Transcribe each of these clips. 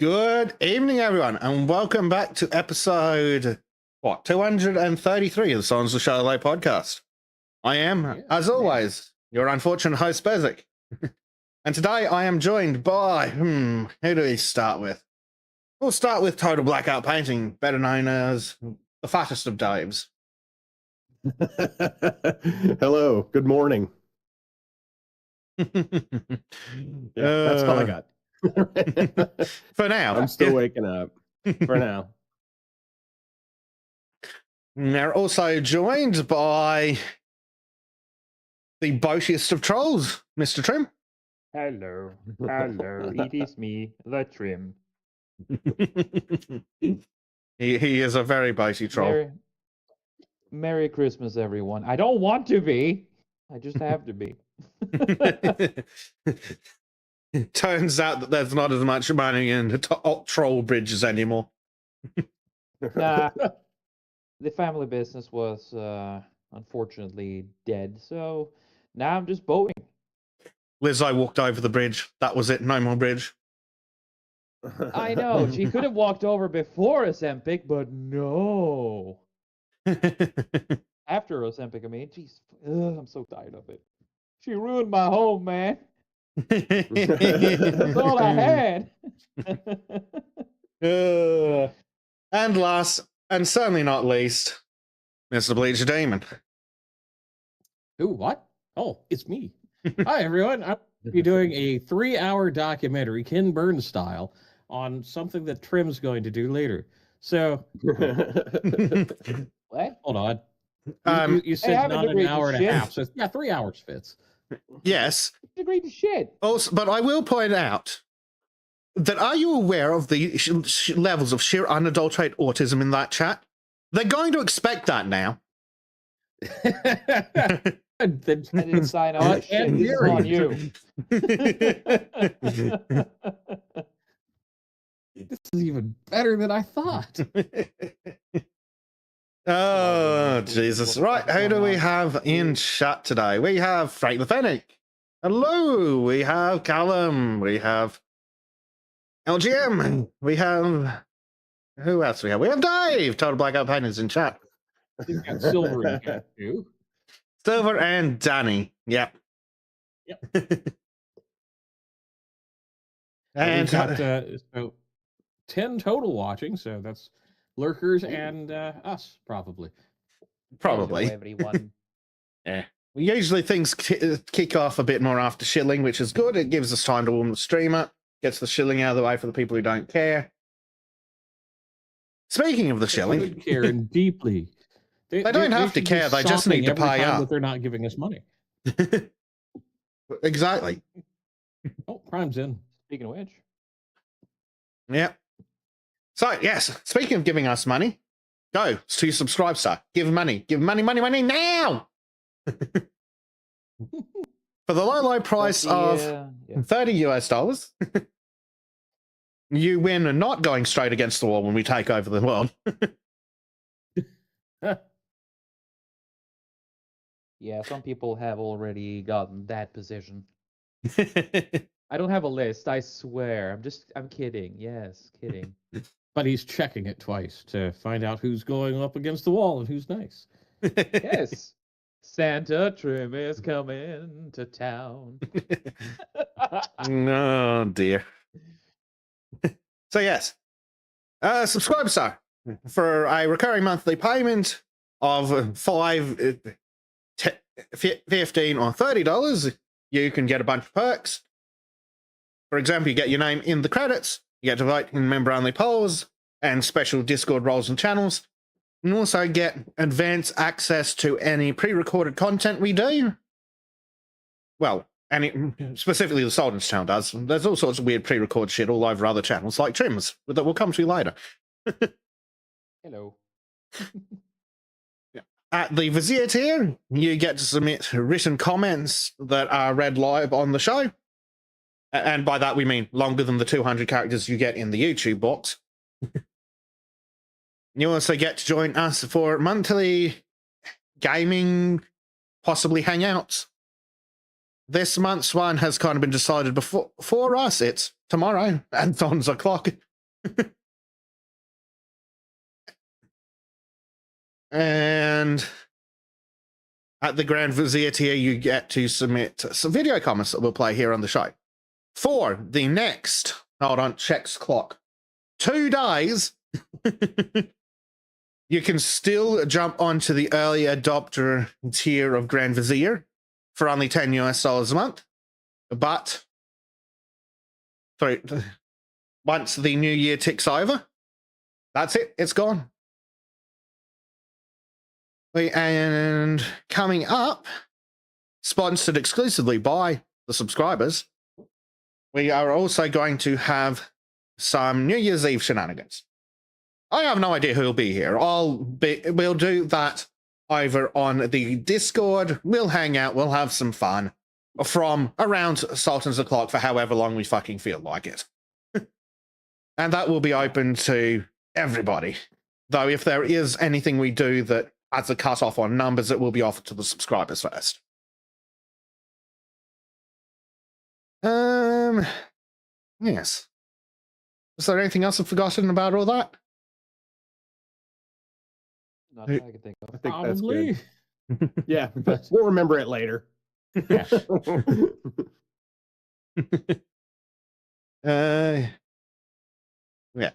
Good evening, everyone, and welcome back to episode 233 of the Sultans of Shadilay podcast. I am, as always, your unfortunate host, Bezic. And today I am joined by, who do we start with? We'll start with Total Blackout Painting, better known as the fattest of Daves. Hello, good morning. That's all I got. For now. I'm still waking up. For now. They're also joined by the boatiest of trolls, Mr. Trim. Hello, it is me, the Trim. he is a very boaty troll. Merry Christmas, everyone. I don't want to be. I just have to be. Turns out that there's not as much money in troll bridges anymore. Nah, the family business was unfortunately dead, so now I'm just boating. Lizzo walked over the bridge. That was it. No more bridge. I know. She could have walked over before Ozempic, but no. After Ozempic, I mean, jeez, I'm so tired of it. She ruined my home, man. That's all I had. And last, and certainly not least, Mr. Bleacher Demon. Ooh, what? Oh, it's me. Hi, everyone. I'm going to be doing a 3-hour documentary, Ken Burns style, on something that Trim's going to do later. So, What? Hold on. You said not an hour and a half. So, yeah, 3 hours fits. Yes. Agreed to shit. Also, but I will point out that are you aware of the levels of sheer unadulterated autism in that chat? They're going to expect that now. I didn't sign on. Shit, this is on you. This is even better than I thought. Oh, Jesus. Right, who do we have in chat today? We have Frank the Fennec. Hello. We have Callum. We have LGM. We have... Who else we have? We have Dave. Total Blackout Painters in chat. You've got Silver in chat, too. Silver and Danny. Yep. And we've got so 10 total watching, so that's lurkers and us, probably. Probably. Hello, everyone. Yeah. Usually things kick off a bit more after shilling, which is good. It gives us time to warm the stream up, gets the shilling out of the way for the people who don't care. Speaking of the shilling, they care and deeply. They don't have to care. They just need to pay up. That they're not giving us money. Exactly. Oh, Prime's in. Speaking of which. Yeah. So, yes, speaking of giving us money, go to your subscribe star. Give money. Give money now! For the low price of 30 US dollars, you win not going straight against the wall when we take over the world. Yeah, some people have already gotten that position. I don't have a list, I swear. I'm kidding. Yes, kidding. But he's checking it twice to find out who's going up against the wall and who's nice. Yes. Santa Trim is coming to town. Oh, dear. So, yes. Subscribe star. For a recurring monthly payment of $5, $15, or $30, you can get a bunch of perks. For example, you get your name in the credits, you get to vote in member-only polls, and special Discord roles and channels. You can also get advanced access to any pre-recorded content we do. Well, specifically the Sultans channel does. There's all sorts of weird pre-record shit all over other channels, like Trims, that we'll come to later. Hello. At the Vizier tier, you get to submit written comments that are read live on the show. And by that, we mean longer than the 200 characters you get in the YouTube box. You also get to join us for monthly gaming, possibly hangouts. This month's one has kind of been decided before for us. It's tomorrow at 11 o'clock And at the Grand Vizier tier, you get to submit some video comments that we'll play here on the show. For the next, hold on, checks clock, 2 days, you can still jump onto the early adopter tier of Grand Vizier for only $10 a month. But once the new year ticks over, that's it. It's gone. And coming up, sponsored exclusively by the subscribers, we are also going to have some New Year's Eve shenanigans. I have no idea who'll be here. We'll do that over on the Discord. We'll hang out. We'll have some fun from around Sultans o'clock for however long we fucking feel like it. And that will be open to everybody. Though if there is anything we do that adds a cutoff on numbers, it will be offered to the subscribers first. Yes. Is there anything else I've forgotten about all that? Not that I can think of. I think that's Probably. good. Yeah, but we'll remember it later. Yeah. Yeah.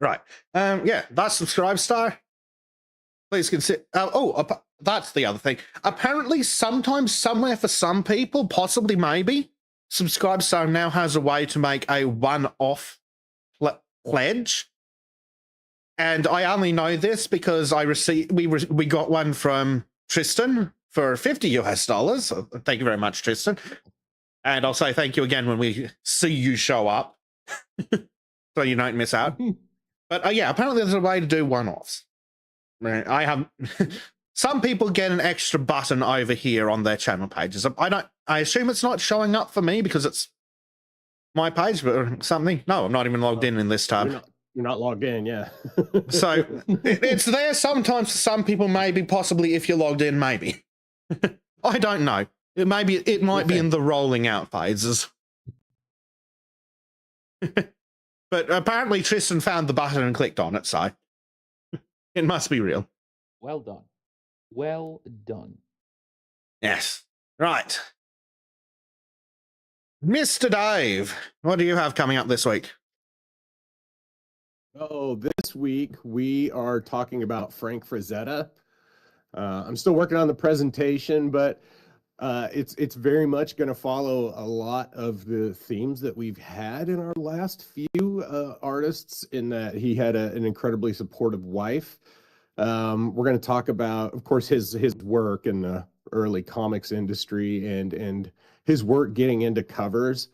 Right. Yeah, that's Subscribe Star. Please consider. That's the other thing. Apparently, sometimes, somewhere, for some people, possibly, maybe, Subscribe Star now has a way to make a one-off pledge. And I only know this because we got one from Tristan for $50. Thank you very much, Tristan. And I'll say thank you again when we see you show up, so you don't miss out. But yeah, apparently there's a way to do one-offs. I have some people get an extra button over here on their channel pages. I assume it's not showing up for me because it's my page, but something. No, I'm not even logged in this tab. You're not logged in, yeah. So it's there sometimes for some people, maybe, possibly if you're logged in, maybe. I don't know. It might be in the rolling out phases. But apparently Tristan found the button and clicked on it, so it must be real. Well done. Well done. Yes. Right. Mr. Dave, what do you have coming up this week? Oh, this week we are talking about Frank Frazetta. I'm still working on the presentation, but it's very much going to follow a lot of the themes that we've had in our last few artists, in that he had an incredibly supportive wife. We're going to talk about, of course, his work in the early comics industry and his work getting into covers.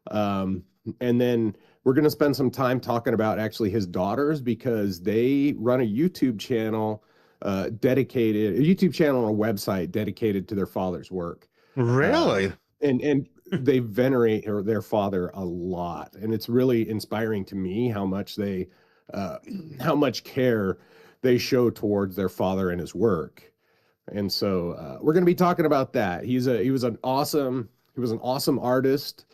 And then we're going to spend some time talking about actually his daughters, because they run a YouTube channel dedicated, a YouTube channel and a website dedicated to their father's work. Really? And they venerate their father a lot. And it's really inspiring to me how much care they show towards their father and his work. And so we're going to be talking about that. He was an awesome artist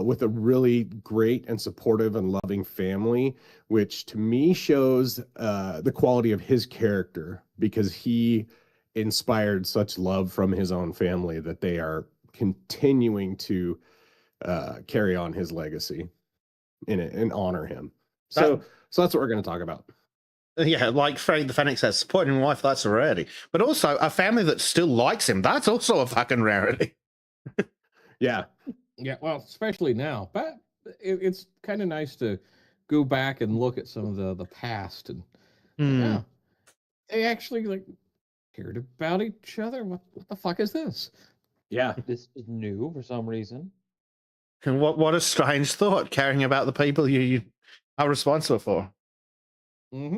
with a really great and supportive and loving family, which to me shows the quality of his character, because he inspired such love from his own family that they are continuing to carry on his legacy and honor him. So that's what we're going to talk about. Yeah, like Frank the Fennec says, supporting a wife, that's a rarity. But also a family that still likes him, that's also a fucking rarity. Yeah. Yeah, well, especially now. But it's kind of nice to go back and look at some of the past, and yeah, they actually cared about each other. What the fuck is this? Yeah. This is new for some reason. And what a strange thought, caring about the people you are responsible for. Mm-hmm.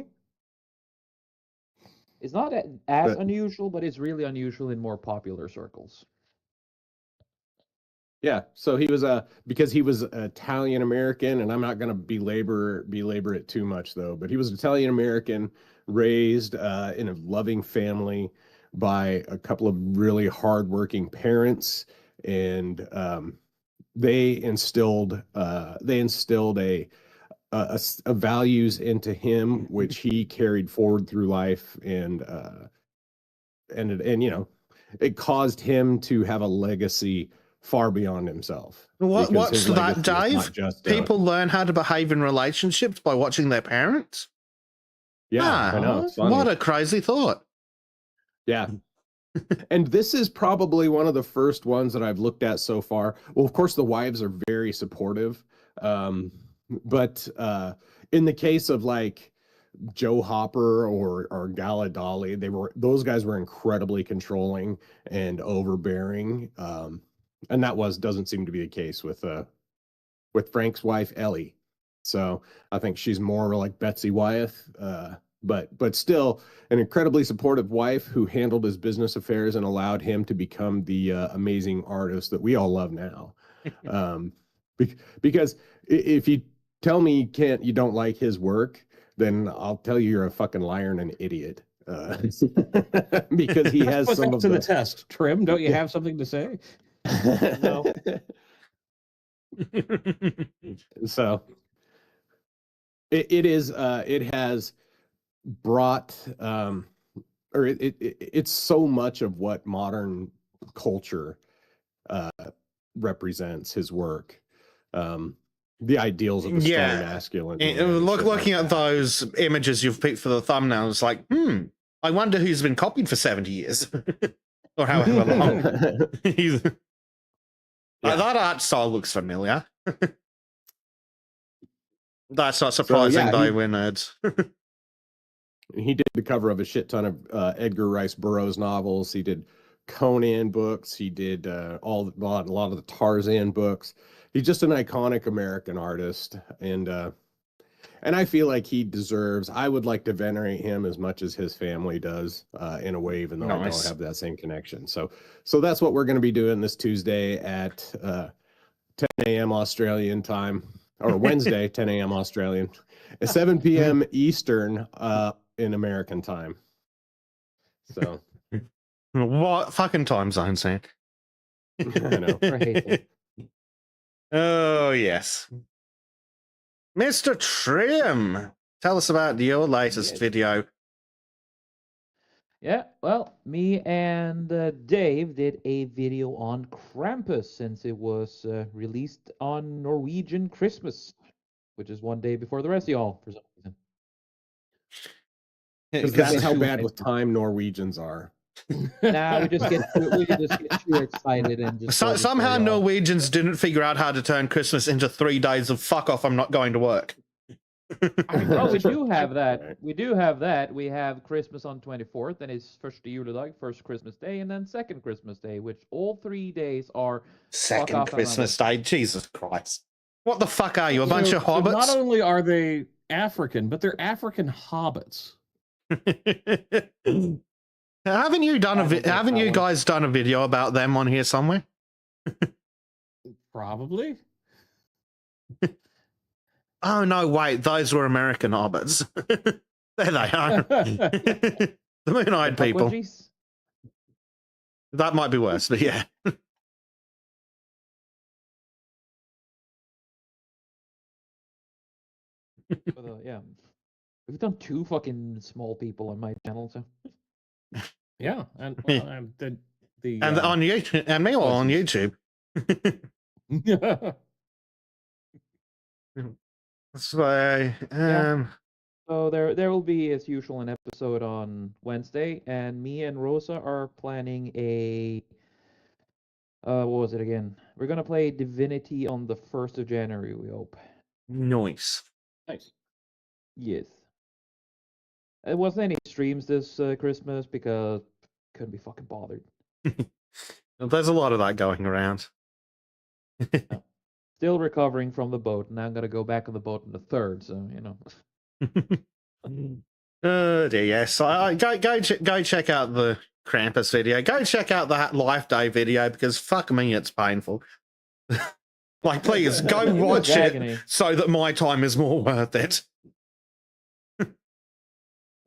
It's not as unusual, but it's really unusual in more popular circles. Yeah, so he was because he was Italian American, and I'm not going to belabor it too much though, but he was Italian American, raised in a loving family by a couple of really hardworking parents, and they instilled a a values into him, which he carried forward through life, and you know, it caused him to have a legacy far beyond himself. Because What's his that, legacy is Dave? not just People learn how to behave in relationships by watching their parents? yeah, I know. It's funny. What a crazy thought. Yeah. And this is probably one of the first ones that I've looked at so far. Well, of course, the wives are very supportive. But in the case of like Joe Hopper or Gala Dolly, those guys were incredibly controlling and overbearing. And that doesn't seem to be the case with Frank's wife, Ellie. So I think she's more like Betsy Wyeth, but still an incredibly supportive wife who handled his business affairs and allowed him to become the amazing artist that we all love now. Because if you tell me you don't like his work, then I'll tell you you're a fucking liar and an idiot. Because he has Put some that of to the test. Trim, don't you have something to say? No. So it has brought or it's so much of what modern culture represents, his work, the ideals of the strong masculine. Looking at those images you've picked for the thumbnail, it's like, I wonder who's been copied for 70 years or however long. That art style looks familiar. That's not surprising, though, we're nerds. He did the cover of a shit ton of Edgar Rice Burroughs novels. He did Conan books. He did a lot of the Tarzan books. He's just an iconic American artist, and I feel like he deserves. I would like to venerate him as much as his family does, in a way, even though I don't have that same connection. So that's what we're going to be doing this Tuesday at 10 a.m. Australian time, or Wednesday 10 a.m. Australian, at 7 p.m. Eastern in American time. So what fucking time zone, Sam? I know. Right. Oh yes, Mr. Trim, tell us about your latest video. Yeah, well, me and Dave did a video on Krampus since it was released on Norwegian Christmas, which is one day before the rest of y'all for some reason. Because that's how bad with time Norwegians are. Nah, we just get too excited and just somehow Norwegians didn't figure out how to turn Christmas into 3 days of fuck off, I'm not going to work. Well, we do have that. We do have that. We have Christmas on 24th, and it's Første Juledag, first Christmas Day, and then second Christmas Day, which all 3 days are second Christmas Day. Jesus Christ. What the fuck are you, a bunch of hobbits? Not only are they African, but they're African hobbits. Haven't you guys done a video about them on here somewhere? Probably. Oh no, wait, those were American hobbits. There they are. The moon-eyed people. That might be worse, but yeah. Yeah. We've done 2 fucking small people on my channel, so. Yeah, and on YouTube, and me on YouTube. So, So there will be, as usual, an episode on Wednesday, and me and Rosa are planning a what was it again? We're gonna play Divinity on the 1st of January, we hope. Nice. Yes. It wasn't any streams this Christmas because couldn't be fucking bothered. There's a lot of that going around. No. Still recovering from the boat, and now I'm gonna go back on the boat on the 3rd, so you know. Oh dear, yes. Go check out the Krampus video. Go check out the Life Day video, because fuck me, it's painful. Like, please go watch it so that my time is more worth it.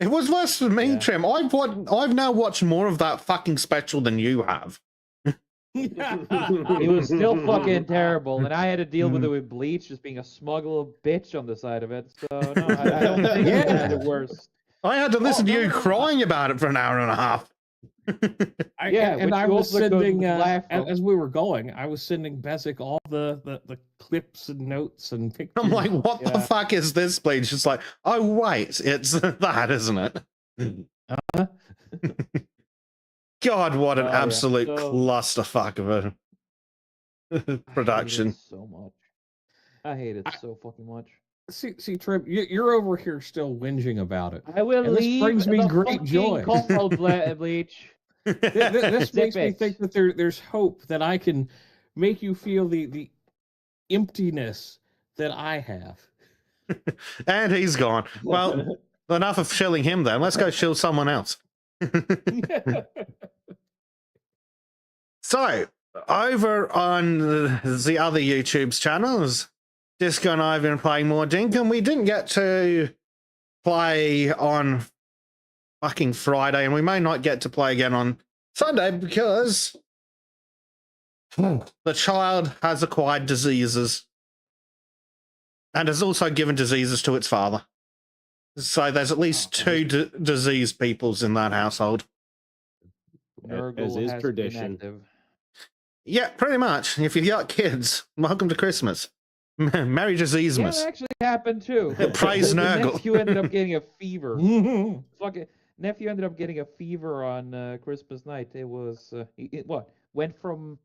It was worse for me, Trim. I've now watched more of that fucking special than you have. It was still fucking terrible, and I had to deal with it with Bleach just being a smug little bitch on the side of it. So no, I don't think it was the worst. I had to listen to no, you no, no. crying about it for an hour and a half. Yeah, and which I you was also couldn't sending laugh from. as we were going. I was sending Bezic all the clips and notes and pictures. I'm like, what the Yeah. fuck is this, please? Just like, oh wait, it's that, isn't it? Uh-huh. God, what an Oh, yeah. absolute So- clusterfuck of a I hate it production. so much. I hate it so fucking much. See, Trip, you're over here still whinging about it. I will And this leave brings me the great fucking joy. cold Bleach. This Zip makes me it. think that there's hope that I can make you feel the emptiness that I have. And he's gone. Well, enough of shilling him then. Let's go shill someone else. So, over on the other YouTube's channels, Disco and I have been playing more Dink, and we didn't get to play on fucking Friday, and we may not get to play again on Sunday because the child has acquired diseases and has also given diseases to its father. So there's at least two diseased peoples in that household. Nurgle As is has tradition. been active. Yeah, pretty much. If you've got kids, welcome to Christmas. Merry Yeah, Diseasemas. that actually happened too. Praise The Nurgle. nephew ended up getting a fever. Fucking nephew ended up getting a fever on Christmas night. It was went from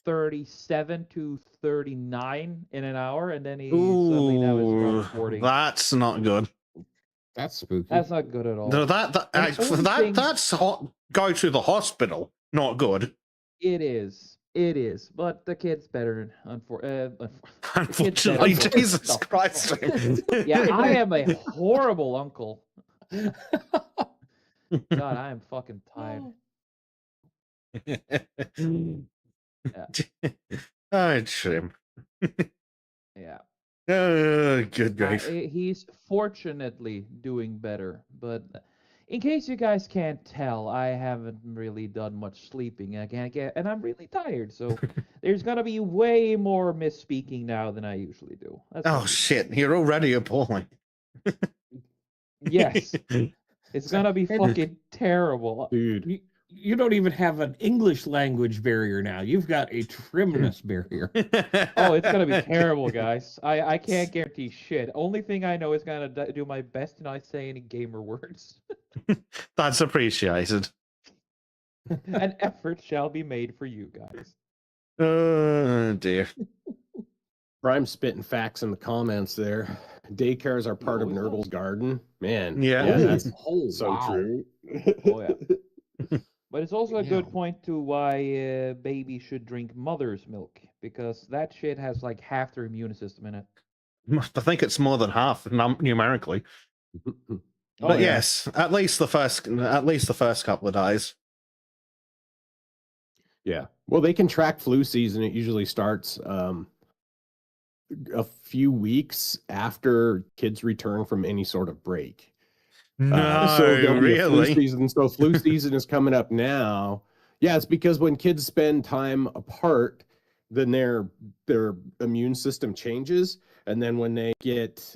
37 to 39 in an hour, and then he suddenly now is Ooh, around 40. that's not good. That's spooky. That's not good at all. No, And only that's go to the hospital. Not good. It is. It is. But the kid's better. Unfortunately, better. Jesus No. Christ. Yeah, I am a horrible uncle. God, I am fucking tired. Oh, trim. Yeah. Oh, good grief. He's fortunately doing better, but in case you guys can't tell, I haven't really done much sleeping. And I'm really tired, so there's gonna be way more misspeaking now than I usually do. That's Oh gonna be shit! You're already appalling. Yes, it's gonna be fucking terrible. Dude. You don't even have an English language barrier now. You've got a trimness barrier. Oh, it's gonna be terrible, guys. I can't guarantee shit. Only thing I know is gonna do my best to not say any gamer words. That's appreciated. An effort shall be made for you guys. Oh dear. Brime's spitting facts in the comments there. Daycares are part of Nurgle's garden. Man. Yeah. That's Oh, so wow. true. Oh yeah. But it's also a good Yeah. point to why babies should drink mother's milk, because that shit has like half their immune system in it. I think it's more than half numerically. Oh, But yeah. yes, at least the first couple of days. Yeah. Well, they can track flu season. It usually starts a few weeks after kids return from any sort of break. No, So there'll be a flu really. season. So flu season is coming up now. Yeah, it's because when kids spend time apart, then their immune system changes, and then when they get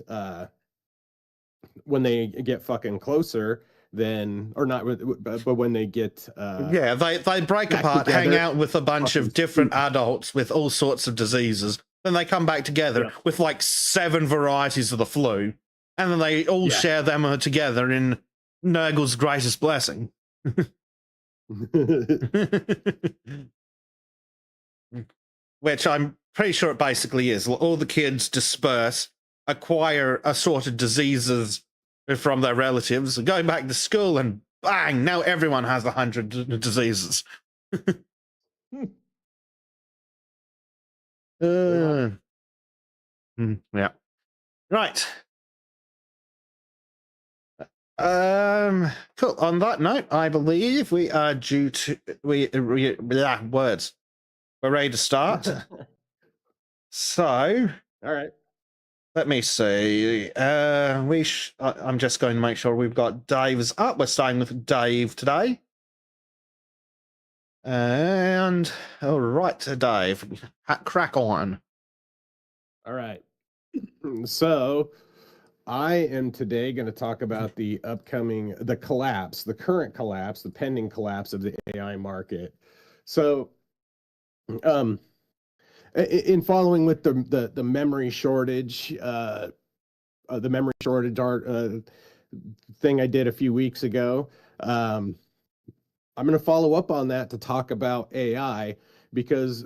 fucking closer, then or not, but when they get Yeah, they break back apart, hang together, out with a bunch of fucking different stupid. adults with all sorts of diseases. Then they come back together Yeah. with like 7 varieties of the flu, and then they all Yeah. share them together in Nurgle's greatest blessing. Which I'm pretty sure it basically is. All the kids disperse, acquire assorted diseases from their relatives, go back to school, and bang, now everyone has 100 diseases. Yeah. Right. Cool. On that note, I believe we are due to words. We're ready to start. So, All right. let me see. I'm just going to make sure we've got Dave's up. We're starting with Dave today. And all right, Dave, crack on. All right. So I am today going to talk about the current collapse, the pending collapse of the AI market. So, in following with the memory shortage, thing I did a few weeks ago, I'm going to follow up on that to talk about AI because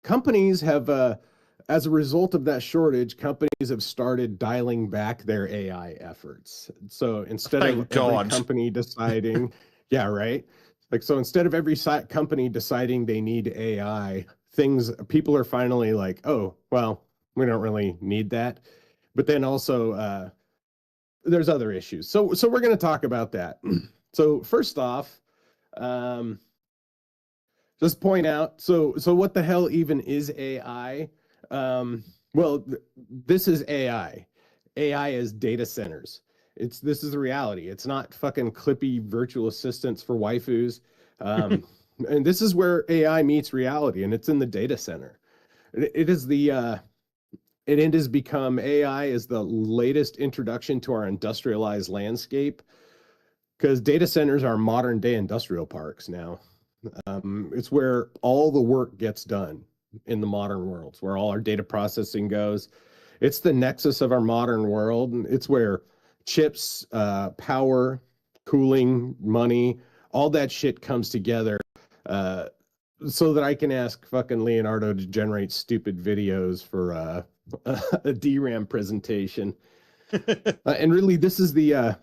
companies have, as a result of that shortage, companies have started dialing back their AI efforts. So instead of Thank God. every company deciding, yeah, right. Like, so instead of every company deciding they need AI, people are finally like, oh, well, we don't really need that. But then also, there's other issues. So we're going to talk about that. So first off, just point out, so what the hell even is AI? Well, this is AI. AI is data centers. This is the reality. It's not fucking clippy virtual assistants for waifus. And this is where AI meets reality, and it's in the data center. It has become, AI is the latest introduction to our industrialized landscape, because data centers are modern day industrial parks now. It's where all the work gets done in the modern world. It's where all our data processing goes. It's the nexus of our modern world. It's where chips, power, cooling, money, all that shit comes together, so that I can ask fucking Leonardo to generate stupid videos for a DRAM presentation. And really, this is the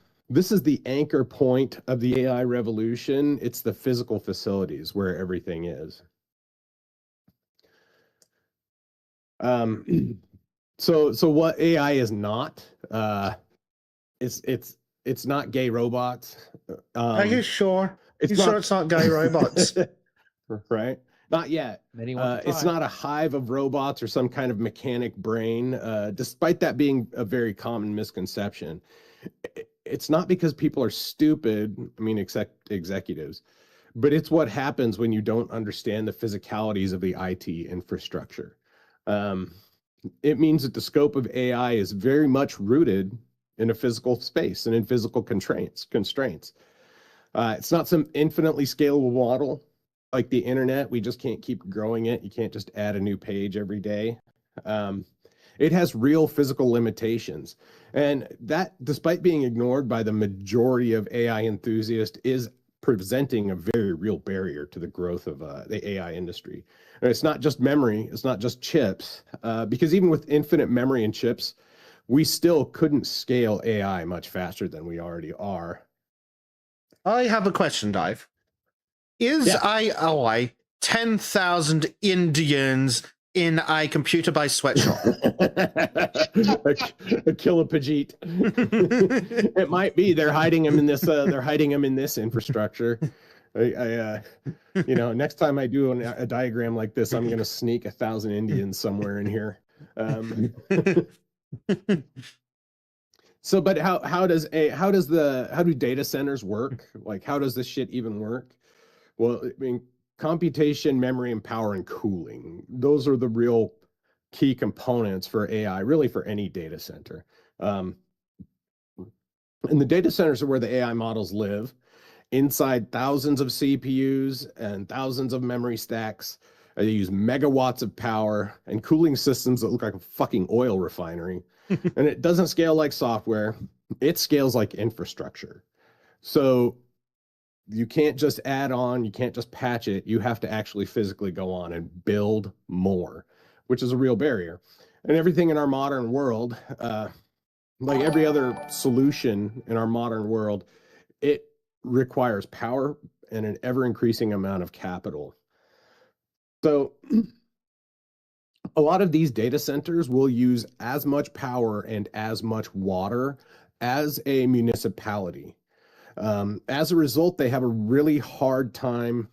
anchor point of the AI revolution. It's the physical facilities where everything is. So what AI is not, it's not gay robots. Are you sure? It's Sure it's not gay robots? Right? Not yet. Many want to It's try. not a hive of robots or some kind of mechanic brain, despite that being a very common misconception. It's not because people are stupid, I mean, executives, but it's what happens when you don't understand the physicalities of the IT infrastructure. It means that the scope of AI is very much rooted in a physical space and in physical constraints. It's not some infinitely scalable model like the internet. We just can't keep growing it. You can't just add a new page every day. It has real physical limitations. And that, despite being ignored by the majority of AI enthusiasts, is presenting a very real barrier to the growth of the AI industry. And it's not just memory, it's not just chips, because even with infinite memory and chips, we still couldn't scale AI much faster than we already are. I have a question, Dave. Is Yeah. AI 10,000 Indians in a computer-based sweatshop? a Kilopajit. It might be. They're hiding him in this. They're hiding him in this infrastructure. Next time I do a diagram like this, I'm going to sneak 1,000 Indians somewhere in here. So, but how do data centers work? Like, how does this shit even work? Well, I mean, computation, memory, and power and cooling. Those are the real key components for AI, really for any data center. And the data centers are where the AI models live, inside thousands of CPUs and thousands of memory stacks. They use megawatts of power and cooling systems that look like a fucking oil refinery. And it doesn't scale like software. It scales like infrastructure. So you can't just add on, you can't just patch it. You have to actually physically go on and build more, which is a real barrier. And everything in our modern world, like every other solution in our modern world, it requires power and an ever-increasing amount of capital. So a lot of these data centers will use as much power and as much water as a municipality. As a result, they have a really hard time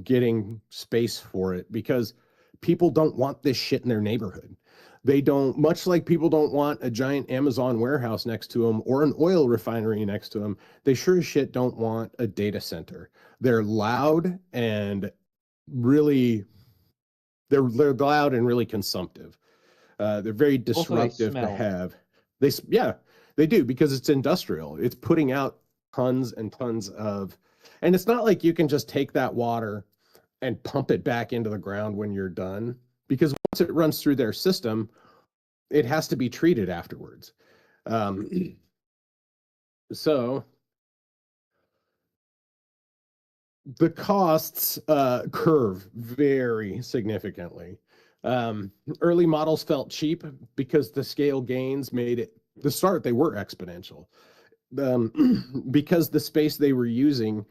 getting space for it because people don't want this shit in their neighborhood. They don't, much like people don't want a giant Amazon warehouse next to them or an oil refinery next to them, they sure as shit don't want a data center. They're loud and really they're loud and really consumptive. They're very Also, they disruptive to smell. have. Yeah, they do, because it's industrial. It's putting out tons and tons of, and it's not like you can just take that water and pump it back into the ground when you're done, because once it runs through their system, it has to be treated afterwards. So the costs curve very significantly. Early models felt cheap because the scale gains made it, the start, they were exponential. Because the space they were using,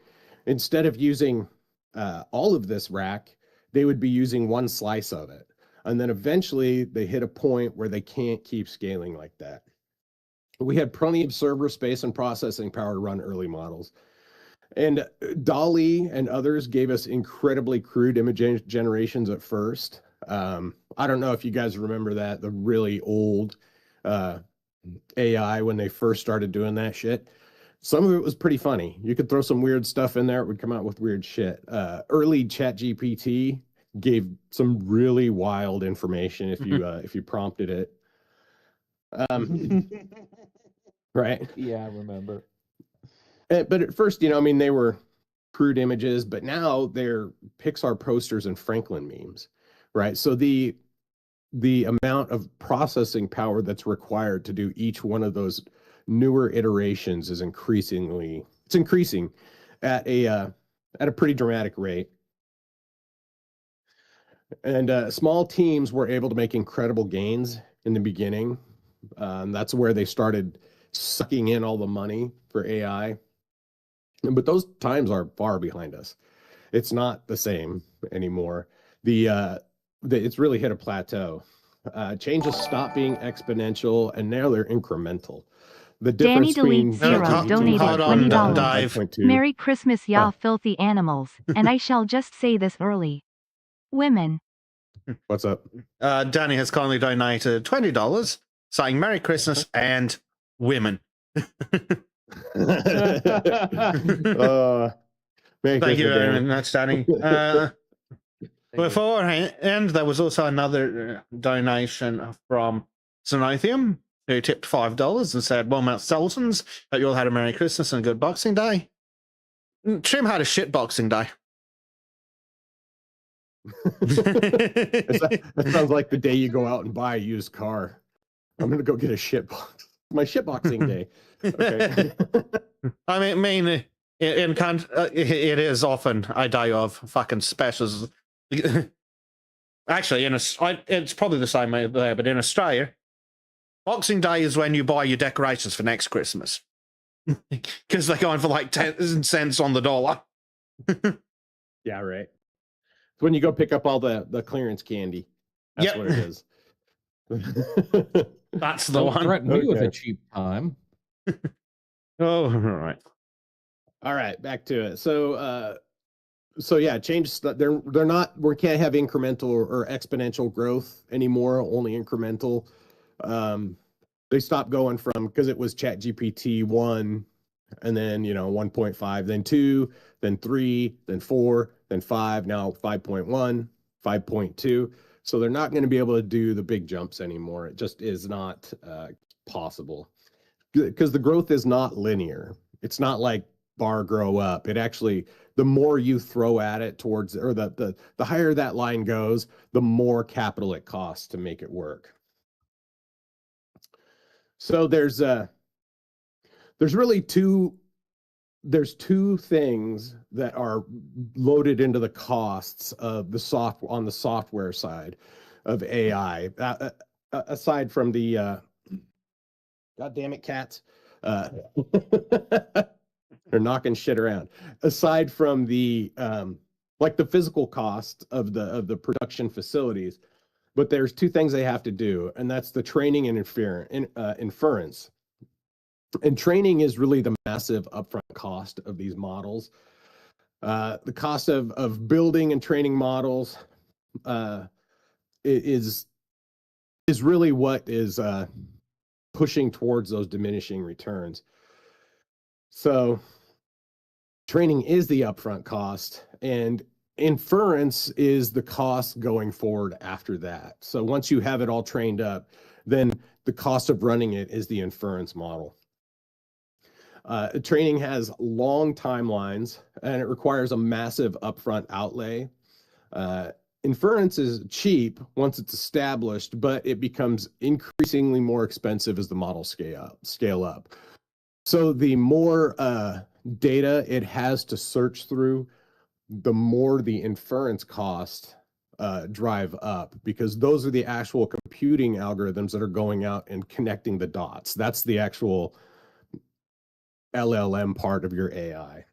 instead of using all of this rack, they would be using one slice of it. And then eventually they hit a point where they can't keep scaling like that. We had plenty of server space and processing power to run early models. And DALL-E and others gave us incredibly crude image generations at first. I don't know if you guys remember that, the really old AI when they first started doing that shit. Some of it was pretty funny. You could throw some weird stuff in there, it would come out with weird shit. Early ChatGPT gave some really wild information if you prompted it. Right. Yeah, I remember. But at first, I mean, they were crude images, but now they're Pixar posters and Franklin memes, right? So the amount of processing power that's required to do each one of those newer iterations is increasing at a pretty dramatic rate. And small teams were able to make incredible gains in the beginning. That's where they started sucking in all the money for AI. But those times are far behind us. It's not the same anymore. It's really hit a plateau. Changes stopped being exponential, and now they're incremental. The difference between Zero donated $20. Dive. Merry Christmas, ya filthy animals. And I shall just say this early. Women. What's up? Danny has kindly donated $20, saying Merry Christmas and women. Merry Thank you Christmas, very Dan. much, Danny. Beforehand, there was also another donation from Xenothium, who tipped $5 and said, "Well, Mount Sultans, hope you all had a Merry Christmas and a good Boxing Day." Trim had a shit Boxing Day. That sounds like the day you go out and buy a used car. I'm gonna go get a shit box. My shit boxing day. Okay. I mean, it is often a day of fucking specials. Actually, it's probably the same way there, but in Australia, Boxing Day is when you buy your decorations for next Christmas. Because they're going for like 10 cents on the dollar. Yeah, right. It's when you go pick up all the clearance candy. That's what it is. That's the Don't one. threaten me with a cheap time. Oh, all right. All right, back to it. So yeah, change. They're not. We can't have incremental or exponential growth anymore. Only incremental. They stopped going from, because it was ChatGPT 1, and then 1.5, then 2, then 3, then 4, then 5. Now 5.1, 5.2. So they're not going to be able to do the big jumps anymore. It just is not possible, because the growth is not linear. It's not like bar grow up. It actually, the more you throw at it towards, or the higher that line goes, the more capital it costs to make it work. So there's really two things that are loaded into the costs of the software side of AI, aside from the God damn it, cats. They're knocking shit around. Aside from the like the physical cost of the production facilities, but there's two things they have to do, and that's the training and inference. And training is really the massive upfront cost of these models. The cost of building and training models is really what is pushing towards those diminishing returns. So training is the upfront cost, and inference is the cost going forward after that. So once you have it all trained up, then the cost of running it is the inference model. Training has long timelines and it requires a massive upfront outlay. Inference is cheap once it's established, but it becomes increasingly more expensive as the models scale up. So the more data it has to search through, the more the inference costs drive up, because those are the actual computing algorithms that are going out and connecting the dots. That's the actual LLM part of your AI.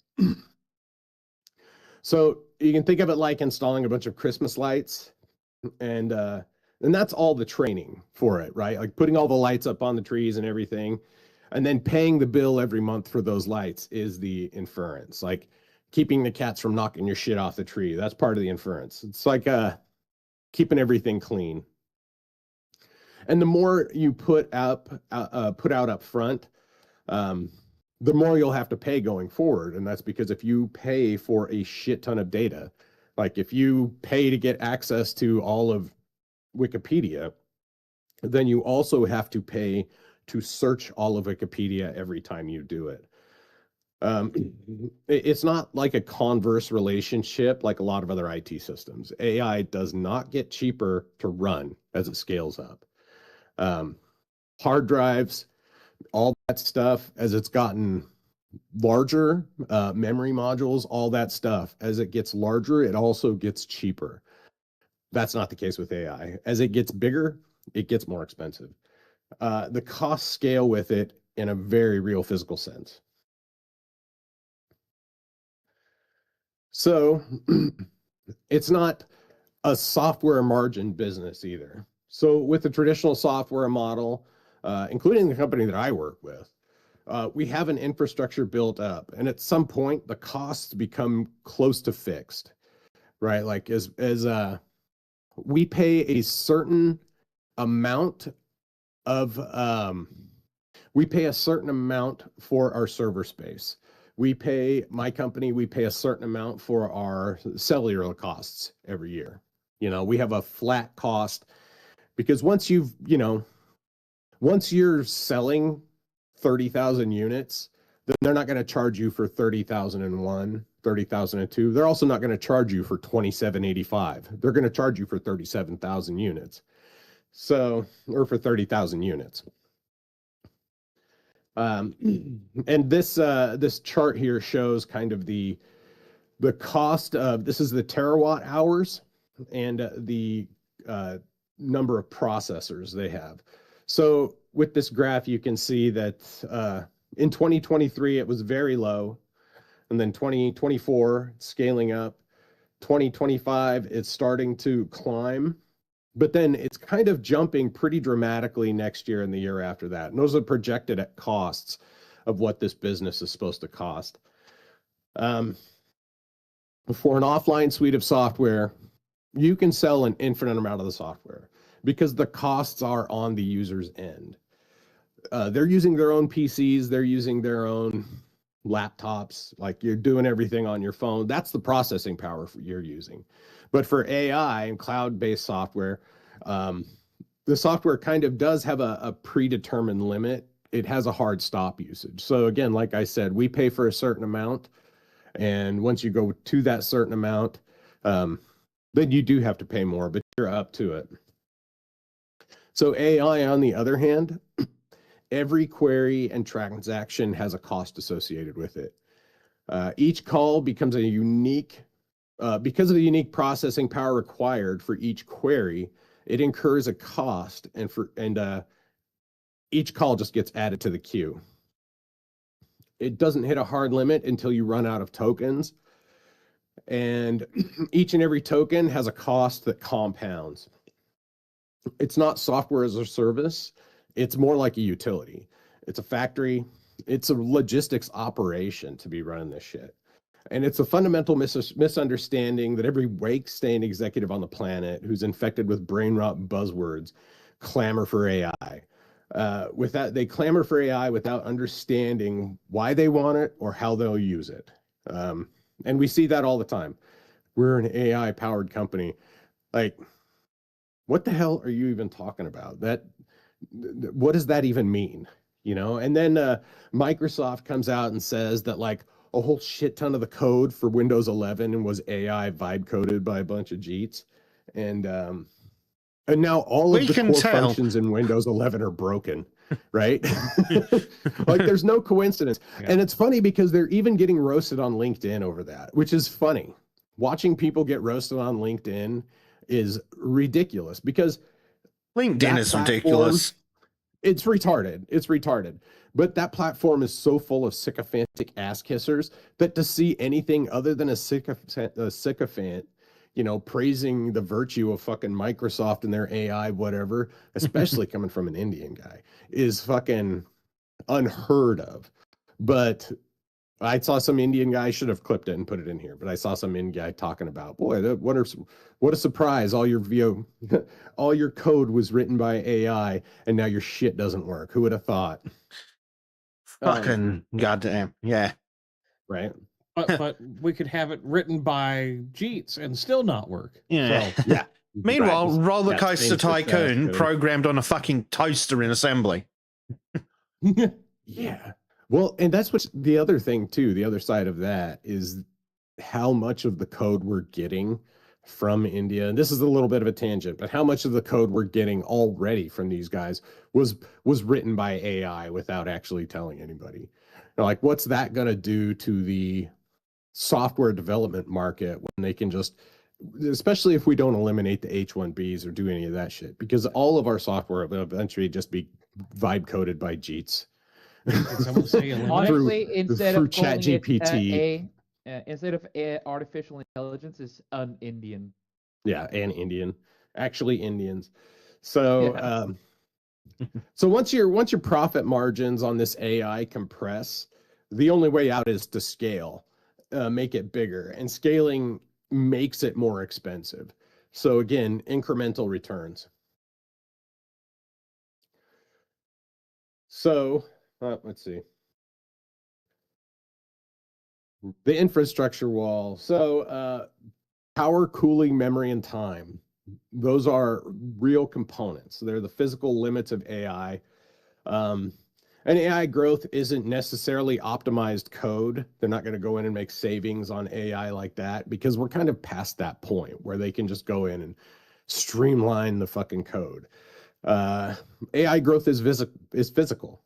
So you can think of it like installing a bunch of Christmas lights, and that's all the training for it, right? Like putting all the lights up on the trees and everything, and then paying the bill every month for those lights is the inference. Like keeping the cats from knocking your shit off the tree, that's part of the inference. It's like keeping everything clean. And the more you put out up front, the more you'll have to pay going forward. And that's because if you pay for a shit ton of data, like if you pay to get access to all of Wikipedia, then you also have to pay to search all of Wikipedia every time you do it. It's not like a converse relationship like a lot of other IT systems. AI does not get cheaper to run as it scales up. Hard drives, all that stuff, as it's gotten larger, memory modules, all that stuff, as it gets larger, it also gets cheaper. That's not the case with AI. As it gets bigger, it gets more expensive. The costs scale with it in a very real physical sense. So it's not a software margin business either. So with the traditional software model, including the company that I work with, we have an infrastructure built up, and at some point the costs become close to fixed, right? Like as we pay a certain amount of for our server space. My company, we pay a certain amount for our cellular costs every year. You know, we have a flat cost because once you're selling 30,000 units, then they're not going to charge you for 30,001, 30,002. They're also not going to charge you for 2785. They're going to charge you for 37,000 units. So, or for 30,000 units. And this chart here shows kind of the cost of, this is the terawatt hours and the number of processors they have. So with this graph, you can see that in 2023, it was very low. And then 2024, scaling up. 2025, it's starting to climb. But then it's kind of jumping pretty dramatically next year and the year after that. And those are projected at costs of what this business is supposed to cost. For an offline suite of software, you can sell an infinite amount of the software because the costs are on the user's end. They're using their own PCs, they're using their own laptops, like you're doing everything on your phone. That's the processing power you're using. But for AI and cloud-based software, the software kind of does have a predetermined limit. It has a hard stop usage. So again, like I said, we pay for a certain amount. And once you go to that certain amount, then you do have to pay more, but you're up to it. So AI, on the other hand, every query and transaction has a cost associated with it. Each call becomes a unique, because of the unique processing power required for each query, it incurs a cost, and each call just gets added to the queue. It doesn't hit a hard limit until you run out of tokens, and each and every token has a cost that compounds. It's not software as a service. It's more like a utility. It's a factory. It's a logistics operation to be running this shit. And it's a fundamental misunderstanding that every wake-staying executive on the planet who's infected with brain rot buzzwords clamor for AI. With that, they clamor for AI without understanding why they want it or how they'll use it. And we see that all the time. we're an AI powered company. Like, what the hell are you even talking about? What does that even mean? You know? And then Microsoft comes out and says that like a whole shit ton of the code for Windows 11 was AI vibe coded by a bunch of Jeets. And now all of We the can core tell. functions in Windows 11 are broken, right? Like there's no coincidence. Yeah. And it's funny because they're even getting roasted on LinkedIn over that, which is funny. Watching people get roasted on LinkedIn is ridiculous because LinkedIn that is platform- ridiculous. it's retarded. It's retarded. But that platform is so full of sycophantic ass kissers that to see anything other than a sycophant, you know, praising the virtue of fucking Microsoft and their AI, whatever, especially coming from an Indian guy, is fucking unheard of. But I saw some Indian guy, should have clipped it and put it in here, but I saw some Indian guy talking about, boy, what a surprise. All your code was written by AI and now your shit doesn't work. Who would have thought? Fucking goddamn. Yeah. Right. But we could have it written by Jeets and still not work. Yeah. So, Yeah. Meanwhile, Right. Roller That's Coaster things with Tycoon code. programmed on a fucking toaster in assembly. Yeah. Well, and that's what's the other thing too. The other side of that is how much of the code we're getting from India. And this is a little bit of a tangent, but how much of the code we're getting already from these guys was written by AI without actually telling anybody. You know, like, what's that going to do to the software development market when they can just, especially if we don't eliminate the H1Bs or do any of that shit, because all of our software will eventually just be vibe coded by Jeets. Did someone say eliminate? Honestly, instead through of calling ChatGPT. instead of artificial intelligence, is an Indian. Yeah, and Indian, actually Indians. So, Yeah. so once your profit margins on this AI compress, the only way out is to scale, make it bigger, and scaling makes it more expensive. So again, incremental returns. So let's see. The infrastructure wall. So power, cooling, memory, and time. Those are real components. They're the physical limits of AI. And AI growth isn't necessarily optimized code. They're not going to go in and make savings on AI like that because we're kind of past that point where they can just go in and streamline the fucking code. AI growth is physical.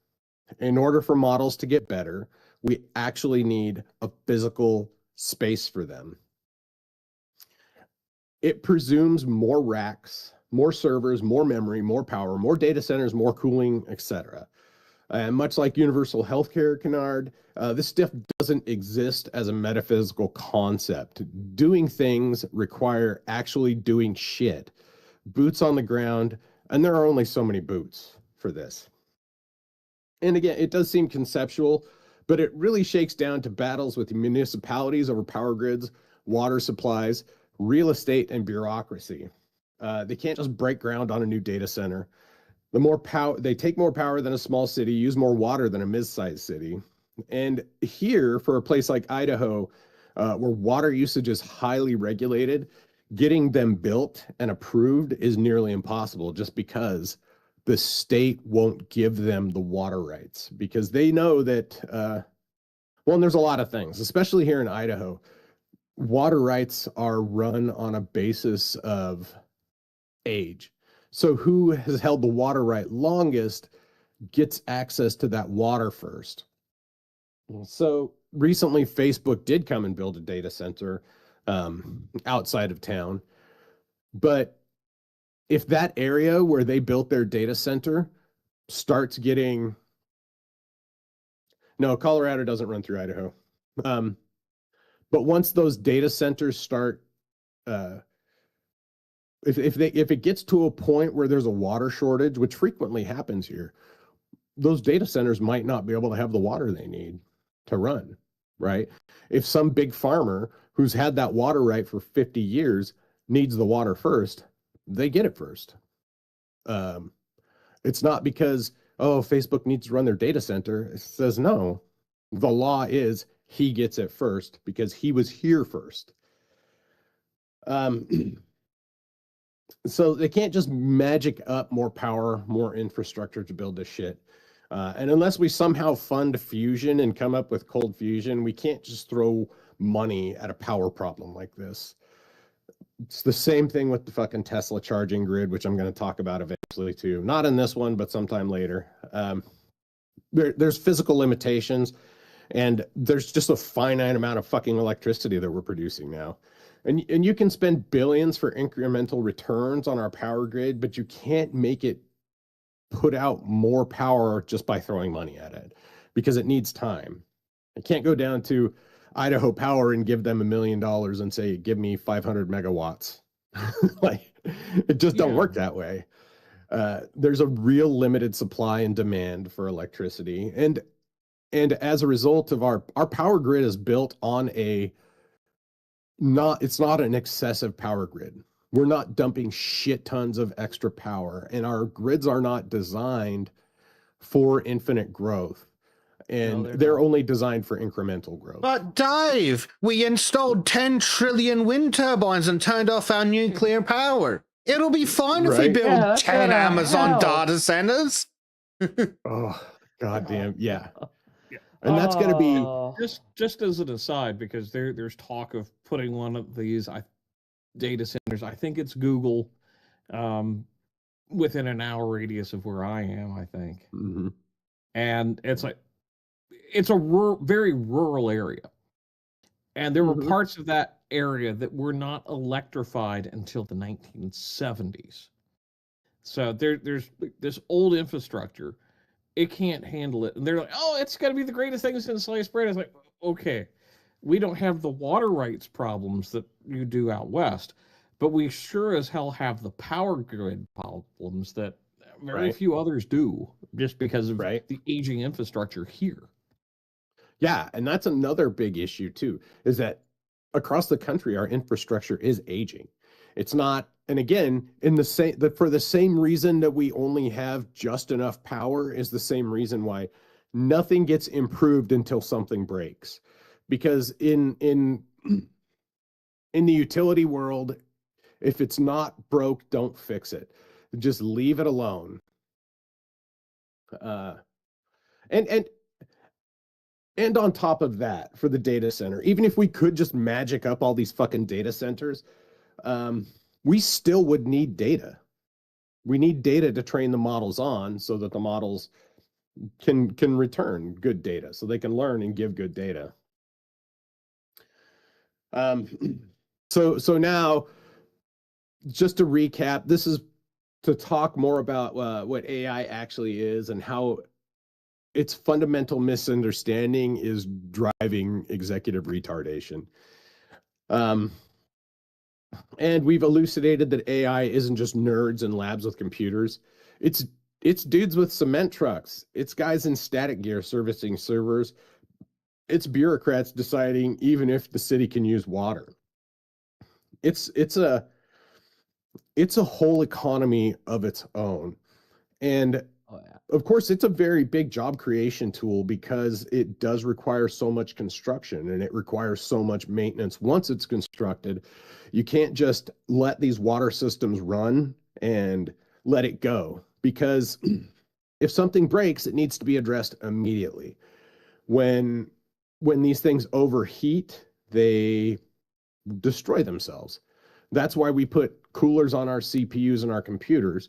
In order for models to get better, we actually need a physical space for them. It presumes more racks, more servers, more memory, more power, more data centers, more cooling, etc. And much like universal healthcare, Kennard, this stuff doesn't exist as a metaphysical concept. Doing things require actually doing shit. Boots on the ground, and there are only so many boots for this. And again, it does seem conceptual, but it really shakes down to battles with municipalities over power grids, water supplies, real estate, and bureaucracy. They can't just break ground on a new data center. The more power, they take more power than a small city, use more water than a mid-sized city. And here, for a place like Idaho, where water usage is highly regulated, getting them built and approved is nearly impossible just because the state won't give them the water rights because they know that, well, and there's a lot of things, especially here in Idaho. Water rights are run on a basis of age. So who has held the water right longest gets access to that water first. So recently, Facebook did come and build a data center outside of town. But if that area where they built their data center starts getting, no, Colorado doesn't run through Idaho. But once those data centers start, if it gets to a point where there's a water shortage, which frequently happens here, those data centers might not be able to have the water they need to run, right? If some big farmer who's had that water right for 50 years needs the water first, they get it first. It's not because, oh, Facebook needs to run their data center. It says no. The law is he gets it first because he was here first. Um, so they can't just magic up more power, more infrastructure to build this shit. And unless we somehow fund fusion and come up with cold fusion, we can't just throw money at a power problem like this. It's the same thing with the fucking Tesla charging grid, which I'm going to talk about eventually too. Not in this one, but sometime later. There's physical limitations, and there's just a finite amount of fucking electricity that we're producing now. And you can spend billions for incremental returns on our power grid, but you can't make it put out more power just by throwing money at it, because it needs time. It can't go down to Idaho Power and give them $1 million and say, give me 500 megawatts. Like, it just don't work that way. There's a real limited supply and demand for electricity. And as a result of our power grid is built on it's not an excessive power grid. We're not dumping shit tons of extra power, and our grids are not designed for infinite growth. And they're only designed for incremental growth. But Dave, we installed 10 trillion wind turbines and turned off our nuclear power. It'll be fine if we build 10 Amazon data centers. Oh, goddamn. Yeah. And that's going to be just as an aside, because there's talk of putting one of these data centers. I think it's Google, within an hour radius of where I am, I think. Mm-hmm. And it's a very rural area. And there were parts of that area that were not electrified until the 1970s. So there's this old infrastructure. It can't handle it. And they're like, oh, it's got to be the greatest thing since sliced bread. It's like, okay, we don't have the water rights problems that you do out west, but we sure as hell have the power grid problems that very few others do, just because of the aging infrastructure here. Yeah, and that's another big issue too, is that across the country, our infrastructure is aging. It's not, and again, for the same reason that we only have just enough power is the same reason why nothing gets improved until something breaks. Because in the utility world, if it's not broke, don't fix it. Just leave it alone. And on top of that, for the data center, even if we could just magic up all these fucking data centers, we still would need data. We need data to train the models on so that the models can return good data, so they can learn and give good data. So now, just to recap, this is to talk more about what AI actually is and how its fundamental misunderstanding is driving executive retardation. And we've elucidated that AI isn't just nerds in labs with computers. It's dudes with cement trucks. It's guys in static gear servicing servers. It's bureaucrats deciding even if the city can use water. It's a whole economy of its own. And of course, it's a very big job creation tool because it does require so much construction and it requires so much maintenance once it's constructed. You can't just let these water systems run and let it go, because if something breaks, it needs to be addressed immediately. When these things overheat, they destroy themselves. That's why we put coolers on our CPUs and our computers,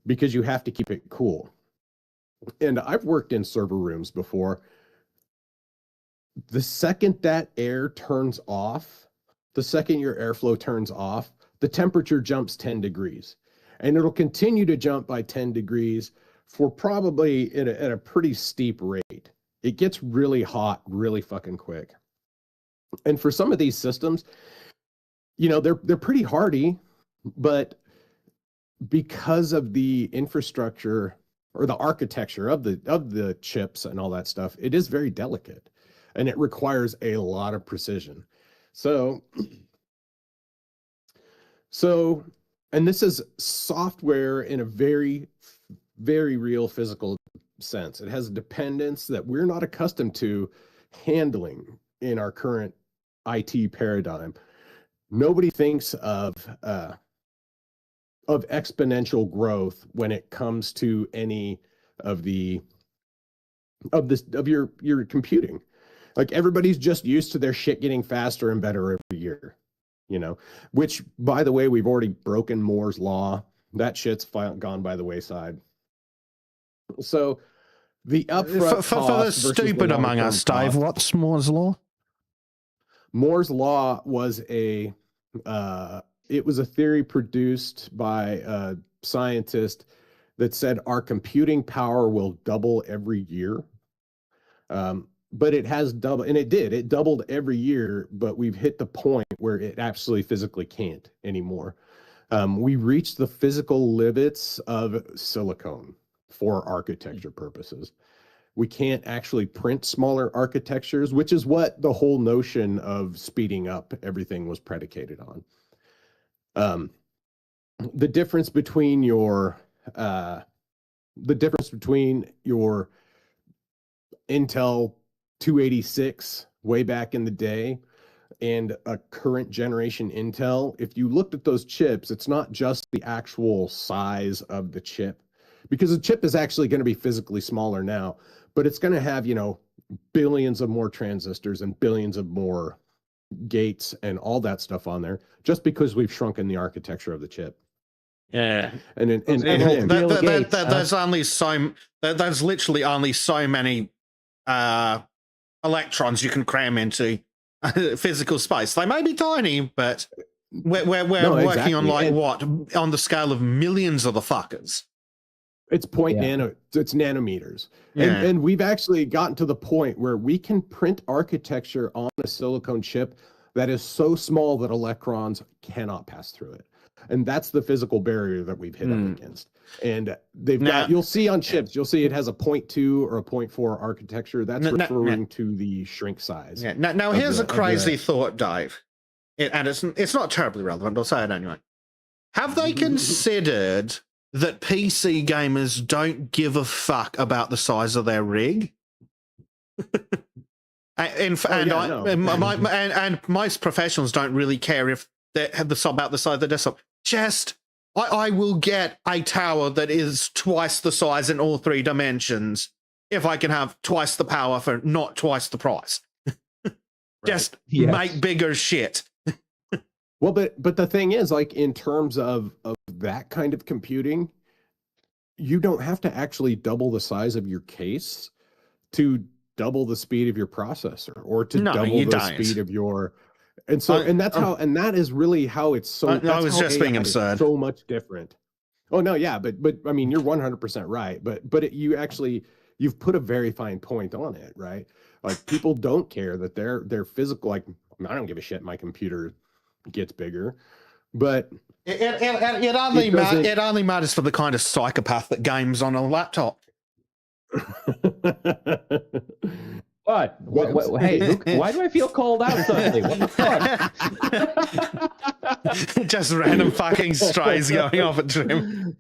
because you have to keep it cool. And I've worked in server rooms before. The second that air turns off, the second your airflow turns off, the temperature jumps 10 degrees. And it'll continue to jump by 10 degrees for probably at a pretty steep rate. It gets really hot really fucking quick. And for some of these systems, they're pretty hardy, but because of the infrastructure or the architecture of the chips and all that stuff, it is very delicate and it requires a lot of precision. So, and this is software in a very, very real physical sense. It has a dependence that we're not accustomed to handling in our current IT paradigm. nobody thinks of exponential growth when it comes to any of your computing. Like everybody's just used to their shit getting faster and better every year, which, by the way, we've already broken Moore's law. That shit's gone by the wayside. So the upfront for the cost versus stupid the among us, long-term Dave, cost. what's Moore's law? Moore's law was it was a theory produced by a scientist that said our computing power will double every year. But it has doubled, and it did. It doubled every year, but we've hit the point where it absolutely physically can't anymore. We reached the physical limits of silicon for architecture purposes. We can't actually print smaller architectures, which is what the whole notion of speeding up everything was predicated on. The difference between your Intel 286 way back in the day and a current generation Intel, if you looked at those chips, it's not just the actual size of the chip, because the chip is actually going to be physically smaller now, but it's going to have, billions of more transistors and billions of more gates and all that stuff on there, just because we've shrunken the architecture of the chip. Yeah, and there's literally only so many electrons you can cram into physical space. They may be tiny, but we're working on on the scale of millions of the fuckers. It's it's nanometers. Yeah. And we've actually gotten to the point where we can print architecture on a silicon chip that is so small that electrons cannot pass through it. And that's the physical barrier that we've hit up against. And you'll see on chips, it has a 0.2 or a 0.4 architecture. That's referring to the shrink size. Yeah. Now here's a crazy thought, Dave. And it's not terribly relevant, I'll say it anyway. Have they considered that PC gamers don't give a fuck about the size of their rig? And most professionals don't really care if they have about the size of the desktop. I will get a tower that is twice the size in all 3 dimensions if I can have twice the power for not twice the price. Just make bigger shit. Well, but the thing is, like, in terms of that kind of computing, you don't have to actually double the size of your case to double the speed of your processor or to double the speed of your. And so, and that is really how it's so. I was just being absurd. So much different. Oh no, yeah, but I mean, you're 100% right. But you've put a very fine point on it, right? Like, people don't care that their physical. Like, I don't give a shit. My computer gets bigger, but it only matters for the kind of psychopath that games on a laptop. What? Hey, Luke, why do I feel called out suddenly? What the fuck? Just random fucking strays going off at Trim.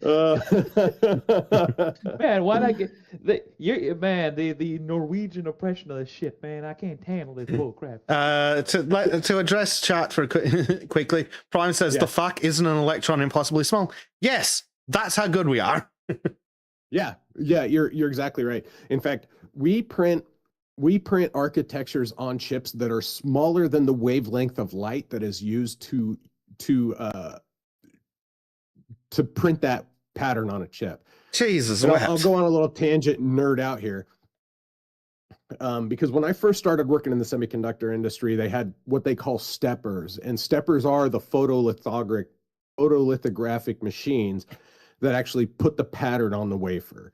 Man, why'd I get the Norwegian oppression of this shit, man? I can't handle this bull crap. To address chat for quickly, Prime says the fuck isn't an electron impossibly small. Yes, that's how good we are. Yeah, you're exactly right. In fact, we print architectures on chips that are smaller than the wavelength of light that is used to print that pattern on a chip. Jesus, I'll go on a little tangent and nerd out here. Because when I first started working in the semiconductor industry, they had what they call steppers, and steppers are the photolithographic machines that actually put the pattern on the wafer.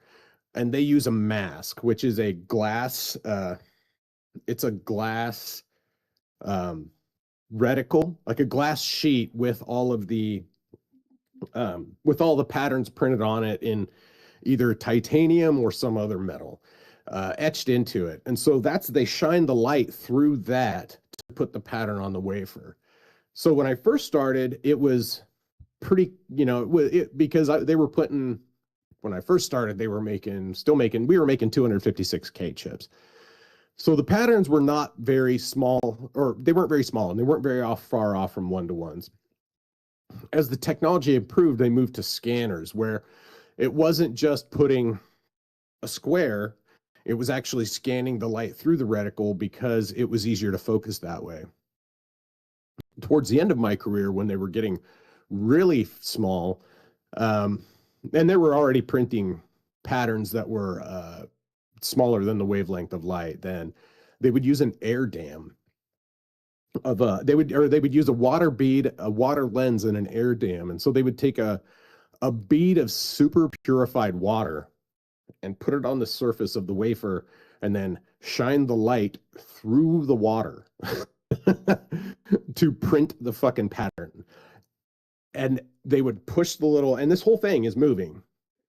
And they use a mask, which is a glass, it's a glass reticle, like a glass sheet with all the patterns printed on it in either titanium or some other metal, etched into it. And so they shine the light through that to put the pattern on the wafer. So when I first started, it was pretty, because they were putting. When I first started, we were making 256K chips. So the patterns were not very small, or they weren't very small, and they weren't very far off from one-to-ones. As the technology improved, they moved to scanners, where it wasn't just putting a square, it was actually scanning the light through the reticle because it was easier to focus that way. Towards the end of my career, when they were getting really small, and they were already printing patterns that were smaller than the wavelength of light, then they would use an air dam of they would use a water bead, a water lens, and an air dam. And so they would take a bead of super purified water and put it on the surface of the wafer and then shine the light through the water to print the fucking pattern. And they would push the little, and this whole thing is moving,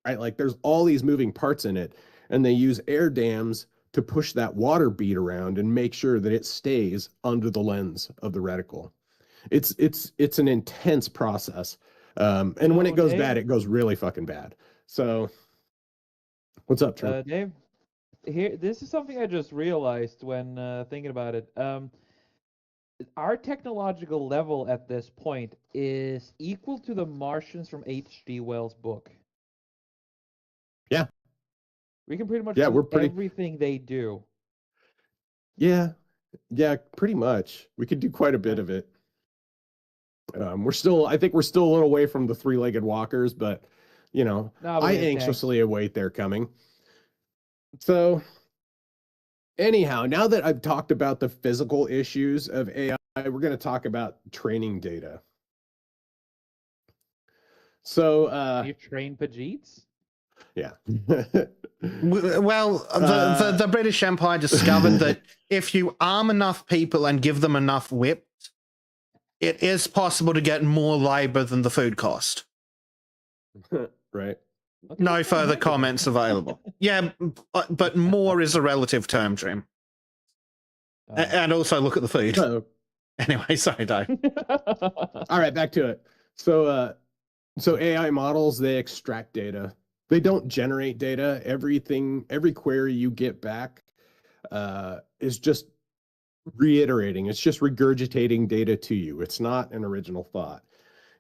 right? Like there's all these moving parts in it, and they use air dams to push that water bead around and make sure that it stays under the lens of the reticle. It's an intense process. And when it goes bad, it goes really fucking bad. So what's up, Trevor? Dave, here, this is something I just realized when thinking about it. Our technological level at this point is equal to the Martians from H.G. Wells' book. Yeah. We can pretty much Yeah, do we're pretty... everything they do. Yeah, pretty much. We could do quite a bit of it. I think we're still a little away from the three-legged walkers, but I anxiously await their coming. So anyhow, now that I've talked about the physical issues of AI, we're going to talk about training data. So you train Pajeets? Yeah. Well, the British Empire discovered that if you arm enough people and give them enough whips, it is possible to get more labor than the food cost. Right. Okay, no further comments available. Yeah, but more is a relative term, Trim. And also look at the food. Anyway, sorry, Dave. All right, back to it. So AI models, they extract data. They don't generate data. Every query you get back is just reiterating. It's just regurgitating data to you. It's not an original thought.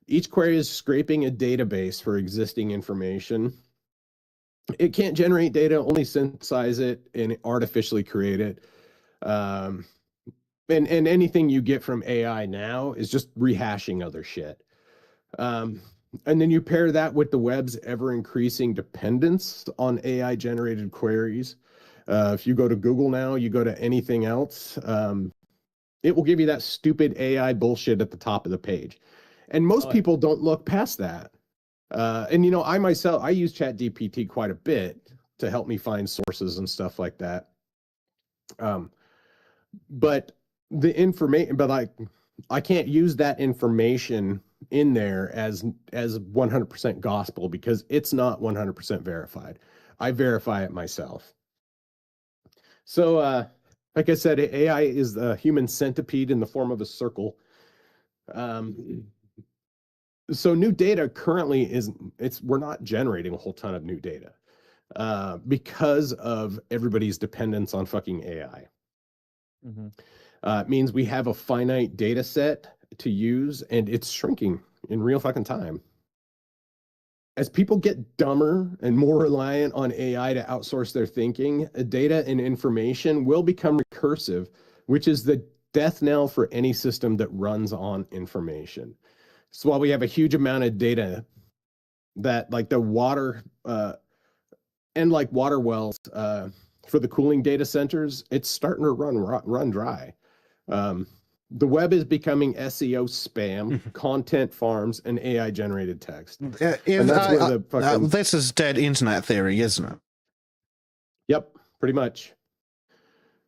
Each query is scraping a database for existing information. It can't generate data, only synthesize it and artificially create it. And anything you get from AI now is just rehashing other shit. And then you pair that with the web's ever-increasing dependence on AI-generated queries. If you go to Google now, you go to anything else, it will give you that stupid AI bullshit at the top of the page. And most people don't look past that. And I myself, I use ChatGPT quite a bit to help me find sources and stuff like that. But the information, I can't use that information in there as 100% gospel because it's not 100% verified. I verify it myself. So, like I said, AI is the human centipede in the form of a circle. So new data currently we're not generating a whole ton of new data because of everybody's dependence on fucking AI. Mm-hmm. It means we have a finite data set to use, and it's shrinking in real fucking time. As people get dumber and more reliant on AI to outsource their thinking, data and information will become recursive, which is the death knell for any system that runs on information. So while we have a huge amount of data that, like the water and like water wells for the cooling data centers, it's starting to run dry. The web is becoming SEO spam, content farms, and AI generated text. And that's where the fucking... this is dead internet theory, isn't it? Yep, pretty much.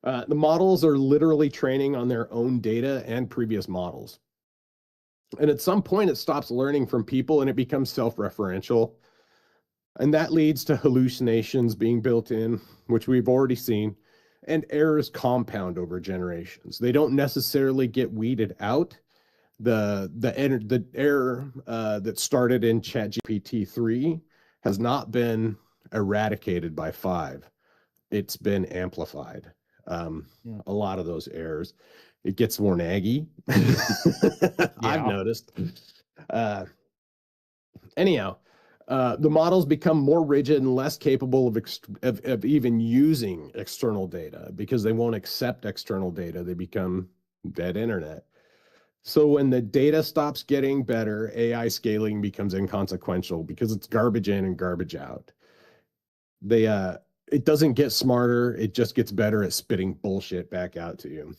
The models are literally training on their own data and previous models. And at some point, it stops learning from people and it becomes self-referential. And that leads to hallucinations being built in, which we've already seen, and errors compound over generations. They don't necessarily get weeded out. The error that started in ChatGPT 3 has not been eradicated by 5. It's been amplified. Yeah. a lot of those errors. It gets more naggy. I've noticed. Anyhow, the models become more rigid and less capable of even using external data because they won't accept external data. They become dead internet. So when the data stops getting better, AI scaling becomes inconsequential because it's garbage in and garbage out. It doesn't get smarter, it just gets better at spitting bullshit back out to you.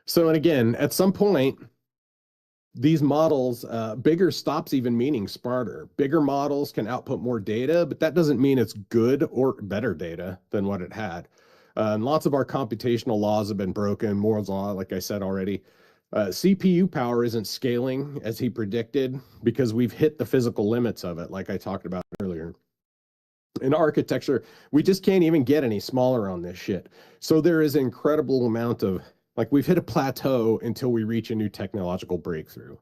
So, and again, at some point, these models, bigger stops even meaning smarter. Bigger models can output more data, but that doesn't mean it's good or better data than what it had. And lots of our computational laws have been broken. Moore's law, like I said already. CPU power isn't scaling as he predicted because we've hit the physical limits of it, like I talked about earlier. In architecture, we just can't even get any smaller on this shit. So there is an incredible amount of, like, we've hit a plateau until we reach a new technological breakthrough.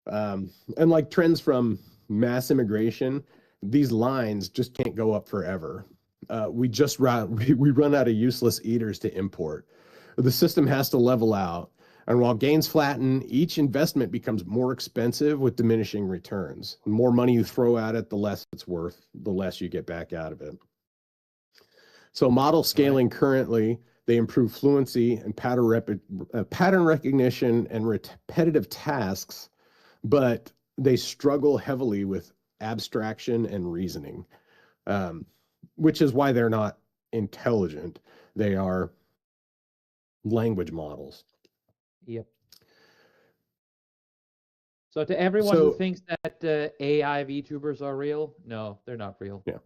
And like trends from mass immigration, these lines just can't go up forever. We run out of useless eaters to import. The system has to level out. And while gains flatten, each investment becomes more expensive with diminishing returns. The more money you throw at it, the less it's worth, the less you get back out of it. So model scaling currently, they improve fluency and pattern recognition and repetitive tasks, but they struggle heavily with abstraction and reasoning, which is why they're not intelligent. They are language models. Yep. So to everyone who thinks that AI VTubers are real, no, they're not real. Yeah.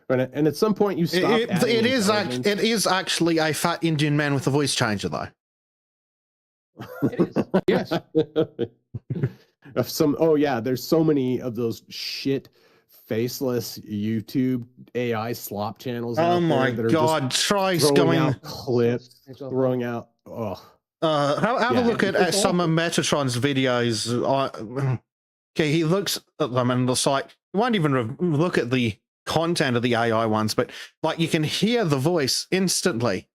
And at some point you stop it is actually a fat Indian man with a voice changer, though. It is. Yes. There's so many of those shit faceless YouTube AI slop channels. Oh my god! Try going out clips, throwing out. Have a look at some of Metatron's videos. Okay, he looks at them and it's like, you won't even look at the content of the AI ones, but like you can hear the voice instantly.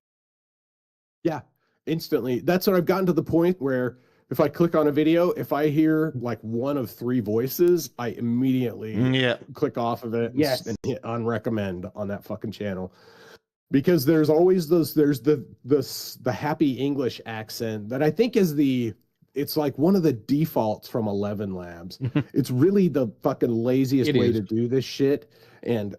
Yeah, instantly. That's what I've gotten to the point where if I click on a video, if I hear like one of 3 voices, I immediately click off of it and hit unrecommend on that fucking channel. Because there's always there's the happy English accent that I think is it's like one of the defaults from 11 Labs. It's really the fucking laziest way to do this shit. And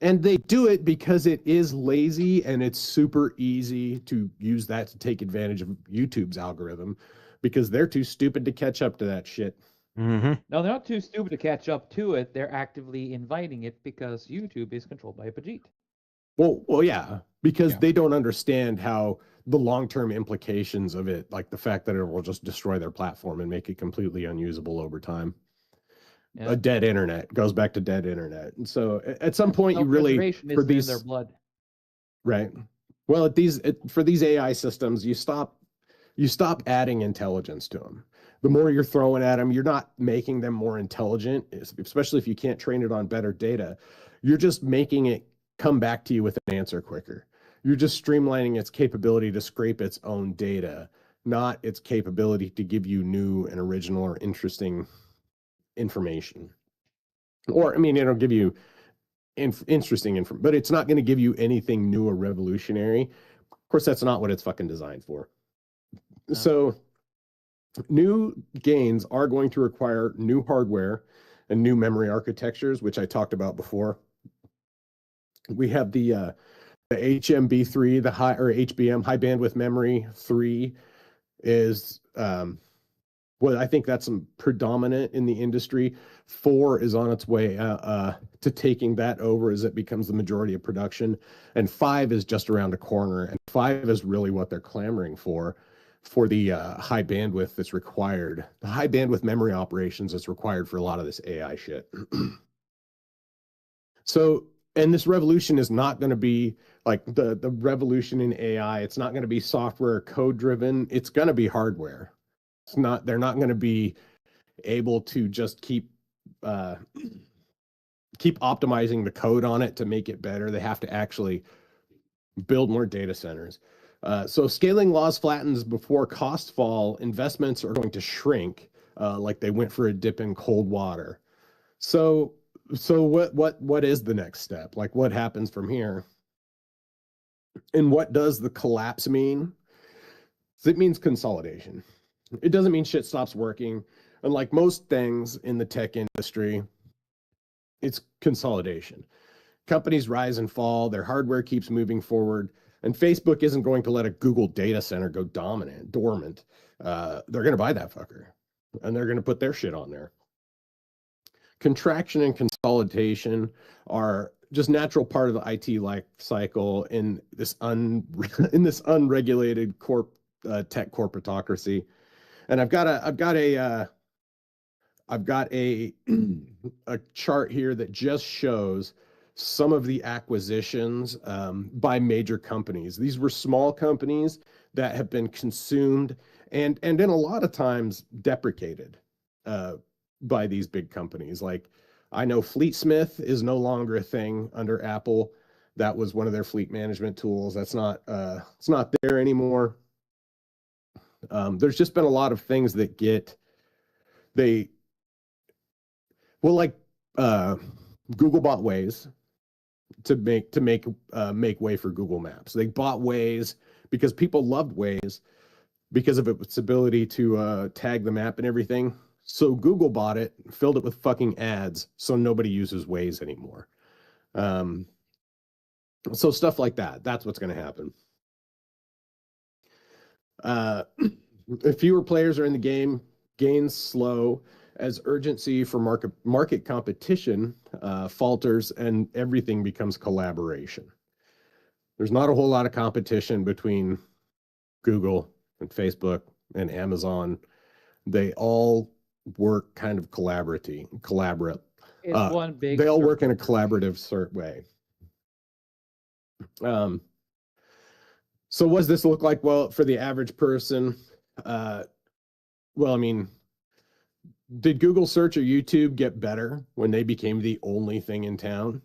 they do it because it is lazy and it's super easy to use that to take advantage of YouTube's algorithm because they're too stupid to catch up to that shit. No, they're not too stupid to catch up to it. They're actively inviting it because YouTube is controlled by a Pajit. Well, yeah, because they don't understand how the long-term implications of it, like the fact that it will just destroy their platform and make it completely unusable over time. A dead internet goes back to dead internet. And so at some point you really, for these, in their blood. Right. Well, for these AI systems, you stop adding intelligence to them. The more you're throwing at them, you're not making them more intelligent, especially if you can't train it on better data. You're just making it come back to you with an answer quicker. You're just streamlining its capability to scrape its own data, not its capability to give you new and original or interesting information. Or, I mean, it'll give you interesting information, but it's not going to give you anything new or revolutionary. Of course, that's not what it's fucking designed for. No. So new gains are going to require new hardware and new memory architectures, which I talked about before. We have the HMB3, the HBM, high bandwidth memory 3 is I think that's predominant in the industry. 4 is on its way to taking that over as it becomes the majority of production, and 5 is just around the corner. And 5 is really what they're clamoring for the high bandwidth that's required, the high bandwidth memory operations that's required for a lot of this AI shit. So. And this revolution is not going to be like the revolution in AI. It's not going to be software code driven. It's going to be hardware. They're not going to be able to just keep optimizing the code on it to make it better. They have to actually build more data centers. So scaling laws flattens before costs fall, investments are going to shrink, like they went for a dip in cold water. So what is the next step? Like, what happens from here? And what does the collapse mean? It means consolidation. It doesn't mean shit stops working. And like most things in the tech industry, it's consolidation. Companies rise and fall, their hardware keeps moving forward, and Facebook isn't going to let a Google data center go dormant. They're going to buy that fucker, and they're going to put their shit on there. Contraction and consolidation are just natural part of the IT life cycle in this unregulated tech corporatocracy. And I've got a a chart here that just shows some of the acquisitions by major companies. These were small companies that have been consumed and then a lot of times deprecated by these big companies. Like, I know Fleetsmith is no longer a thing under Apple. That was one of their fleet management tools. That's not it's not there anymore. There's just been a lot of things that Google bought Waze to make way for Google Maps. They bought Waze because people loved Waze because of its ability to tag the map and everything. So Google bought it, filled it with fucking ads, so nobody uses Waze anymore. So stuff like that. That's what's going to happen. Fewer players are in the game, gains slow as urgency for market competition falters and everything becomes collaboration. There's not a whole lot of competition between Google and Facebook and Amazon. They all work kind of collaborate. It's one big. They all work in a collaborative way. So what does this look like? Well, for the average person, well, I mean, did Google search or YouTube get better when they became the only thing in town?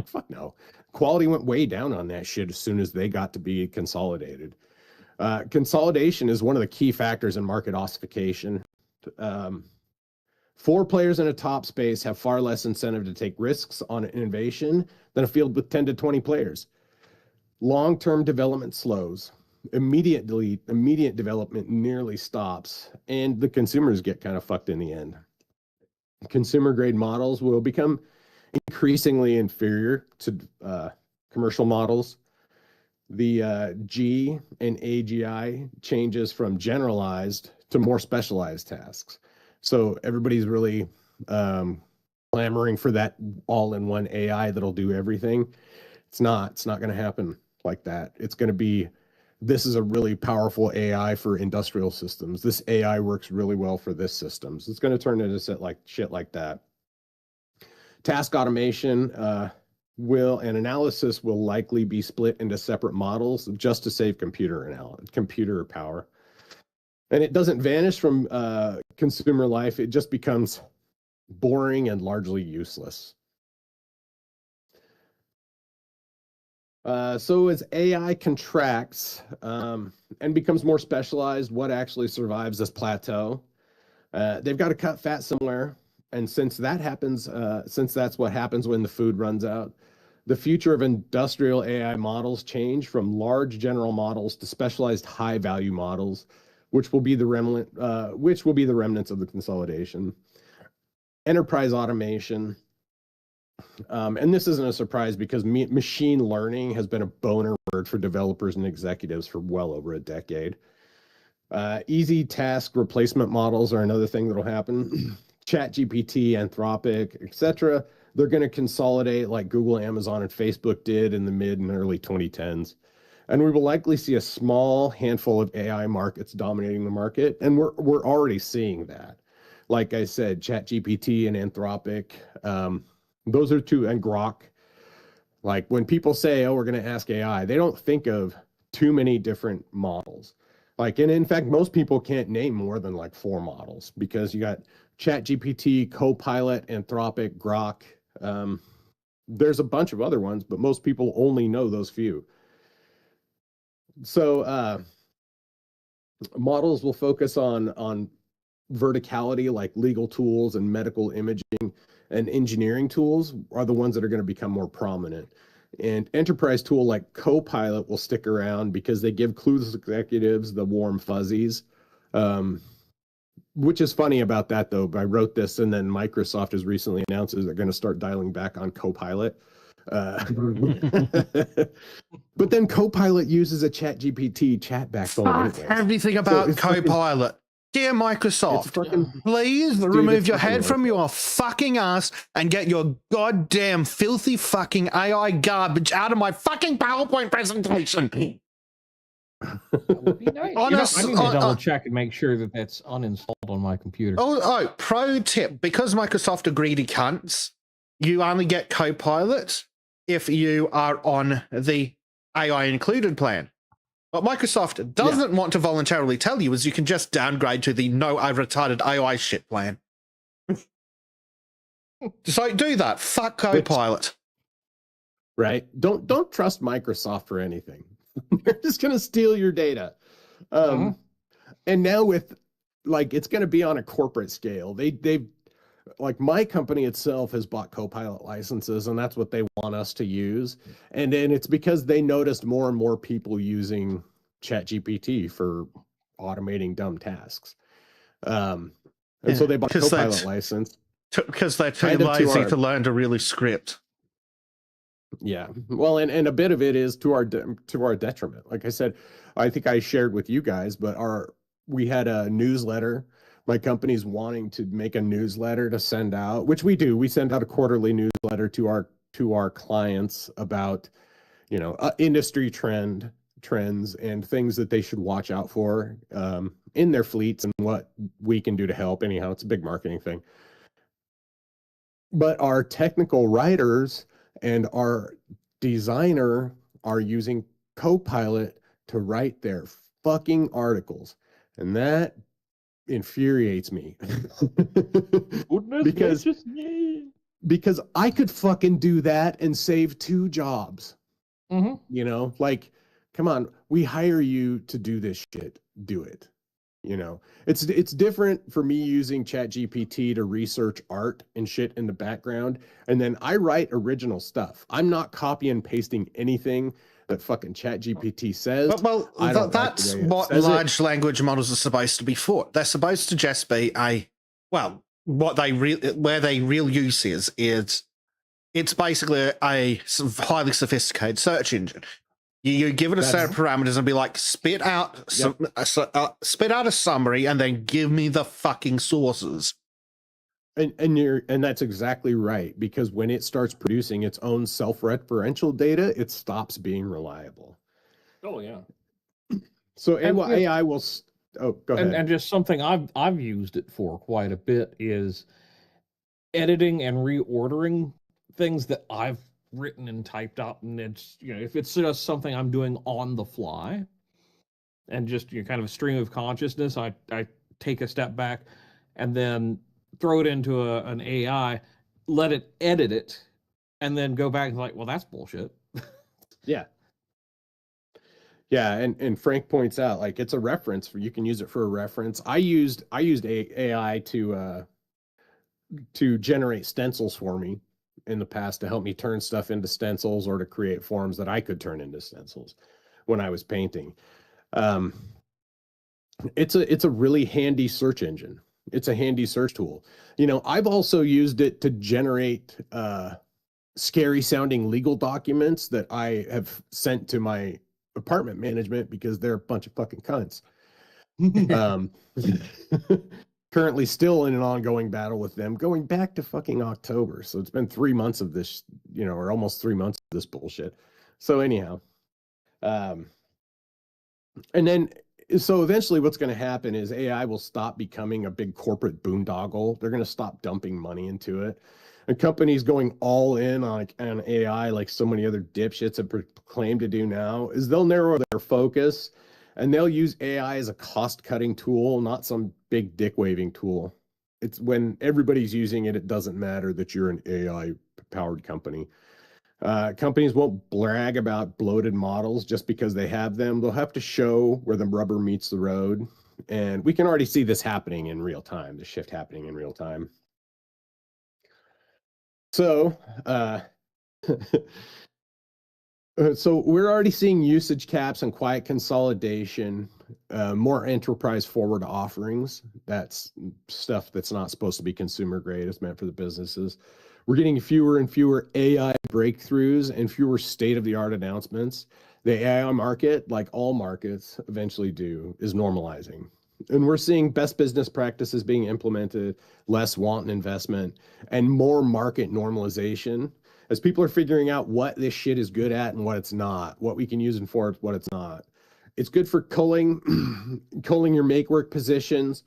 Fuck no. Quality went way down on that shit as soon as they got to be consolidated. Consolidation is one of the key factors in market ossification. 4 players in a top space have far less incentive to take risks on innovation than a field with 10 to 20 players. Long-term development slows. Immediate development nearly stops, and the consumers get kind of fucked in the end. Consumer-grade models will become increasingly inferior to commercial models. The G and AGI changes from generalized to more specialized tasks. So everybody's really clamoring for that all-in-one AI that'll do everything. It's not going to happen like that. It's going to be, this is a really powerful AI for industrial systems. This AI works really well for this systems. It's going to turn into shit like that. Task automation and analysis will likely be split into separate models just to save computer power. And it doesn't vanish from consumer life. It just becomes boring and largely useless. So as AI contracts and becomes more specialized, what actually survives this plateau? They've got to cut fat somewhere. And since that happens, since that's what happens when the food runs out, the future of industrial AI models change from large general models to specialized high-value models, which will be the remnants of the consolidation. Enterprise automation. And this isn't a surprise because machine learning has been a boner word for developers and executives for well over a decade. Easy task replacement models are another thing that'll happen. ChatGPT, Anthropic, etc. They're going to consolidate like Google, Amazon, and Facebook did in the mid and early 2010s. And we will likely see a small handful of AI markets dominating the market. And we're already seeing that. Like I said, ChatGPT and Anthropic, those are two, and Grok. Like when people say, oh, we're going to ask AI, they don't think of too many different models. Like, and in fact, most people can't name more than like 4 models because you got ChatGPT, Copilot, Anthropic, Grok. There's a bunch of other ones, but most people only know those few. So models will focus on verticality, like legal tools and medical imaging, and engineering tools are the ones that are going to become more prominent. And enterprise tool like Copilot will stick around because they give clueless executives the warm fuzzies. Which is funny about that, though. I wrote this, and then Microsoft has recently announced they're going to start dialing back on Copilot. But then Copilot uses a ChatGPT chat backbone Fuck anyway. everything So about it's fucking- Copilot. Dear It's Microsoft, fucking please Dude, remove it's your fucking head from worth it. your fucking ass and get your goddamn filthy fucking AI garbage out of my fucking PowerPoint presentation. That would be nice. On You know, a s- I need to on- double check and make sure that that's uninstalled on my computer. Oh, pro tip. Because Microsoft are greedy cunts, you only get Copilot if you are on the AI included plan. What Microsoft doesn't want to voluntarily tell you is you can just downgrade to the no, I've retarded AI shit plan. So do that. Fuck Copilot. right. Don't trust Microsoft for anything. They're just gonna steal your data. And now with like it's gonna be on a corporate scale. They've like my company itself has bought Copilot licenses, and that's what they want us to use. And then it's because they noticed more and more people using ChatGPT for automating dumb tasks. And so they bought a 'Cause Copilot that's- license. Because they're too Kind of to lazy our- to learn to really script. Yeah. Well, and a bit of it is to our detriment. Like I said, I think I shared with you guys, but we had a newsletter. My company's wanting to make a newsletter to send out, which we do. We send out a quarterly newsletter to our clients about, industry trends and things that they should watch out for in their fleets and what we can do to help. Anyhow, it's a big marketing thing. But our technical writers and our designer are using Copilot to write their fucking articles. And that infuriates me. Goodness Because- gracious me. Because I could fucking do that and save 2 jobs. Mm-hmm. Like, come on, we hire you to do this shit. Do it. It's different for me using ChatGPT to research art and shit in the background, and then I write original stuff. I'm not copy and pasting anything that fucking ChatGPT says. Well, I don't like the that's way it what says it. large language models are supposed to be for. They're supposed to just be where they real use is it's basically a highly sophisticated search engine. You give it a set of parameters and be like, spit out a summary and then give me the fucking sources. And that's exactly right, because when it starts producing its own self-referential data, it stops being reliable. Oh yeah. So And with- AI will. Go ahead. And just something I've used it for quite a bit is editing and reordering things that I've written and typed out, and it's if it's just something I'm doing on the fly and just kind of a stream of consciousness, I take a step back and then throw it into an AI, let it edit it, and then go back and like, well, that's bullshit. Yeah. Yeah, and Frank points out like it's a reference you can use it for a reference. I used AI to generate stencils for me in the past to help me turn stuff into stencils or to create forms that I could turn into stencils when I was painting. It's a really handy search engine. It's a handy search tool. I've also used it to generate scary sounding legal documents that I have sent to my apartment management because they're a bunch of fucking cunts. Currently still in an ongoing battle with them going back to fucking October. So it's been 3 months of this, or almost 3 months of this bullshit. So anyhow, and then so eventually what's going to happen is AI will stop becoming a big corporate boondoggle. They're going to stop dumping money into it. And companies going all in on AI, like so many other dipshits have proclaimed to do now, is they'll narrow their focus and they'll use AI as a cost-cutting tool, not some big dick-waving tool. It's when everybody's using it, it doesn't matter that you're an AI-powered company. Companies won't brag about bloated models just because they have them. They'll have to show where the rubber meets the road. And we can already see this happening in real time, the shift happening in real time. So, so we're already seeing usage caps and quiet consolidation, more enterprise forward offerings. That's stuff that's not supposed to be consumer grade. It's meant for the businesses. We're getting fewer and fewer AI breakthroughs and fewer state-of-the-art announcements. The AI market, like all markets eventually do, is normalizing. And we're seeing best business practices being implemented, less wanton investment, and more market normalization as people are figuring out what this shit is good at and what it's not, what we can use it for, what it's not. It's good for culling your make work positions,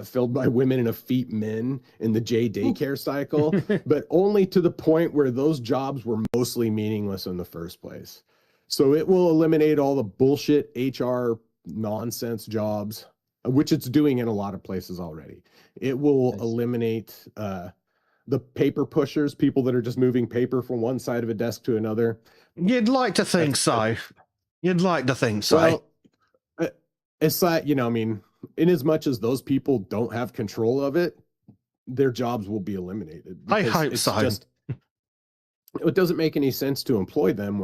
filled by women and effete men in the J daycare cycle, but only to the point where those jobs were mostly meaningless in the first place. So it will eliminate all the bullshit HR nonsense jobs, which it's doing in a lot of places already. It will eliminate the paper pushers, people that are just moving paper from one side of a desk to another. You'd like to think so. You'd like to think so. Well, it's like, you know, I mean, in as much as those people don't have control of it, their jobs will be eliminated. I hope so. It doesn't make any sense to employ them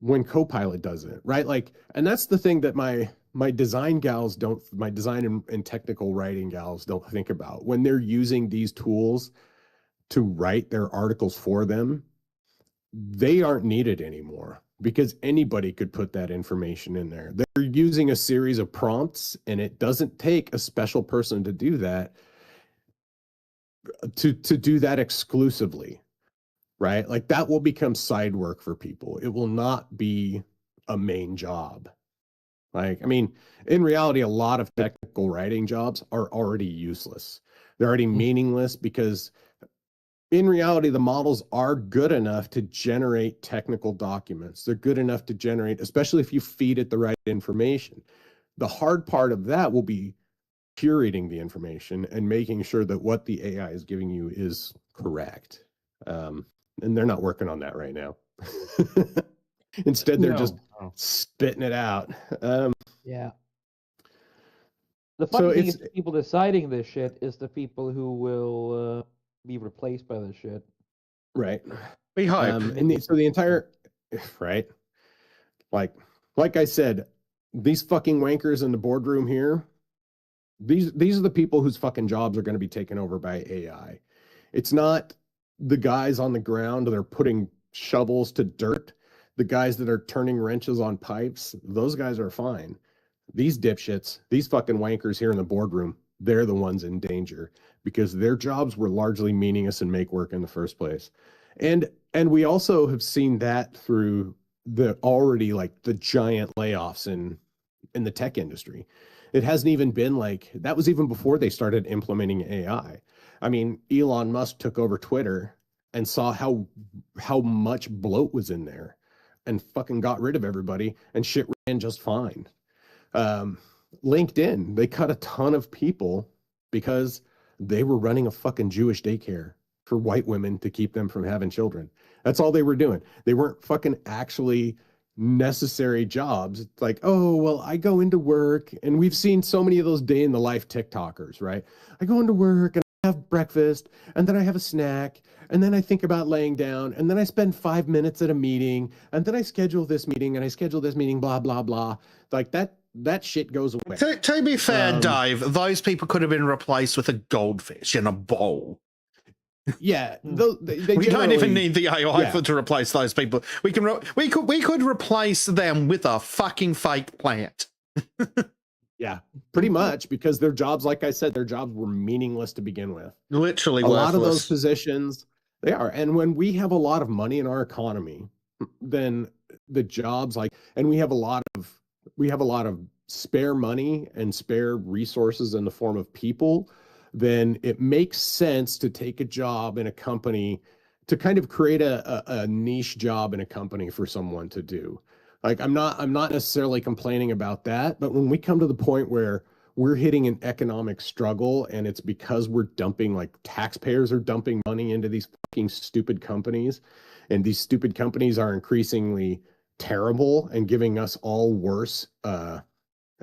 when Copilot does it, right? Like, and that's the thing that my design gals don't, my design and technical writing gals don't think about when they're using these tools to write their articles for them. They aren't needed anymore because anybody could put that information in there. They're using a series of prompts, and it doesn't take a special person to do that, to do that exclusively, right? Like that will become side work for people. It will not be a main job. Like, I mean, in reality, a lot of technical writing jobs are already useless. They're already meaningless because in reality, the models are good enough to generate technical documents. They're good enough to generate, especially if you feed it the right information. The hard part of that will be curating the information and making sure that what the AI is giving you is correct. And they're not working on that right now. Instead, they're just spitting it out. Yeah. The funny thing is the people deciding this shit is the people who will be replaced by this shit. Right. We hope. So the entire, right? Like I said, these fucking wankers in the boardroom here, these are the people whose fucking jobs are going to be taken over by AI. It's not the guys on the ground that are putting shovels to dirt, the guys that are turning wrenches on pipes. Those guys are fine. These dipshits, these fucking wankers here in the boardroom, they're the ones in danger because their jobs were largely meaningless and make work in the first place. And we also have seen that through the already like the giant layoffs in the tech industry. It hasn't even been like that was even before they started implementing AI. I mean, Elon Musk took over Twitter and saw how much bloat was in there and fucking got rid of everybody and shit ran just fine. LinkedIn, they cut a ton of people because they were running a fucking Jewish daycare for white women to keep them from having children. That's all they were doing. They weren't fucking actually necessary jobs. It's like, oh, well, I go into work, and we've seen so many of those day in the life TikTokers, right? I go into work and I have breakfast, and then I have a snack, and then I think about laying down, and then I spend 5 minutes at a meeting, and then I schedule this meeting, and I schedule this meeting, blah, blah, blah. Like that shit goes away. To be fair, Dave, those people could have been replaced with a goldfish in a bowl. Yeah, we don't even need the AI to replace those people. We could replace them with a fucking fake plant. Yeah, pretty much, because their jobs, like I said, their jobs were meaningless to begin with. Literally, a lot of those positions, they are. And when we have a lot of money in our economy, then the jobs and we have a lot of spare money and spare resources in the form of people, then it makes sense to take a job in a company to kind of create a niche job in a company for someone to do. Like, I'm not necessarily complaining about that, but when we come to the point where we're hitting an economic struggle, and it's because we're dumping, like, taxpayers are dumping money into these fucking stupid companies, and these stupid companies are increasingly terrible and giving us all worse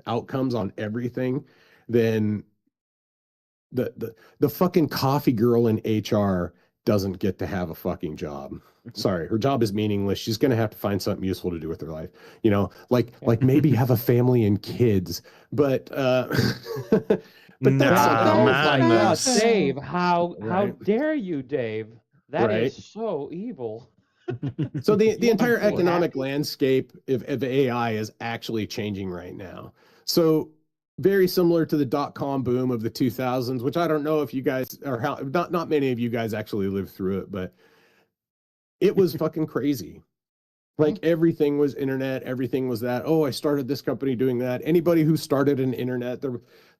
outcomes on everything, then the fucking coffee girl in HR doesn't get to have a fucking job. Sorry, her job is meaningless. She's gonna have to find something useful to do with her life. You know, like maybe have a family and kids. But but that's Nah, Oh my God, madness. Dave! How Right. dare you, Dave? That is Right. so evil. So the You entire wanna be economic happy? landscape of AI is actually changing right now. So very similar to the dot-com boom of the 2000s, which I don't know if you guys, or how, not many of you guys actually lived through it, but it was fucking crazy. Like everything was internet, everything was that. Oh, I started this company doing that. Anybody who started an internet,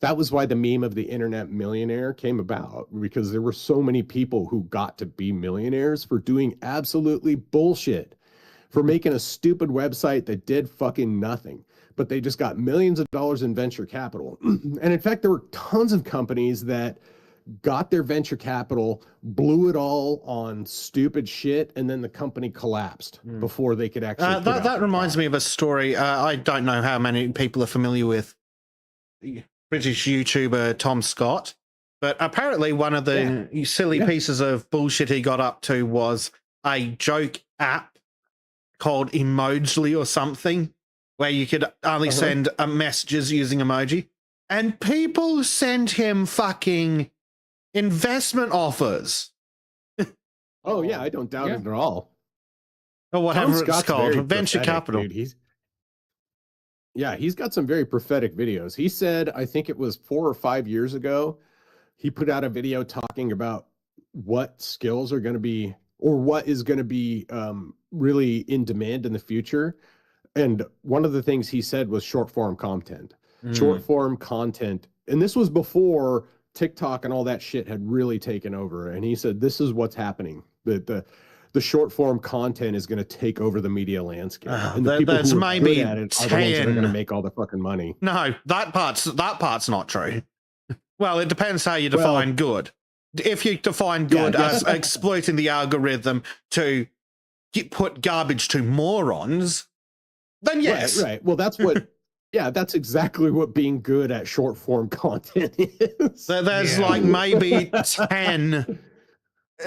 that was why the meme of the internet millionaire came about, because there were so many people who got to be millionaires for doing absolutely bullshit, for making a stupid website that did fucking nothing, but they just got millions of dollars in venture capital. And in fact, there were tons of companies that got their venture capital, blew it all on stupid shit, and then the company collapsed before they could actually. That reminds me of a story. I don't know how many people are familiar with British YouTuber Tom Scott, but apparently one of the silly pieces of bullshit he got up to was a joke app called Emojily or something, where you could only send messages using emoji, and people sent him fucking investment offers. Oh yeah, I don't doubt it at all. Or whatever Tom it's Scott's called, very venture prophetic, capital. dude. He's got some very prophetic videos. He said, I think it was 4 or 5 years ago, he put out a video talking about what skills are going to be, or what is going to be really in demand in the future. And one of the things he said was short form content. Short form content. And this was before TikTok and all that shit had really taken over. And he said, this is what's happening. The short form content is going to take over the media landscape. And the people who are good at it are the ones that are going to make all the fucking money. No, that part's not true. Well, it depends how you define good. If you define good as exploiting the algorithm to put garbage to morons, then yes. Right. Well, that's what. Yeah, that's exactly what being good at short form content is. So there's like maybe 10.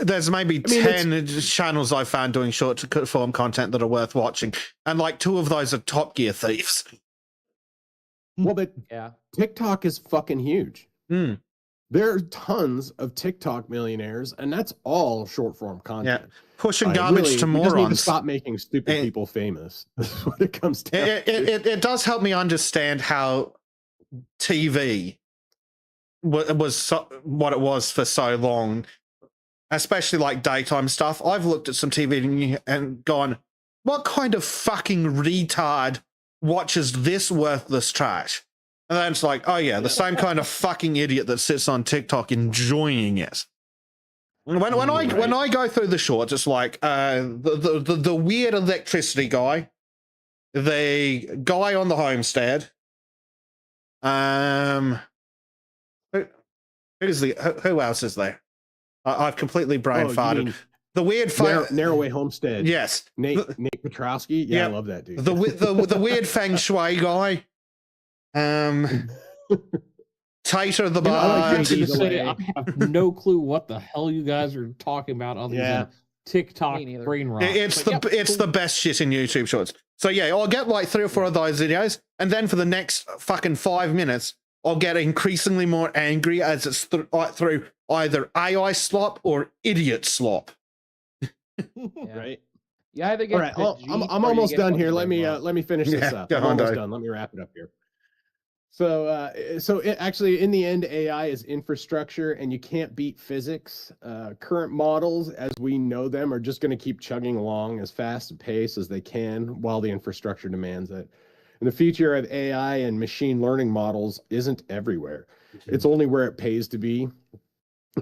There's maybe 10 channels I found doing short form content that are worth watching, and like 2 of those are Top Gear thieves. Well, but TikTok is fucking huge. There are tons of TikTok millionaires, and that's all short form content. Yeah, pushing garbage to morons. We just need to stop making stupid people famous. That's what it comes down to. It does help me understand how TV was what it was for so long, especially like daytime stuff. I've looked at some TV and gone, what kind of fucking retard watches this worthless trash? And then it's like, oh yeah, the same kind of fucking idiot that sits on TikTok enjoying it. When I go through the shorts, it's like the weird electricity guy, the guy on the homestead, who else is there? I've completely brain farted. The weird Narrowway Homestead. Yes, Nate Petrowski. Yeah, I love that dude. The weird feng shui guy. Tater the I Bard. I have no clue what the hell you guys are talking about other than TikTok brain rot. It's the best shit in YouTube Shorts. So yeah, I'll get like 3 or 4 of those videos, and then for the next fucking 5 minutes, I'll get increasingly more angry as it's through either AI slop or idiot slop. Right. Yeah, either get all right, I'm almost done here. Let me finish this up. I'm almost done. Let me wrap it up here. So, actually, in the end, AI is infrastructure, and you can't beat physics. Current models, as we know them, are just going to keep chugging along as fast a pace as they can while the infrastructure demands it. And the future of AI and machine learning models isn't everywhere. It's only where it pays to be.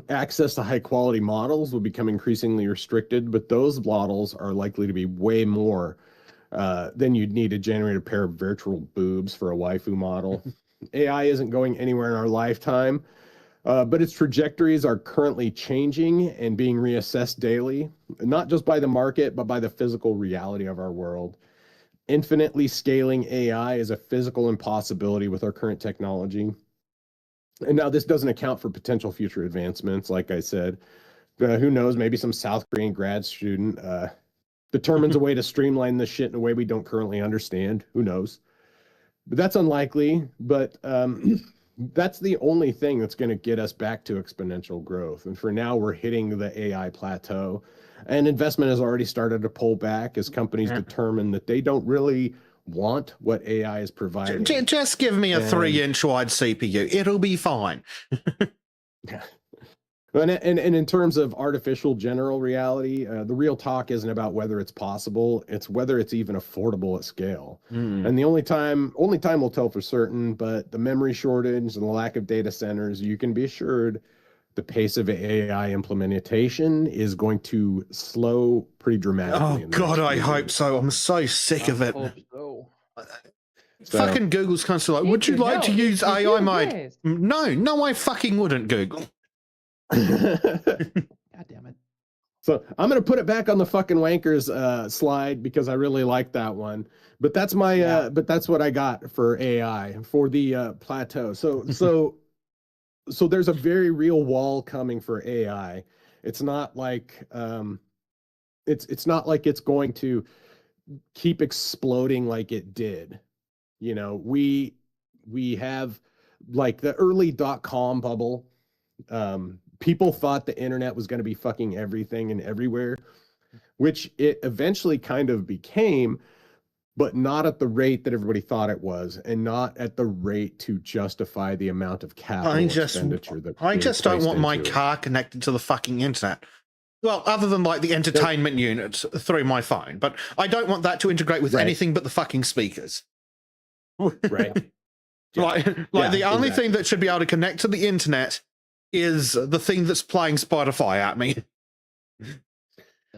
Access to high-quality models will become increasingly restricted, but those models are likely to be way more than you'd need to generate a pair of virtual boobs for a waifu model. AI isn't going anywhere in our lifetime, but its trajectories are currently changing and being reassessed daily, not just by the market, but by the physical reality of our world. Infinitely scaling AI is a physical impossibility with our current technology. And now this doesn't account for potential future advancements, like I said. Who knows, maybe some South Korean grad student determines a way to streamline this shit in a way we don't currently understand. Who knows? But that's unlikely. But that's the only thing that's going to get us back to exponential growth. And for now, we're hitting the AI plateau. And investment has already started to pull back as companies determine that they don't really want what AI is providing. Just give me a 3-inch wide CPU. It'll be fine. And in terms of artificial general reality, the real talk isn't about whether it's possible, it's whether it's even affordable at scale. And the only time will tell for certain, but the memory shortage and the lack of data centers, you can be assured the pace of AI implementation is going to slow pretty dramatically. Oh, God, I hope so. I'm so sick of it. Hope so. Fucking Google's constantly like, would you like to use AI mode? No, I fucking wouldn't, Google. God damn it. So I'm going to put it back on the fucking wankers slide because I really like that one. But that's my but that's what I got for AI for the plateau. So there's a very real wall coming for AI. It's not like it's not like it's going to keep exploding like it did. You know, we have like the early .com bubble. People thought the internet was going to be fucking everything and everywhere, which it eventually kind of became, but not at the rate that everybody thought it was, and not at the rate to justify the amount of capital expenditure that I just don't want my car connected to the fucking internet. Well, other than like the entertainment unit through my phone, but I don't want that to integrate with anything but the fucking speakers. Right. The only thing that should be able to connect to the internet is the thing that's playing Spotify at me.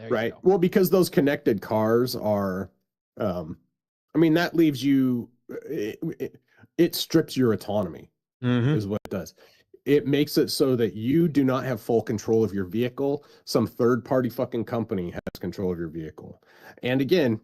Right. Well, because those connected cars are, I mean, that leaves you, it strips your autonomy, is what it does. It makes it so that you do not have full control of your vehicle. Some third-party fucking company has control of your vehicle. And again,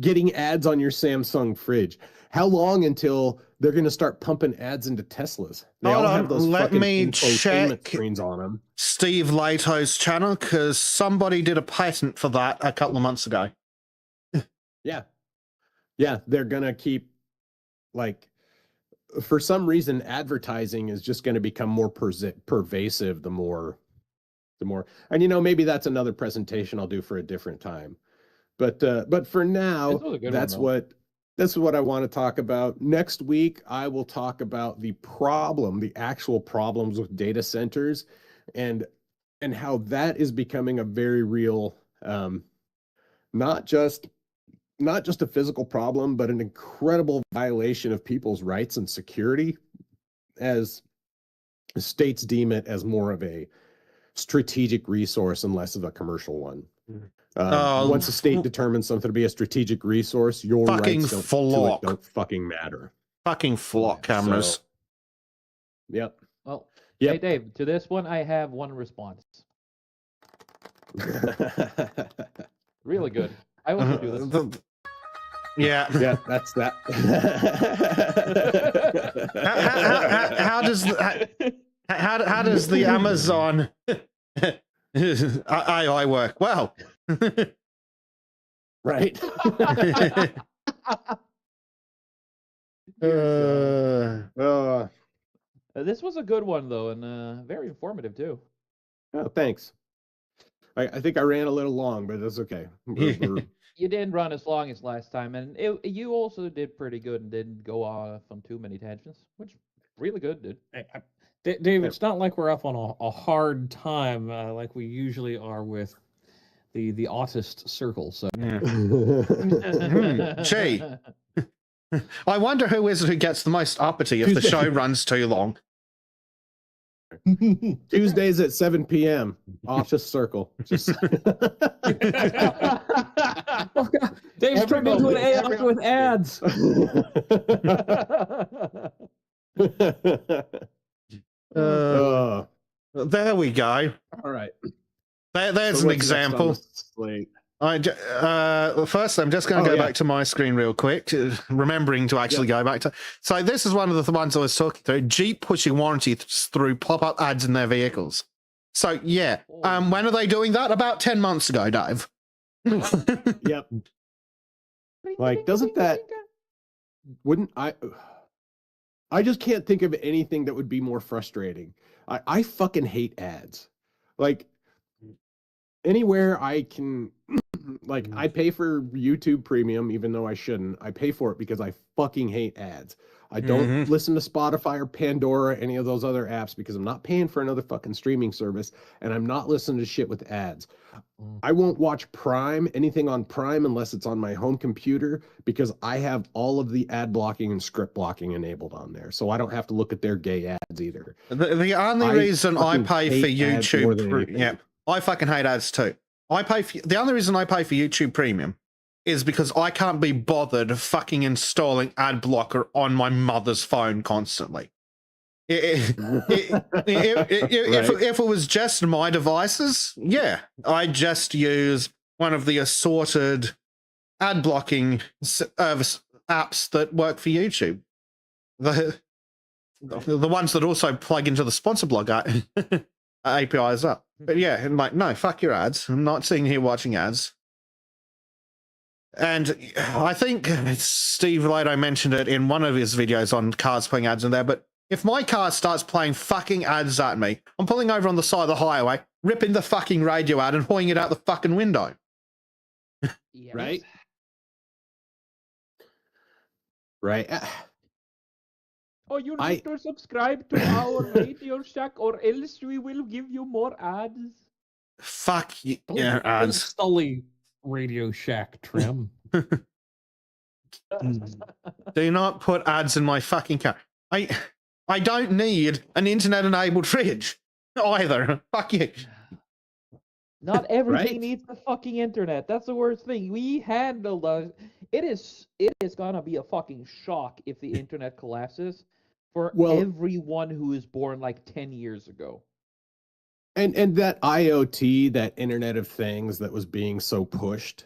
getting ads on your Samsung fridge. How long until they're going to start pumping ads into Teslas? They all have those fucking infotainment screens on them. Steve Lato's channel, because somebody did a patent for that a couple of months ago. Yeah, they're going to keep, like, for some reason, advertising is just going to become more pervasive the more, and you know, maybe that's another presentation I'll do for a different time. But for now, that's what I want to talk about. Next week, I will talk about the actual problems with data centers, and how that is becoming a very real, not just a physical problem, but an incredible violation of people's rights and security, as states deem it as more of a strategic resource and less of a commercial one. Once a state determines something to be a strategic resource, your rights don't fucking matter. Fucking flock cameras. Yep. Well, hey Dave, to this one I have one response. Really good. I want to do this. Yeah, that's that. How does the Amazon AI work? Well, right. This was a good one though, and very informative too. Oh, thanks. I think I ran a little long, but that's okay. You didn't run as long as last time, and you also did pretty good and didn't go off on too many tangents, which really good, dude. Dave, it's not like we're up on a hard time like we usually are with the autist circle. So, gee, I wonder who is it who gets the most uppity if the show runs too long. Tuesdays at 7 p.m. Autist circle. Just... Dave's turned into an AI with ads. There we go. All right. There's So an what's next on example. the slate? First, I'm just going to go back to my screen real quick, remembering to actually go back to. So this is one of the ones I was talking through. Jeep pushing warranty through pop-up ads in their vehicles. So yeah, when are they doing that? About 10 months ago, Dave. Yep. Like, doesn't that? Wouldn't I? I just can't think of anything that would be more frustrating. I fucking hate ads. Like, anywhere I can, like, I pay for YouTube Premium, even though I shouldn't. I pay for it because I fucking hate ads. I don't listen to Spotify or Pandora, any of those other apps, because I'm not paying for another fucking streaming service, and I'm not listening to shit with ads. I won't watch Prime, anything on Prime, unless it's on my home computer, because I have all of the ad blocking and script blocking enabled on there, so I don't have to look at their gay ads either. The only reason I fucking pay for hate ads more than anything. YouTube, I fucking hate ads too. The only reason I pay for YouTube Premium is because I can't be bothered fucking installing ad blocker on my mother's phone constantly. If it was just my devices, yeah, I just use one of the assorted ad blocking service apps that work for YouTube. The ones that also plug into the sponsor blog APIs up. But yeah, I'm like, no, fuck your ads. I'm not sitting here watching ads. And I think Steve Lato mentioned it in one of his videos on cars playing ads in there, but if my car starts playing fucking ads at me, I'm pulling over on the side of the highway, ripping the fucking radio out and hauling it out the fucking window. Yes. Right? Right. Oh, you need to subscribe to our Radio Shack, or else we will give you more ads. Fuck you, Don't ads. Sully Radio Shack trim. Do not put ads in my fucking car. I don't need an internet-enabled fridge either. Fuck you. Not everything Right? needs the fucking internet. That's the worst thing. We handled it is gonna be a fucking shock if the internet collapses for everyone who is born like 10 years ago. And that IoT, that Internet of Things that was being so pushed,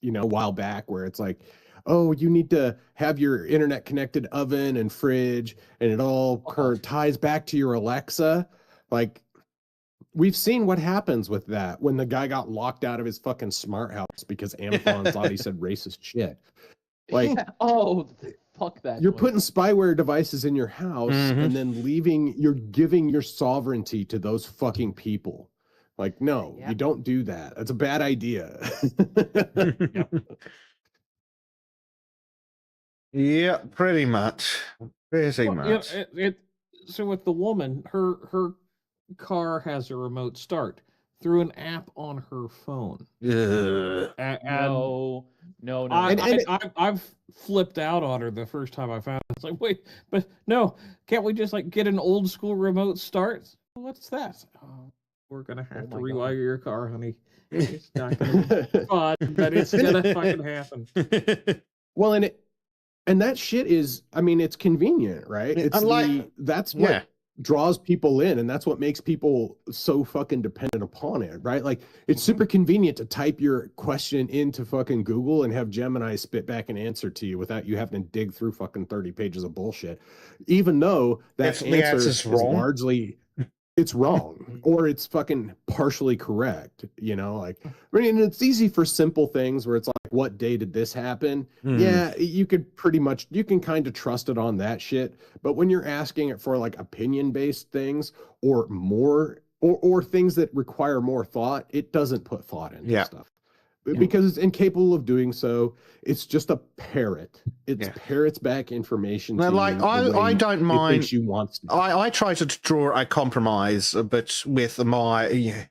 a while back, where it's like, oh, you need to have your internet connected oven and fridge, and it all ties back to your Alexa. Like, we've seen what happens with that when the guy got locked out of his fucking smart house because Amazon thought he said racist shit. Like, fuck that. You're putting spyware devices in your house and then you're giving your sovereignty to those fucking people. Like, no, you don't do that. That's a bad idea. Yeah, pretty much. Pretty much. So with the woman, her car has a remote start through an app on her phone. Yeah. No. I've flipped out on her the first time I found it. It's like, wait, but no, can't we just like get an old school remote start? What's that? Oh, we're gonna have to rewire your car, honey. It's not gonna be fun, but it's gonna fucking happen. Well, and that shit is, I mean, it's convenient, right? That's what draws people in, and that's what makes people so fucking dependent upon it, right? Like, it's super convenient to type your question into fucking Google and have Gemini spit back an answer to you without you having to dig through fucking 30 pages of bullshit, even though that answer is largely it's wrong or it's fucking partially correct, like, I mean, it's easy for simple things where it's like, what day did this happen? Yeah, you can kind of trust it on that shit. But when you're asking it for like opinion-based things or more or things that require more thought, it doesn't put thought into stuff. Because it's incapable of doing so. It's just a parrot. It parrots back information. Like, I don't mind. You wants to. I try to draw a compromise a bit with my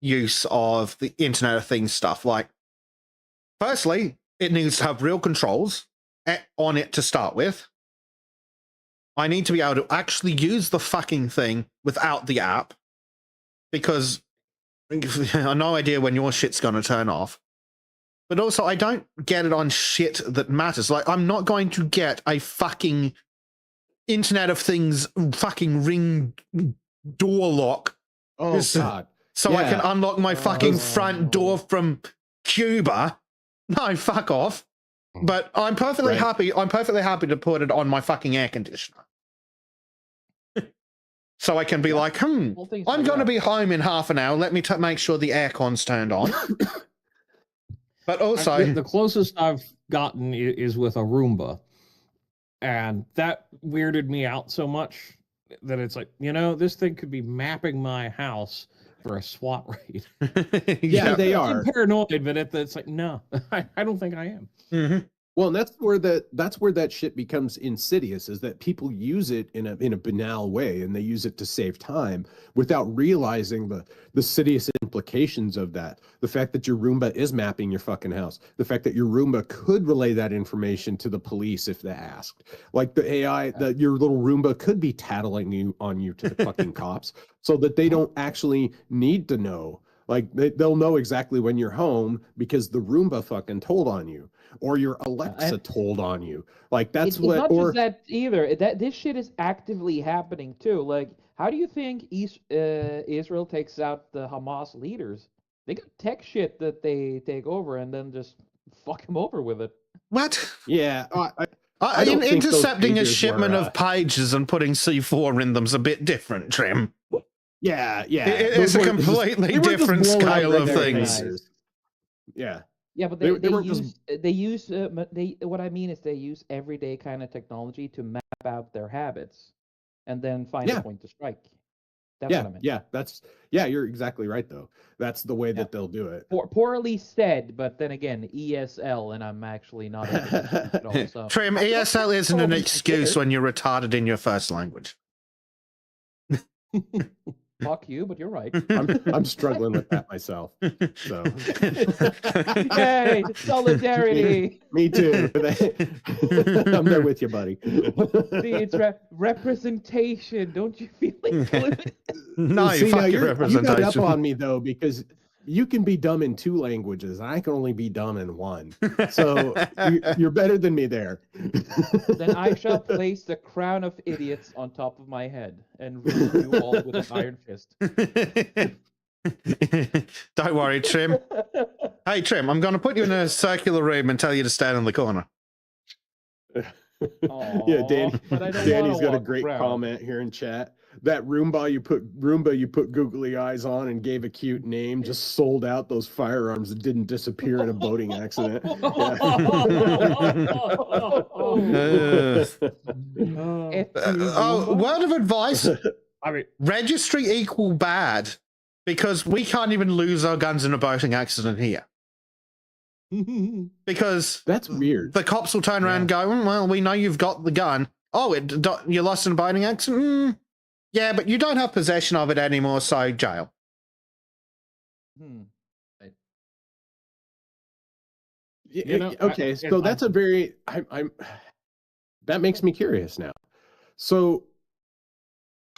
use of the Internet of Things stuff. Like, firstly, it needs to have real controls on it to start with. I need to be able to actually use the fucking thing without the app, because I have no idea when your shit's going to turn off. But also, I don't get it on shit that matters. Like, I'm not going to get a fucking Internet of Things fucking ring door lock. Oh Is- God. So I can Yeah. unlock my fucking front door no. from Cuba. No, fuck off. But I'm perfectly Right. happy. I'm perfectly happy to put it on my fucking air conditioner. So I can be like, Whole thing's I'm like going to that. be home in half an hour. Let me make sure the aircon's turned on. But also, The closest I've gotten is with a Roomba, and that weirded me out so much that it's like, this thing could be mapping my house for a SWAT raid. Yeah, they I'm are. paranoid, but it's like, no, I don't think I am. Mhm. Well, and that's where that shit becomes insidious, is that people use it in a banal way, and they use it to save time without realizing the insidious implications of that. The fact that your Roomba is mapping your fucking house, the fact that your Roomba could relay that information to the police if they asked, like the AI, that your little Roomba could be tattling on you to the fucking cops, so that they don't actually need to know. Like they'll know exactly when you're home because the Roomba fucking told on you, or your Alexa told on you. Like that's It's what. not Or just that either. This shit is actively happening too. Like, how do you think Israel takes out the Hamas leaders? They got tech shit that they take over and then just fuck them over with it. what? yeah, I don't think those Intercepting a pages shipment were, of pages and putting C4 in them's a bit different, Trim. yeah. It's Those a weren't just- completely they weren't just different blowing up scale of regular things. pages. Yeah, Yeah, but They- they they weren't just- use what I mean is they use everyday kind of technology to map out their habits and then find Yeah. a point to strike. That's what I meant. You're exactly right though. That's the way Yeah. that they'll do it. Poorly said, but then again, ESL, and I'm actually not at all. So Trim, ESL isn't an Probably excuse fair. when you're retarded in your first language. fuck you, but you're right. I'm struggling with that myself. So Yay, solidarity. me too. I'm there with you, buddy. See, it's representation. Don't you feel included? No, See, fuck now your you got up representation. on me though, because you can be dumb in 2 languages, and I can only be dumb in 1. So you're better than me there. Then I shall place the crown of idiots on top of my head and rule you all with an iron fist. Don't worry, Trim. Hey, Trim, I'm going to put you in a circular room and tell you to stand in the corner. Yeah, Aw, Danny. but I don't Danny's wanna got a walk great around. comment here in chat. That Roomba you put googly eyes on and gave a cute name just sold out those firearms that didn't disappear in a boating accident. Word of advice: I mean, registry equal bad, because we can't even lose our guns in a boating accident here. Because That's weird. the cops will turn around and go, well, we know you've got the gun. Oh, you lost in a boating accident? Yeah, but you don't have possession of it anymore, so jail. Okay, so that's a very I'm that makes me curious now. So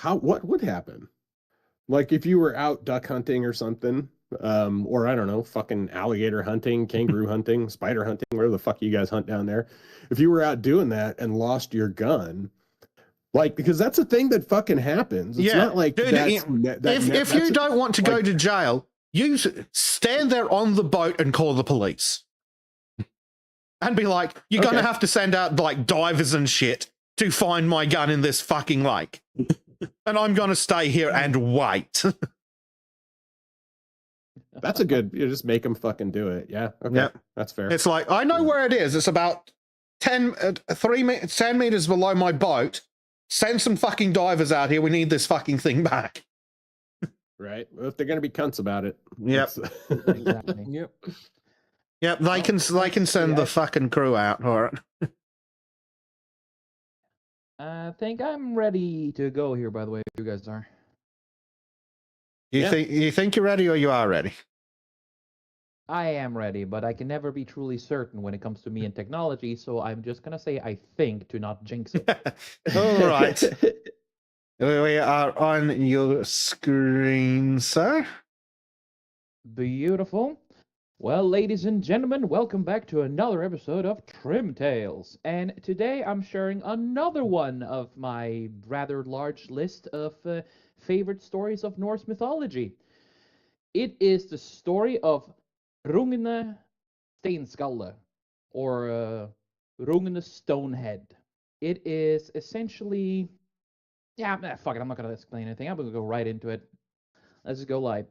what would happen? Like if you were out duck hunting or something, or I don't know, fucking alligator hunting, kangaroo hunting, spider hunting, whatever the fuck you guys hunt down there. If you were out doing that and lost your gun, like, because that's a thing that fucking happens. It's not like dude, if you don't want to go to jail, you stand there on the boat and call the police. And be like, you're going to have to send out like divers and shit to find my gun in this fucking lake. And I'm going to stay here and wait. That's a good, you just make them fucking do it. Yeah. Okay. Yep. That's fair. It's like, I know where it is. It's about 10 meters below my boat. Send some fucking divers out here. We need this fucking thing back. Right. Well, if they're going to be cunts about it. Yep. Exactly. yep. Yep, they can send the fucking crew out for it. I think I'm ready to go here, by the way, if you guys are. You think you're ready or you are ready? I am ready, but I can never be truly certain when it comes to me and technology, so I'm just gonna say I think to not jinx it. All right. We are on your screen, sir. Beautiful. Well, ladies and gentlemen, welcome back to another episode of Trim Tales. And today I'm sharing another one of my rather large list of favorite stories of Norse mythology. It is the story of Rungna Steinskalle, or Rungna Stonehead. It is essentially, fuck it, I'm not going to explain anything. I'm going to go right into it. Let's just go live.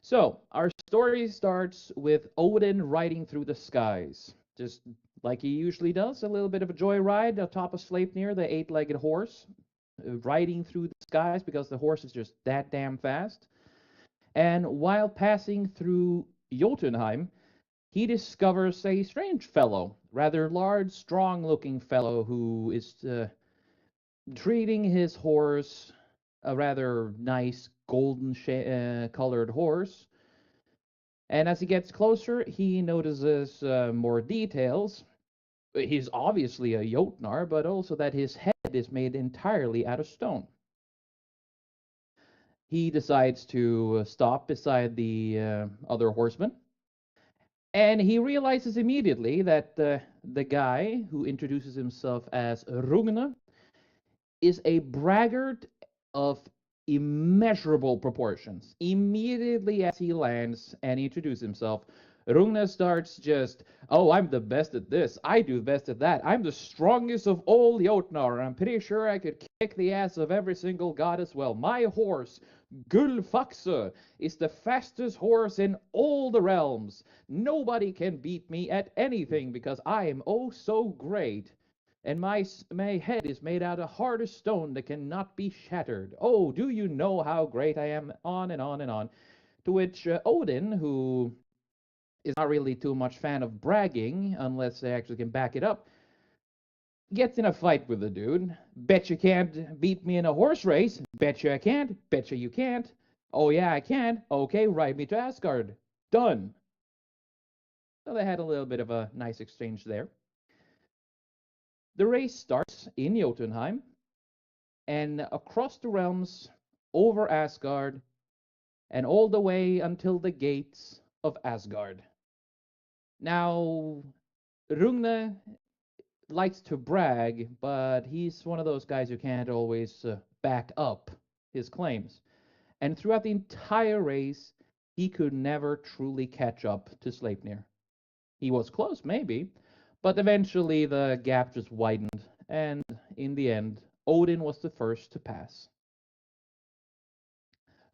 So, our story starts with Odin riding through the skies. Just like he usually does, a little bit of a joyride atop of Sleipnir, the eight-legged horse, riding through the skies because the horse is just that damn fast. And while passing through Jotunheim, he discovers a strange fellow, rather large, strong-looking fellow who is treating his horse, a rather nice golden colored horse. And as he gets closer, he notices more details. He's obviously a Jotnar, but also that his head is made entirely out of stone. He decides to stop beside the other horseman, and he realizes immediately that the guy who introduces himself as Rugna is a braggart of immeasurable proportions. Immediately as he lands and introduces himself, Rungna starts just, oh, I'm the best at this. I do best at that. I'm the strongest of all Jotnar. I'm pretty sure I could kick the ass of every single god as well. My horse, Gulfaxe, is the fastest horse in all the realms. Nobody can beat me at anything because I am oh so great. And my head is made out of hardest stone that cannot be shattered. Oh, do you know how great I am? On and on and on. To which Odin, who is not really too much fan of bragging, unless they actually can back it up, gets in a fight with the dude. Bet you can't beat me in a horse race. Bet you I can't. Bet you can't. Oh yeah, I can. Okay, ride me to Asgard. Done. So they had a little bit of a nice exchange there. The race starts in Jotunheim, and across the realms, over Asgard, and all the way until the gates of Asgard. Now, Rungna likes to brag, but he's one of those guys who can't always back up his claims. And throughout the entire race, he could never truly catch up to Sleipnir. He was close, maybe, but eventually the gap just widened, and in the end, Odin was the first to pass.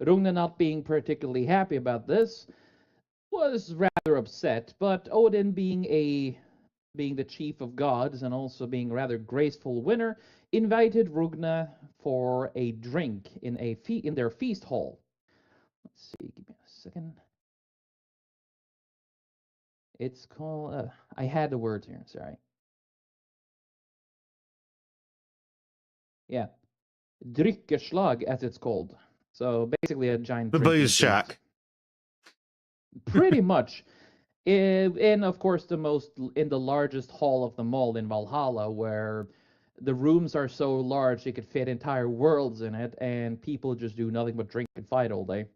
Rungna, not being particularly happy about this, was rather upset, but Odin being the chief of gods and also being a rather graceful winner, invited Rugna for a drink in in their feast hall. Let's see, give me a second. It's called I had the words here, sorry. Yeah. Dryckerslag, as it's called. So basically a giant The drinking booze feast. shack. Pretty much. And of course, in the largest hall of them all in Valhalla, where the rooms are so large they could fit entire worlds in it, and people just do nothing but drink and fight all day.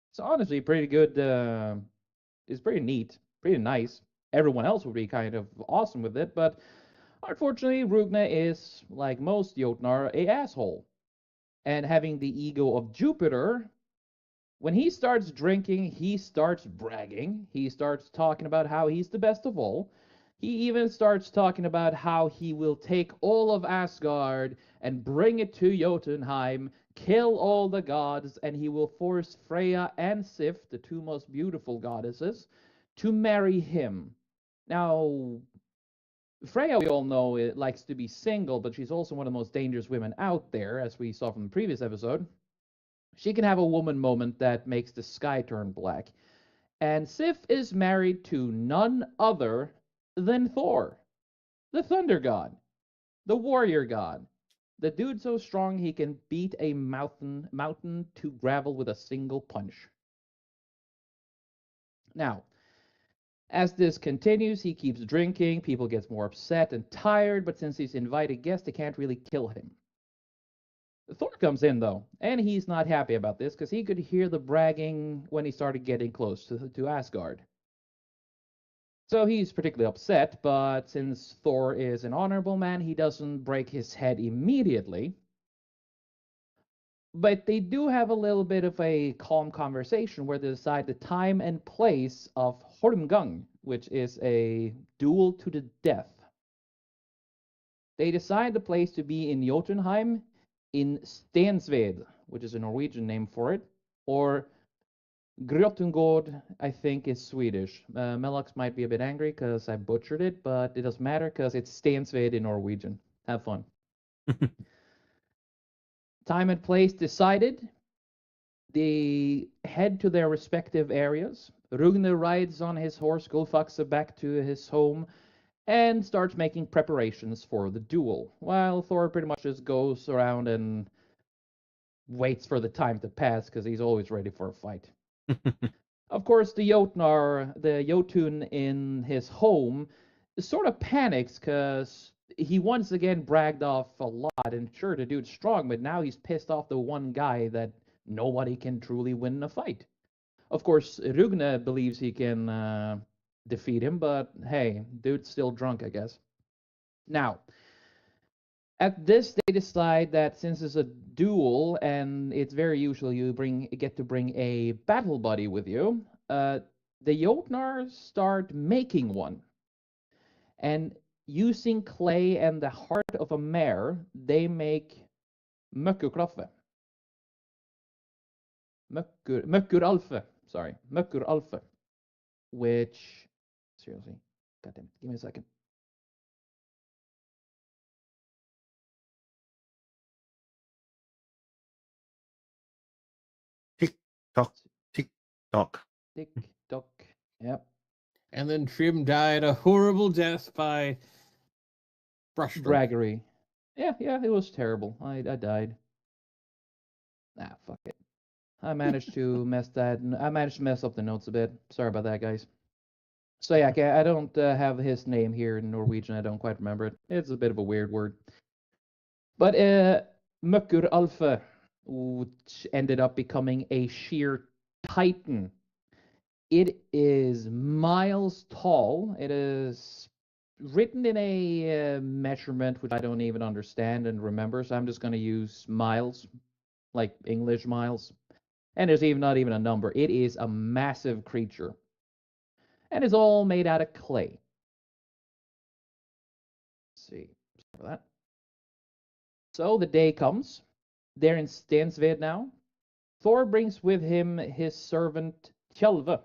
It's honestly pretty good. It's pretty neat, pretty nice. Everyone else would be kind of awesome with it, but unfortunately, Rugna is, like most Jotnar, a asshole. And having the ego of Jupiter, when he starts drinking, he starts bragging. He starts talking about how he's the best of all. He even starts talking about how he will take all of Asgard and bring it to Jotunheim, kill all the gods, and he will force Freya and Sif, the two most beautiful goddesses, to marry him. Now, Freya, we all know, likes to be single, but she's also one of the most dangerous women out there, as we saw from the previous episode. She can have a woman moment that makes the sky turn black. And Sif is married to none other than Thor, the thunder god, the warrior god. The dude so strong he can beat a mountain to gravel with a single punch. Now, as this continues, he keeps drinking, people get more upset and tired, but since he's invited guest, they can't really kill him. Thor comes in though, and he's not happy about this because he could hear the bragging when he started getting close to Asgard. So he's particularly upset, but since Thor is an honorable man, he doesn't break his head immediately. But they do have a little bit of a calm conversation where they decide the time and place of Hormgung, which is a duel to the death. They decide the place to be in Jotunheim in Stensved, which is a Norwegian name for it, or Grotungård, I think, is Swedish. Melux might be a bit angry because I butchered it, but it doesn't matter because it's Stensved in Norwegian. Have fun. Time and place decided. They head to their respective areas. Rugner rides on his horse Gullfaxe back to his home and starts making preparations for the duel, while Thor pretty much just goes around and waits for the time to pass because he's always ready for a fight. Of course, the Jotun in his home, sort of panics because he once again bragged off a lot, and sure, the dude's strong, but now he's pissed off the one guy that nobody can truly win a fight. Of course, Rugna believes he can defeat him, but hey, dude's still drunk, I guess. Now, at this, they decide that since it's a duel and it's very usual you get to bring a battle buddy with you, the Jotnar start making one. And using clay and the heart of a mare, they make Mökkurklaffe. Mökkuralfe, sorry, Mökkuralfe, which, seriously, goddamn, give me a second. Tick tock, tick tock. Tick tock, yep. And then Trim died a horrible death by brushstroke. Braggery. Yeah, it was terrible. I died. Ah, fuck it. I managed to mess up the notes a bit. Sorry about that, guys. So yeah, I don't have his name here in Norwegian. I don't quite remember it. It's a bit of a weird word. But Mökkur Alpha, which ended up becoming a sheer titan. It is miles tall. It is written in a measurement which I don't even understand and remember, so I'm just going to use miles, like English miles. And there's not even a number. It is a massive creature. And it's all made out of clay. Let's see. Sorry for that. So the day comes. They're in Stensved now. Thor brings with him his servant Tjalve,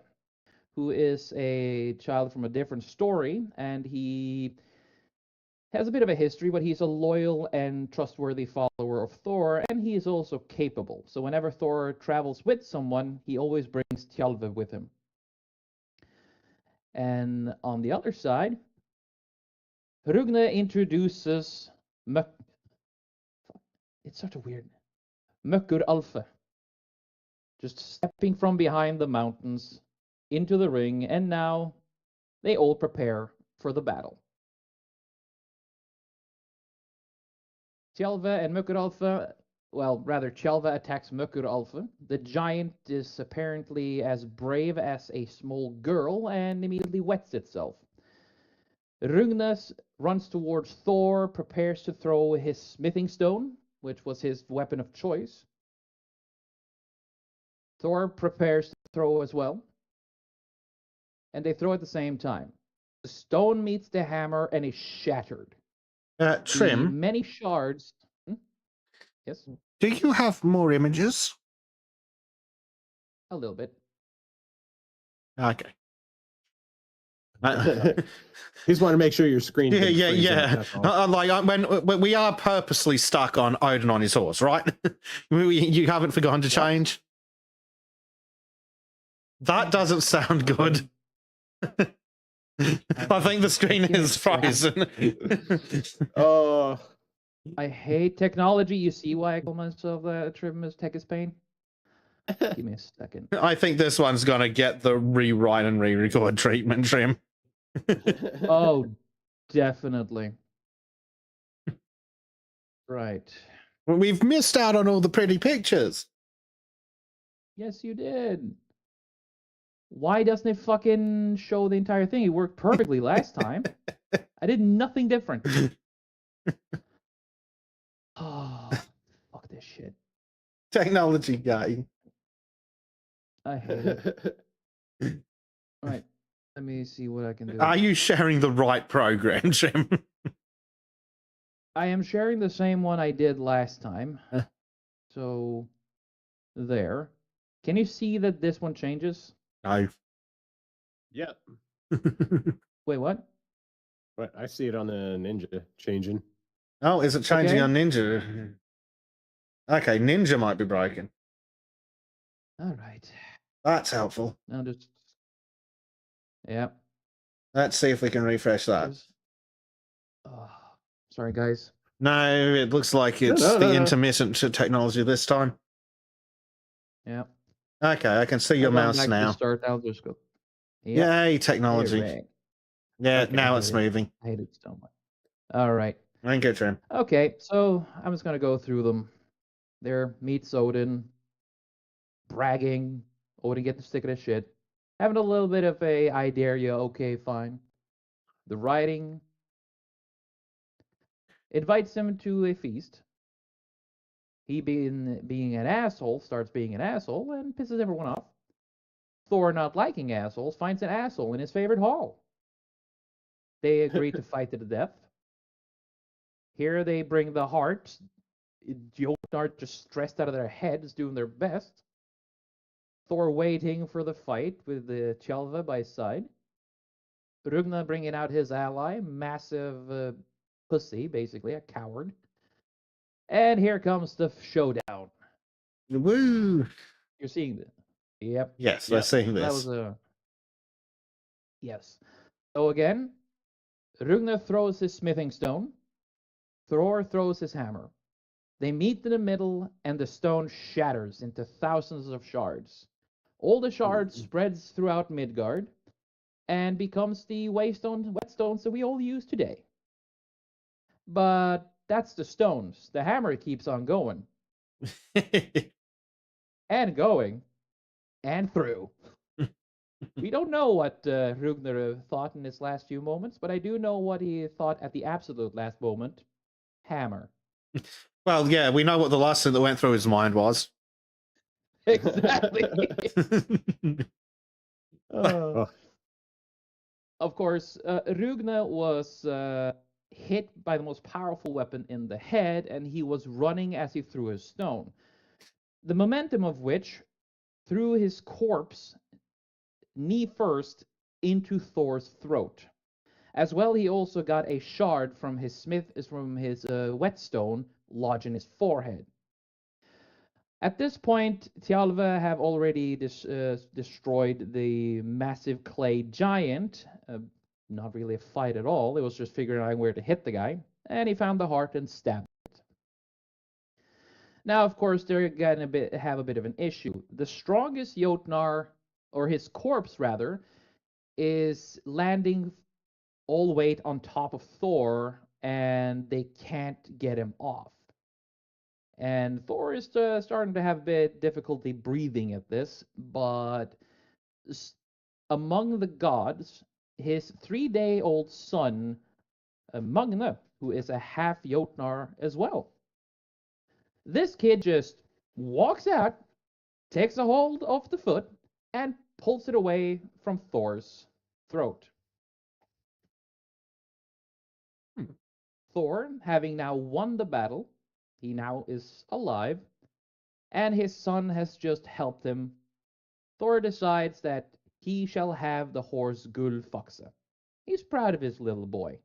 who is a child from a different story, and he has a bit of a history, but he's a loyal and trustworthy follower of Thor, and he is also capable. So whenever Thor travels with someone, he always brings Tjalve with him. And on the other side, Rugna introduces it's such a weird Mökkur Alpha, just stepping from behind the mountains into the ring, and now they all prepare for the battle. Tjalve and Mökkur Alpha, well, rather, Tjalve attacks Mökkur Alpha. The giant is apparently as brave as a small girl and immediately wets itself. Rugnas runs towards Thor, prepares to throw his smithing stone, which was his weapon of choice. Thor prepares to throw as well, and they throw at the same time. The stone meets the hammer and is shattered. The Trim, many shards. Yes, do you have more images? a little bit. Okay. Just want to make sure your screen. Yeah. When we are purposely stuck on Odin on his horse, right? You haven't forgotten to change. That doesn't sound good. I think the screen is frozen. Oh, I hate technology. You see why I call myself Trim as Tech is Pain? Give me a second. I think this one's gonna get the rewrite and re-record treatment, Trim. Oh, definitely. Right. We've missed out on all the pretty pictures. Yes, you did. Why doesn't it fucking show the entire thing? It worked perfectly last time. I did nothing different. Oh, fuck this shit. Technology guy. I hate it. Right. Let me see what I can do. Are you sharing the right program, Jim? I am sharing the same one I did last time. Huh. So, there. Can you see that this one changes? No. Yep. Wait, what? But I see it on the Ninja changing. Oh, is it changing Okay. on Ninja? Okay, Ninja might be broken. All right. That's helpful. Now just. Yeah. Let's see if we can refresh that. Oh, sorry, guys. No, it looks like it's No. the intermittent technology this time. Yeah. Okay, I can see your I've gone mouse back to the now. start. I'll just go. Yep. Yay, technology. Correct. Yeah, Okay, now I it's hate it. moving. I hate it so much. All right. Thank you, Trim. Okay, so I'm just gonna go through them. There meets Odin, bragging. Odin get the stick of this shit. Having a little bit of a I dare you, okay, fine. The writing invites him to a feast. He being an asshole, starts being an asshole and pisses everyone off. Thor, not liking assholes, finds an asshole in his favorite hall. They agree to fight to the death. Here they bring the heart. Jotnar just stressed out of their heads, doing their best. Thor waiting for the fight with the Tjalva by his side. Rugna bringing out his ally, massive pussy, basically, a coward. And here comes the showdown. Woo! You're seeing this. Yep. Yes, we're Yep. seeing That this. was a. Yes. So again, Rugna throws his smithing stone. Thor throws his hammer. They meet in the middle, and the stone shatters into thousands of shards. All the shards spreads throughout Midgard and becomes the whetstones that we all use today. But that's the stones. The hammer keeps on going and going and through. We don't know what Rugner thought in his last few moments, but I do know what he thought at the absolute last moment. Hammer. Well, yeah, we know what the last thing that went through his mind was. Exactly. Oh, Of course, Rugna was hit by the most powerful weapon in the head, and he was running as he threw his stone. The momentum of which threw his corpse knee first into Thor's throat. As well, he also got a shard from his whetstone lodged in his forehead. At this point, Tjalva have already destroyed the massive clay giant. Not really a fight at all. It was just figuring out where to hit the guy. And he found the heart and stabbed it. Now, of course, they're going to have a bit of an issue. The strongest Jotnar, or his corpse rather, is landing all weight on top of Thor, and they can't get him off. And Thor is starting to have a bit difficulty breathing at this, but among the gods, his 3-day-old son, Magne, who is a half Jotnar as well. This kid just walks out, takes a hold of the foot, and pulls it away from Thor's throat. Thor, having now won the battle, he now is alive, and his son has just helped him. Thor decides that he shall have the horse Gullfaxe. He's proud of his little boy.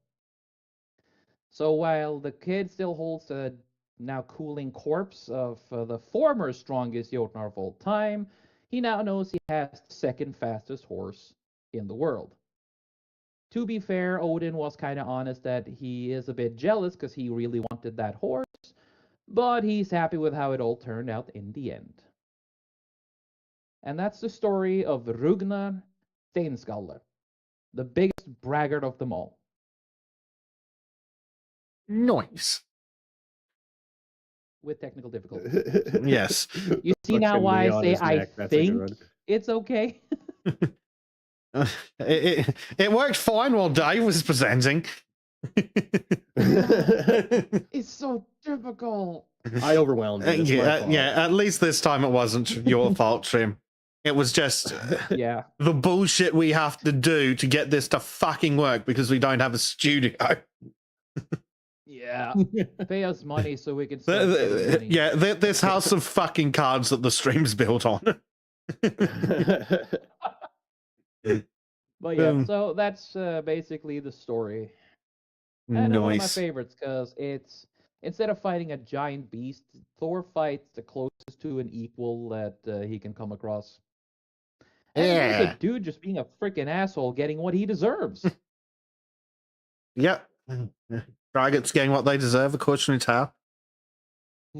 So while the kid still holds the now cooling corpse of the former strongest Jotnar of all time, he now knows he has the second fastest horse in the world. To be fair, Odin was kind of honest that he is a bit jealous because he really wanted that horse, but he's happy with how it all turned out in the end. And that's the story of Rugnar Steinskalle, the biggest braggart of them all. Nice. With technical difficulties. Yes. You see now Fucking why I knee on say his I neck, that's a good think one. it's okay? It worked fine while Dave was presenting. It's so difficult. I overwhelmed you. It's my fault. Yeah, at least this time it wasn't your fault, Trim. It was just Yeah. the bullshit we have to do to get this to fucking work because we don't have a studio. Yeah. Pay us money so we can spend saving money. Yeah, this house of fucking cards that the stream's built on. But yeah, so that's basically the story. And one of my Nice. favorites because it's instead of fighting a giant beast, Thor fights the closest to an equal that he can come across. And here's Yeah. a dude just being a freaking asshole getting what he deserves. Yep. Dragons getting what they deserve, a cautionary tale.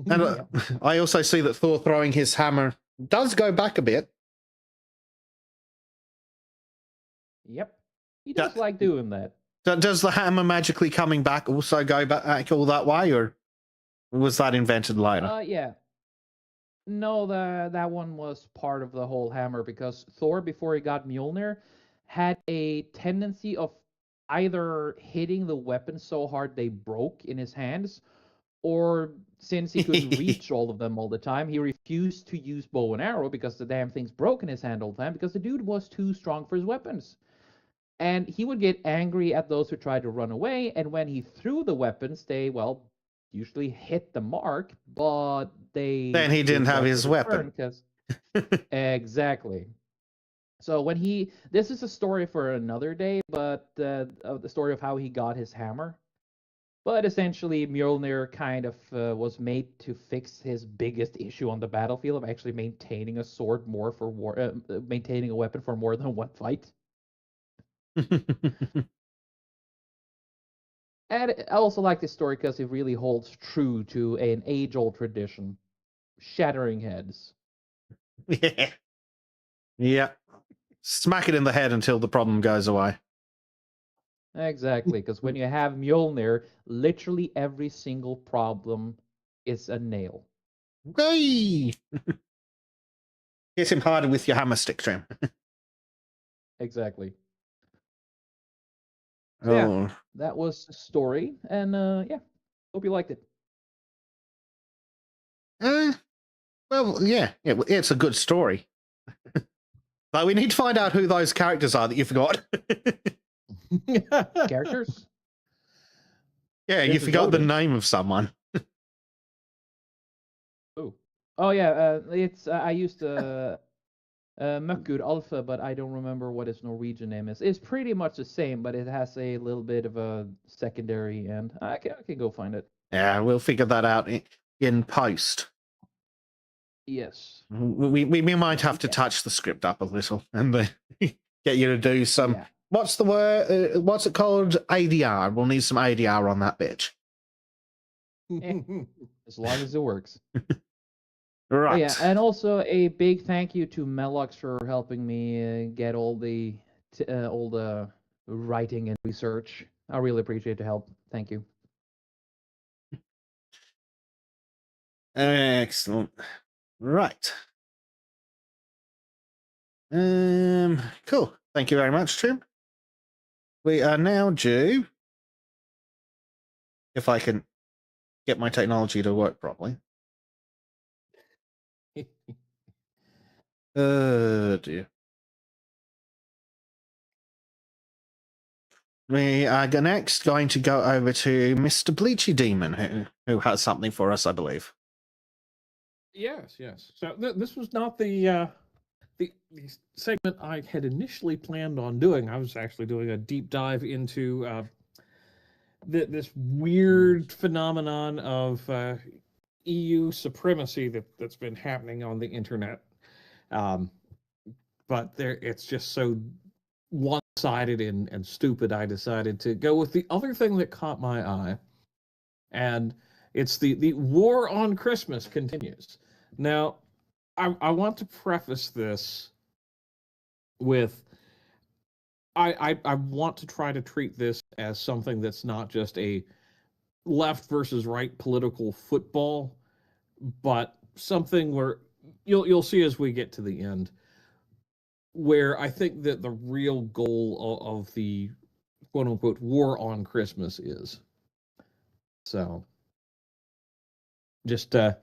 And I also see that Thor throwing his hammer does go back a bit. Yep. He does like doing that. Does the hammer magically coming back also go back all that way, or was that invented later? Yeah. No, that one was part of the whole hammer because Thor, before he got Mjolnir, had a tendency of either hitting the weapon so hard they broke in his hands, or since he couldn't reach all of them all the time, he refused to use bow and arrow because the damn things broke in his hand all the time because the dude was too strong for his weapons. And he would get angry at those who tried to run away, and when he threw the weapons, they, well, usually hit the mark, but they... Then he didn't have his weapon. Exactly. So when he... This is a story for another day, but the story of how he got his hammer. But essentially, Mjolnir kind of was made to fix his biggest issue on the battlefield of actually maintaining a sword more for war... maintaining a weapon for more than one fight. And I also like this story because it really holds true to an age-old tradition, shattering heads. Yeah. Yeah. Smack it in the head until the problem goes away. Exactly, because when you have Mjolnir, literally every single problem is a nail. Hey! Hit him harder with your hammer stick, Trim. Exactly. So, yeah, that was the story, and yeah, hope you liked it. Well, yeah, it's a good story. But we need to find out who those characters are that you forgot. Characters? Yeah, you forgot the name of someone. Oh yeah, it's I used Mökkur Alpha, but I don't remember what his Norwegian name is. It's pretty much the same, but it has a little bit of a secondary end. I can go find it. Yeah, we'll figure that out in post. Yes. We might have to touch the script up a little and get you to do some... Yeah. What's the word? What's it called? ADR. We'll need some ADR on that bitch. As long as it works. Right. Oh, yeah, and also a big thank you to Melox for helping me get all the writing and research. I really appreciate the help. Thank you. Excellent. Right. Cool. Thank you very much, Tim. We are now due, if I can get my technology to work properly. Dear. We are next going to go over to Mr. Bleachy Demon, who has something for us, I believe. Yes. So this was not the segment I had initially planned on doing. I was actually doing a deep dive into this weird phenomenon of EU supremacy that's been happening on the internet. But it's just so one-sided and stupid, I decided to go with the other thing that caught my eye. And it's the war on Christmas continues. Now, I want to preface this with I want to try to treat this as something that's not just a left versus right political football, but something where you'll see as we get to the end. where I think that the real goal of the quote unquote war on Christmas is. So just kind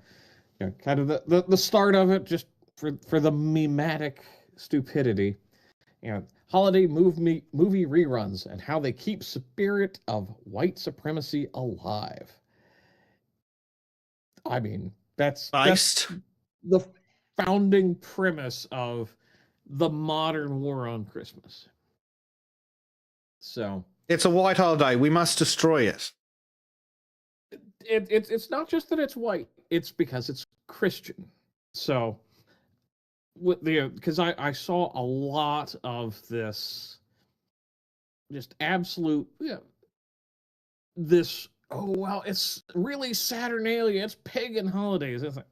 of the start of it, just for the mematic stupidity. Holiday movie reruns and how they keep spirit of white supremacy alive. I mean, that's Based. the founding premise of the modern war on Christmas. So It's a white holiday. We must destroy it. it's not just that it's white; it's because it's Christian. So with because I saw a lot of this, just absolute this. Oh well, it's really Saturnalia. It's pagan holidays. It's like,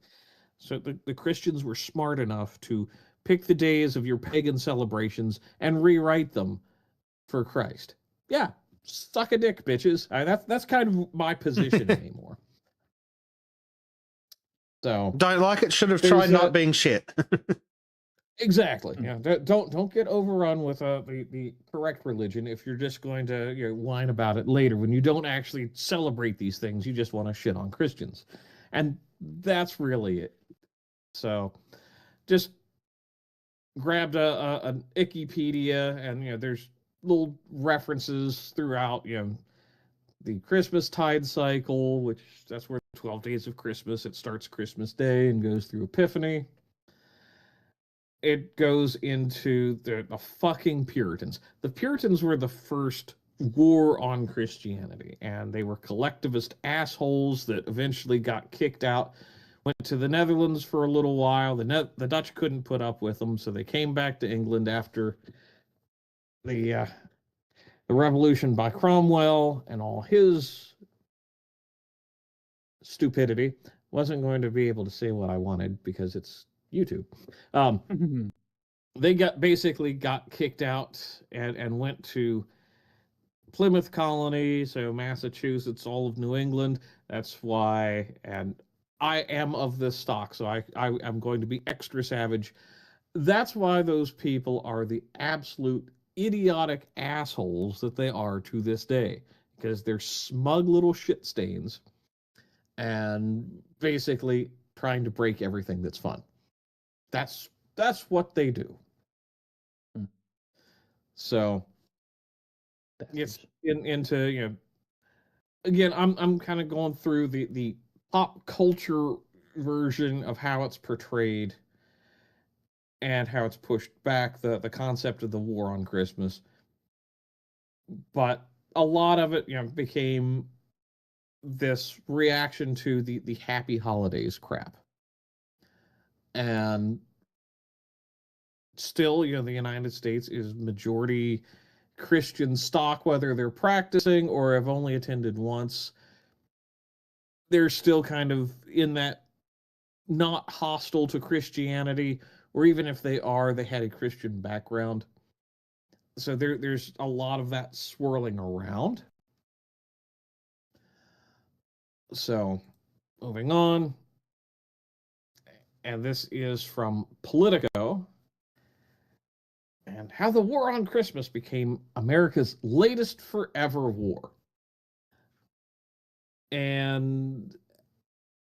so the Christians were smart enough to pick the days of your pagan celebrations and rewrite them for Christ. Yeah, suck a dick, bitches. That's kind of my position anymore. So Don't like it. Should have tried not being shit. exactly. Yeah, don't get overrun with the correct religion if you're just going to whine about it later when you don't actually celebrate these things. You just want to shit on Christians, and that's really it. So, just grabbed an Wikipedia, and there's little references throughout. The Christmas tide cycle, which that's where 12 days of Christmas. It starts Christmas Day and goes through Epiphany. It goes into the fucking Puritans. The Puritans were the first war on Christianity, and they were collectivist assholes that eventually got kicked out. Went to the Netherlands for a little while. The Dutch couldn't put up with them, so they came back to England after the revolution by Cromwell and all his stupidity. Wasn't going to be able to say what I wanted because it's YouTube. They basically got kicked out and went to Plymouth Colony, so Massachusetts, all of New England. That's why, and I am of this stock, so I am going to be extra savage. That's why those people are the absolute idiotic assholes that they are to this day, because they're smug little shit stains and basically trying to break everything that's fun. That's what they do. So it's into again, I'm kind of going through the pop culture version of how it's portrayed and how it's pushed back, the concept of the war on Christmas. But a lot of it became this reaction to the happy holidays crap. And still, the United States is majority Christian stock, whether they're practicing or have only attended once. They're still kind of in that not hostile to Christianity, or even if they are, they had a Christian background. So there's a lot of that swirling around. So moving on. And this is from Politico. And how the war on Christmas became America's latest forever war. And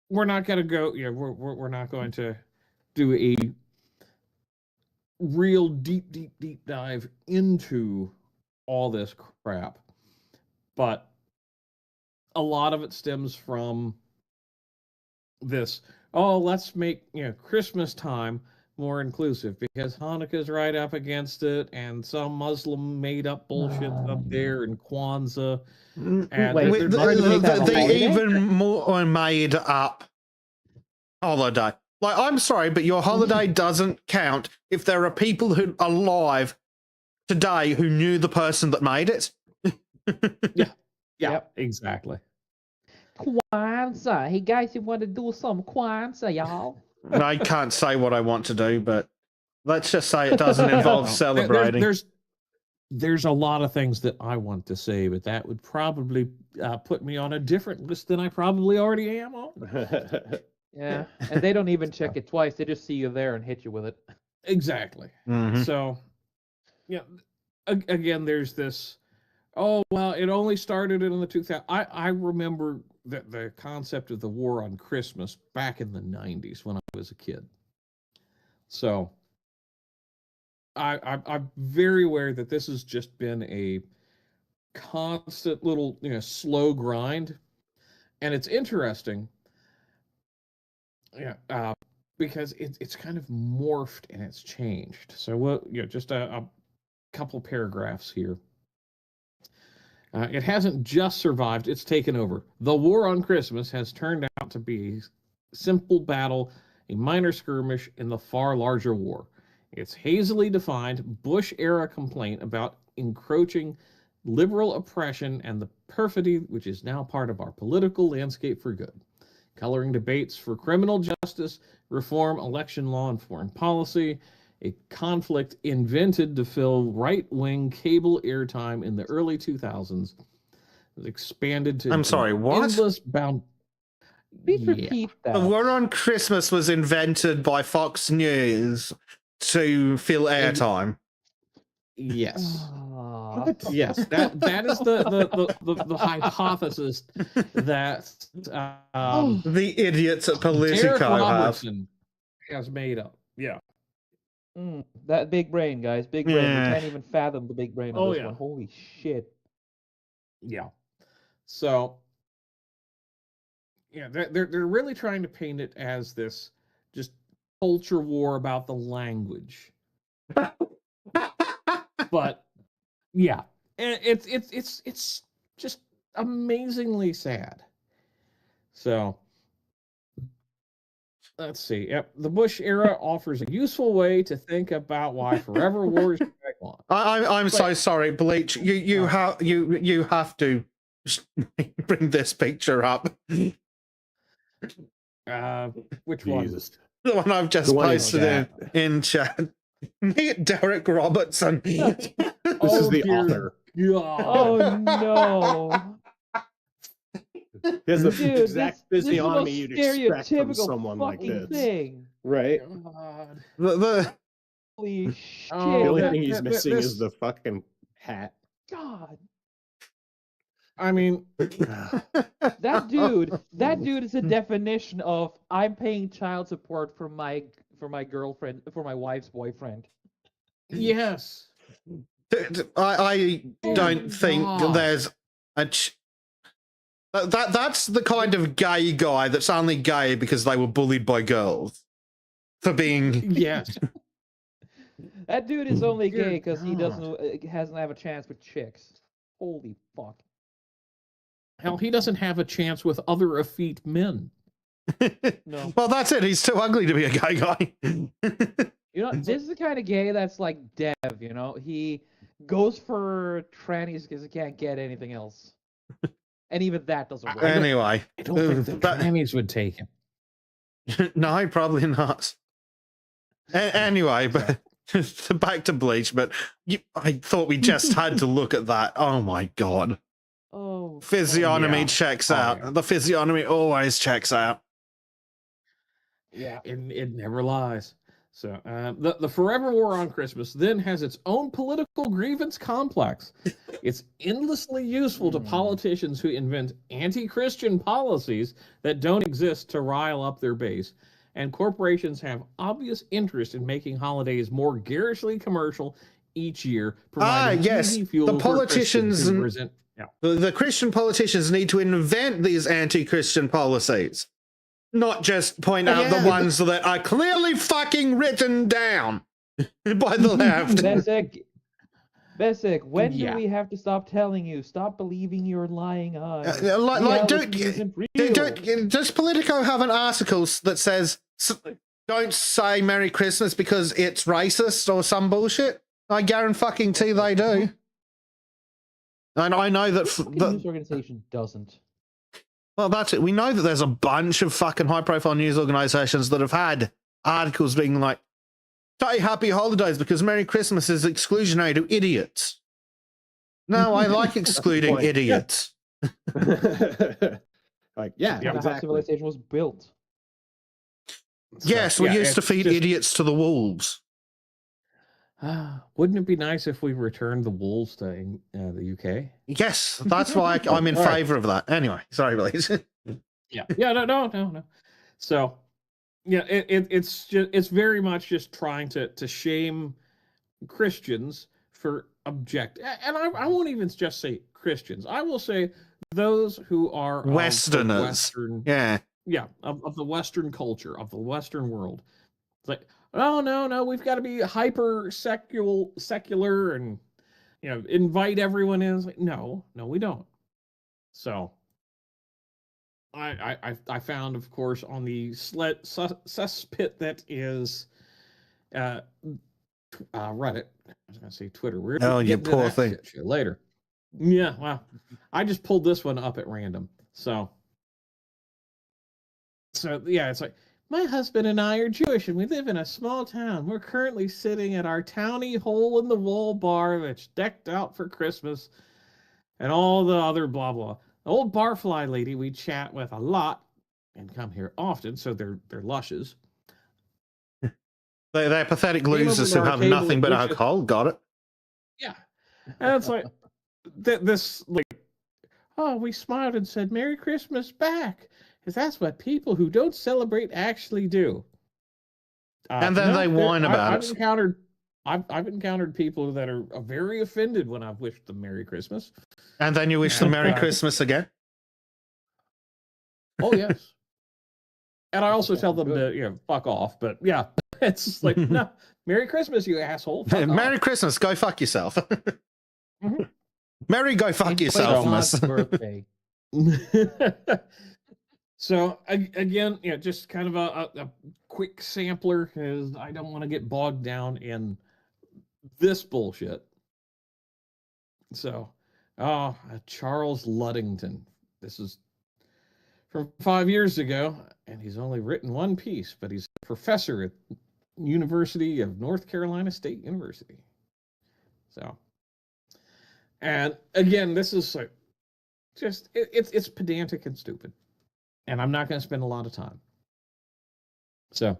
we're not going to go, we're not going to do a real deep dive into all this crap. But a lot of it stems from this, let's make, Christmas time more inclusive because Hanukkah's right up against it, and some Muslim made up bullshit up there, and Kwanzaa. And the even more made up holiday. Like, I'm sorry, but your holiday doesn't count if there are people who are alive today who knew the person that made it. Yeah, exactly. Kwanzaa. Hey guys, you want to do some Kwanzaa, y'all? I can't say what I want to do, but let's just say it doesn't involve celebrating. There's a lot of things that I want to say, but that would probably put me on a different list than I probably already am on. Yeah, and they don't even check it twice. They just see you there and hit you with it. Exactly. Mhm. So, yeah, again, there's this. Oh well, it only started in the 2000s. I remember the concept of the war on Christmas back in the 90s when I was a kid. So I'm very aware that this has just been a constant little slow grind, and it's interesting. Yeah, because it's kind of morphed and it's changed. So just a couple paragraphs here. It hasn't just survived, it's taken over. The war on Christmas has turned out to be a simple battle, a minor skirmish in the far larger war. It's hazily defined Bush-era complaint about encroaching liberal oppression and the perfidy which is now part of our political landscape for good. Coloring debates for criminal justice, reform, election law, and foreign policy, a conflict invented to fill right-wing cable airtime in the early 2000s, was expanded to I'm sorry, what? endless bound. Please Yeah. repeat that. The War on Christmas was invented by Fox News to fill airtime. Yes. Ah. Yes, that is the hypothesis that The idiots at Derek Politico have. Robertson has made up. Yeah. That big brain, guys. Big brain. Yeah. We can't even fathom the big brain on Oh, this yeah. one. Holy shit. Yeah. So, yeah, they're really trying to paint it as this just culture war about the language. But yeah, and it's just amazingly sad. So let's see. Yep, the Bush era offers a useful way to think about why forever wars drag on. I'm so sorry, Bleach. You have to bring this picture up. Which Jesus. The one I've just The one in posted in chat. Meet Derek Robertson. This is the author. Oh no. He has the Dude, exact this is the most physiognomy you'd expect from stereotypical someone like fucking this. thing. Right? God. The Holy shit. The Oh, only that- thing he's that- missing this- is the fucking hat. God. I mean, That dude is a definition of I'm paying child support for my girlfriend, for my wife's boyfriend. yes. I Oh don't my think God. there's a. That's the kind of gay guy that's only gay because they were bullied by girls for being. Yes. That dude is only Dear gay because he God. hasn't have a chance with chicks. Holy fuck. Hell, he doesn't have a chance with other effete men. No. Well, that's it. He's too ugly to be a gay guy. You know, this is the kind of gay that's like Dev, you know? He goes for trannies because he can't get anything else. And even that doesn't work. Anyway, I don't think the that- trannies would take him. no, probably not. Anyway, but back to Bleach. But I thought we just had to look at that. Oh my god. Oh. Physiognomy yeah. checks Oh, out. yeah. The physiognomy always checks out. Yeah, it never lies. So the Forever War on Christmas then has its own political grievance complex. It's endlessly useful to politicians who invent anti-Christian policies that don't exist to rile up their base. And corporations have obvious interest in making holidays more garishly commercial each year, providing yes, easy fuel the for politicians Christians who and- resent. Yeah. The Christian politicians need to invent these anti-Christian policies, not just point out the ones that are clearly fucking written down by the left. Besic, when Yeah. do we have to stop telling you? Stop believing your lying eyes. Does Politico have an article that says don't say Merry Christmas because it's racist or some bullshit? I guarantee they do. And I know that. The news organization doesn't. Well, that's it. We know that there's a bunch of fucking high-profile news organizations that have had articles being like, "Say Happy Holidays because Merry Christmas is exclusionary to idiots." No, I like excluding point. idiots. Like, yeah, That's how exactly. civilization was built. Yes, So, we yeah, used to it's feed just- idiots to the wolves. Wouldn't it be nice if we returned the wolves to the UK? Yes, that's why I'm in All right. favor of that. Anyway, sorry, Blaze. Yeah. No. So, yeah, it's very much just trying to shame Christians for and I won't even just say Christians. I will say those who are of the Westerners. Yeah. Of the Western culture, of the Western world. It's like, oh no, we've got to be hyper secular and invite everyone in. It's like, no, we don't. So I found, of course, on the cesspit that is Reddit. I was going to say Twitter. We're you poor thing. Shit later. Yeah, well, I just pulled this one up at random. So yeah, it's like, my husband and I are Jewish and we live in a small town. We're currently sitting at our towny hole-in-the-wall bar that's decked out for Christmas and all the other blah, blah. The old barfly lady we chat with a lot and come here often, so they're lushes. They're pathetic losers who have nothing but alcohol. Got it. Yeah. And it's like, this, like, oh, we smiled and said, Merry Christmas back. Because that's what people who don't celebrate actually do. And then they whine about it. I've encountered people that are very offended when I've wished them Merry Christmas. And then you wish them Merry Christmas again? Oh, yes. And I also tell them to, fuck off. But yeah, it's just like, no, Merry Christmas, you asshole. Merry Christmas, go fuck yourself. Mm-hmm. Merry go fuck yourself, miss. Birthday. So again, just kind of a quick sampler, because I don't want to get bogged down in this bullshit. So, Charles Luddington. This is from 5 years ago, and he's only written one piece, but he's a professor at University of North Carolina State University. So, and again, this is like just it's pedantic and stupid. And I'm not going to spend a lot of time. So,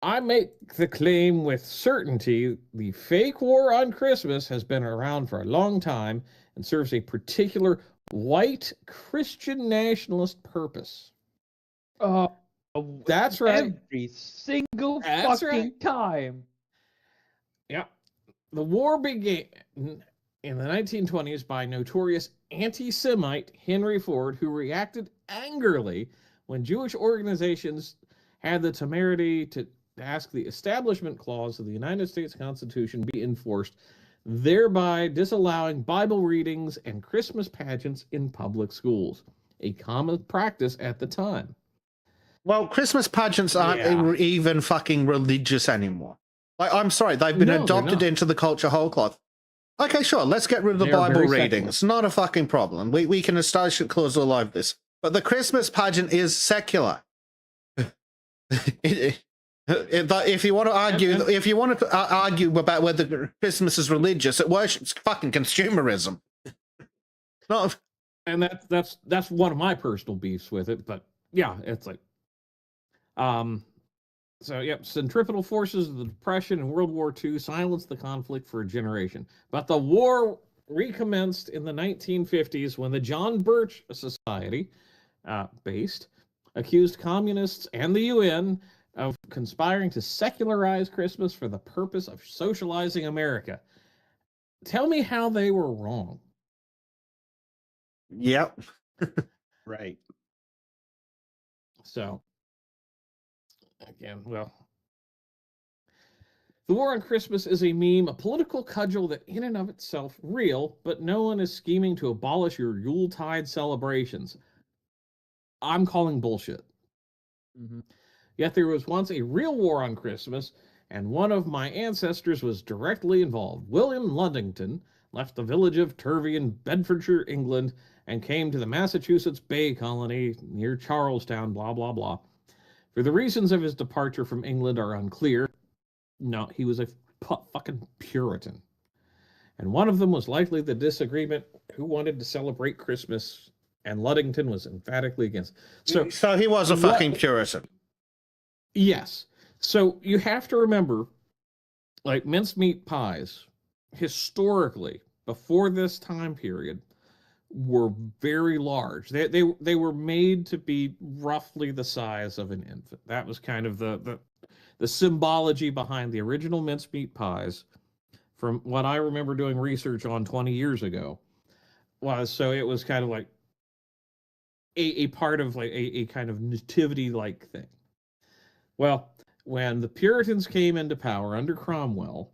I make the claim with certainty the fake war on Christmas has been around for a long time and serves a particular white Christian nationalist purpose. That's right. Every single fucking time. Yeah. The war began in the 1920s by notorious anti-Semite Henry Ford, who reacted angrily when Jewish organizations had the temerity to ask the Establishment Clause of the United States Constitution be enforced, thereby disallowing Bible readings and Christmas pageants in public schools, a common practice at the time. Well, Christmas pageants aren't even fucking religious anymore. Like, I'm sorry, they've been adopted into the culture whole cloth. Okay, sure, let's get rid of the Bible readings. Not a fucking problem. We can establish a clause all over this. But the Christmas pageant is secular. If you want to argue, about whether Christmas is religious, it worships fucking consumerism. Not, and that's one of my personal beefs with it. But yeah, it's like, so yep, centripetal forces of the Depression and World War II silenced the conflict for a generation. But the war recommenced in the 1950s when the John Birch Society, based, accused communists and the UN of conspiring to secularize Christmas for the purpose of socializing America. Tell me how they were wrong. Yep. Right. So, again, well, the war on Christmas is a meme, a political cudgel that in and of itself real, but no one is scheming to abolish your Yuletide celebrations. I'm calling bullshit. Mm-hmm. Yet there was once a real war on Christmas, and one of my ancestors was directly involved. William Ludington left the village of Turvey in Bedfordshire, England, and came to the Massachusetts Bay Colony near Charlestown, blah, blah, blah. For the reasons of his departure from England are unclear. No, he was a fucking Puritan. And one of them was likely the disagreement who wanted to celebrate Christmas, and Ludington was emphatically against. So he was a fucking Puritan. Yes. So you have to remember like mincemeat pies, historically, before this time period, were very large. They were made to be roughly the size of an infant. That was kind of the symbology behind the original mincemeat pies, from what I remember doing research on 20 years ago. So it was kind of like a part of like a kind of nativity like thing. Well, when the Puritans came into power under Cromwell,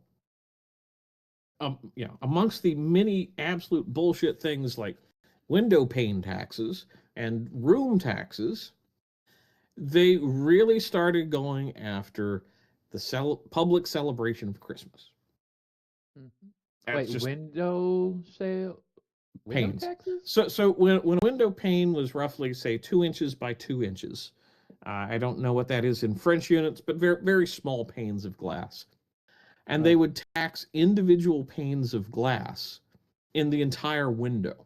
amongst the many absolute bullshit things like window pane taxes and room taxes, they really started going after the public celebration of Christmas. Wait, just window sale? Window panes. taxes? So when a window pane was roughly, say, 2 inches by 2 inches, I don't know what that is in French units, but very, very small panes of glass. And they would tax individual panes of glass in the entire window.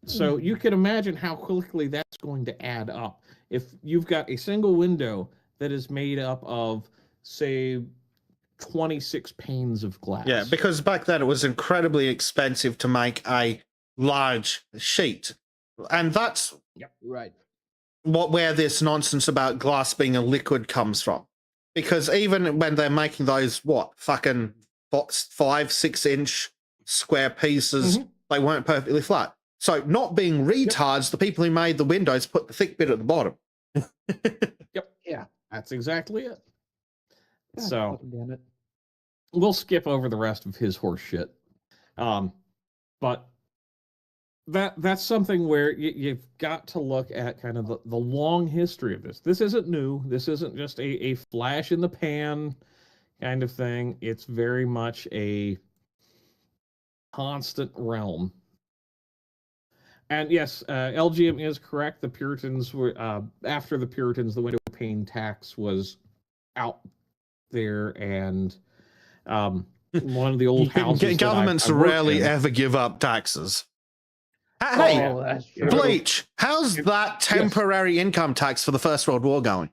So you can imagine how quickly that's going to add up. If you've got a single window that is made up of, say, 26 panes of glass. Yeah, because back then it was incredibly expensive to make a large sheet. And that's Right. where this nonsense about glass being a liquid comes from. Because even when they're making those, fucking 5-6 inch square pieces, they weren't perfectly flat. So, not being retards, the people who made the windows put the thick bit at the bottom. Yeah, that's exactly it. God So, fucking damn it. we'll skip over the rest of his horse shit. But that's something where you've got to look at kind of the long history of this. This isn't new. This isn't just a flash in the pan kind of thing. It's very much a constant realm. And yes, LGM is correct. The Puritans were, after the Puritans, the window pane tax was out there, and one of the old houses. Governments rarely ever give up taxes. Hey, That's true. Bleach, how's that temporary income tax for the First World War going?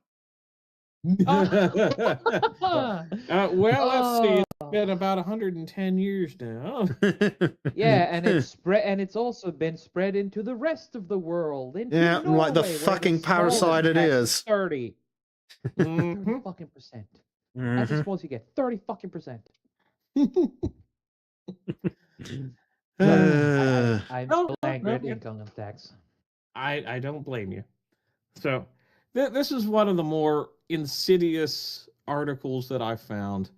Well, let's see. It's been about 110 years now. Yeah, and it's also been spread into the rest of the world. Into Norway, like the where fucking parasite it tax is. 30 Mhm. fucking percent. That's as much you get. 30 fucking percent. I'm still angry at income tax. I don't blame you. So this is one of the more insidious articles that I found.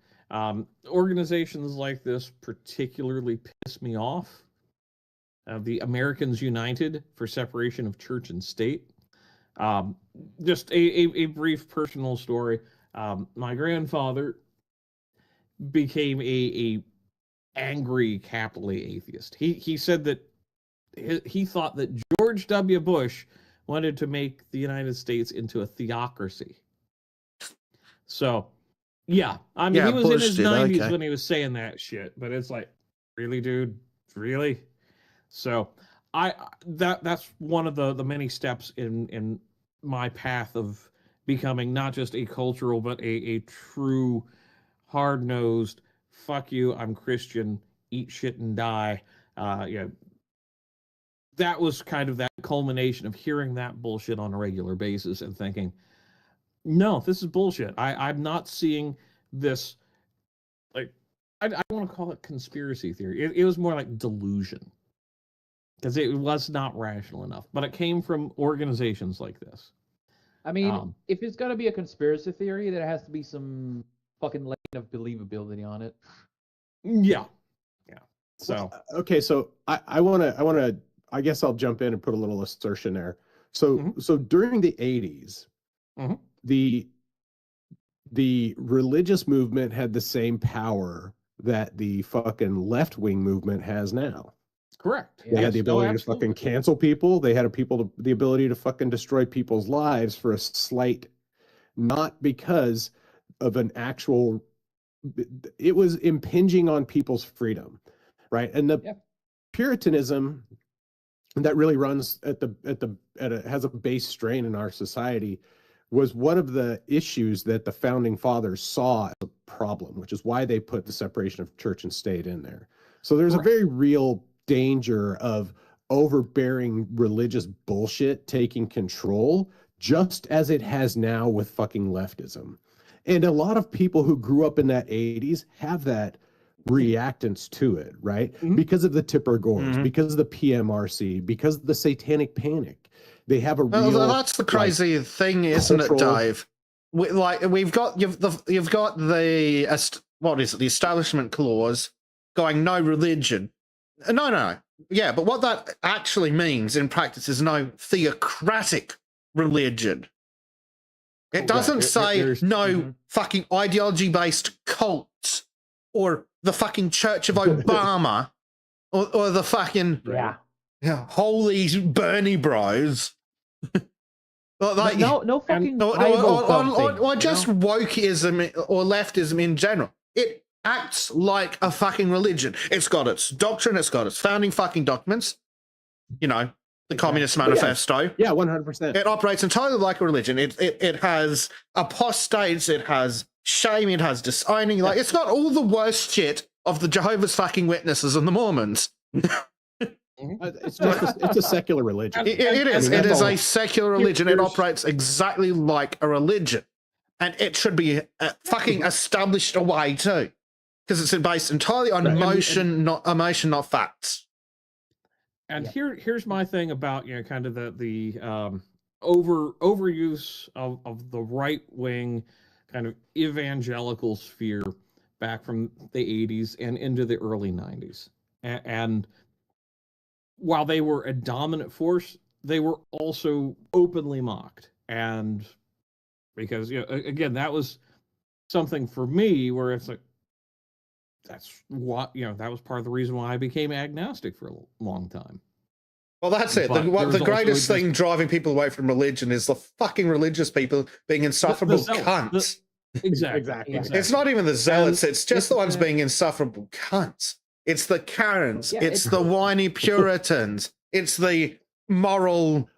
Organizations like this particularly piss me off. The Americans United for Separation of Church and State. Just a brief personal story. My grandfather became a angry, capitally atheist. He said that he thought that George W. Bush wanted to make the United States into a theocracy. So, yeah, I mean, he was in his 90s when he was saying that shit, but it's like, really, dude? Really? So, that's one of the many steps in my path of becoming not just a cultural, but a true hard-nosed, fuck you, I'm Christian, eat shit and die. That was kind of that culmination of hearing that bullshit on a regular basis and thinking, no, this is bullshit. I'm not seeing this, like, I don't want to call it conspiracy theory. It was more like delusion, because it was not rational enough. But it came from organizations like this. I mean, if it's gonna be a conspiracy theory, there has to be some fucking lane of believability on it. Yeah. So okay, so I wanna I guess I'll jump in and put a little assertion there. So so during the 80s, the religious movement had the same power that the fucking left-wing movement has now. Correct. They had the ability to fucking cancel people. They had the ability to fucking destroy people's lives for a slight, not because of an actual, it was impinging on people's freedom, right? And the Puritanism that really runs has a base strain in our society was one of the issues that the founding fathers saw as a problem, which is why they put the separation of church and state in there. So there's a very real danger of overbearing religious bullshit taking control, just as it has now with fucking leftism. And a lot of people who grew up in that 80s have that reactance to it, right? Because of the Tipper Gores, because of the PMRC, because of the Satanic Panic. They have a real. Well, that's the crazy thing, isn't it, Dave? You've got the what is it? The Establishment Clause going no religion. No. Yeah, but what that actually means in practice is no theocratic religion. It doesn't say no fucking ideology-based cults or the fucking Church of Obama or the fucking holy Bernie bros. Like, no fucking Bible thumping, or just wokeism or leftism in general. It acts like a fucking religion. It's got its doctrine, it's got its founding fucking documents, the Communist Manifesto. Yeah, 100%. It operates entirely like a religion. It has apostates, it has shame, it has disowning. Like, it's got all the worst shit of the Jehovah's fucking Witnesses and the Mormons. It's a secular religion. It is. It is a secular religion. It operates exactly like a religion. And it should be fucking established away too. Because it's based entirely on emotion, not facts. And here's my thing about kind of the overuse of the right wing kind of evangelical sphere back from the 80s and into the early 90s. And while they were a dominant force, they were also openly mocked. And because again, that was something for me where it's like, that's what that was part of the reason why I became agnostic for a long time. Well, that's it. The greatest thing driving people away from religion is the fucking religious people being insufferable cunts. Exactly. It's not even the zealots. It's just the ones being insufferable cunts. It's the Karens. It's the whiny Puritans. It's the moral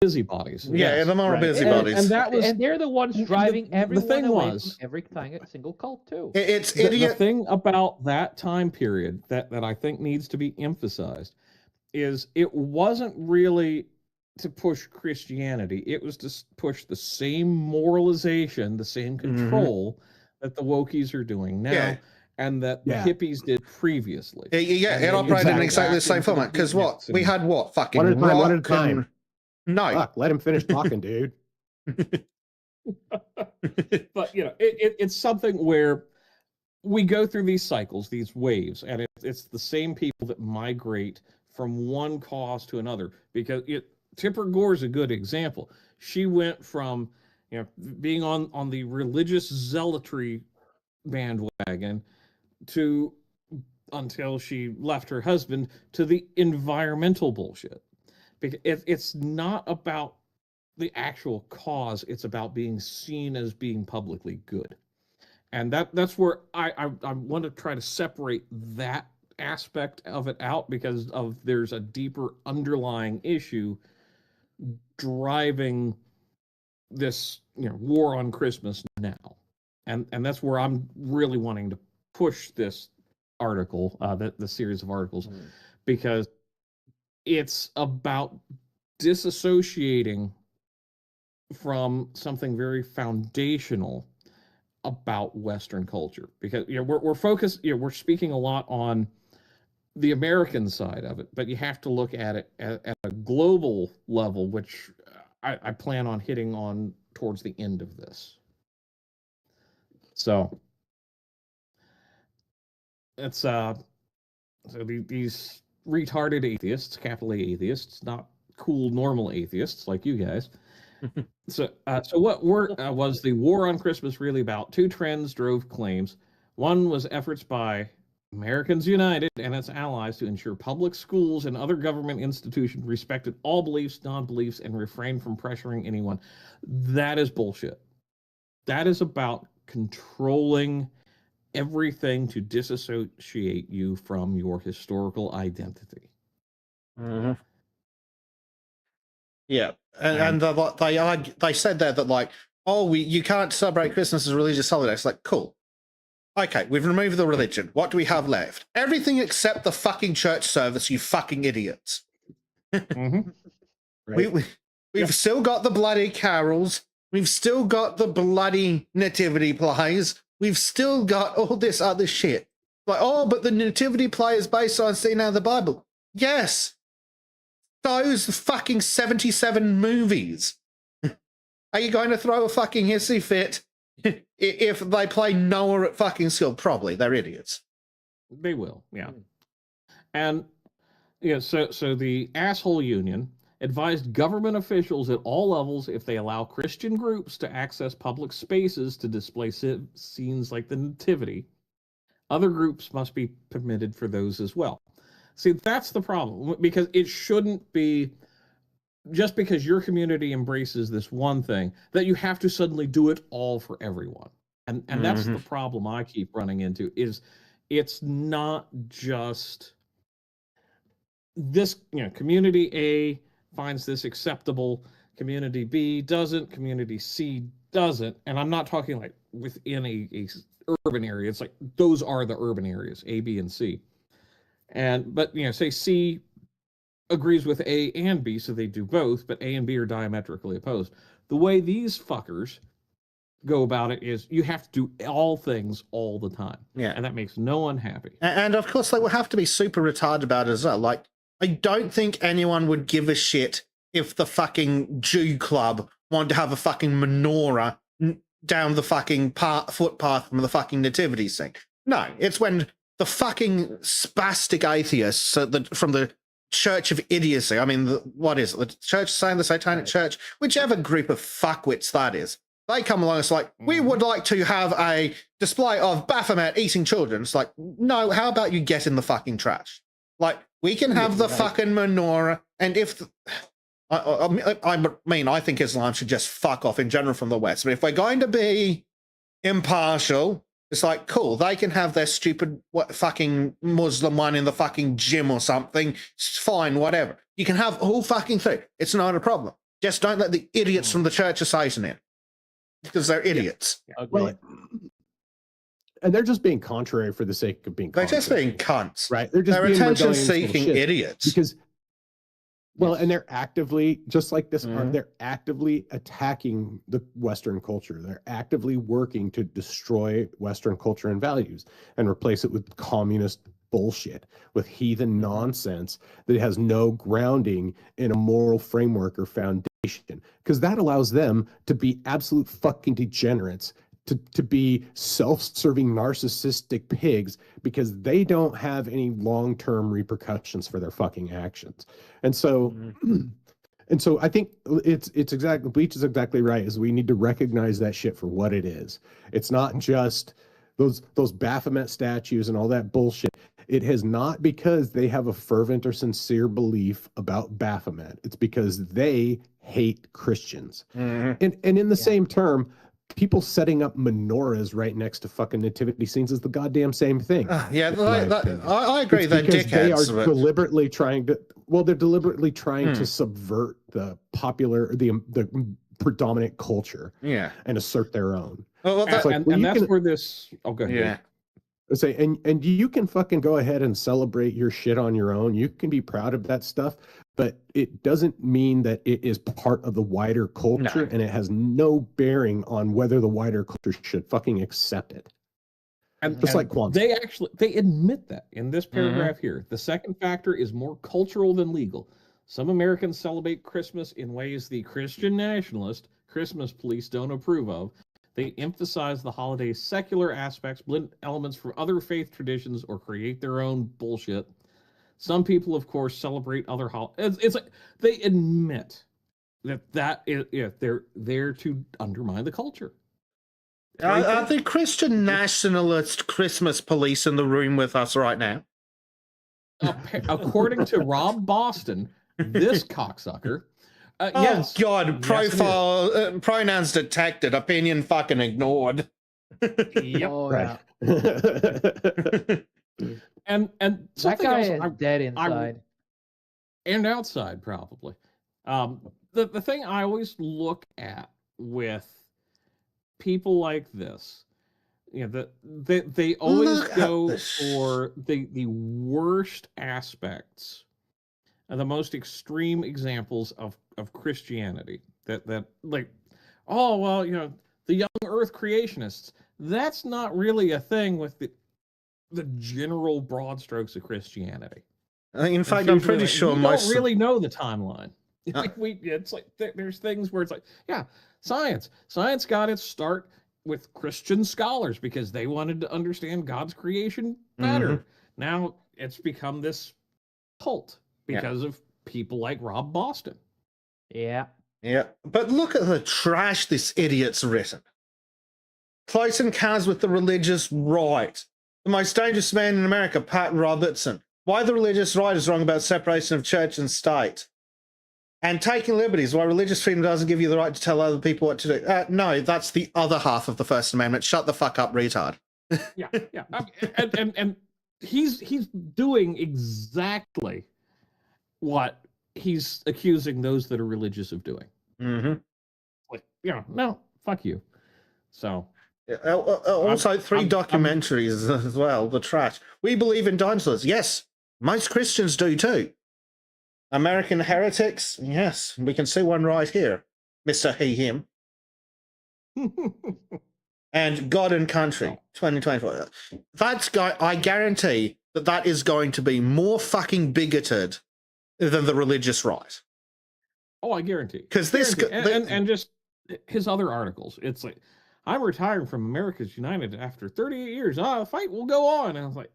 busybodies. Yeah, the moral busybodies. And they're the ones driving everyone away from every single cult too. It's the thing about that time period that I think needs to be emphasized is it wasn't really to push Christianity. It was to push the same moralization, the same control that the wokies are doing now. Yeah. And that the hippies did previously. It operated in exactly the same format. Because we had fucking one at a time. No. Fuck, let him finish talking, dude. But it's something where we go through these cycles, these waves, and it's the same people that migrate from one cause to another. Because Tipper Gore's a good example. She went from being on the religious zealotry bandwagon to, until she left her husband, to the environmental bullshit. Because it's not about the actual cause, it's about being seen as being publicly good. And that's where I want to try to separate that aspect of it out, because there's a deeper underlying issue driving this war on Christmas now. And that's where I'm really wanting to push this article, the series of articles, because it's about disassociating from something very foundational about Western culture. Because we're focused, we're speaking a lot on the American side of it, but you have to look at it at a global level, which I plan on hitting on towards the end of this. So it's so these retarded atheists, capital A atheists, not cool normal atheists like you guys. So what was the war on Christmas really about? Two trends drove claims. One was efforts by Americans United and its allies to ensure public schools and other government institutions respected all beliefs, non-beliefs, and refrained from pressuring anyone. That is bullshit. That is about controlling everything to disassociate you from your historical identity. Yeah, and they said there that oh, you can't celebrate Christmas as a religious holiday. It's like, cool. Okay, we've removed the religion. What do we have left? Everything except the fucking church service, you fucking idiots. Mm-hmm. Right? We've still got the bloody carols. We've still got the bloody nativity plays. We've still got all this other shit. Like, oh, but the nativity play is based on scene out of the Bible. Yes. Those fucking 77 movies. Are you going to throw a fucking hissy fit if they play Noah at fucking school? Probably. They're idiots. They will, yeah. And yeah, so the asshole union advised government officials at all levels, if they allow Christian groups to access public spaces to display scenes like the Nativity, other groups must be permitted for those as well. See, that's the problem, because it shouldn't be just because your community embraces this one thing that you have to suddenly do it all for everyone. And that's the problem I keep running into, is it's not just this, community A finds this acceptable, community B doesn't, community C doesn't. And I'm not talking like within a urban area. It's like those are the urban areas, A, B, and C. But say C agrees with A and B, so they do both, but A and B are diametrically opposed. The way these fuckers go about it is you have to do all things all the time. Yeah. And that makes no one happy. And of course, they will have to be super retarded about it as well. Like, I don't think anyone would give a shit if the fucking Jew club wanted to have a fucking menorah down the fucking footpath from the fucking nativity scene. No, it's when the fucking spastic atheists from the Church of Idiocy, I mean, what is it? The Church of Satan, the Satanic Church, whichever group of fuckwits that is, they come along and it's like, we would like to have a display of Baphomet eating children. It's like, no, how about you get in the fucking trash? Like, we can have the fucking menorah, and if... I mean, I think Islam should just fuck off in general from the West, but if we're going to be impartial, it's like, cool, they can have their stupid fucking Muslim one in the fucking gym or something. It's fine, whatever. You can have all fucking thing. It's not a problem. Just don't let the idiots from the Church of Satan in, because they're idiots. Yeah. Well, and they're just being contrary for the sake of being They're contrary. just being cunts. Right? They're just They're being attention-seeking rebellious idiots. Because, well, and they're actively, just like this, Mhm. they're actively attacking the Western culture. They're actively working to destroy Western culture and values and replace it with communist bullshit, with heathen nonsense that has no grounding in a moral framework or foundation. Because that allows them to be absolute fucking degenerates, to be self-serving narcissistic pigs, because they don't have any long-term repercussions for their fucking actions. And so and so I think it's exactly, Bleach is exactly right, is we need to recognize that shit for what it is. It's not just those Baphomet statues and all that bullshit. It is not because they have a fervent or sincere belief about Baphomet. It's because they hate Christians. And in the same term, people setting up menorahs right next to fucking nativity scenes is the goddamn same thing. Yeah, I agree. They're Because they are dickheads. But... deliberately trying to, they're deliberately trying to subvert the popular, the predominant culture, and assert their own. Well, It's like, well, and you that's can- where this. Oh, go ahead. yeah. Say, and you can fucking go ahead and celebrate your shit on your own. You can be proud of that stuff, but it doesn't mean that it is part of the wider culture, and it has no bearing on whether the wider culture should fucking accept it. And Just like Kwanzaa. They admit that in this paragraph here. The second factor is more cultural than legal. Some Americans celebrate Christmas in ways the Christian nationalist Christmas police don't approve of. They emphasize the holiday's secular aspects, blend elements from other faith traditions, or create their own bullshit. Some people, of course, celebrate other holidays. It's like they admit that is, they're there to undermine the culture. Are the Christian nationalist Christmas police in the room with us right now? According to Rob Boston, this cocksucker. Yes. Oh, God. Profile, pronouns detected, opinion fucking ignored. Yep. Oh, Right. And That something guy else is dead inside. and outside, probably. The thing I always look at with people like this, they always Look at go this. for the worst aspects and the most extreme examples of Christianity. That like, oh well, the young Earth creationists. That's not really a thing with the general broad strokes of Christianity. In fact, It's I'm usually pretty like, sure we most don't really know the timeline. Uh. It's like there's things where it's like, yeah, science got its start with Christian scholars because they wanted to understand God's creation better. Now it's become this cult because of people like Rob Boston. Yeah. Yeah, but look at the trash this idiot's written. Close encounters with the religious right. The most dangerous man in America, Pat Robertson. Why the religious right is wrong about separation of church and state. And taking liberties, why religious freedom doesn't give you the right to tell other people what to do. No, that's the other half of the First Amendment. Shut the fuck up, retard. Yeah. And he's doing exactly what he's accusing those that are religious of doing. Like, no, fuck you. So also, three documentaries as well. The trash. We believe in dinosaurs. Yes, most Christians do too. American heretics. Yes, we can see one right here, Mr. He Him. And God and Country, 2024. I guarantee that is going to be more fucking bigoted than the religious right. Oh, I guarantee. Because this and just his other articles, it's like, I'm retiring from America's United after 38 years. The fight will go on. And I was like,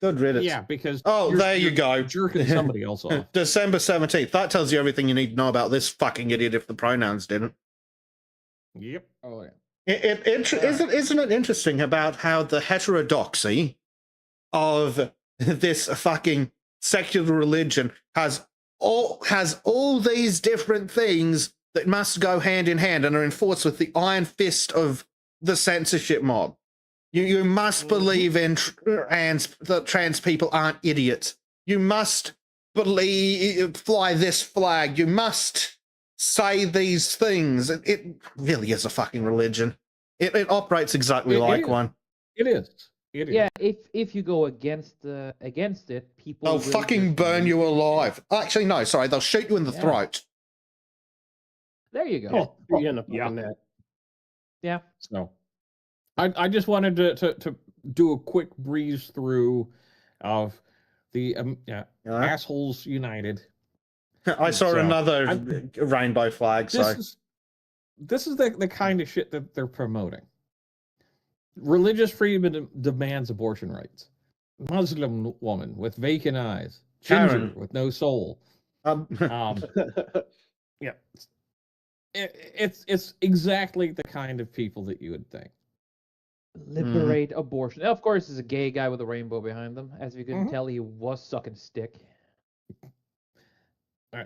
good riddance. Yeah, because there you go, jerking somebody else off. December 17th. That tells you everything you need to know about this fucking idiot. If the pronouns didn't. Yep. Oh yeah. Isn't it interesting about how the heterodoxy of this fucking secular religion has all these different things that must go hand in hand and are enforced with the iron fist of the censorship mob. You must believe in that trans people aren't idiots. You must fly this flag. You must say these things. It really is a fucking religion. It operates exactly like one. It is. Yeah, if you go against it, people they'll will fucking burn you alive. Actually, no, sorry, they'll shoot you in the throat. There you go. You end up on that. Yeah. So, I just wanted to do a quick breeze through of the assholes united. I saw another rainbow flag. This is the kind of shit that they're promoting. Religious freedom demands abortion rights. Muslim woman with vacant eyes. Ginger Karen. with no soul. Yeah. It's exactly the kind of people that you would think. Liberate abortion. Of course, there's a gay guy with a rainbow behind them. As you can tell, he was sucking stick.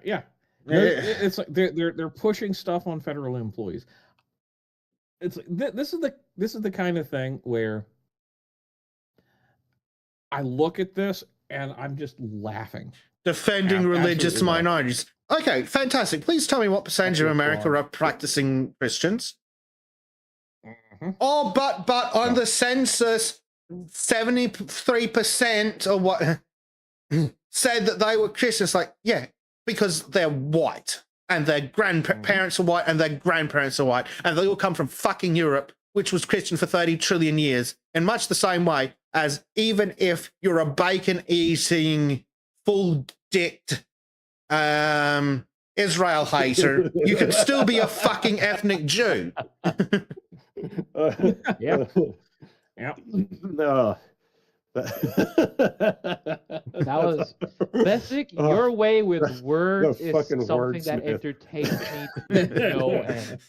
Yeah. It's like they're pushing stuff on federal employees. It's like, this is the kind of thing where I look at this and I'm just laughing. Defending religious minorities. Okay, fantastic. Please tell me what percentage of America are practicing Christians. Oh, but on the census, 73% or what said that they were Christians. Like, yeah, because they're white. And their grandparents are white, and their grandparents are white, and they all come from fucking Europe, which was Christian for 30 trillion years, in much the same way as even if you're a bacon-eating, full-dicked Israel hater, you can still be a fucking ethnic Jew. Yeah. Yeah. No. That was Besic. Your way with words is something that entertains me to no end.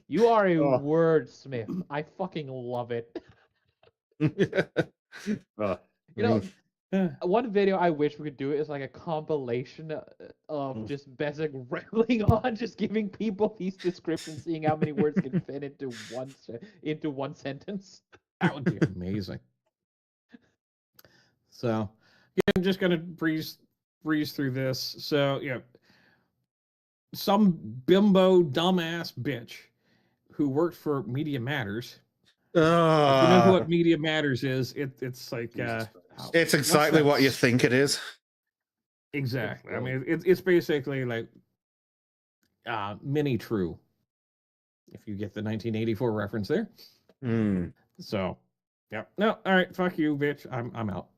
You are a wordsmith. I fucking love it. One video I wish we could do is like a compilation of just Besic rambling on, just giving people these descriptions, seeing how many words can fit into one sentence. That would be amazing. So, yeah, I'm just gonna breeze through this. So, some bimbo dumbass bitch who worked for Media Matters. If you know Uh, what Media Matters is, it's like Jesus Christ. it's what's exactly that what you s- think it is. Exactly. I mean, it's basically like mini true. If you get the 1984 reference there. Hmm. So, yeah. No, all right, fuck you, bitch. I'm out.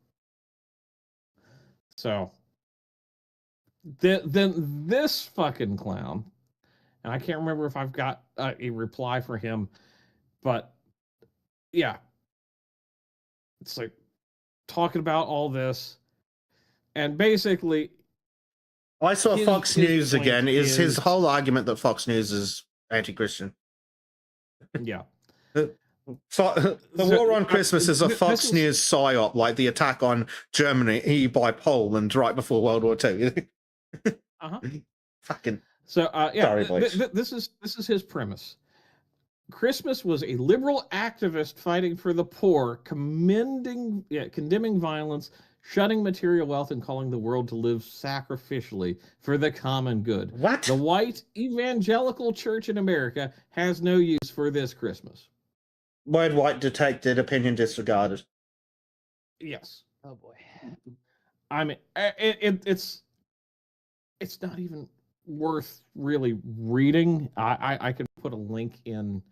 So, then this fucking clown, and I can't remember if I've got a reply for him, but yeah, it's like talking about all this, and basically, I saw his- Fox his News point again. Is his is- whole argument that Fox News is anti-Christian? yeah. The So, war on Christmas is a this Fox is- News psyop, like the attack on Germany by Poland right before World War II. Uh-huh. Fucking So, yeah, sorry, boys. this is his premise. Christmas was a liberal activist fighting for the poor, condemning violence, shunning material wealth, and calling the world to live sacrificially for the common good. What? The white evangelical church in America has no use for this Christmas. Word white detected, opinion disregarded. Yes. Oh boy. I mean, it's not even worth really reading. I could put a link in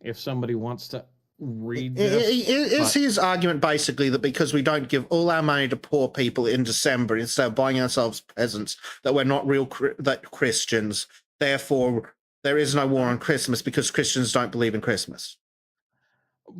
if somebody wants to read this. Is his argument basically that because we don't give all our money to poor people in December instead of buying ourselves presents, that we're not real Christians, therefore there is no war on Christmas because Christians don't believe in Christmas?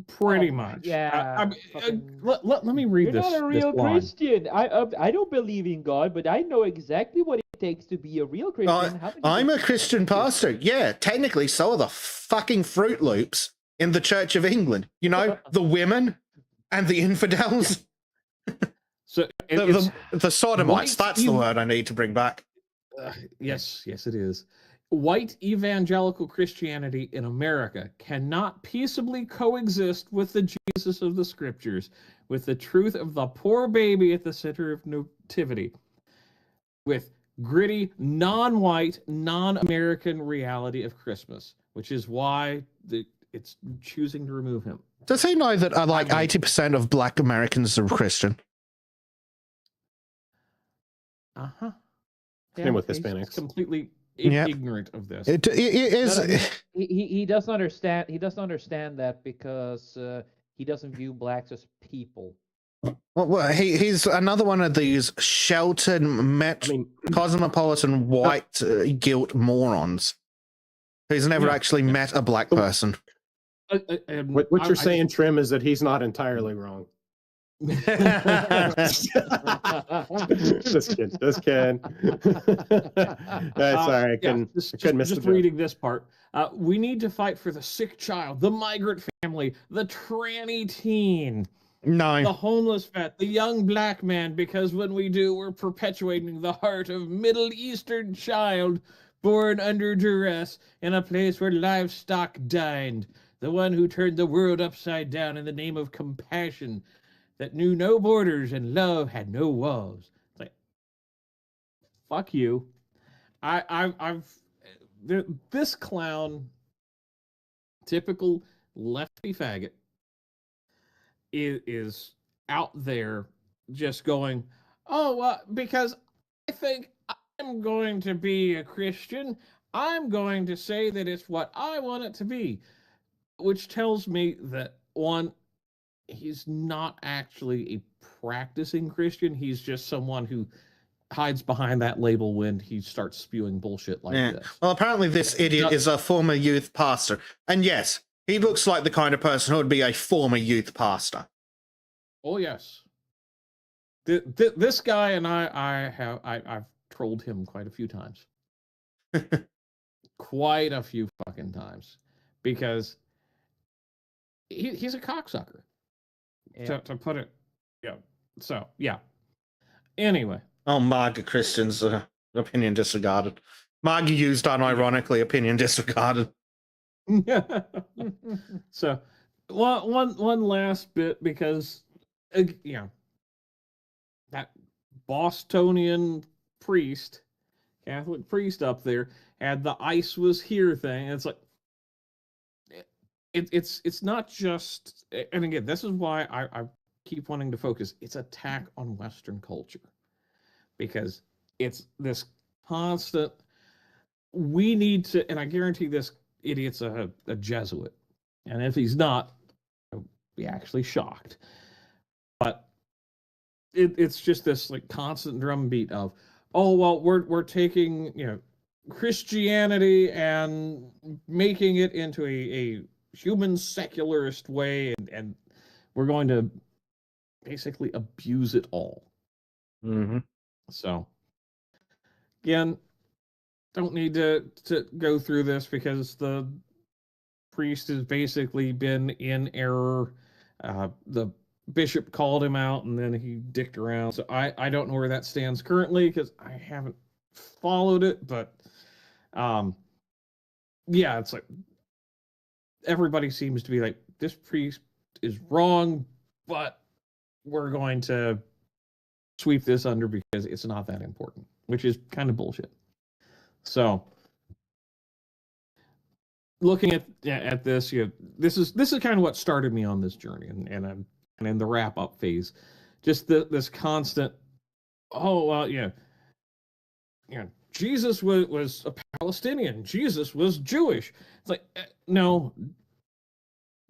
Pretty Oh, much. yeah, I mean, fucking- let me read You're this. not a real this line. Christian. I don't believe in God, but I know exactly what it takes to be a real Christian. How many I'm a different- Christian pastor. Yeah, technically, so are the fucking Fruit Loops in the Church of England. You know, the women and the infidels. So The sodomites. white That's the word I need to bring back. yes, it is. White evangelical Christianity in America cannot peaceably coexist with the Jesus of the Scriptures, with the truth of the poor baby at the center of nativity, with gritty, non-white, non-American reality of Christmas, which is why it's choosing to remove him. Does he know that like 80% of Black Americans are Christian? Uh-huh. Same with he's Hispanics. Completely Yep. ignorant of this. It is. No, he doesn't understand. He doesn't understand that because he doesn't view blacks as people. Well, he's another one of these sheltered, cosmopolitan white guilt morons who's never actually met a black person. What you're saying, Trim, is that he's not entirely wrong. Just kidding. Sorry, I couldn't miss the just joke. reading this part. We need to fight for the sick child, the migrant family, the tranny teen, the No. homeless vet, the young black man, because when we do, we're perpetuating the heart of Middle Eastern child born under duress in a place where livestock dined, the one who turned the world upside down in the name of compassion that knew no borders and love had no walls. It's like, fuck you. This clown, typical lefty faggot, is out there just going, oh, because I think I'm going to be a Christian. I'm going to say that it's what I want it to be, which tells me that one, he's not actually a practicing Christian. He's just someone who hides behind that label when he starts spewing bullshit like this. Well, apparently this idiot is a former youth pastor. And yes, he looks like the kind of person who would be a former youth pastor. Oh, yes. This guy and I've trolled him quite a few times. Quite a few fucking times. Because he's a cocksucker. Yeah. To put it, yeah. So, yeah. Anyway. Oh, MAGA Christians, opinion disregarded. MAGA used unironically, opinion disregarded. So, one last bit, because, that Bostonian priest, Catholic priest up there, had the ice was here thing. It's like, it's not just, and again, this is why I keep wanting to focus. It's attack on Western culture, because it's this constant. We need to, and I guarantee this idiot's a Jesuit, and if he's not, I'll be actually shocked. But it's just this like constant drumbeat of, oh well, we're taking Christianity and making it into a human secularist way, and we're going to basically abuse it all. Mm-hmm. So again, don't need to go through this because the priest has basically been in error. The bishop called him out and then he dicked around. So I don't know where that stands currently because I haven't followed it, but yeah, it's like everybody seems to be like, this priest is wrong, but we're going to sweep this under because it's not that important, which is kind of bullshit. So looking at this, this is kind of what started me on this journey, and I'm in the wrap up phase. Just this constant, oh well, Jesus was a Palestinian. Jesus was Jewish. It's like, no,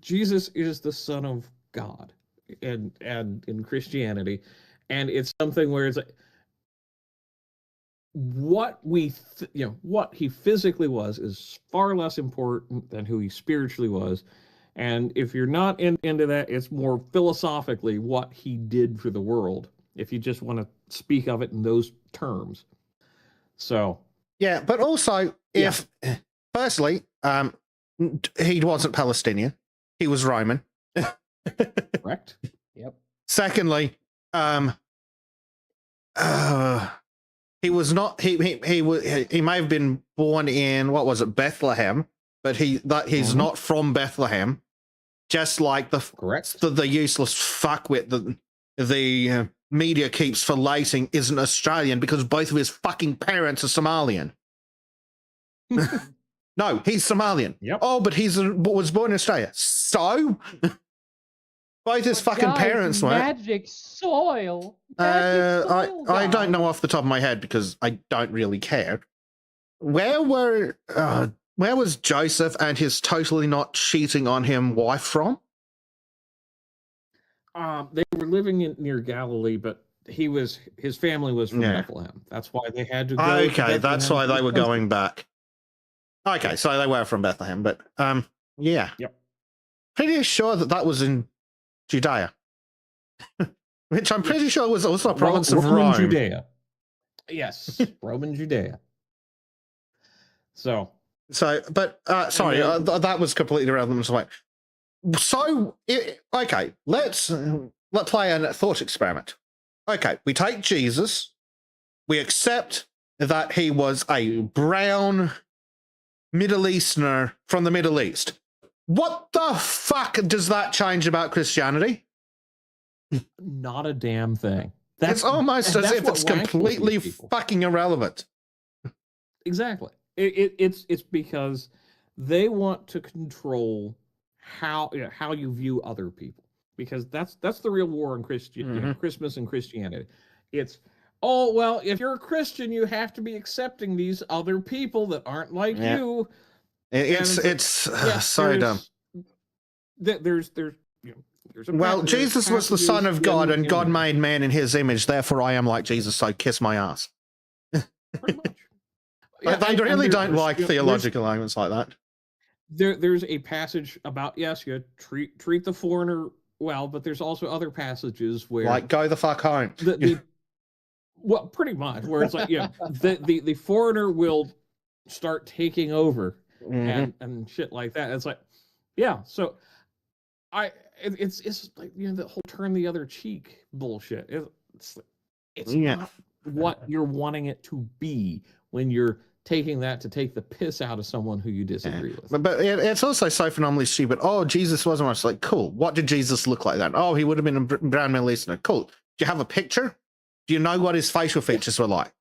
Jesus is the Son of God, and in Christianity, and it's something where it's like, what what he physically was is far less important than who he spiritually was. And if you're not into that, it's more philosophically what he did for the world, if you just want to speak of it in those terms. So yeah, but also if firstly, he wasn't Palestinian, he was Roman. correct. Yep. Secondly, he was not. He may have been born in, what was it, Bethlehem, but he's not from Bethlehem. Just like Correct. the useless fuckwit that the media keeps filleting isn't Australian because both of his fucking parents are Somalian. No, he's Somalian. Yep. Oh, but was born in Australia. So both his fucking parents were. Magic soil. Magic soil, I don't know off the top of my head because I don't really care. Where was Joseph and his totally not cheating on him wife from? They were living near Galilee, but his family was from Bethlehem. That's why they had to go. Okay, that's why they were going back. Okay, so they were from Bethlehem, but yeah. Yep. Pretty sure that was in Judea, which I'm pretty sure was also a province of Roman Rome. Judea. Yes, Roman Judea. So, but sorry, that was completely irrelevant. So, okay, let's play a thought experiment. Okay, we take Jesus, we accept that he was a brown Middle Easterner from the Middle East. What the fuck does that change about Christianity? not a damn thing. It's almost as if it's completely fucking irrelevant. Exactly. It's because they want to control how you view other people, because that's the real war in Christmas and Christianity. It's, oh well, if you're a Christian, you have to be accepting these other people that aren't like you. It's so dumb. There's Jesus was the Son of God, and God made man in his image. Therefore, I am like Jesus. So kiss my ass. Pretty much. They really don't like theological arguments like that. There's a passage about, yes, you treat the foreigner well, but there's also other passages where, like, go the fuck home. Well, pretty much, where it's like, the foreigner will start taking over and shit like that. It's like, so it's like, the whole turn the other cheek bullshit. It's not what you're wanting it to be when you're taking that to take the piss out of someone who you disagree with. But it's also so phenomenally stupid. Oh, Jesus wasn't much. Like, cool. What did Jesus look like then? Oh, he would have been a brown Middle Easterner. Cool. Do you have a picture? Do you know what his facial features were like?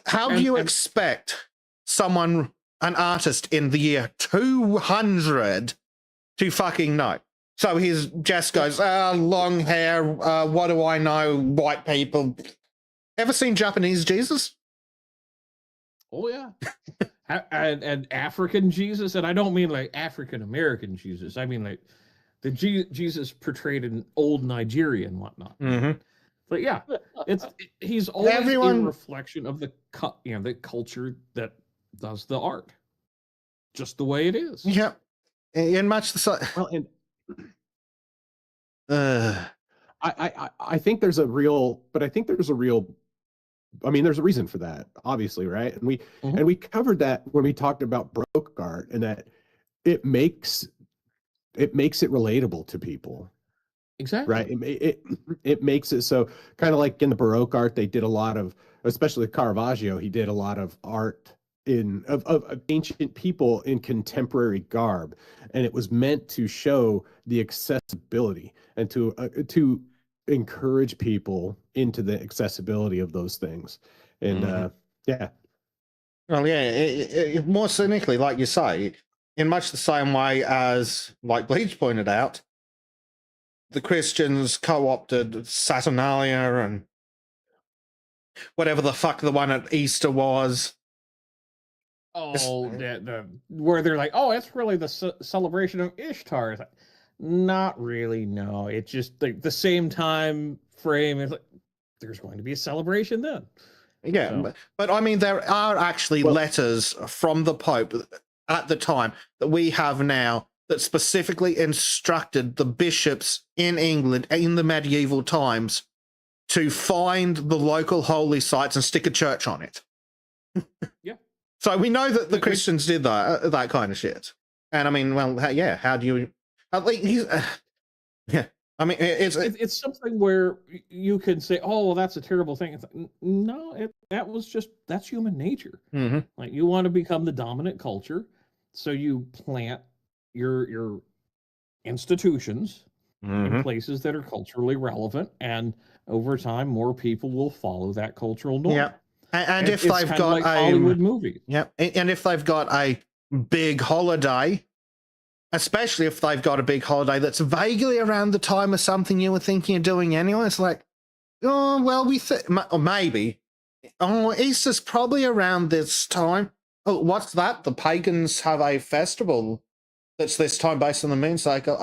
How do you expect someone an artist in the year 200 to fucking know. So he just goes, long hair, what do I know, white people. Ever seen Japanese Jesus? Oh yeah. and African Jesus, and I don't mean like African American Jesus. I mean like the Jesus portrayed in old Nigeria and whatnot. Mm-hmm. But yeah, he's always a Everyone- reflection of the the culture that does the art, just the way it is. Yeah. In much the same. Well, and I think there's a real, but I think there's a real, I mean, there's a reason for that, obviously, right? And we covered that when we talked about Baroque art, and that it makes it relatable to people, Exactly. right? It makes it so, kind of like in the Baroque art, they did a lot of, especially Caravaggio, he did a lot of art of ancient people in contemporary garb, and it was meant to show the accessibility and to encourage people into the accessibility of those things. And yeah. Well, yeah, more cynically, like you say, in much the same way as, like Bleach pointed out, the Christians co-opted Saturnalia and whatever the fuck the one at Easter was. Oh, where they're like, oh, it's really the celebration of Ishtar. It's like, not really. No, it's just the same time frame. It's like there's going to be a celebration then. Yeah, So. but I mean, there are actually letters from the Pope at the time that we have now that specifically instructed the bishops in England in the medieval times to find the local holy sites and stick a church on it. Yeah. So we know that the Christians did that kind of shit. And I mean, well, yeah, how do you... yeah, I mean, it's something where you can say, "Oh, well, that's a terrible thing." It's like, no, that's human nature. Mm-hmm. Like you want to become the dominant culture, so you plant your institutions in places that are culturally relevant, and over time, more people will follow that cultural norm. Yeah, and if it's they've kind got of like Hollywood movies, yeah, and if they've got a big holiday. Especially if they've got a big holiday that's vaguely around the time of something you were thinking of doing anyway. It's like, oh, well, or maybe. Oh, Easter's probably around this time. Oh, what's that? The pagans have a festival that's this time based on the moon cycle.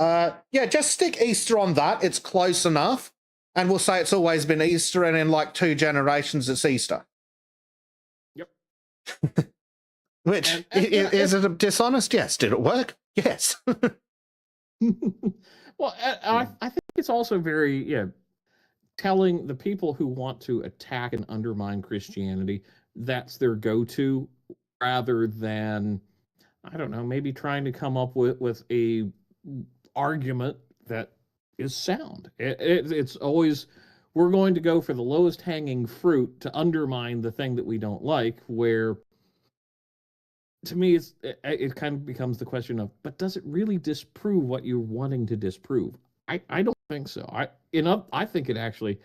Yeah, just stick Easter on that. It's close enough. And we'll say it's always been Easter, and in like 2 generations, it's Easter. Yep. Which, is it dishonest? Yes. Did it work? Yes. Well, I think it's also very telling the people who want to attack and undermine Christianity that's their go-to, rather than, I don't know, maybe trying to come up with a argument that is sound. It's always, we're going to go for the lowest hanging fruit to undermine the thing that we don't like, where to me, it kind of becomes the question of, but does it really disprove what you're wanting to disprove? I don't think so. I think it actually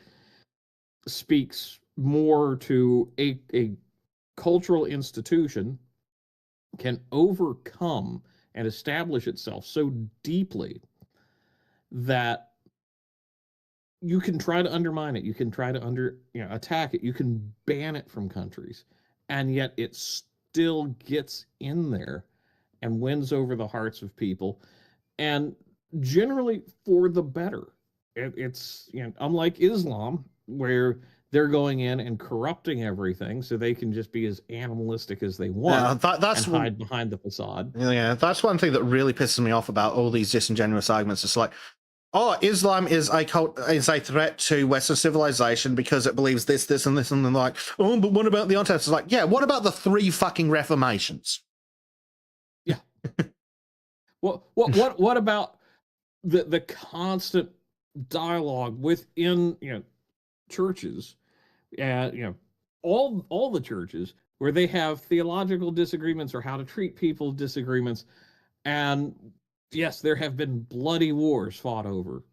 speaks more to a cultural institution can overcome and establish itself so deeply that you can try to undermine it, you can try to attack it, you can ban it from countries, and yet it's still gets in there and wins over the hearts of people, and generally for the better. It's unlike Islam, where they're going in and corrupting everything so they can just be as animalistic as they want, that's and hide behind the facade. Yeah, that's one thing that really pisses me off about all these disingenuous arguments. It's like, oh, Islam is a threat to Western civilization because it believes this, this, and this, and then like, oh, but what about the Ontarians? It's like, yeah, what about the 3 fucking Reformations? Yeah. What about the constant dialogue within churches, all the churches where they have theological disagreements or how to treat people disagreements, and yes, there have been bloody wars fought over.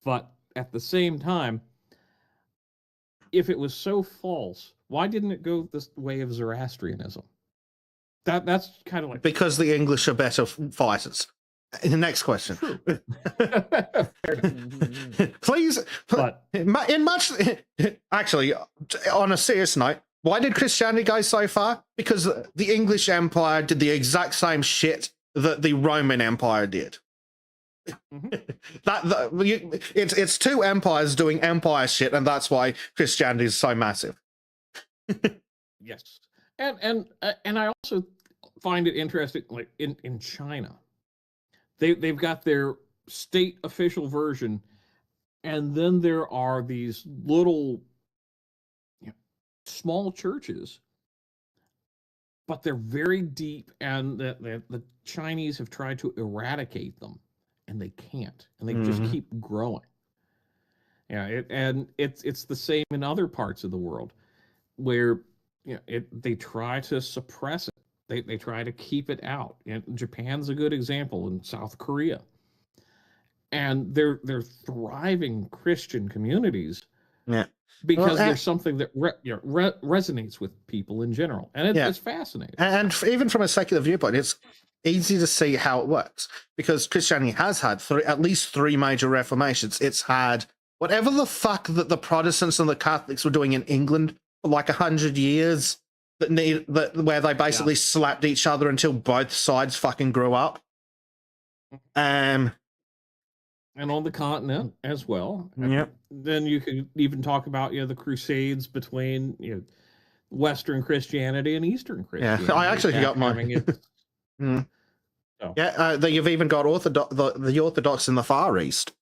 But at the same time, if it was so false, why didn't it go this way of Zoroastrianism? That's kind of like Because the English are better fighters. The next question. true. Please, But in much, actually, on a serious note, why did Christianity go so far? Because the English Empire did the exact same shit that the Roman Empire did. It's two empires doing empire shit, and that's why Christianity is so massive. yes, and I also find it interesting, like in China, they've got their state official version, and then there are these little small churches, but they're very deep, and the Chinese have tried to eradicate them, and they can't, and they just keep growing. Yeah, it's the same in other parts of the world where they try to suppress it. They try to keep it out. And Japan's a good example, in South Korea. And they're thriving Christian communities. Yeah. Because there's something that resonates with people in general. And it's fascinating. And even from a secular viewpoint, it's easy to see how it works. Because Christianity has had at least three major reformations. It's had whatever the fuck that the Protestants and the Catholics were doing in England for like 100 years, where they basically slapped each other until both sides fucking grew up. And on the continent as well. Yep. Then you could even talk about the Crusades between Western Christianity and Eastern Christianity. Yeah, I actually got my. You've even got the Orthodox in the Far East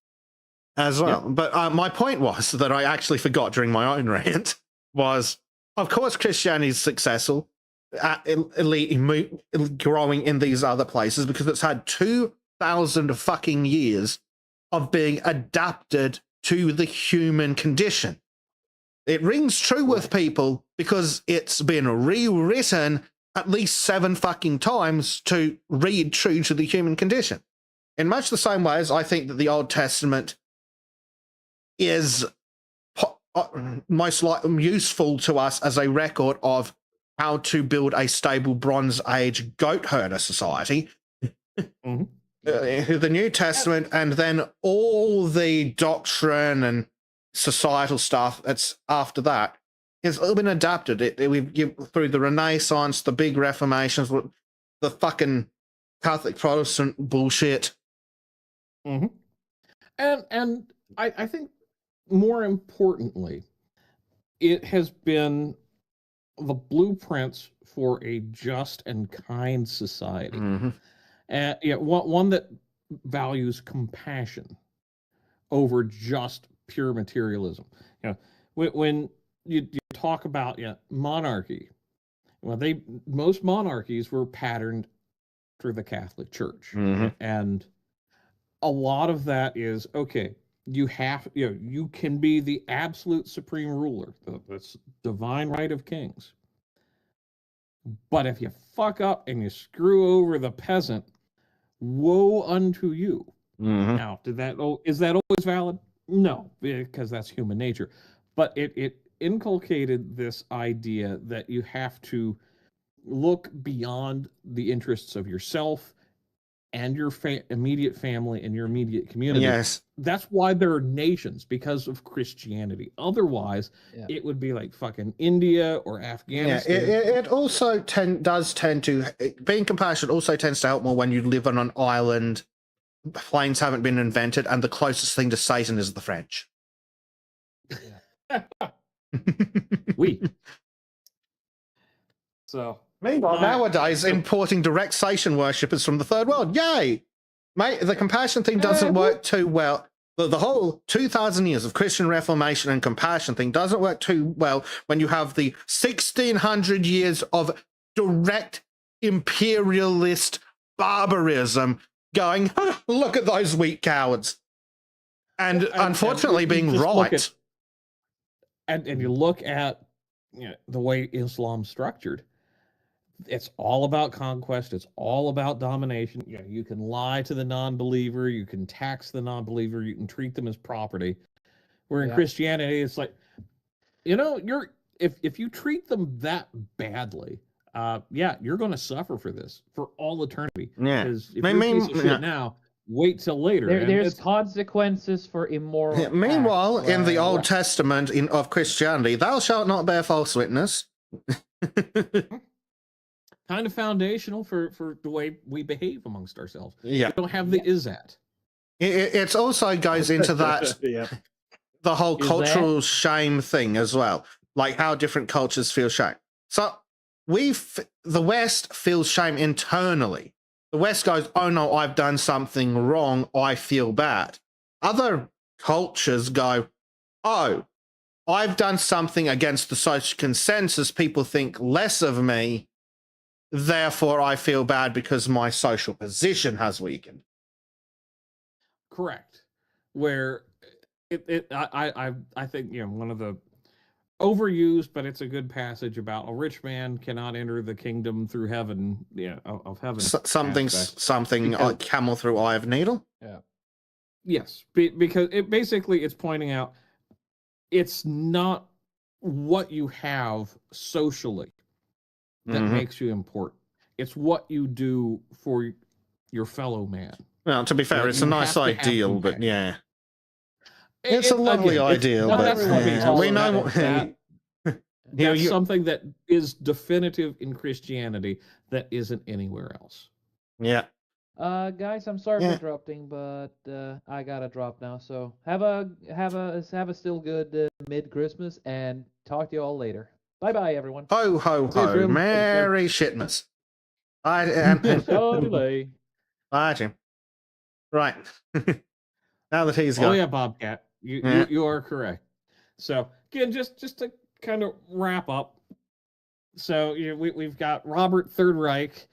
as well. Yep. But my point was that I actually forgot during my own rant was, of course, Christianity is successful at growing in these other places because it's had 2,000 fucking years of being adapted to the human condition. It rings true with people because it's been rewritten at least 7 fucking times to read true to the human condition. In much the same way as I think that the Old Testament is most likely useful to us as a record of how to build a stable Bronze Age goat herder society. The New Testament, and then all the doctrine and societal stuff that's after that has all been adapted. Through the Renaissance, the big reformations, the fucking Catholic Protestant bullshit. And I think more importantly, it has been the blueprints for a just and kind society. One that values compassion over just pure materialism. When you talk about monarchy, most monarchies were patterned through the Catholic Church, and a lot of that is okay. You can be the absolute supreme ruler, that's divine right of kings. But if you fuck up and you screw over the peasant, woe unto you. Now, is that always valid? No, because that's human nature. But it inculcated this idea that you have to look beyond the interests of yourself and your immediate family and your immediate community. Yes. That's why there are nations, because of Christianity. Otherwise, it would be like fucking India or Afghanistan. It also does tend to, being compassionate also tends to help more when you live on an island, planes haven't been invented, and the closest thing to Satan is the French. So meanwhile, nowadays, importing direct Satan worshippers from the third world. Yay! Mate, the compassion thing doesn't work too well. The whole 2,000 years of Christian Reformation and compassion thing doesn't work too well when you have the 1,600 years of direct imperialist barbarism going, look at those weak cowards. And unfortunately being right. And you look at the way Islam's structured. It's all about conquest. It's all about domination. You can lie to the non-believer. You can tax the non-believer. You can treat them as property. Where in Christianity, it's like, if you treat them that badly, yeah, you're going to suffer for this for all eternity. Yeah. Because if you're a piece of shit now, wait till later. There's consequences for immoral acts, Meanwhile, in the like- Old Testament of Christianity, thou shalt not bear false witness. Kind of foundational for the way we behave amongst ourselves. Yeah. We don't have the is that. It also goes into that, Yeah. the whole Is cultural shame thing as well, like how different cultures feel shame. So the West feels shame internally. The West goes, oh no, I've done something wrong, I feel bad. Other cultures go, oh, I've done something against the social consensus, people think less of me, therefore I feel bad because my social position has weakened. Correct. Where I think, you know, one of the overused, but it's a good passage about a rich man cannot enter the kingdom through heaven, of heaven. Something Because- camel through eye of needle. Yes, because it's pointing out it's not what you have socially that Mhm. makes you important. It's what you do for your fellow man. Well, to be fair, Well, it's a you nice have to have ideal, but compassion. yeah. It's a lovely ideal, not but everybody yeah, follows we know that. That's something that is definitive in Christianity that isn't anywhere else. Yeah. Guys, I'm sorry Yeah. for interrupting, but I gotta drop now. So have a still good mid-Christmas, and talk to you all later. Bye bye, everyone. Ho ho See you, ho! Jim. Merry shitmas. Shadilay. Bye, Jim. Right. Now that he's Oh gone. yeah, Bobcat, Yeah. you are correct. So again, just to kind of wrap up. So we've got Robert Third Reich,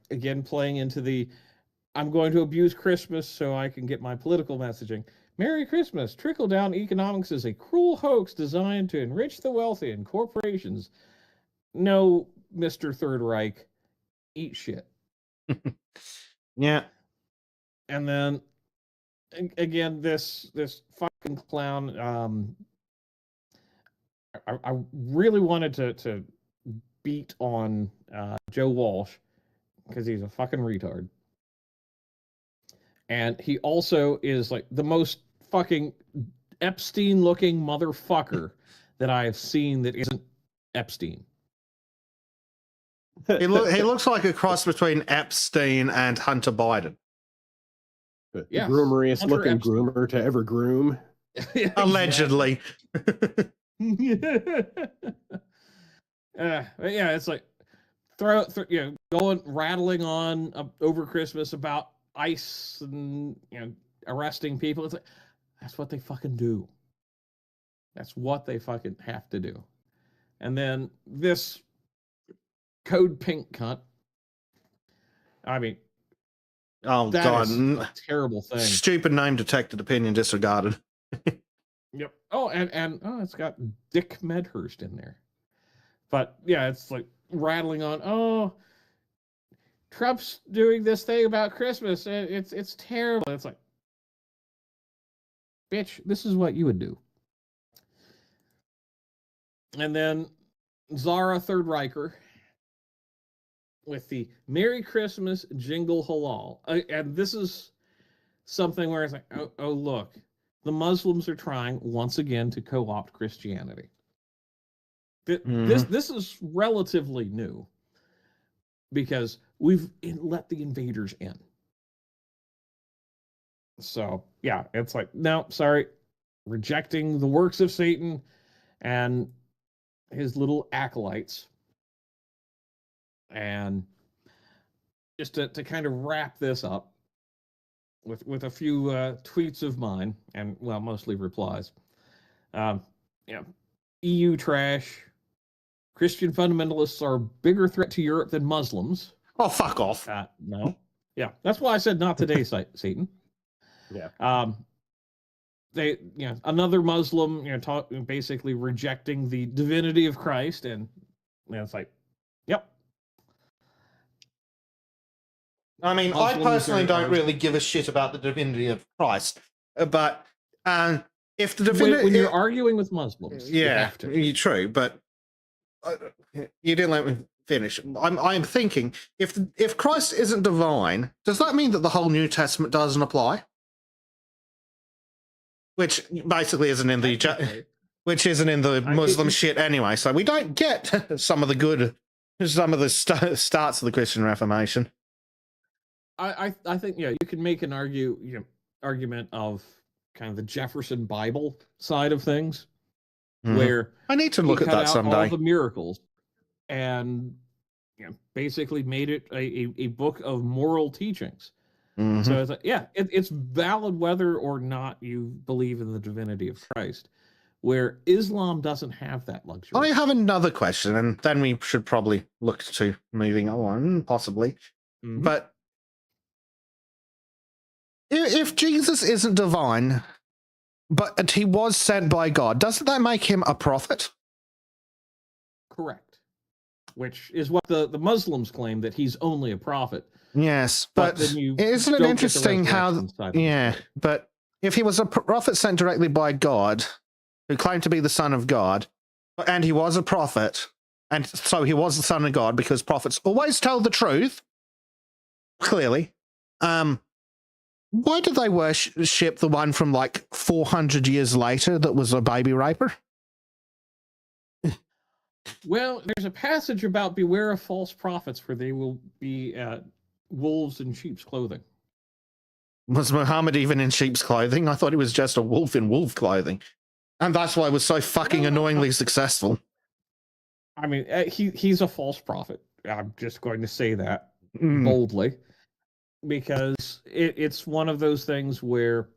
again playing into the I'm going to abuse Christmas so I can get my political messaging. Merry Christmas. Trickle down economics is a cruel hoax designed to enrich the wealthy and corporations. No, Mr. Third Reich, eat shit. Yeah. And then again, this fucking clown. I really wanted to beat on Joe Walsh because he's a fucking retard. And he also is like the most fucking Epstein-looking motherfucker that I have seen that isn't Epstein. He looks like a cross between Epstein and Hunter Biden. The Yes. groomeriest Hunter looking Epstein. Oh, groomer to ever groom. Allegedly. Yeah, it's like going rattling on over Christmas about ICE and arresting people. It's like that's what they fucking do. That's what they fucking have to do. And then this Code Pink cunt. I mean, Oh that god. is a terrible thing. Stupid name detected, opinion disregarded. Yep. Oh, and it's got Dick Medhurst in there. But yeah, it's like rattling on. Oh, Trump's doing this thing about Christmas. It's terrible. It's like, bitch, this is what you would do. And then Zara Third Riker with the Merry Christmas Jingle Halal. And this is something where it's like, oh look, the Muslims are trying once again to co-opt Christianity. This is relatively new because we've let the invaders in. So yeah, it's like, no, sorry, rejecting the works of Satan and his little acolytes. And just to kind of wrap this up with a few tweets of mine, and well, mostly replies. EU trash. Christian fundamentalists are a bigger threat to Europe than Muslims. Oh, fuck off. No. Yeah, that's why I said not today, Satan. Yeah. They, another Muslim, basically rejecting the divinity of Christ, and it's like, yep. I mean, I personally don't really give a shit about the divinity of Christ, but if the divinity, when you're arguing with Muslims, you have to. true, but you didn't let me finish. I'm thinking if Christ isn't divine, does that mean that the whole New Testament doesn't apply? Which basically isn't in the Muslim shit anyway. So we don't get some of the starts of the Christian Reformation. I think you can make an argument of kind of the Jefferson Bible side of things, where I need to look at that someday. All the miracles, and basically made it a book of moral teachings. So it's like, it's valid whether or not you believe in the divinity of Christ, where Islam doesn't have that luxury. I have another question, and then we should probably look to moving on, possibly. But if Jesus isn't divine, but he was sent by God, doesn't that make him a prophet? Correct. Which is what the Muslims claim, that he's only a prophet. Yes, but isn't it interesting how... Yeah, but if he was a prophet sent directly by God, who claimed to be the Son of God, and he was a prophet, and so he was the Son of God, because prophets always tell the truth, clearly, why did they worship the one from like 400 years later that was a baby raper? Well, there's a passage about beware of false prophets, for they will be wolves in sheep's clothing. Was Muhammad even in sheep's clothing? I thought he was just a wolf in wolf clothing. And that's why he was so fucking annoyingly successful. I mean, he's a false prophet. I'm just going to say that boldly. Because it's one of those things where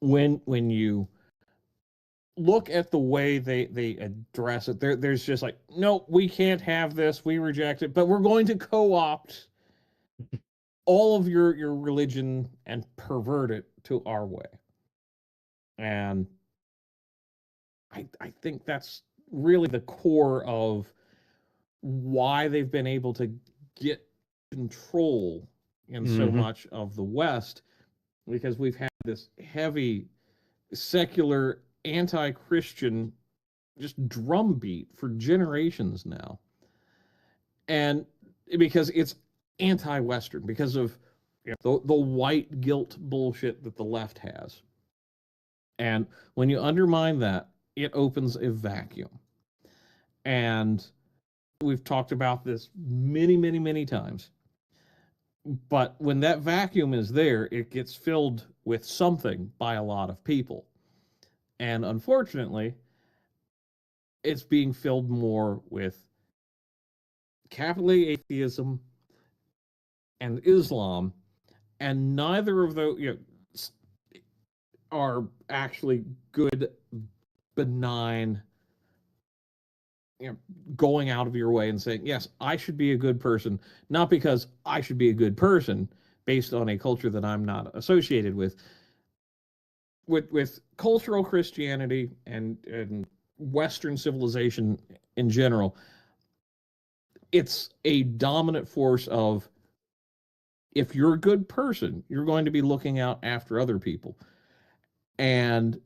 when you look at the way they address it, there's just like, no, we can't have this, we reject it, but we're going to co-opt all of your religion and pervert it to our way. And I think that's really the core of why they've been able to get control in so much of the West, because we've had this heavy secular anti-Christian just drumbeat for generations now. And because it's anti-Western, because of the white guilt bullshit that the left has. And when you undermine that, it opens a vacuum. And we've talked about this many, many, many times. But when that vacuum is there, it gets filled with something by a lot of people. And unfortunately, it's being filled more with capital A atheism and Islam, and neither of those are actually good, benign, going out of your way and saying, yes, I should be a good person, not because I should be a good person based on a culture that I'm not associated with. With cultural Christianity and Western civilization in general, it's a dominant force of, if you're a good person, you're going to be looking out after other people. And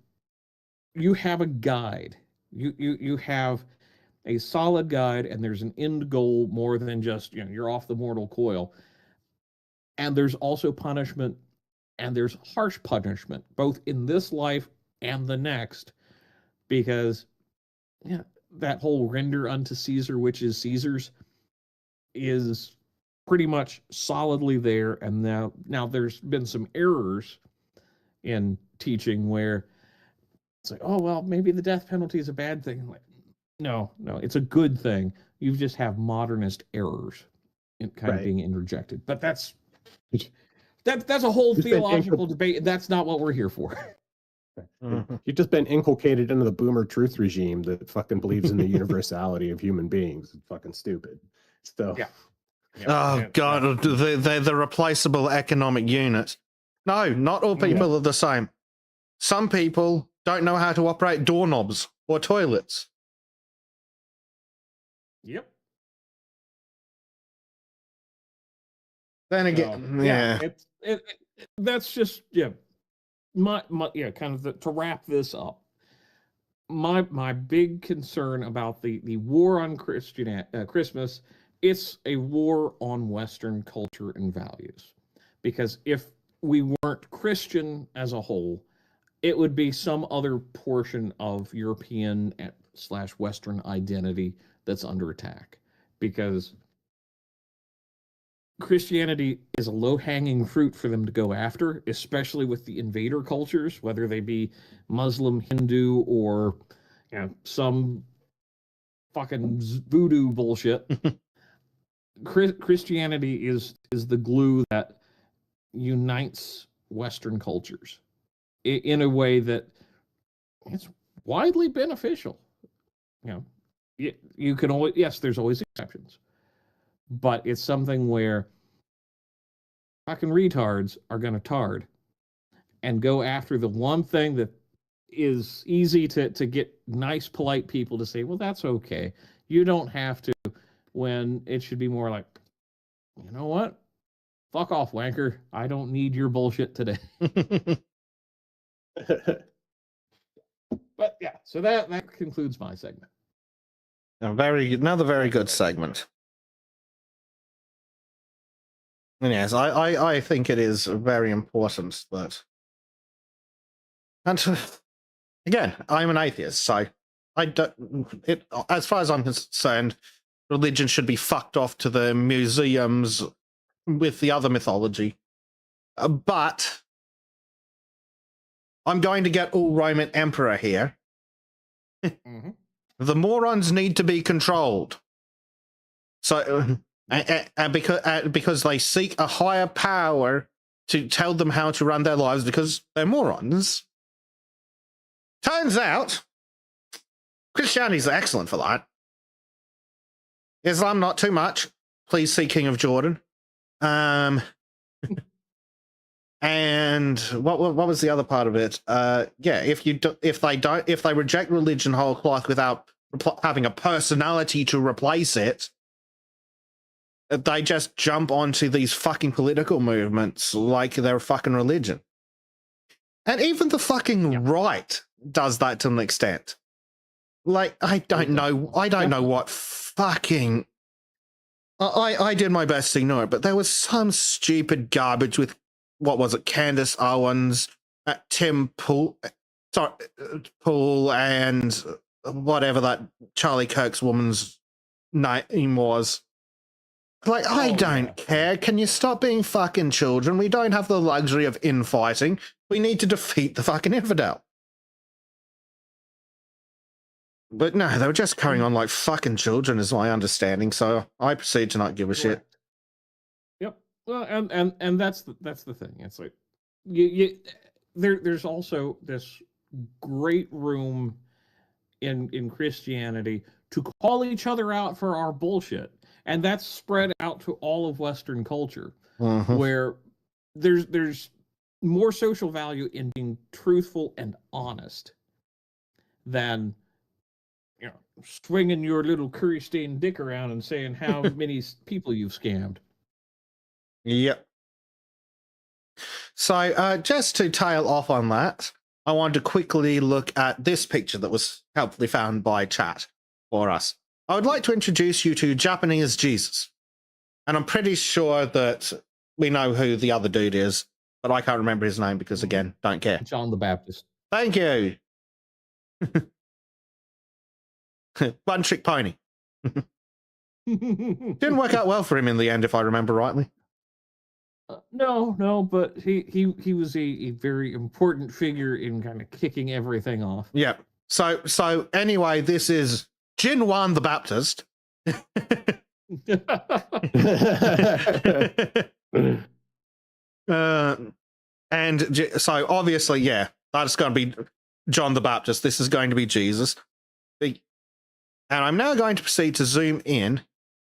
you have a guide. You have a solid guide, and there's an end goal more than just, you're off the mortal coil. And there's also punishment, and there's harsh punishment, both in this life and the next, because that whole render unto Caesar, which is Caesar's, is pretty much solidly there. And now there's been some errors in teaching where it's like, oh, well, maybe the death penalty is a bad thing. Like, no, it's a good thing. You just have modernist errors in kind of being interjected. But that's a whole theological debate. That's not what we're here for. You've just been inculcated into the boomer truth regime that fucking believes in the universality of human beings. It's fucking stupid. So God, they're the replaceable economic unit. No, not all people are the same. Some people don't know how to operate doorknobs or toilets. Yep. Then again, that's just my kind of to wrap this up. my big concern about the war on Christmas, it's a war on Western culture and values. Because if we weren't Christian as a whole, it would be some other portion of European / Western identity that's under attack. Because Christianity is a low-hanging fruit for them to go after, especially with the invader cultures, whether they be Muslim, Hindu, or some fucking voodoo bullshit. Christianity is the glue that unites Western cultures in a way that it's widely beneficial. You can always, yes, there's always exceptions, but it's something where fucking retards are going to tard and go after the one thing that is easy to get nice, polite people to say, well, that's okay. You don't have to, when it should be more like, you know what? Fuck off, wanker. I don't need your bullshit today. But yeah, so that concludes my segment. Another very good segment. And yes, I think it is very important that, and again, I'm an atheist, so I don't. As far as I'm concerned, religion should be fucked off to the museums with the other mythology. But I'm going to get all Roman emperor here. Mm-hmm. The morons need to be controlled. So, and because they seek a higher power to tell them how to run their lives because they're morons. Turns out, Christianity's excellent for that. Islam, not too much. Please see King of Jordan. And what was the other part of it? If they reject religion whole cloth without having a personality to replace it, they just jump onto these fucking political movements like they're a fucking religion. And even the fucking right does that to an extent. Like, I don't know what fucking... I did my best to ignore it, but there was some stupid garbage with, what was it, Candace Owens, Tim Pool, and whatever that Charlie Kirk's woman's name was. Like, I don't care. Can you stop being fucking children? We don't have the luxury of infighting. We need to defeat the fucking infidel. But no, they were just carrying on like fucking children, is my understanding. So I proceed to not give a shit. Yep. Well, and that's the thing. It's like there's also this great room in Christianity to call each other out for our bullshit. And that's spread out to all of Western culture, where there's more social value in being truthful and honest than swinging your little curry-stained dick around and saying how many people you've scammed. Yep. So just to tail off on that, I wanted to quickly look at this picture that was helpfully found by chat for us. I would like to introduce you to Japanese Jesus. And I'm pretty sure that we know who the other dude is, but I can't remember his name because, again, don't care. John the Baptist. Thank you. One trick pony. Didn't work out well for him in the end, if I remember rightly. No, but he was a very important figure in kind of kicking everything off. Yeah. So anyway, this is Jinwan the Baptist. And so obviously, yeah, that's going to be John the Baptist. This is going to be Jesus. And I'm now going to proceed to zoom in.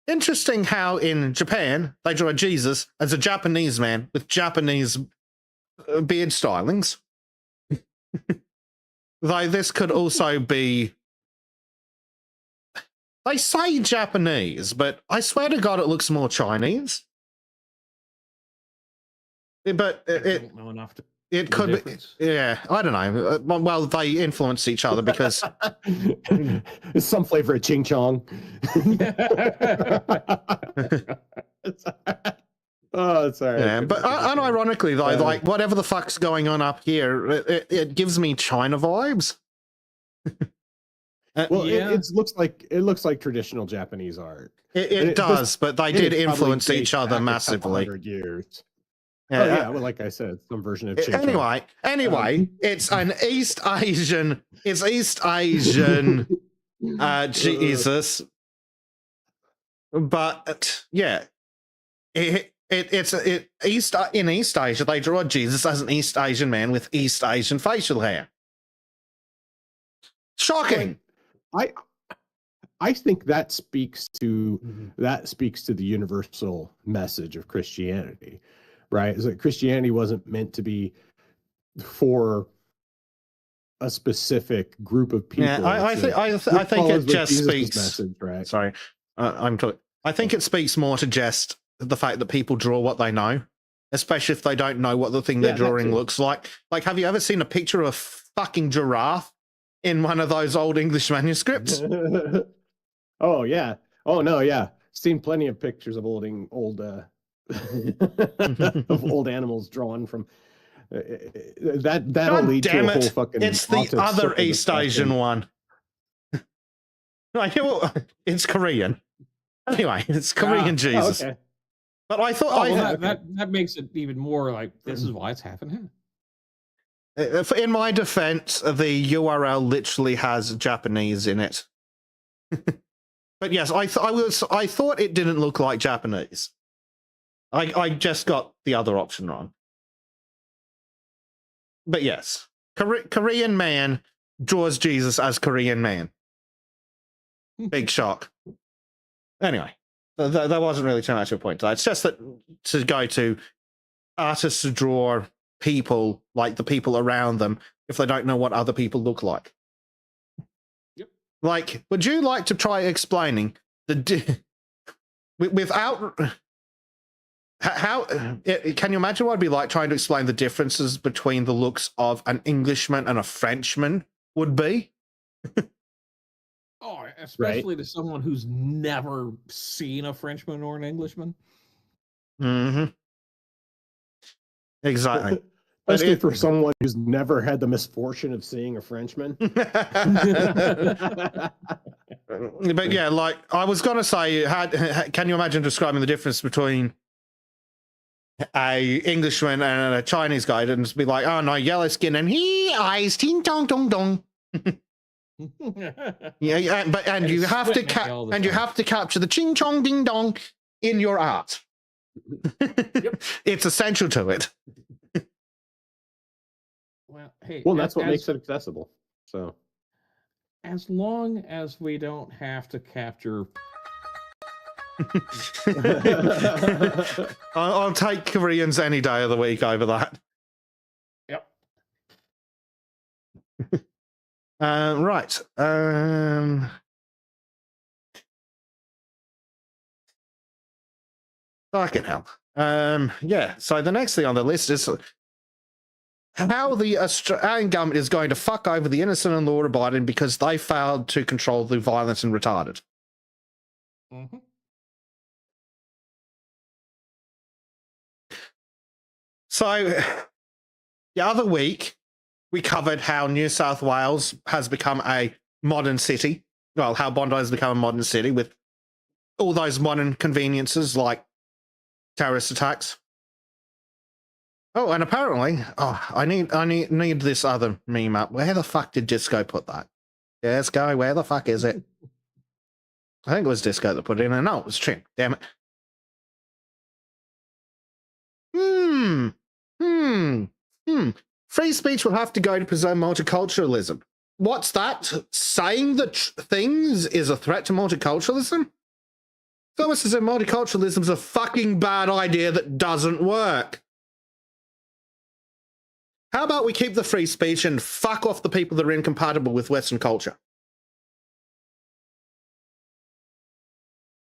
Interesting how in Japan, they draw Jesus as a Japanese man with Japanese beard stylings. Though this could also be... They say Japanese, but I swear to God it looks more Chinese. But I don't know enough to... It The could be. difference? Yeah, I don't know. Well, they influence each other because It's some flavor of ching chong. Oh, sorry. yeah, but unironically though, like whatever the fuck's going on up here, it gives me China vibes. well, Yeah. it looks like traditional Japanese art. It does, but they did It probably influence dates each other back a couple massively. 100 years. Yeah, Oh yeah, well, like I said, some version of ching chong. Anyway, it's an East Asian. It's East Asian Jesus, but yeah, it's East in East Asia. They draw Jesus as an East Asian man with East Asian facial hair. Shocking. I think that speaks to the universal message of Christianity, right? Is that Christianity wasn't meant to be for a specific group of people. Yeah, I think it just speaks. Message, right? Sorry, I'm talking. I think it speaks more to just the fact that people draw what they know, especially if they don't know what the thing they're drawing looks like. Like, have you ever seen a picture of a fucking giraffe in one of those old English manuscripts? Oh yeah. Oh no, yeah. Seen plenty of pictures of old of old animals drawn from that'll lead to a whole fucking. It's the other East Asian one. Like, it's Korean. Anyway, it's Korean Jesus. Okay. But I thought that makes it even more like this is why it's half and half. In my defense, the URL literally has Japanese in it. But yes, I thought it didn't look like Japanese. I just got the other option wrong. But yes, Korean man draws Jesus as Korean man. Big shock. Anyway, there wasn't really too much of a point to that. It's just that to go to artists to draw people like the people around them if they don't know what other people look like. Yep. Like, would you like to try explaining without how can you imagine what it'd be like trying to explain the differences between the looks of an Englishman and a Frenchman would be? Oh, especially to someone who's never seen a Frenchman or an Englishman. Mm-hmm. Exactly. Especially for someone who's never had the misfortune of seeing a Frenchman. But yeah, like I was going to say, can you imagine describing the difference between a Englishman and a Chinese guy and just be like, oh no, yellow skin and he eyes ting dong dong dong. Yeah, but you have to capture the ching chong ding dong in your art. Yep. It's essential to it. Well, hey, that's what makes it accessible. So, as long as we don't have to capture, I'll take Koreans any day of the week over that. Yep. Right. Fucking hell. Yeah. So the next thing on the list is how the Australian government is going to fuck over the innocent and law-abiding because they failed to control the violent and retarded. Mm-hmm. So the other week, we covered how New South Wales has become a modern city. Well, how Bondi has become a modern city with all those modern conveniences like terrorist attacks. Oh, and apparently, I need this other meme up. Where the fuck did Disco put that? Yes, Guy, where the fuck is it? I think it was Disco that put it in there. No, it was Trim. Damn it. Free speech will have to go to preserve multiculturalism. What's that? Saying that things is a threat to multiculturalism? Thomas says that multiculturalism is a fucking bad idea that doesn't work. How about we keep the free speech and fuck off the people that are incompatible with Western culture?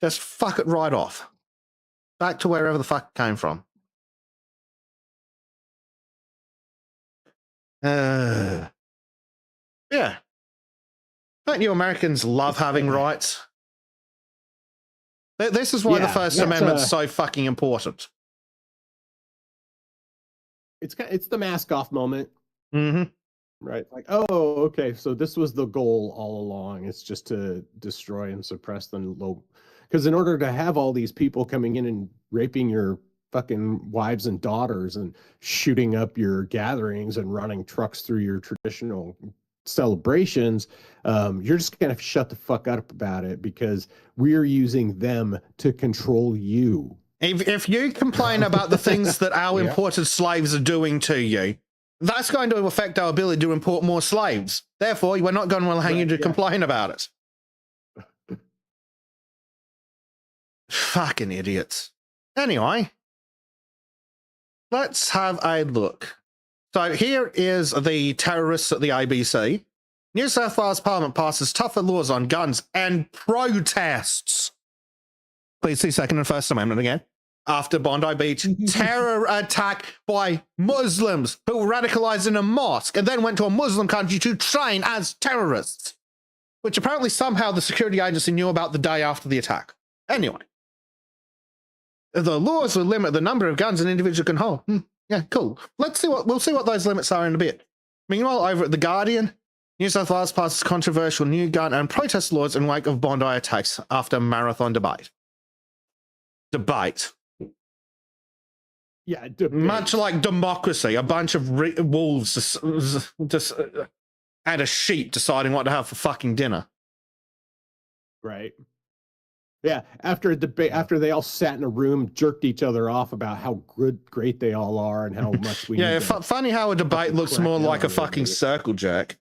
Just fuck it right off. Back to wherever the fuck it came from. Yeah. Don't you Americans love having rights? This is why the First Amendment's so fucking important. It's the mask off moment. Mm-hmm. Right. Like, oh, okay. So this was the goal all along. It's just to destroy and suppress the low. Because in order to have all these people coming in and raping your fucking wives and daughters and shooting up your gatherings and running trucks through your traditional celebrations, you're just gonna shut the fuck up about it because we're using them to control you. If you complain about the things that our imported slaves are doing to you, that's going to affect our ability to import more slaves. Therefore, we're not going to allow you to complain about it. Fucking idiots. Anyway, let's have a look. So here is the terrorists at the ABC. New South Wales Parliament passes tougher laws on guns and protests. Please see Second and First Amendment again. After Bondi Beach terror attack by Muslims who were radicalized in a mosque and then went to a Muslim country to train as terrorists, which apparently somehow the security agency knew about the day after the attack. Anyway, the laws will limit the number of guns an individual can hold. Yeah, cool. We'll see what those limits are in a bit. Meanwhile, over at The Guardian, New South Wales passes controversial new gun and protest laws in wake of Bondi attacks after marathon debate. Yeah, debate. Much like democracy, a bunch of wolves just and a sheep deciding what to have for fucking dinner. Right. Yeah, after a debate, after they all sat in a room, jerked each other off about how great they all are and how much we yeah, need to funny how a debate looks more like a fucking circle jerk.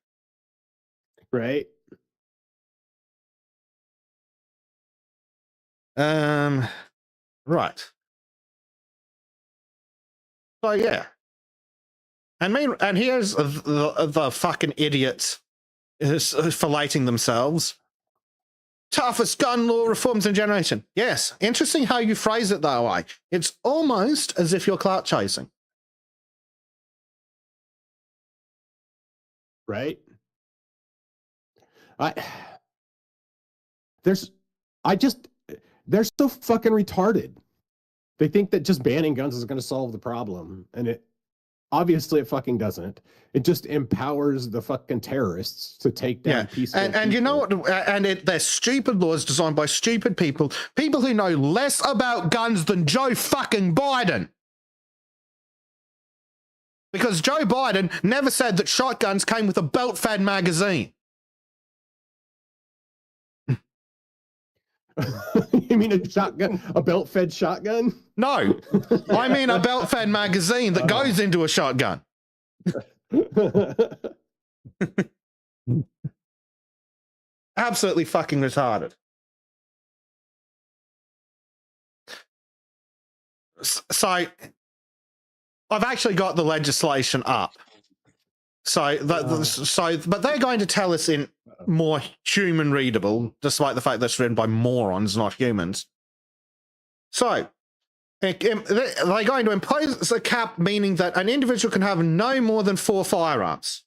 Right. Right. So yeah, and here's the fucking idiots filleting themselves. Toughest gun law reforms in generation. Yes, interesting how you phrase it that way. It's almost as if you're clout chasing. Right. They're so fucking retarded. They think that just banning guns is going to solve the problem, and it fucking doesn't. It just empowers the fucking terrorists to take down peaceful people. And you know what? And they're stupid laws designed by stupid people who know less about guns than Joe fucking Biden. Because Joe Biden never said that shotguns came with a belt-fed magazine. You mean a shotgun, a belt-fed shotgun? No, I mean a belt-fed magazine that goes into a shotgun. Absolutely fucking retarded. So, I've actually got the legislation up. But they're going to tell us in more human readable, despite the fact that it's written by morons, not humans. So, they're going to impose a cap, meaning that an individual can have no more than 4 firearms.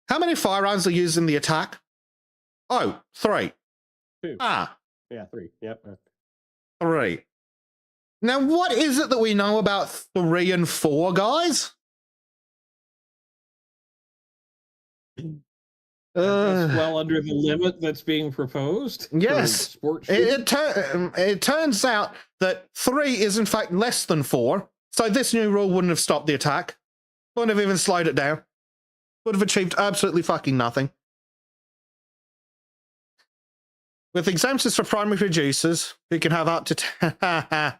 How many firearms are used in the attack? Oh, 3. 2. Yeah, 3. Yep. 3. Now, what is it that we know about 3 and 4, guys? Well under the limit that's being proposed. Yes, it turns out that 3 is in fact less than 4. So this new rule wouldn't have stopped the attack, wouldn't have even slowed it down, would have achieved absolutely fucking nothing. With exemptions for primary producers who can have up to 10.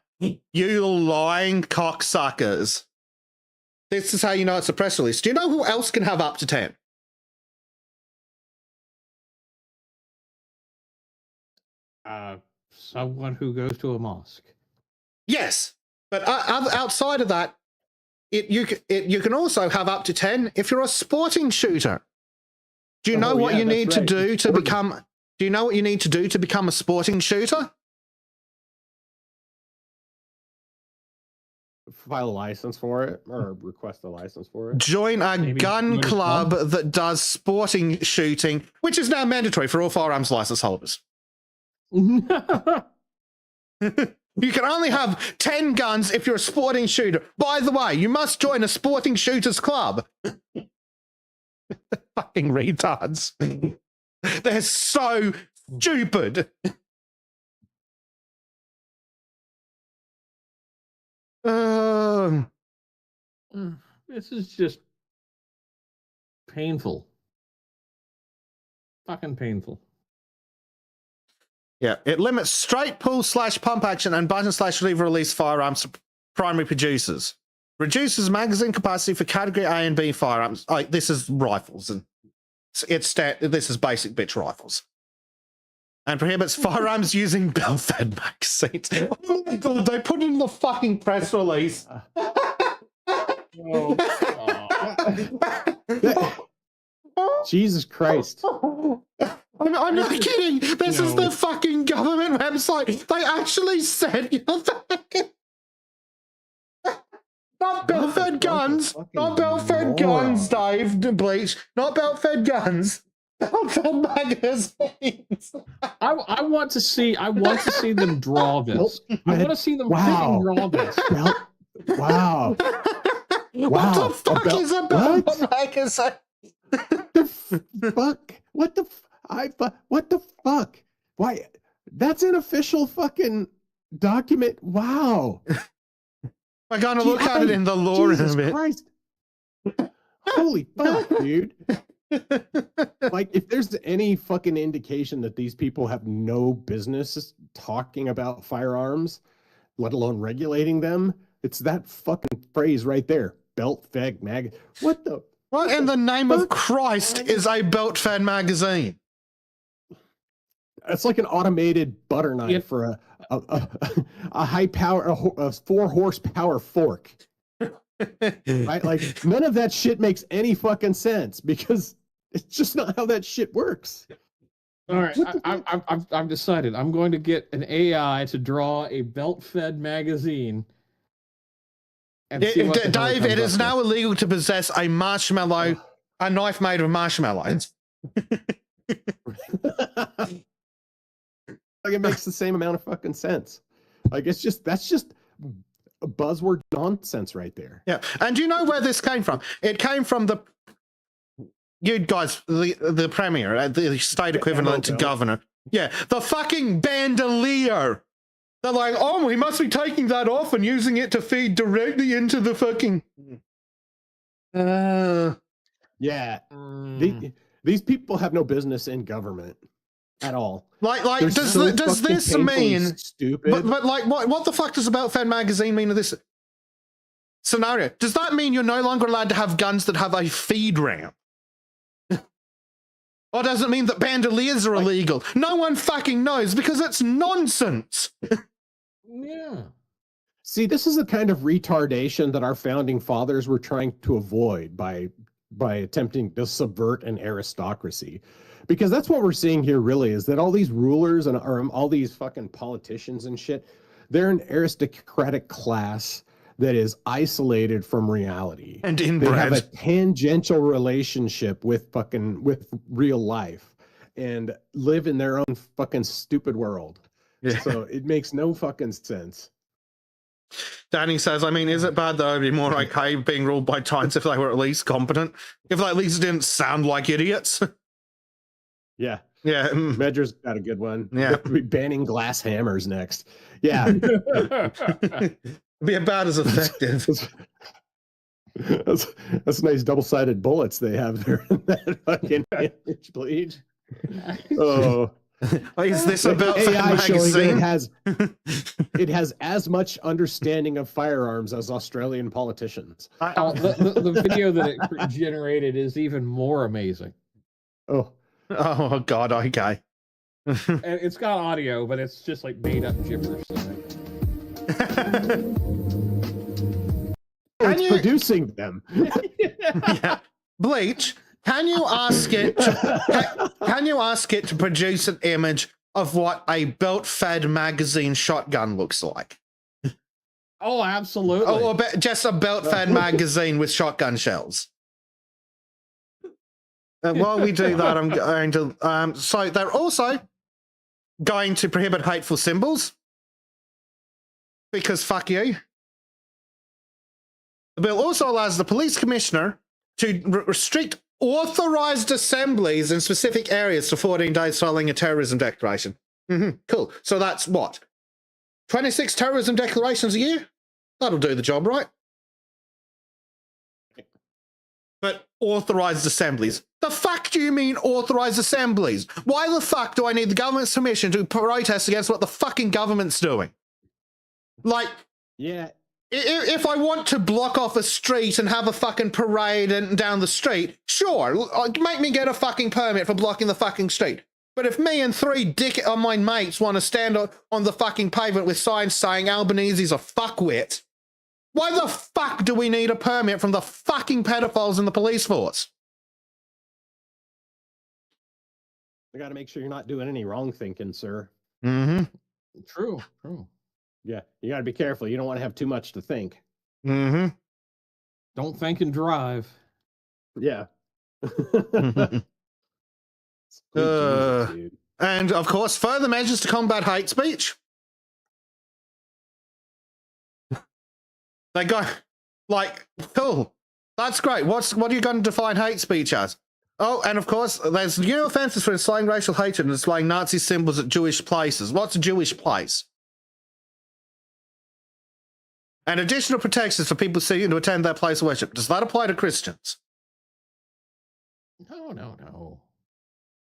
You lying cocksuckers. This is how you know it's a press release. Do you know who else can have up to 10? Someone who goes to a mosque. Yes, but outside of that, you can also have up to 10 if you're a sporting shooter. Do you know what you need to do to become? Do you know what you need to do to become a sporting shooter? file a license for it or request a license for it. Join a Maybe gun join a club club? that does sporting shooting, which is now mandatory for all firearms license holders. You can only have 10 guns if you're a sporting shooter. By the way, you must join a sporting shooters club. Fucking retards. They're so stupid. This is just painful. Fucking painful. Yeah, it limits straight pull / pump action and button / lever release firearms to primary producers. Reduces magazine capacity for category A and B firearms. Like, this is rifles, and this is basic bitch rifles. And prohibits firearms using bell-fed magazines. Oh my god, they put it in the fucking press release. Jesus Christ. I'm not kidding. This is the fucking government website. They actually said not belt-fed guns. Not belt-fed guns, Dave. Bleach. Not belt-fed guns. Belt-fed magazines. I want to see them draw this. I want to see them Wow. freaking draw this. Wow. What the fuck is a belt-fed magazine? Fuck? What the fuck? Why? That's an official fucking document. Wow. I'm gonna look at it in the lore in a Jesus bit. Christ. Holy fuck, dude. Like, if there's any fucking indication that these people have no business talking about firearms, let alone regulating them, it's that fucking phrase right there. Belt-fed mag. What the? What in the name of Christ is a belt-fed magazine? It's like an automated butter knife for a high power, a 4 horsepower fork. Right? Like, none of that shit makes any fucking sense because it's just not how that shit works. All right, I've decided. I'm going to get an AI to draw a belt-fed magazine. And see what the hell Dave, it comes is up now illegal to possess a knife made of marshmallows. Like, it makes the same amount of fucking sense. Like, that's just buzzword nonsense right there. Yeah, and do you know where this came from? It came from the premier, the state equivalent to governor. Yeah, the fucking bandolier. They're like, oh, we must be taking that off and using it to feed directly into the fucking. Yeah, these people have no business in government at all. Like, They're does so this fucking painfully mean stupid? But like, what the fuck does a belt-fed magazine mean in this scenario? Does that mean you're no longer allowed to have guns that have a feed ramp? Or does it mean that bandoliers are illegal? No one fucking knows because it's nonsense. Yeah. See, this is the kind of retardation that our founding fathers were trying to avoid by attempting to subvert an aristocracy. Because that's what we're seeing here really, is that all these rulers and all these fucking politicians and shit, they're an aristocratic class that is isolated from reality. And They have a tangential relationship with real life and live in their own fucking stupid world. Yeah. So it makes no fucking sense. Danny says, I mean, is it bad that I'd be more okay being ruled by tyrants if they were at least competent? If they at least didn't sound like idiots? Yeah. Yeah. Medger's got a good one. Yeah. We'll be banning glass hammers next. Yeah. Be about as effective. That's nice double-sided bullets they have there in that fucking bleach. Oh. Is this a belt-fed AI showing that magazine? it has as much understanding of firearms as Australian politicians. The video that it generated is even more amazing. Oh God, okay. And it's got audio, but it's just like made up gibberish. It's producing them. Yeah. Bleach, can you ask it to produce an image of what a belt-fed magazine shotgun looks like? Oh, absolutely. Or just a belt-fed magazine with shotgun shells. While we do that, I'm going to... so they're also going to prohibit hateful symbols. Because fuck you. The bill also allows the police commissioner to restrict authorized assemblies in specific areas for 14 days following a terrorism declaration. Cool. So that's what? 26 terrorism declarations a year? That'll do the job, right? But authorized assemblies. The fuck do you mean authorized assemblies? Why the fuck do I need the government's permission to protest against what the fucking government's doing? Like, Yeah. if I want to block off a street and have a fucking parade and down the street, sure, make me get a fucking permit for blocking the fucking street. But if me and 3 of my mates want to stand on the fucking pavement with signs saying Albanese's a fuckwit, why the fuck do we need a permit from the fucking pedophiles in the police force? I got to make sure you're not doing any wrong thinking, sir. Mm-hmm. True. Yeah, you got to be careful. You don't want to have too much to think. Mm-hmm. Don't think and drive. Yeah. Sweet Uh, Jesus, dude. And, of course, further measures to combat hate speech. They go, like, cool. That's great. What are you going to define hate speech as? Oh, and of course, there's new offences for inciting racial hatred and displaying Nazi symbols at Jewish places. What's a Jewish place? And additional protections for people seeking to attend their place of worship. Does that apply to Christians?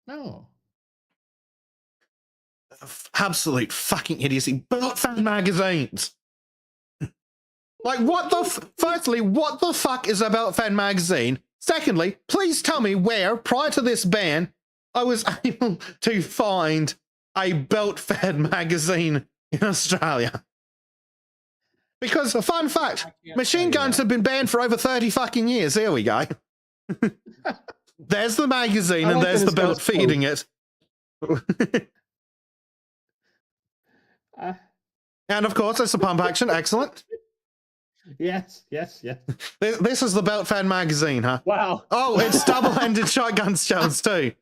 No. Absolute fucking idiocy. Belt-fed magazines. Like, what the... Firstly, what the fuck is a belt-fed magazine? Secondly, please tell me where, prior to this ban, I was able to find a belt-fed magazine in Australia. Because, a fun fact, machine guns have been banned for over 30 fucking years. There we go. There's the magazine and there's the belt feeding it. And, of course, there's the pump action. Excellent. Yes. This is the belt fan magazine, huh? Wow. Oh, it's double-handed shotgun shells too.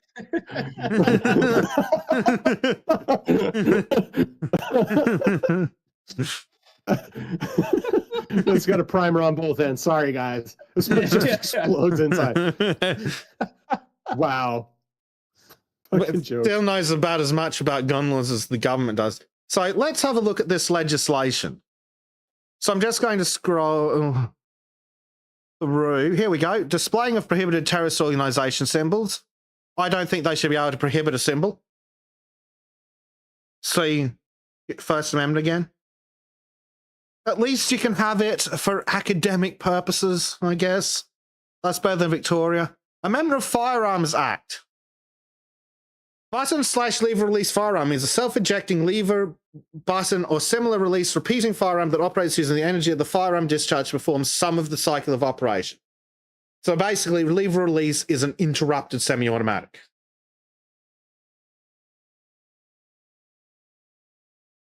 It's got a primer on both ends. Sorry, guys. This one just explodes inside. Wow. Fucking joke. Still knows about as much about gun laws as the government does. So let's have a look at this legislation. So I'm just going to scroll through. Here we go. Displaying of prohibited terrorist organisation symbols. I don't think they should be able to prohibit a symbol. See, First Amendment again. At least you can have it for academic purposes, I guess. That's better than Victoria. Amendment of Firearms Act. Button/lever release firearm is a self-ejecting lever, button, or similar release repeating firearm that operates using the energy of the firearm discharge to perform some of the cycle of operation. So basically, lever release is an interrupted semi-automatic.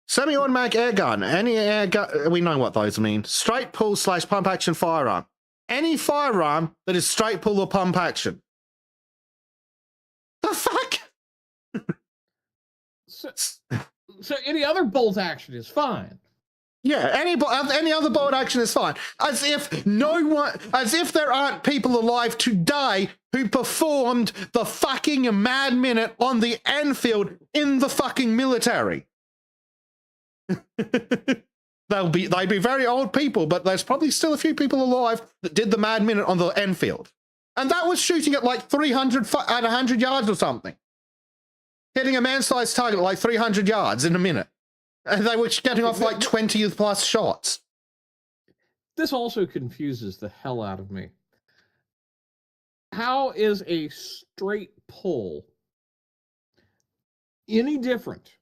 Semi-automatic air gun. Any air gun, we know what those mean. Straight pull/pump action firearm. Any firearm that is straight pull or pump action. The fuck? So any other bolt action is fine. Yeah, any other bolt action is fine. As if there aren't people alive today who performed the fucking Mad Minute on the Enfield in the fucking military. They'd be very old people, but there's probably still a few people alive that did the Mad Minute on the Enfield. And that was shooting at like 300 at 100 yards or something. Hitting a man-sized target at like 300 yards in a minute. And they were getting off like 20 plus shots. This also confuses the hell out of me. How is a straight pull any different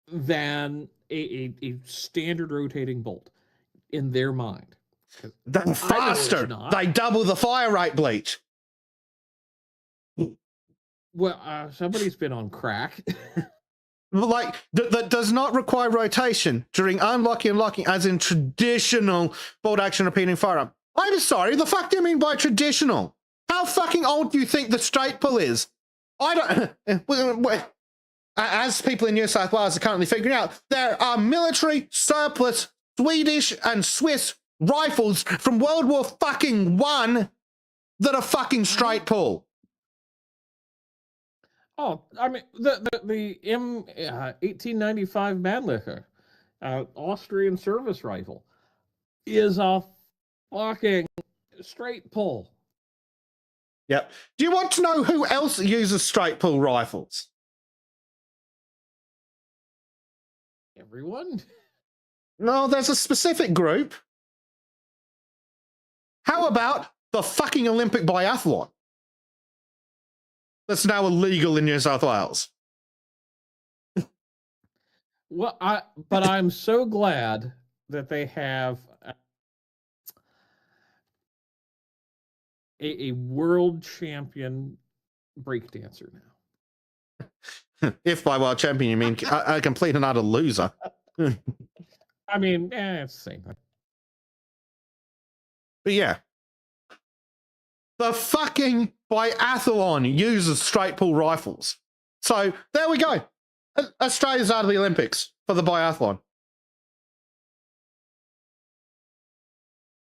than a standard rotating bolt in their mind? They're faster. They double the fire rate, Bleach. Well, somebody's been on crack. like that does not require rotation during unlocking and locking, as in traditional bolt action repeating firearm. I'm sorry, the fuck do you mean by traditional? How fucking old do you think the straight pull is? I don't. As people in New South Wales are currently figuring out, there are military surplus Swedish and Swiss rifles from World War fucking One that are fucking straight pull. Oh, I mean, the M 1895 Mannlicher, Austrian service rifle, is a fucking straight pull. Yep. Do you want to know who else uses straight pull rifles? Everyone? No, there's a specific group. How about the fucking Olympic biathlon? That's now illegal in New South Wales. Well, but I'm so glad that they have a world champion breakdancer now. If by world champion you mean a complete and utter loser. I mean, it's the same thing. But yeah. The fucking biathlon uses straight pull rifles. So there we go. Australia's out of the Olympics for the biathlon.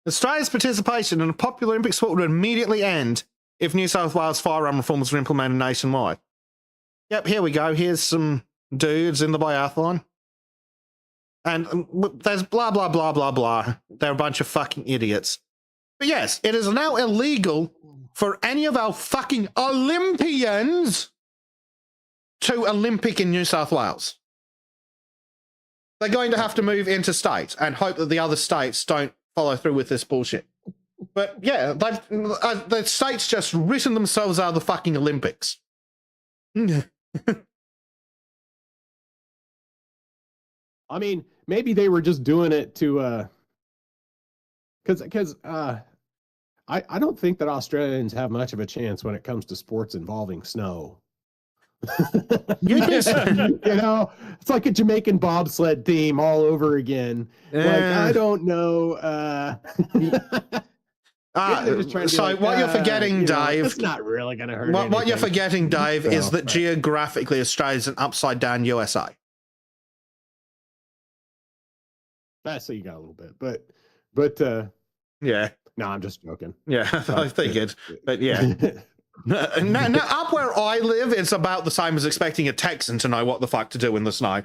Australia's participation in a popular Olympic sport would immediately end if New South Wales firearm reforms were implemented nationwide. Yep, here we go. Here's some dudes in the biathlon. And there's blah, blah, blah, blah, blah. They're a bunch of fucking idiots. But yes, it is now illegal for any of our fucking Olympians to Olympic in New South Wales. They're going to have to move interstate and hope that the other states don't follow through with this bullshit. But yeah, the states just written themselves out of the fucking Olympics. I mean, maybe they were just doing it to, because I don't think that Australians have much of a chance when it comes to sports involving snow. You know, it's like a Jamaican bobsled theme all over again. Like, I don't know. So what you're forgetting, Dave, it's not really going to hurt. What you're forgetting, Dave, is that geographically Australia's an upside down USA. So you got a little bit, but yeah. No, I'm just joking. Yeah, I figured, but yeah. Now, up where I live, it's about the same as expecting a Texan to know what the fuck to do in the snow.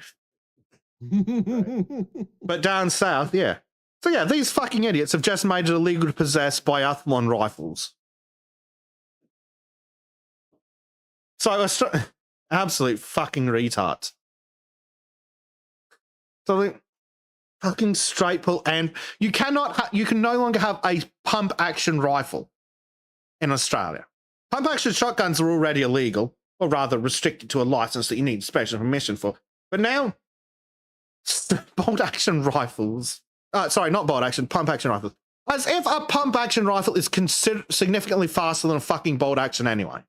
But down south, yeah. So yeah, these fucking idiots have just made it illegal to possess biathlon rifles. So absolute fucking retards. So they fucking straight pull, and you can no longer have a pump action rifle in Australia. Pump action shotguns are already illegal, or rather restricted to a license that you need special permission for. But now, bolt action rifles. Sorry, not bolt action, pump action rifles. As if a pump action rifle is considered significantly faster than a fucking bolt action anyway.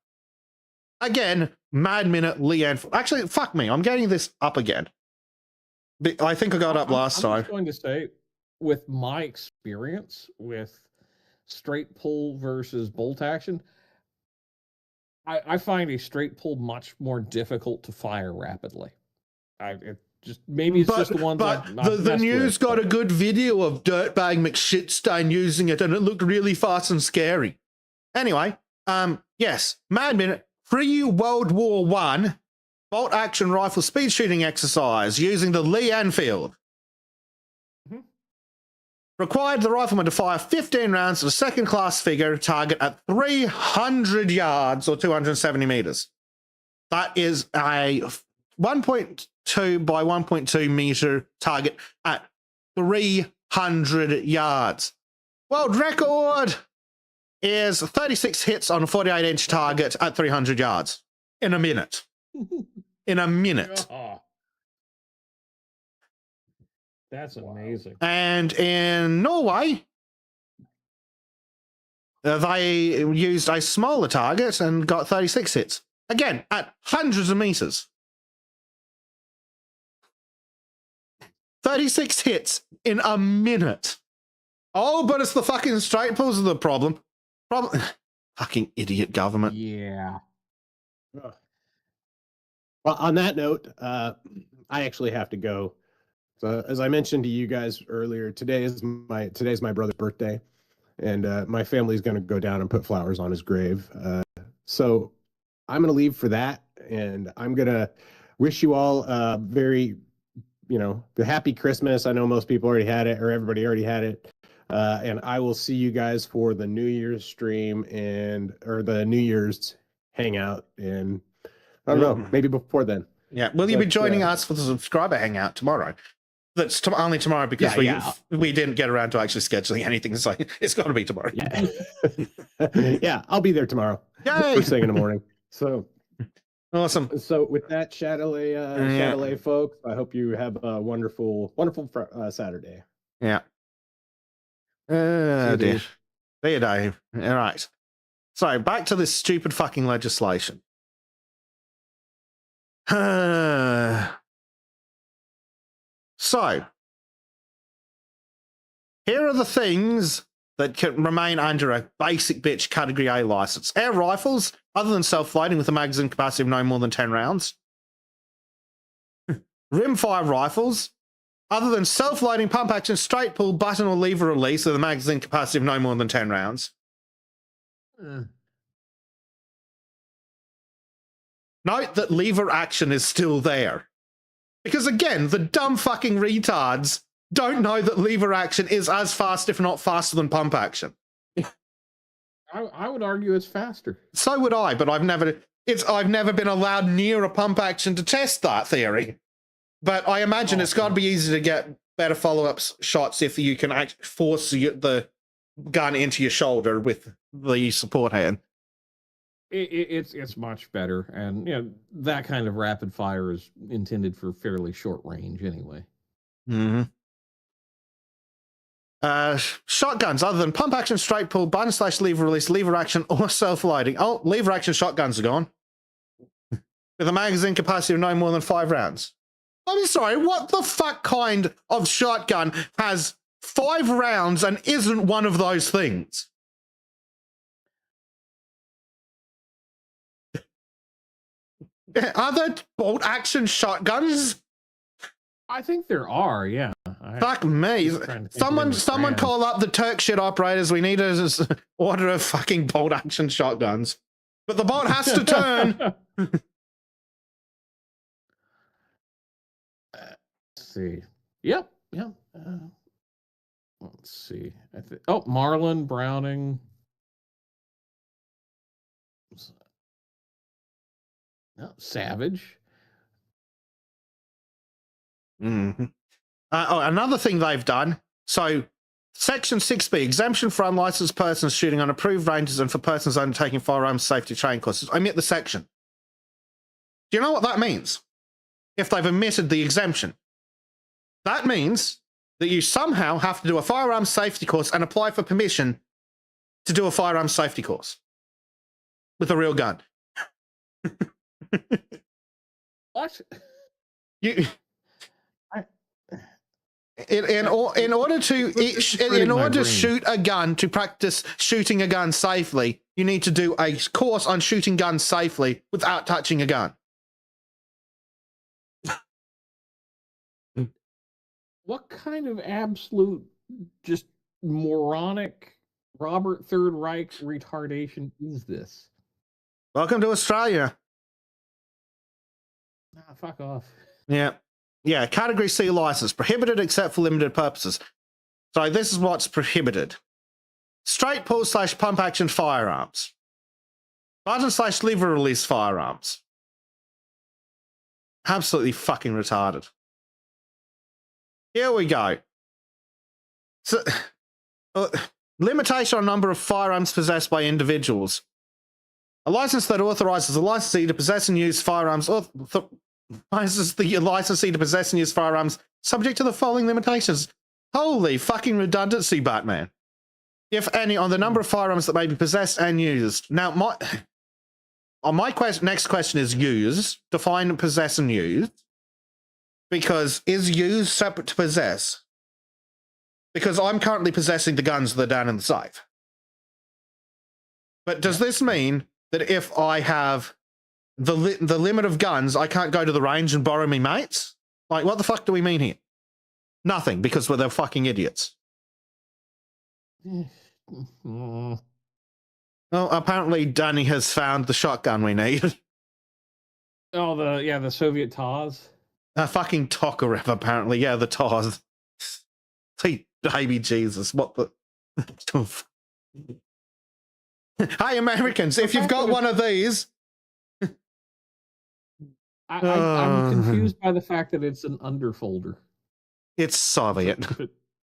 Again, Mad Minute, Leanne. Actually, fuck me, I'm getting this up again. I think I got up last time. I'm just going to say, with my experience with straight pull versus bolt action, I find a straight pull much more difficult to fire rapidly. Maybe it's just the ones. But the news got a good video of Dirtbag McShitstain using it, and it looked really fast and scary. Anyway, yes, Mad Minute, pre-World War I, bolt action rifle speed shooting exercise using the Lee Enfield. Required the rifleman to fire 15 rounds of a second-class figure target at 300 yards or 270 meters. That is a 1.2 by 1.2 meter target at 300 yards. World record is 36 hits on a 48-inch target at 300 yards in a minute. In a minute. Oh. That's amazing. And in Norway, they used a smaller target and got 36 hits. Again, at hundreds of meters. 36 hits in a minute. Oh, but it's the fucking straight pulls are the problem. Fucking idiot government. Yeah. Ugh. Well, on that note, I actually have to go. So, as I mentioned to you guys earlier, today's my brother's birthday, and my family's going to go down and put flowers on his grave. So, I'm going to leave for that, and I'm going to wish you all very, the happy Christmas. I know most people already had it, or everybody already had it. And I will see you guys for the New Year's stream or the New Year's hangout, and I don't know, maybe before then. Yeah. Will you be joining us for the subscriber hangout tomorrow? That's only tomorrow because we didn't get around to actually scheduling anything. So it's got to be tomorrow. Yeah. Yeah, I'll be there tomorrow. Yay! First thing in the morning. So Awesome. So with that, Shadilay folks, I hope you have a wonderful Saturday. Yeah. See you, Dear. Dave. See you, Dave. All right. So back to this stupid fucking legislation. So, here are the things that can remain under a basic bitch Category A license. Air rifles, other than self-loading with a magazine capacity of no more than 10 rounds. Rimfire rifles, other than self-loading, pump action, straight pull, button or lever release with a magazine capacity of no more than 10 rounds. Note that lever action is still there. Because again, the dumb fucking retards don't know that lever action is as fast, if not faster, than pump action. I would argue it's faster. So would I, but I've never been allowed near a pump action to test that theory. But I imagine it's got to be easy to get better follow-up shots if you can actually force the gun into your shoulder with the support hand. It's much better, and that kind of rapid fire is intended for fairly short range anyway. Mm-hmm. Shotguns, other than pump action, straight pull, button / lever release, lever action, or self-loading. Oh, lever action shotguns are gone. With a magazine capacity of no more than 5 rounds. I'm sorry, what the fuck kind of shotgun has 5 rounds and isn't one of those things? Are there bolt action shotguns? I think there are, yeah. Fuck me. Someone call up the Turk shit operators. We need to order a fucking bolt action shotguns. But the bolt has to turn. Let's see. Yep. Let's see. Marlin, Browning. No, Savage. Mm-hmm. Another thing they've done. So, Section 6B, exemption for unlicensed persons shooting on approved ranges and for persons undertaking firearms safety training courses. Omit the section. Do you know what that means? If they've omitted the exemption. That means that you somehow have to do a firearms safety course and apply for permission to do a firearms safety course with a real gun. What? In order to shoot a gun, to practice shooting a gun safely, you need to do a course on shooting guns safely without touching a gun. What kind of absolute, just moronic Robert Third Reich retardation is this? Welcome to Australia. Nah, fuck off. Yeah, Category C license. Prohibited except for limited purposes. So this is what's prohibited. Straight pull / pump action firearms. Button / lever release firearms. Absolutely fucking retarded. Here we go. So, limitation on number of firearms possessed by individuals. A license that authorizes a licensee to possess and use firearms licenses the licensee to possess and use firearms subject to the following limitations. Holy fucking redundancy, Batman. If any, on the number of firearms that may be possessed and used. Now, next question is use. Define possess and use. Because is use separate to possess? Because I'm currently possessing the guns that are down in the safe. But does this mean that if I have the limit of guns, I can't go to the range and borrow me mates? Like, what the fuck do we mean here? Nothing, because they're fucking idiots. Well, apparently Danny has found the shotgun we need. Oh, the Soviet Taz. Fucking Tokarev, apparently. Yeah, the Taz. Hey, baby Jesus, what the... Hey, Americans, if you've got one of these... I'm confused by the fact that it's an underfolder. It's Soviet.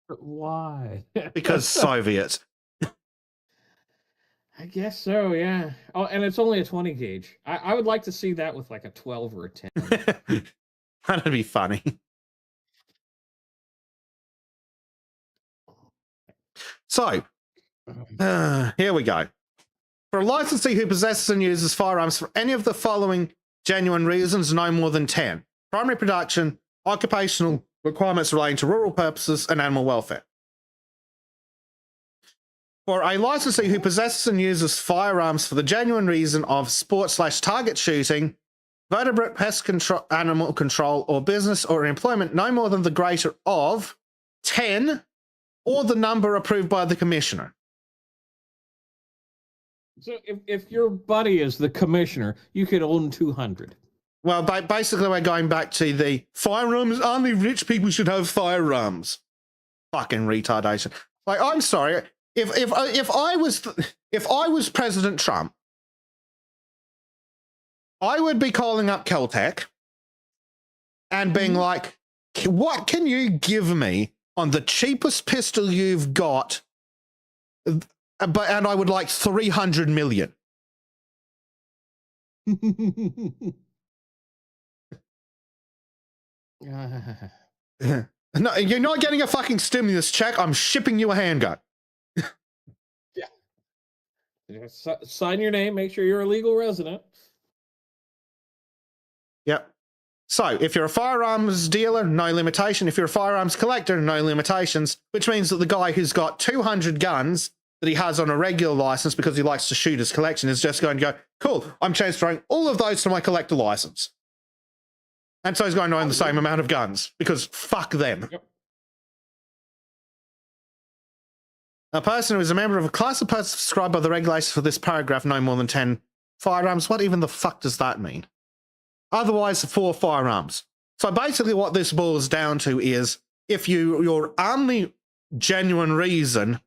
But why? Because Soviet. I guess so, yeah. Oh, and it's only a 20 gauge. I would like to see that with like a 12 or a 10. That'd be funny. So, here we go. For a licensee who possesses and uses firearms for any of the following genuine reasons, no more than 10. Primary production, occupational requirements relating to rural purposes, and animal welfare. For a licensee who possesses and uses firearms for the genuine reason of sport/target shooting, vertebrate pest control, animal control, or business or employment, no more than the greater of 10 or the number approved by the commissioner. So if your buddy is the commissioner, you could own 200. Well, basically we're going back to the firearms, only rich people should have firearms. Fucking retardation. Like, I'm sorry, if I was President Trump, I would be calling up Caltech and being like, what can you give me on the cheapest pistol you've got? And I would like 300 million. No, you're not getting a fucking stimulus check. I'm shipping you a handgun. Yeah. Sign your name, make sure you're a legal resident. Yep. So, if you're a firearms dealer, no limitation. If you're a firearms collector, no limitations, which means that the guy who's got 200 guns that he has on a regular license because he likes to shoot his collection is just going to go, cool, I'm transferring all of those to my collector license. And so he's going to own the same amount of guns because fuck them. Yep. A person who is a member of a class of persons prescribed by the regulations for this paragraph, no more than 10 firearms. What even the fuck does that mean? Otherwise, 4 firearms. So basically what this boils down to is if your only genuine reason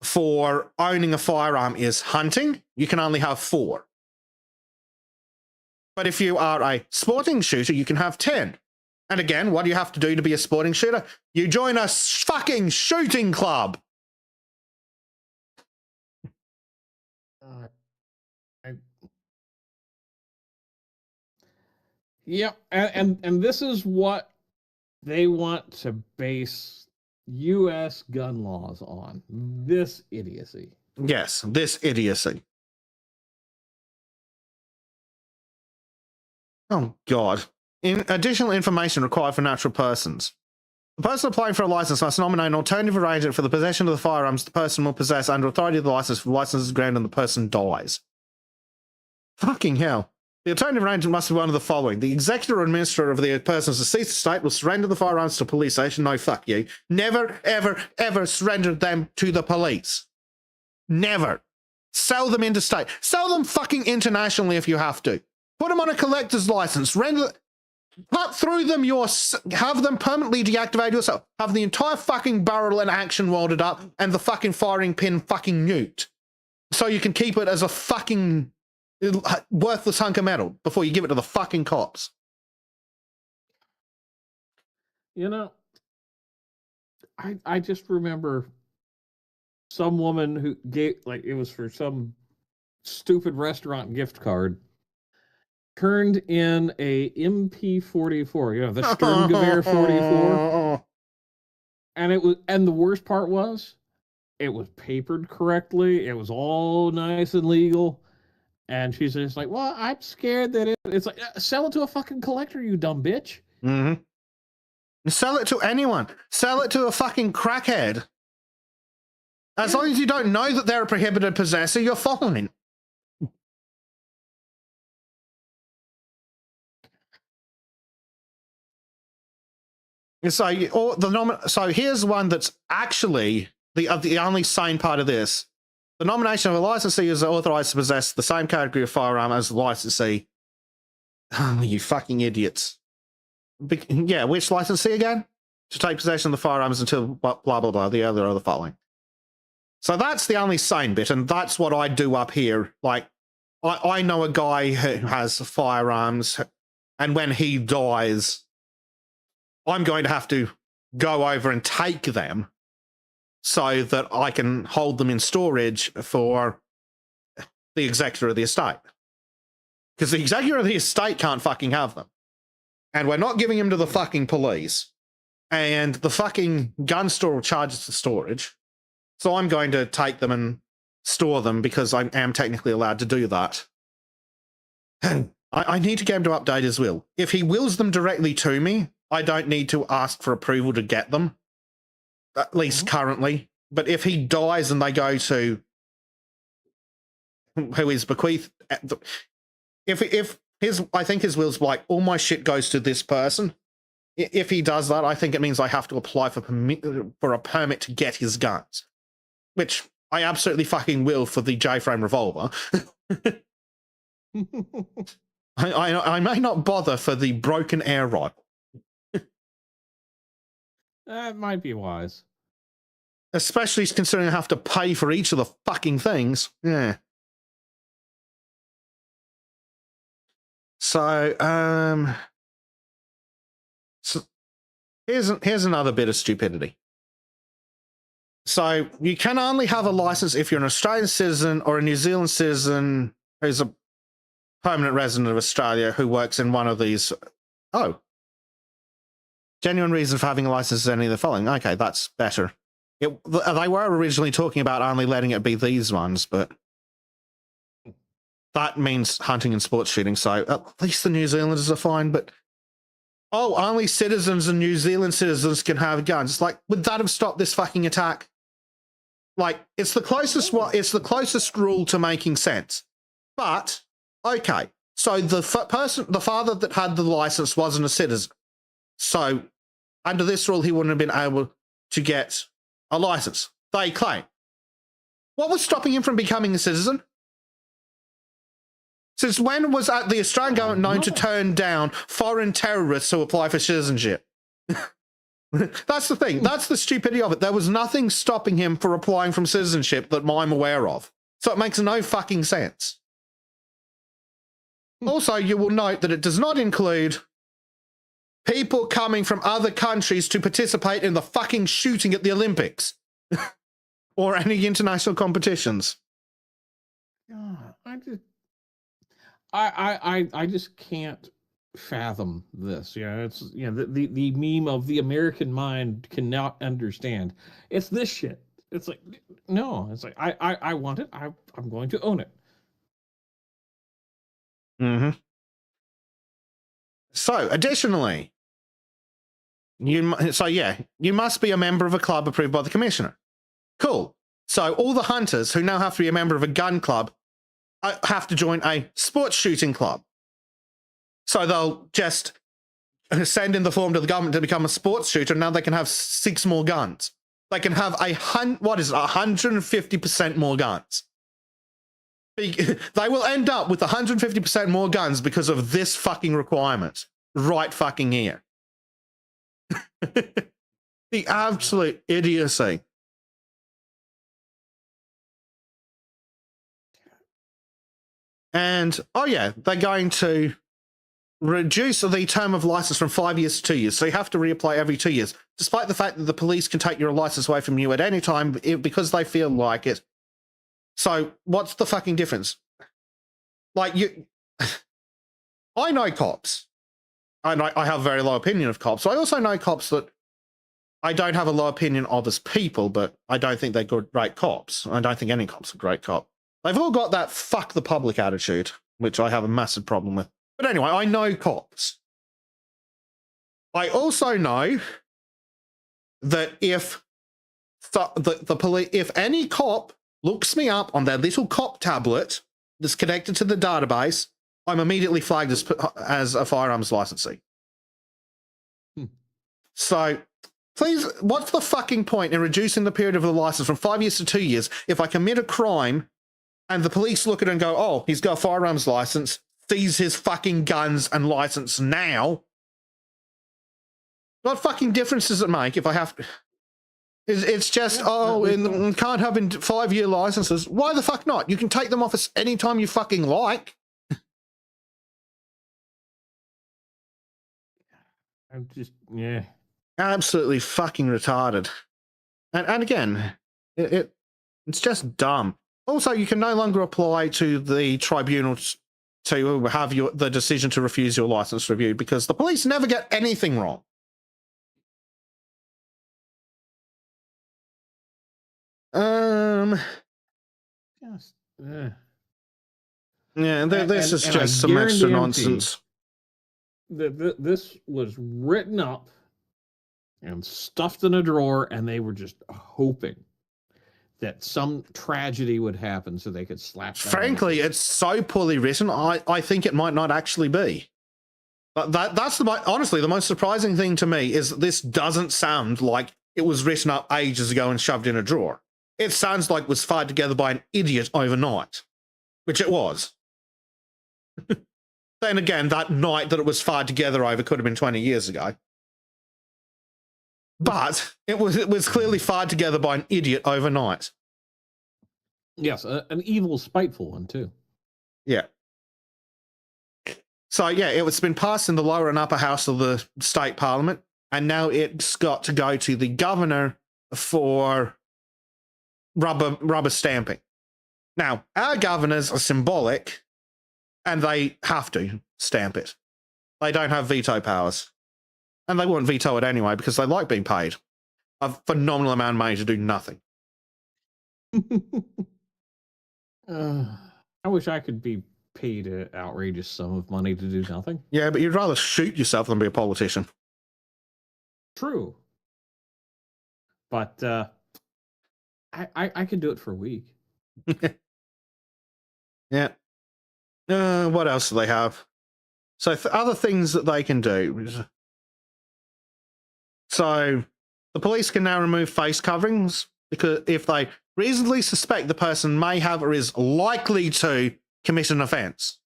for owning a firearm is hunting, you can only have 4. But if you are a sporting shooter, you can have 10. And again, what do you have to do to be a sporting shooter? You join a fucking shooting club. Yep, and this is what they want to base U.S. gun laws on. This idiocy. Yes, this idiocy. Oh, God. Additional information required for natural persons. The person applying for a license must nominate an alternative arrangement for the possession of the firearms the person will possess under authority of the license if the license is granted and the person dies. Fucking hell. The alternative arrangement must be one of the following. The executor or administrator of the person's deceased estate will surrender the firearms to a police station. No, fuck you. Never, ever, ever surrender them to the police. Never. Sell them interstate. Sell them fucking internationally if you have to. Put them on a collector's license. Cut through them have them permanently deactivated yourself. Have the entire fucking barrel and action welded up and the fucking firing pin fucking nuked. So you can keep it as a fucking worthless hunk of metal before you give it to the fucking cops. You know, I just remember some woman who gave, like, it was for some stupid restaurant gift card, turned in a MP44, you know, the Sturmgewehr 44. And the worst part was, it was papered correctly. It was all nice and legal. And she's just like, well, I'm scared that it's like, sell it to a fucking collector, you dumb bitch. Mm-hmm. Sell it to anyone. Sell it to a fucking crackhead. As long as you don't know that they're a prohibited possessor, you're fine. So here's one that's actually the only sane part of this. The nomination of a licensee is authorized to possess the same category of firearm as the licensee. Oh, you fucking idiots. Yeah, which licensee again? To take possession of the firearms until blah, blah, blah, the other or the following. So that's the only sane bit, and that's what I do up here. Like, I know a guy who has firearms, and when he dies, I'm going to have to go over and take them so that I can hold them in storage for the executor of the estate. Because the executor of the estate can't fucking have them. And we're not giving them to the fucking police. And the fucking gun store will charge us for storage. So I'm going to take them and store them because I am technically allowed to do that. I need to get him to update his will. If he wills them directly to me, I don't need to ask for approval to get them, at least currently. But if he dies and they go to who is bequeathed, if I think his will's like, all my shit goes to this person. If he does that, I think it means I have to apply for a permit to get his guns, which I absolutely fucking will for the J-frame revolver. I may not bother for the broken air rifle. That might be wise. Especially considering I have to pay for each of the fucking things. Yeah. So, here's another bit of stupidity. So you can only have a license if you're an Australian citizen or a New Zealand citizen who's a permanent resident of Australia who works in one of these. Oh. Genuine reason for having a license is any of the following. Okay, that's better. They were originally talking about only letting it be these ones, but that means hunting and sports shooting, so at least the New Zealanders are fine, but only citizens and New Zealand citizens can have guns. It's like, would that have stopped this fucking attack? Like, it's the closest rule to making sense. But, okay, so the father that had the license wasn't a citizen. So, under this rule, he wouldn't have been able to get a license. They claim. What was stopping him from becoming a citizen? Since when was the Australian government known to turn down foreign terrorists who apply for citizenship? That's the thing. That's the stupidity of it. There was nothing stopping him for applying for citizenship that I'm aware of. So it makes no fucking sense. Also, you will note that it does not include people coming from other countries to participate in the fucking shooting at the Olympics or any international competitions. I just can't fathom this. It's the meme of the American mind cannot understand. It's this shit. It's like, no, it's like I want it. I'm going to own it. Mm-hmm. So, additionally, you must be a member of a club approved by the commissioner. Cool. So all the hunters who now have to be a member of a gun club have to join a sports shooting club. So they'll just send in the form to the government to become a sports shooter. Now they can have 6 more guns. They can have 150% more guns. They will end up with 150% more guns because of this fucking requirement right fucking here. The absolute idiocy. And, they're going to reduce the term of license from 5 years to 2 years. So you have to reapply every 2 years, despite the fact that the police can take your license away from you at any time because they feel like it. So what's the fucking difference? Like, I know cops. I have a very low opinion of cops. I also know cops that I don't have a low opinion of as people, but I don't think they're great cops. I don't think any cop's a great cop. They've all got that fuck the public attitude, which I have a massive problem with. But anyway, I know cops. I also know that if the police, if any cop looks me up on their little cop tablet that's connected to the database, I'm immediately flagged as a firearms licensee. So, please, what's the fucking point in reducing the period of the license from 5 years to 2 years if I commit a crime and the police look at it and go, oh, he's got a firearms license, seize his fucking guns and license now? What fucking difference does it make if I have... It's just, can't have 5-year licenses. Why the fuck not? You can take them off us anytime you fucking like. I'm just, yeah. Absolutely fucking retarded. And again, it's just dumb. Also, you can no longer apply to the tribunals to have the decision to refuse your license reviewed because the police never get anything wrong. Just, Yeah, this is and just I some extra guarantee nonsense. This was written up and stuffed in a drawer, and they were just hoping that some tragedy would happen so they could slap that on. Frankly, it's so poorly written, I think it might not actually be. But that's honestly, the most surprising thing to me is that this doesn't sound like it was written up ages ago and shoved in a drawer. It sounds like it was fired together by an idiot overnight, which it was. Then again, that night that it was fired together over could have been 20 years ago. But it was clearly fired together by an idiot overnight. Yes, an evil, spiteful one, too. Yeah. So, yeah, it's been passed in the lower and upper house of the state parliament, and now it's got to go to the governor for rubber stamping. Now, our governors are symbolic, and they have to stamp it. They don't have veto powers. And they wouldn't veto it anyway because they like being paid a phenomenal amount of money to do nothing. I wish I could be paid an outrageous sum of money to do nothing. Yeah, but you'd rather shoot yourself than be a politician. True. But I could do it for a week. Yeah. What else do they have? So other things that they can do. So the police can now remove face coverings because if they reasonably suspect the person may have or is likely to commit an offence.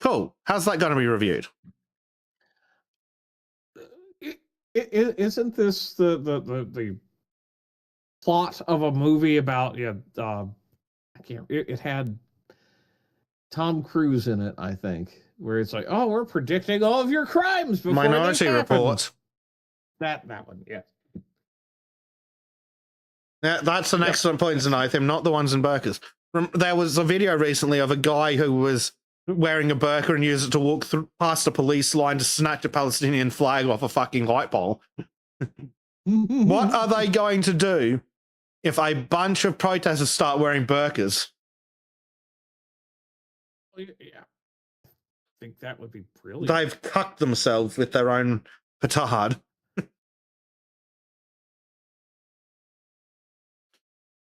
Cool. How's that going to be reviewed? Isn't this the plot of a movie about it had Tom Cruise in it, I think, where it's like, oh, we're predicting all of your crimes before Minority they happen. Report. That one, yeah. Yeah, that's an excellent point, Zanathim, not the ones in burqas. There was a video recently of a guy who was wearing a burqa and used it to walk past a police line to snatch a Palestinian flag off a fucking light pole. What are they going to do if a bunch of protesters start wearing burqas? Yeah. I think that would be brilliant. They've cucked themselves with their own petard.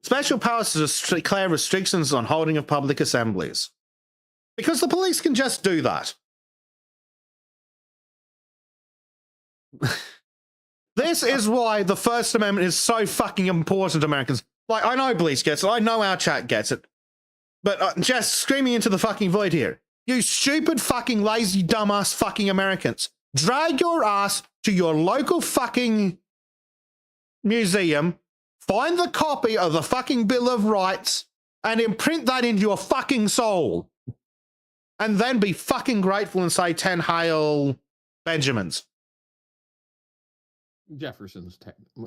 Special powers to declare restrictions on holding of public assemblies. Because the police can just do that. This is why the First Amendment is so fucking important to Americans. Like, I know Bleach gets it. I know our chat gets it. But just screaming into the fucking void here. You stupid fucking lazy dumbass fucking Americans. Drag your ass to your local fucking museum, find the copy of the fucking Bill of Rights, and imprint that into your fucking soul. And then be fucking grateful and say 10 Hail Benjamins. Jefferson's,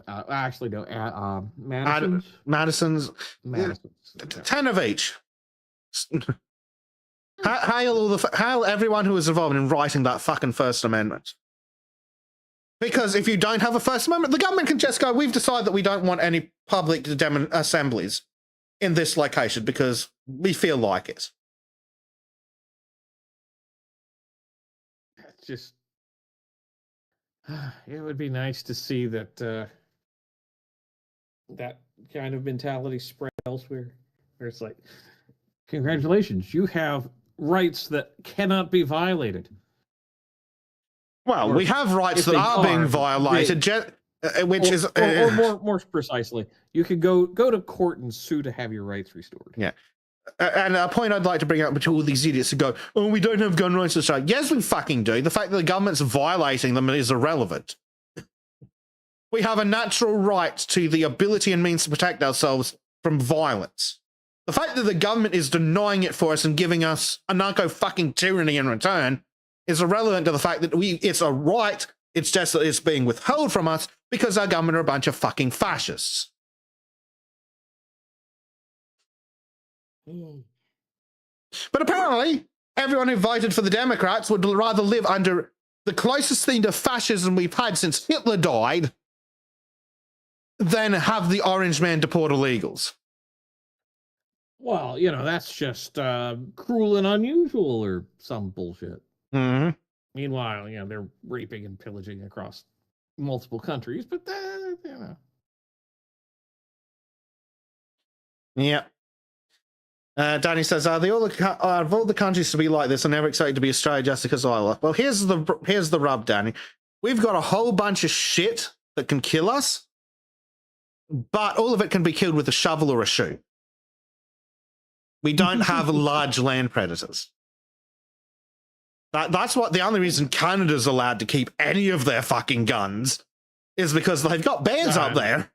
actually, no, Madison's. Madison's. 10 of each. Hail everyone who was involved in writing that fucking First Amendment. Because if you don't have a First Amendment, the government can just go, we've decided that we don't want any public assemblies in this location because we feel like it. It's just, It would be nice to see that that kind of mentality spread elsewhere, where it's like, congratulations, you have rights that cannot be violated. Well, Or we have rights if that they are being are, violated, which is or more precisely, you could go to court and sue to have your rights restored. Yeah. And a point I'd like to bring up to all these idiots who go, oh, we don't have gun rights in Australia. Yes, we fucking do. The fact that the government's violating them is irrelevant. We have a natural right to the ability and means to protect ourselves from violence. The fact that the government is denying it for us and giving us a narco-fucking tyranny in return is irrelevant to the fact that it's a right, it's just that it's being withheld from us because our government are a bunch of fucking fascists. But apparently, everyone who voted for the Democrats would rather live under the closest thing to fascism we've had since Hitler died than have the Orange Man deport illegals. Well, that's just cruel and unusual or some bullshit. Mm-hmm. Meanwhile, they're raping and pillaging across multiple countries, but Yeah. Danny says, of all the countries to be like this, I never expected to be Australia just because I love. Well, here's the rub, Danny. We've got a whole bunch of shit that can kill us, but all of it can be killed with a shovel or a shoe. We don't have large land predators. That's what the only reason Canada's allowed to keep any of their fucking guns is because they've got bans up there.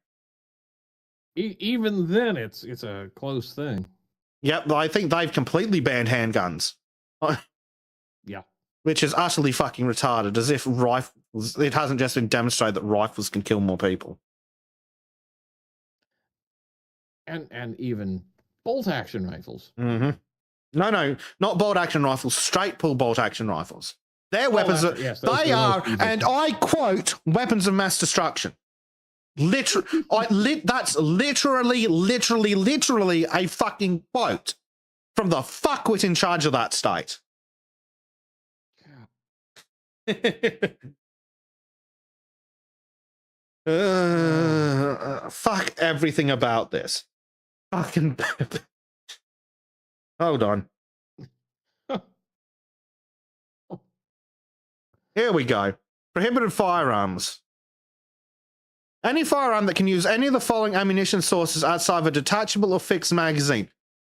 Even then, it's a close thing. Yep, I think they've completely banned handguns. Yeah. Which is utterly fucking retarded, as if rifles, it hasn't just been demonstrated that rifles can kill more people. And even bolt-action rifles. Mm-hmm. No, not bolt-action rifles, straight pull bolt-action rifles. Their weapons are, yes, they are, and I quote, weapons of mass destruction. That's literally a fucking quote from the fuckwit in charge of that state. Fuck everything about this. Fucking. Hold on. Here we go. Prohibited firearms. Any firearm that can use any of the following ammunition sources outside of a detachable or fixed magazine.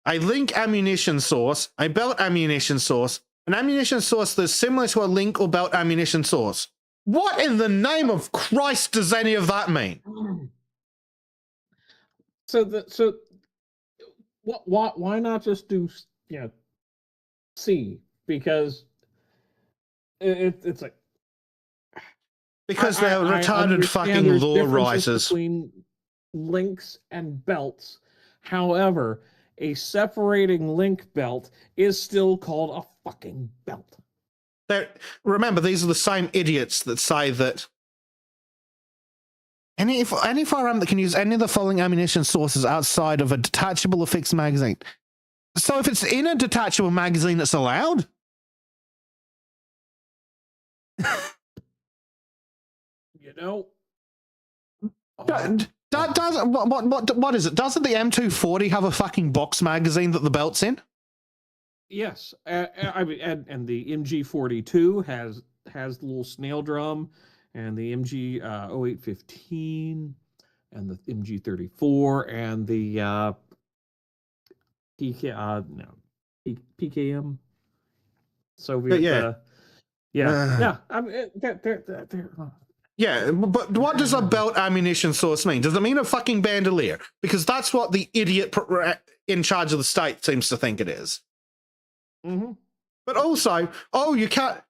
A link ammunition source, a belt ammunition source, an ammunition source that's similar to a link or belt ammunition source. What in the name of Christ does any of that mean? Why not just do C? Because it's like, because they're retarded fucking law writers between links and belts. However, a separating link belt is still called a fucking belt. Remember, these are the same idiots that say that any firearm that can use any of the following ammunition sources outside of a detachable or fixed magazine. So if it's in a detachable magazine, it's allowed? What is it? Doesn't the M240 have a fucking box magazine that the belt's in? Yes, I mean, and the MG42 has the little snail drum, and the MG 0815, and the MG34, and the PKM Soviet. Yeah. I mean, they're Yeah, but what does a belt ammunition source mean? Does it mean a fucking bandolier? Because that's what the idiot in charge of the state seems to think it is. Mm-hmm. But also, you can't.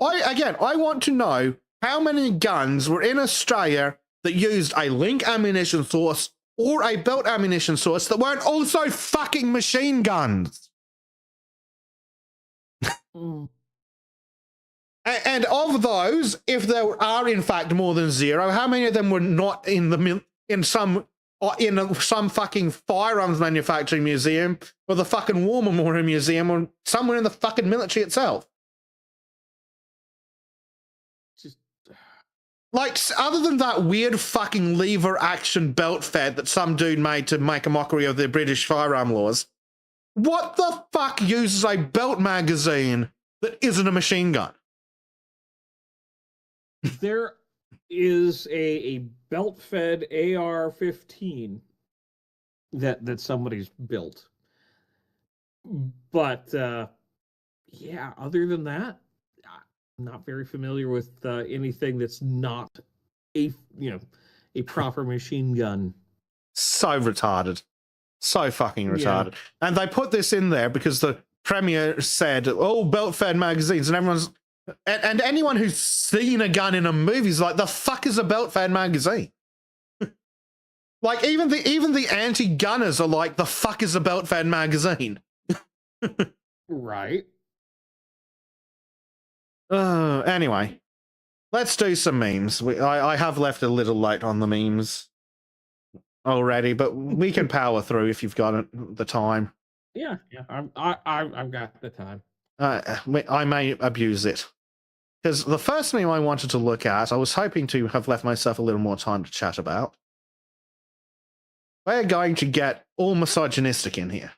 I want to know how many guns were in Australia that used a link ammunition source or a belt ammunition source that weren't also fucking machine guns. And of those, if there are in fact more than zero, how many of them were not in some fucking firearms manufacturing museum or the fucking War Memorial Museum or somewhere in the fucking military itself? Like, other than that weird fucking lever action belt fed that some dude made to make a mockery of the British firearm laws, what the fuck uses a belt magazine that isn't a machine gun? There is a belt-fed AR-15 that somebody's built, but yeah, other than that, I'm not very familiar with anything that's not a proper machine gun. So retarded. So fucking Yeah. retarded. And they put this in there because the premier said, oh, belt-fed magazines, and everyone's... And anyone who's seen a gun in a movie is like, the fuck is a belt-fed magazine? Like, even the anti-gunners are like, the fuck is a belt-fed magazine? Right. Anyway, let's do some memes. I have left a little late on the memes already, but we can power through if you've got the time. Yeah. I've got the time. I may abuse it. Because the first meme I wanted to look at, I was hoping to have left myself a little more time to chat about. We're going to get all misogynistic in here.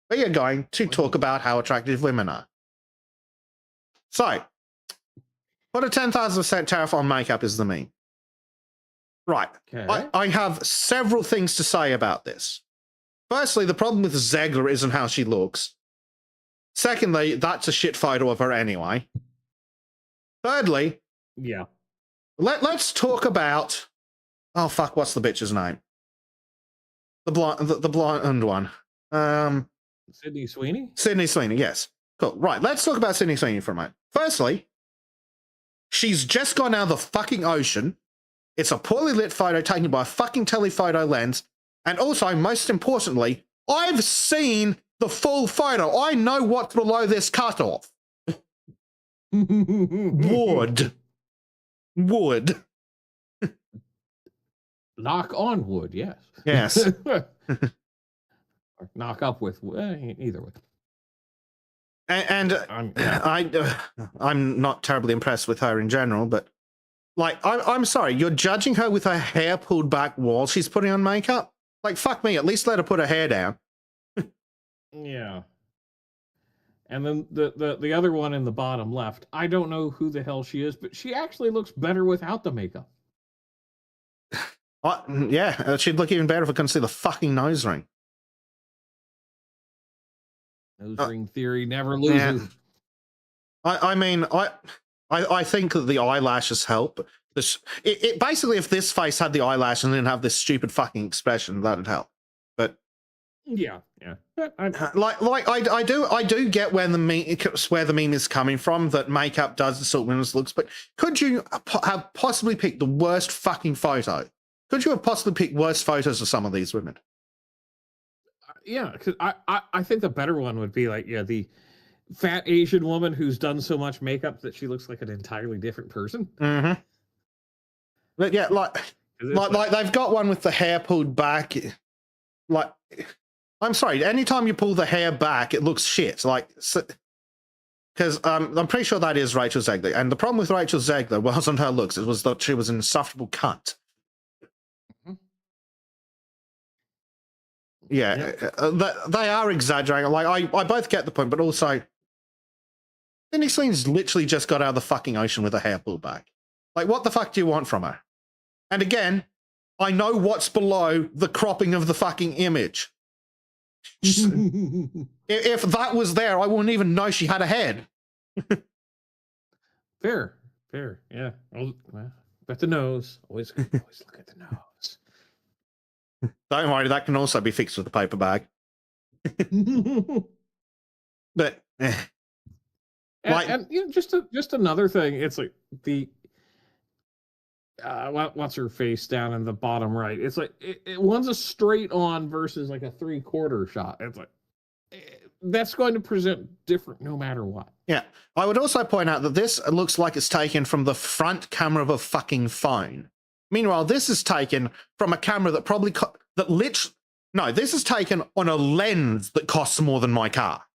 We are going to talk about how attractive women are. So, put a 10,000% tariff on makeup is the meme. Right. Okay. I have several things to say about this. Firstly, the problem with Zegler isn't how she looks. Secondly, that's a shit photo of her anyway. Thirdly, Yeah. let's talk about... Oh, fuck, what's the bitch's name? The blonde one. Sydney Sweeney? Sydney Sweeney, yes. Cool. Right, let's talk about Sydney Sweeney for a moment. Firstly, she's just gone out of the fucking ocean. It's a poorly lit photo taken by a fucking telephoto lens. And also, most importantly, I've seen the full photo. I know what's below this cutoff. Wood. Knock on wood, yes. Yes. Or knock up with wood, either way. And I'm not terribly impressed with her in general, but like, I'm sorry, you're judging her with her hair pulled back while she's putting on makeup? Like, fuck me, at least let her put her hair down. Yeah. And then the other one in the bottom left, I don't know who the hell she is, but she actually looks better without the makeup. Yeah, she'd look even better if I couldn't see the fucking nose ring. Nose ring theory never loses. Yeah. I mean, I think that the eyelashes help. It basically, if this face had the eyelash and didn't have this stupid fucking expression, that'd help. But yeah. I do get where the meme is coming from, that makeup does distort women's looks. But could you have possibly picked the worst fucking photo? Could you have possibly picked worse photos of some of these women? Yeah, because I think the better one would be like, the fat Asian woman who's done so much makeup that she looks like an entirely different person. Mm-hmm. But yeah, like they've got one with the hair pulled back. Like, I'm sorry, anytime you pull the hair back, it looks shit. Like, because I'm pretty sure that is Rachel Zegler. And the problem with Rachel Zegler wasn't her looks, it was that she was an insufferable cunt. Yeah, they are exaggerating. Like, I both get the point, but also, Sydney Sweeney's literally just got out of the fucking ocean with her hair pulled back. Like, what the fuck do you want from her? And again, I know what's below the cropping of the fucking image. If that was there, I wouldn't even know she had a head. Fair, yeah. But the nose, always look at the nose. Don't worry, that can also be fixed with a paper bag. But and just another thing, it's like the what's her face down in the bottom right. It's like one's a straight on versus like a 3/4 shot. It's like that's going to present different no matter what. Yeah, I would also point out that this looks like it's taken from the front camera of a fucking phone. Meanwhile, this is taken from a camera that probably this is taken on a lens that costs more than my car.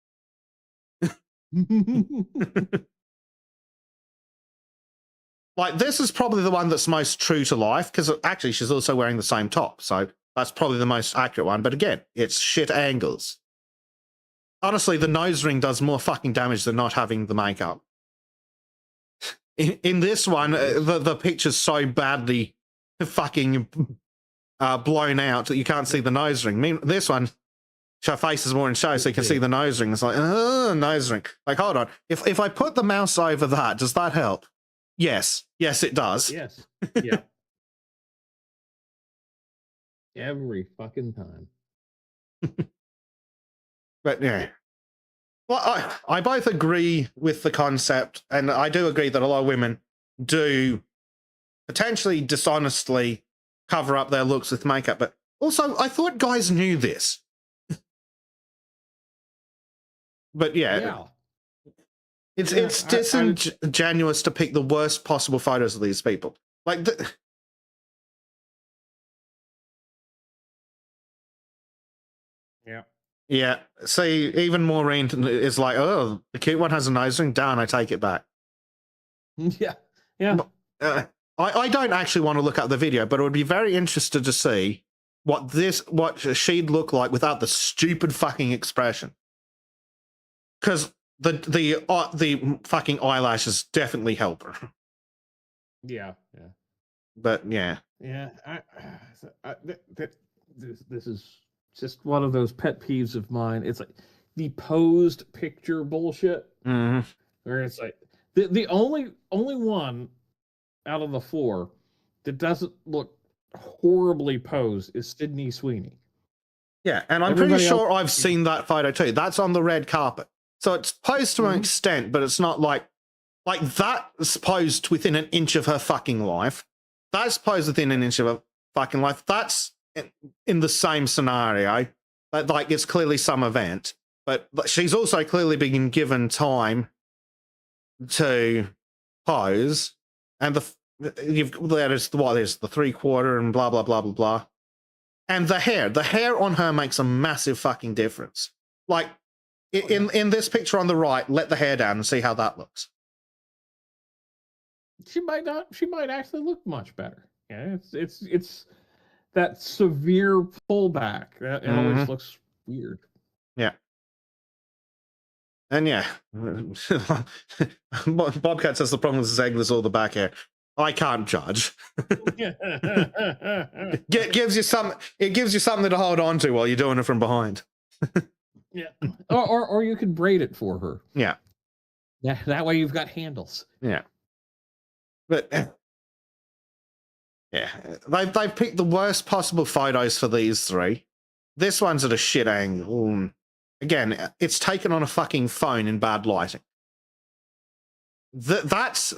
like this is probably the one that's most true to life because actually she's also wearing the same top, so that's probably the most accurate one. But again, it's shit angles. Honestly, the nose ring does more fucking damage than not having the makeup. In this one, the picture's so badly fucking blown out that you can't see the nose ring. This one, her face is more in show, so you can see the nose ring. It's like, nose ring. Like, hold on. If I put the mouse over that, does that help? Yes. Yes, it does. Yes. Yeah. Every fucking time. But yeah. Well, I both agree with the concept, and I do agree that a lot of women do potentially dishonestly cover up their looks with makeup. But also, I thought guys knew this. But yeah. It's disingenuous to pick the worst possible photos of these people. Like, yeah. See, even Maureen is like, oh, the cute one has a nose ring. Down, I take it back. Yeah. I don't actually want to look up the video, but I would be very interested to see what she'd look like without the stupid fucking expression. Because the fucking eyelashes definitely help her. Yeah. But yeah. Yeah. This is just one of those pet peeves of mine. It's like the posed picture bullshit. Mm-hmm. Where it's like the only one out of the 4 that doesn't look horribly posed is Sydney Sweeney. Yeah, and I'm pretty sure I've seen that photo too. That's on the red carpet. So it's posed to an extent, but it's not like that's posed within an inch of her fucking life. That's posed within an inch of her fucking life. That's in the same scenario. Like it's clearly some event, but she's also clearly been given time to pose, and there's the 3/4 and blah blah blah blah blah, and the hair on her makes a massive fucking difference. Like in this picture on the right, let the hair down and see how that looks. She might not. She might actually look much better. Yeah, it's that severe pullback. It always looks weird. Yeah. And yeah, Bobcat says the problem is his egg is all the back hair. I can't judge. It gives you something to hold on to while you're doing it from behind. Yeah. Or you could braid it for her. Yeah. Yeah. That way you've got handles. Yeah. But yeah, they've picked the worst possible photos for these 3. This one's at a shit angle. Again, it's taken on a fucking phone in bad lighting. That's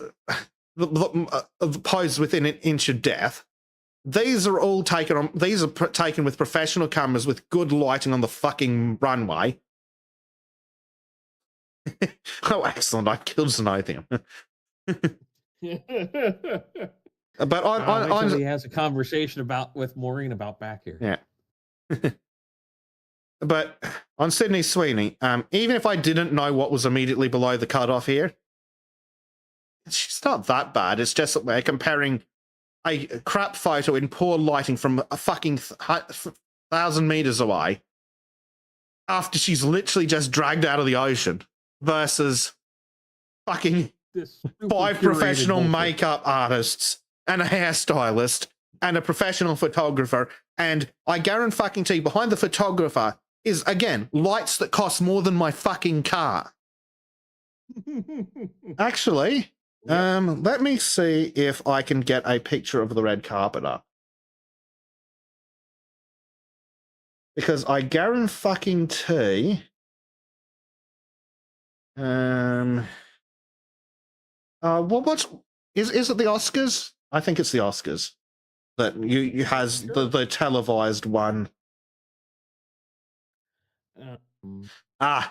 the pose within an inch of death. These are all taken with professional cameras with good lighting on the fucking runway. Oh, excellent! I killed Zenothium. But he has a conversation with Maureen about back here. Yeah. But on Sydney Sweeney, even if I didn't know what was immediately below the cutoff here, she's not that bad. It's just that we're comparing a crap photo in poor lighting from a fucking 1,000 meters away after she's literally just dragged out of the ocean versus fucking 5 professional makeup artists and a hairstylist and a professional photographer. And I guarantee behind the photographer is, again, lights that cost more than my fucking car. Actually, let me see if I can get a picture of the red carpet up. Because I guarantee... Is it the Oscars? I think it's the Oscars that you has the televised one.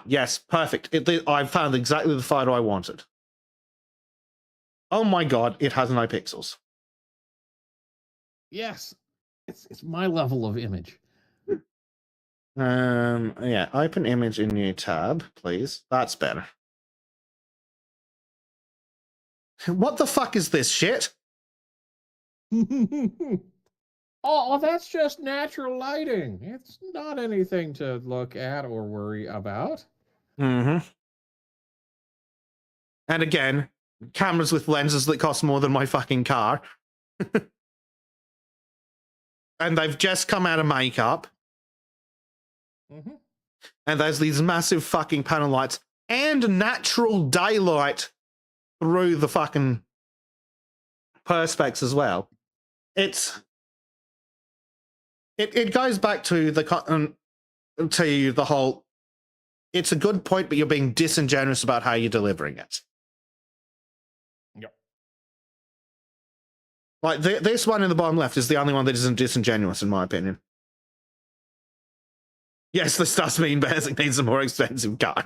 Yes, perfect. I found exactly the photo I wanted. Oh my god, it has no pixels. Yes, it's my level of image. Yeah, open image in new tab, please. That's better. What the fuck is this shit? Oh, that's just natural lighting. It's not anything to look at or worry about. Mm-hmm. And again, cameras with lenses that cost more than my fucking car. And they've just come out of makeup. Mm-hmm. And there's these massive fucking panel lights and natural daylight through the fucking perspex as well. It goes back to the whole. It's a good point, but you're being disingenuous about how you're delivering it. Yep. Like this one in the bottom left is the only one that isn't disingenuous, in my opinion. Yes, this does mean Bezic needs a more expensive car.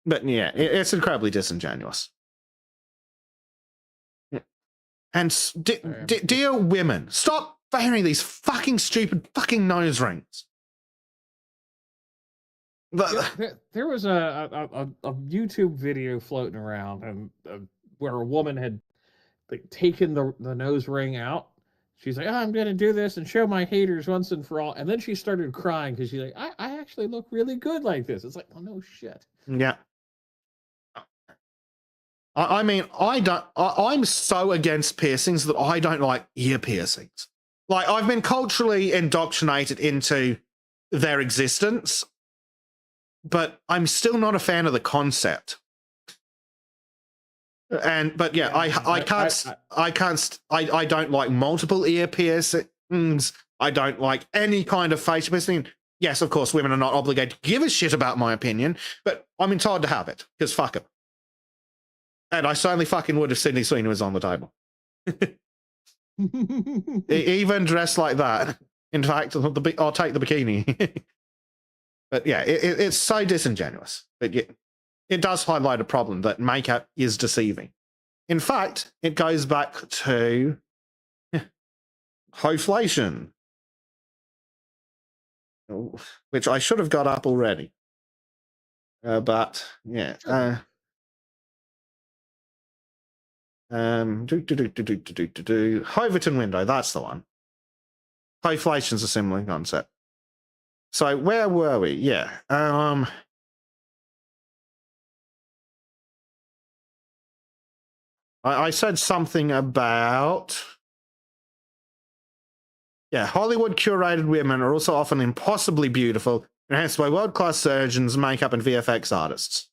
But yeah, it's incredibly disingenuous. And dear women, stop wearing these fucking stupid fucking nose rings. There was a YouTube video floating around and where a woman had like taken the nose ring out. She's like, oh, I'm going to do this and show my haters once and for all. And then she started crying because she's like, I actually look really good like this. It's like, oh, no shit. Yeah. I mean, I'm so against piercings that I don't like ear piercings. Like, I've been culturally indoctrinated into their existence, but I'm still not a fan of the concept. But yeah, I don't like multiple ear piercings. I don't like any kind of facial piercing. Yes, of course, women are not obligated to give a shit about my opinion, but I'm entitled to have it because fuck it. And I certainly fucking would if Sydney Sweeney was on the table. Even dressed like that. In fact, I'll take the bikini. But yeah, it's so disingenuous. But it does highlight a problem that makeup is deceiving. In fact, it goes back to hoflation, which I should have got up already. But yeah. Sure. Hoverton window, that's the one. Hoflation's a similar concept. So where were we? Yeah. I said something about Hollywood curated women are also often impossibly beautiful, enhanced by world-class surgeons, makeup, and VFX artists.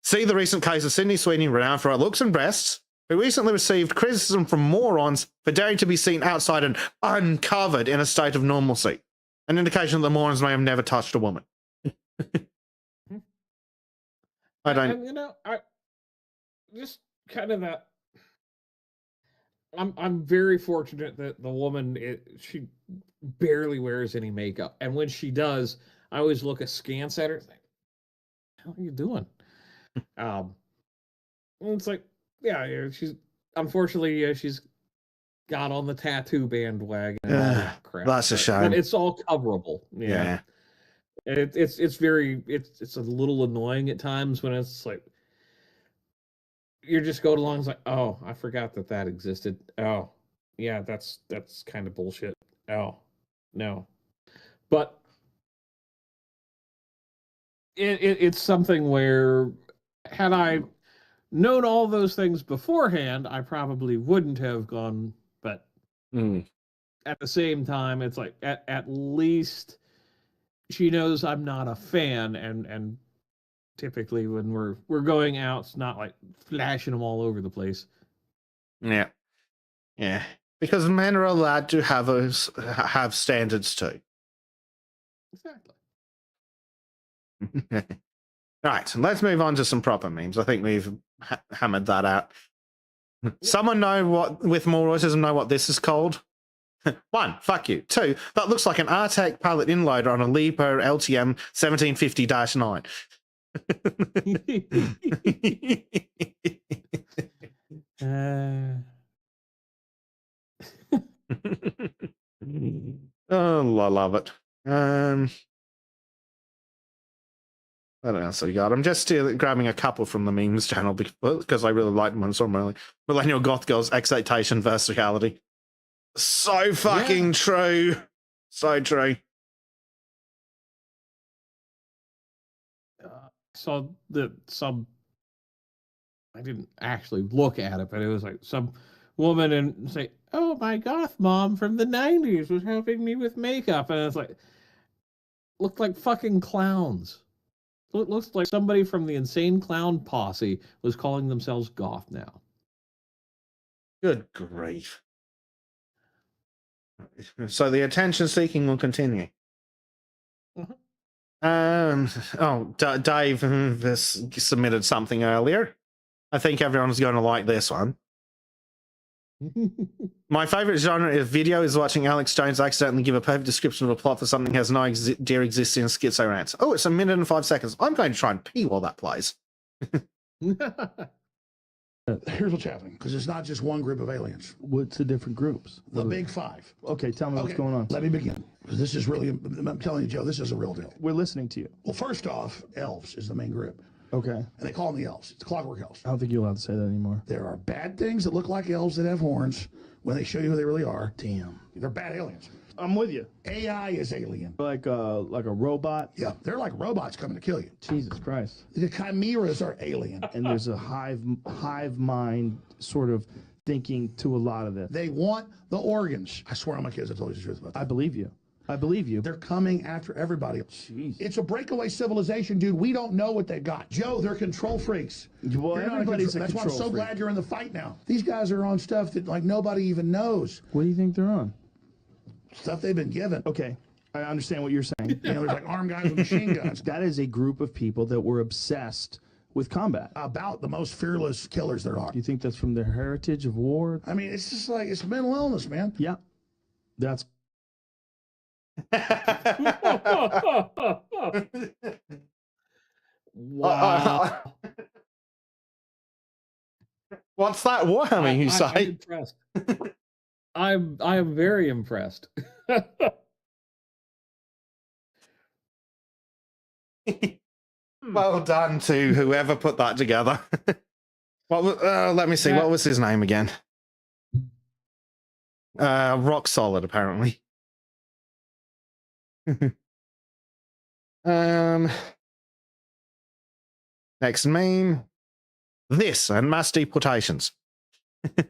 See the recent case of Sydney Sweeney, renowned for her looks and breasts, who recently received criticism from morons for daring to be seen outside and uncovered in a state of normalcy. An indication that the morons may have never touched a woman. I don't. And, I just kind of that. I'm very fortunate that the woman she barely wears any makeup, and when she does, I always look askance at her. Think, how are you doing? And it's like, yeah, she's unfortunately she's got on the tattoo bandwagon and all that crap. That's a shame. But it's all coverable. Yeah. It's a little annoying at times when it's like you're just going along. It's like, oh, I forgot that existed. Oh, yeah, that's kind of bullshit. Oh, no, but it's something where had I known all those things beforehand, I probably wouldn't have gone. But at the same time, it's like at least she knows I'm not a fan, and typically when we're going out, it's not like flashing them all over the place. Yeah, because men are allowed to have standards too. Exactly. Right, let's move on to some proper memes. I think we've hammered that out. Someone with more autism know what this is called? 1, fuck you. 2, that looks like an RTEC palette inloader on a Lipo LTM 1750-9. Oh, I love it. What else we got? I'm just grabbing a couple from the memes channel because I really liked them when I saw them early. Millennial Goth Girls, Excitation versus Reality. So fucking true. So true. So I didn't actually look at it, but it was like some woman and say, "Oh, my goth mom from the 90s was helping me with makeup," and it's like, looked like fucking clowns. It looks like somebody from the Insane Clown Posse was calling themselves goth now. Good grief. So the attention seeking will continue. Dave submitted something earlier. I think everyone's going to like this one. My favorite genre of video is watching Alex Jones accidentally give a perfect description of a plot for something that has no idea exists in schizo rants. Oh, it's 1 minute and 5 seconds. I'm going to try and pee while that plays. Here's what's happening, because it's not just one group of aliens. What's the different groups? The big five. Okay, tell me what's going on. Let me begin, because this is really, I'm telling you, Joe, this is a real deal. We're listening to you. Well, first off, elves is the main group. Okay. And they call them the elves. It's clockwork elves. I don't think you're allowed to say that anymore. There are bad things that look like elves that have horns when they show you who they really are. Damn. They're bad aliens. I'm with you. AI is alien. Like a robot? Yeah, they're like robots coming to kill you. Jesus Christ. The chimeras are alien. And there's a hive mind sort of thinking to a lot of this. They want the organs. I swear on my kids I told you the truth about that. I believe you. I believe you. They're coming after everybody. Jeez. It's a breakaway civilization, dude. We don't know what they got. Joe, they're control freaks. Well, You're not everybody's a That's why I'm control so freak. glad you're in the fight now. These guys are on stuff that like nobody even knows. What do you think they're on? Stuff they've been given. Okay, I understand what you're saying. You know, there's like armed guys with machine guns. That is a group of people that were obsessed with combat. About the most fearless killers there are. Do you think that's from their heritage of war? I mean, it's just like, it's mental illness, man. Yeah. That's Wow. What's that warhammer you I'm say? impressed. I am very impressed. Well done to whoever put that together. Let me see. What was his name again? Rock Solid, apparently. Next meme. This and mass deportations.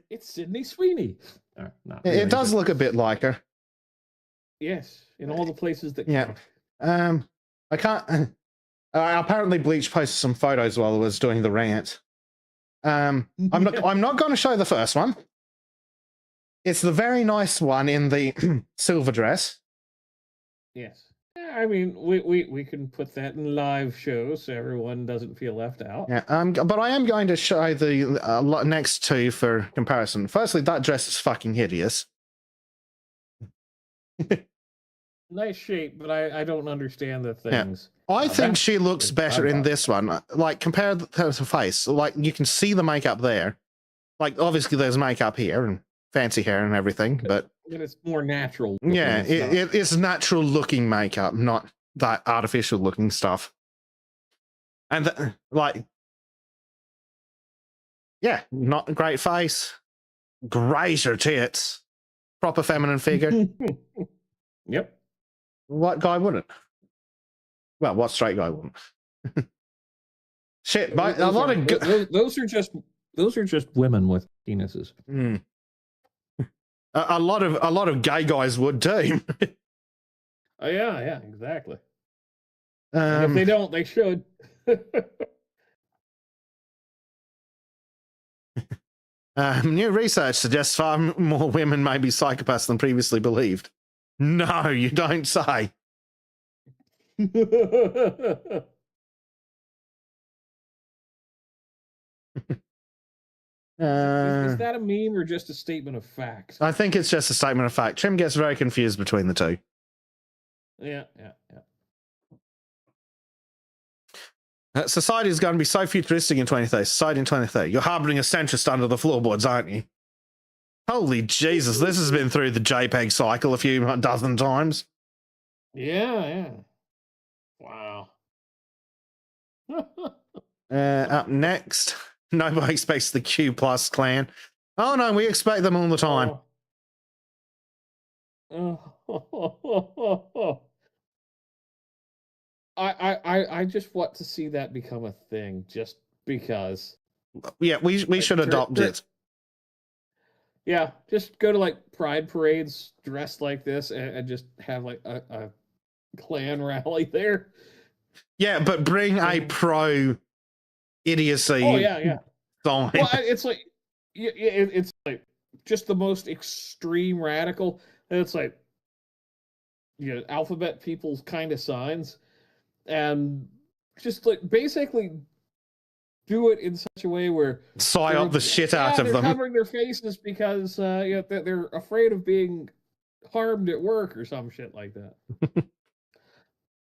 It's Sydney Sweeney. Not It really, does but look a bit like her. yes, in all the places that Yeah. I can't. Apparently, Bleach posted some photos while I was doing the rant. I'm not going to show the first one. It's the very nice one in the silver dress. Yes. Yeah, I mean, we can put that in live shows so everyone doesn't feel left out. Yeah. But I am going to show the next two for comparison. Firstly, that dress is fucking hideous. Nice shape, but I don't understand the things. I think that she looks is better in this one. Like, compare her face. Like, you can see the makeup there. Like, obviously, there's makeup here and fancy hair and everything, but it's more natural. yeah, it's natural looking makeup, not that artificial looking stuff. And yeah, not a great face, greater tits, proper feminine figure. Yep. What guy wouldn't? Well, what straight guy wouldn't? Shit, but a lot of those are just women with penises. A lot of gay guys would too. Oh yeah, exactly. And if they don't, they should. New research suggests far more women may be psychopaths than previously believed. No, you don't say. Is that a meme or just a statement of fact? I think it's just a statement of fact. Trim gets very confused between the two. Yeah. Society is going to be so futuristic in 2030. Society in 2030. You're harboring a centrist under the floorboards, aren't you? Holy Jesus, this has been through the JPEG cycle a few dozen times. Yeah. Wow. Up next, nobody expects the Q Plus clan. Oh no, we expect them all the time. I just want to see that become a thing, just because. Yeah, we should adopt it. Yeah, just go to like pride parades dressed like this and just have like a clan rally there. Yeah, but bring a pro idiocy. Oh yeah. Sign. Well, it's like it's like just the most extreme radical. And it's like alphabet people's kind of signs, and just like basically do it in such a way where sigh up the shit out of they're them. covering their faces because they're afraid of being harmed at work or some shit like that.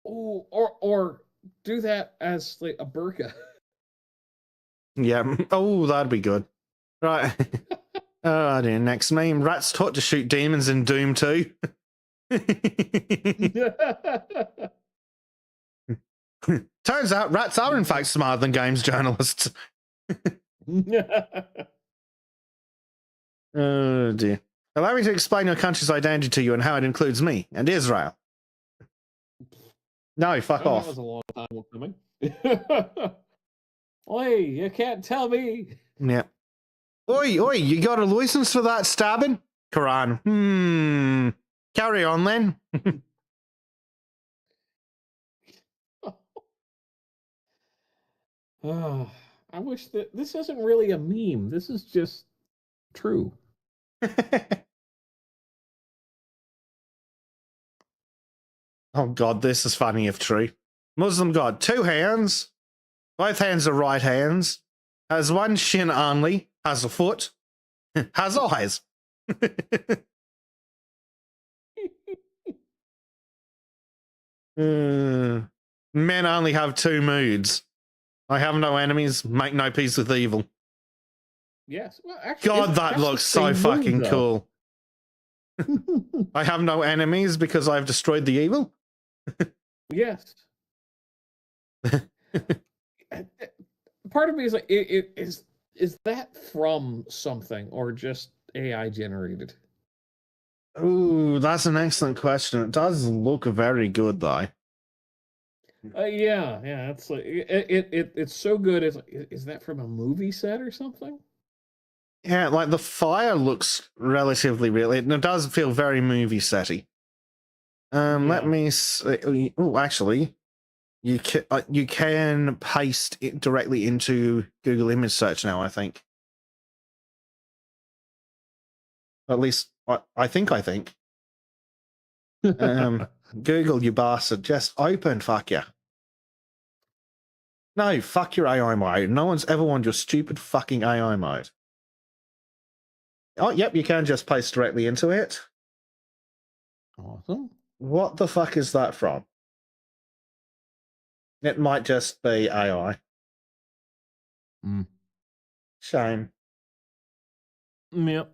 or do that as like a burqa. Yeah. Oh, that'd be good. Right. Oh dear. Next meme. Rats taught to shoot demons in Doom 2. Turns out rats are in fact smarter than games journalists. Oh dear. Allow me to explain your country's identity to you and how it includes me and Israel. No, fuck off. That was a long time coming. Oi, you can't tell me. Yeah. Oi, you got a license for that stabbing? Quran. Carry on then. I wish that this isn't really a meme. This is just true. Oh god, this is funny if true. Muslim god, 2 hands. Both hands are right hands. Has 1 shin only. Has a foot. Has eyes. Men only have 2 moods. I have no enemies, make no peace with evil. Yes. Well, actually, God, that looks so fucking cool. I have no enemies because I've destroyed the evil? Yes. Part of me is like, is that from something or just AI generated? Ooh, that's an excellent question. It does look very good, though. Yeah. It's like it's so good. It's like, is that from a movie set or something? Yeah, like the fire looks relatively real. It does feel very movie setty. Let me see. Oh, actually, you can paste it directly into Google Image Search now, I think. At least I think. Google, you bastard, just open, fuck ya. No, fuck your AI mode. No one's ever wanted your stupid fucking AI mode. Oh, yep, you can just paste directly into it. Awesome. What the fuck is that from? It might just be AI. Shame. Yep.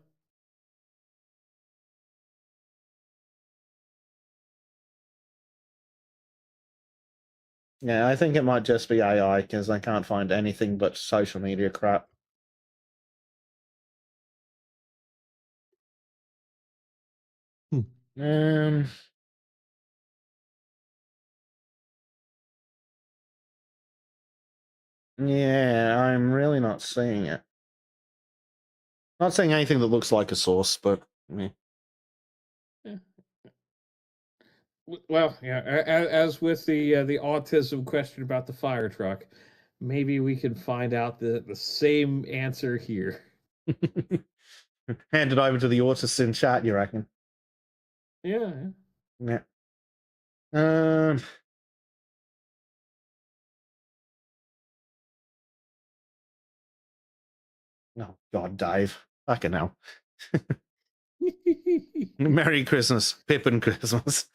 Yeah, I think it might just be AI because I can't find anything but social media crap. Yeah, I'm really not seeing it. Not seeing anything that looks like a source, but yeah. Well, yeah. As with the autism question about the fire truck, maybe we can find out the same answer here. Hand it over to the autists in chat, you reckon? Yeah. Yeah. Oh God, Dave. Fucking hell. Merry Christmas, Pippin Christmas.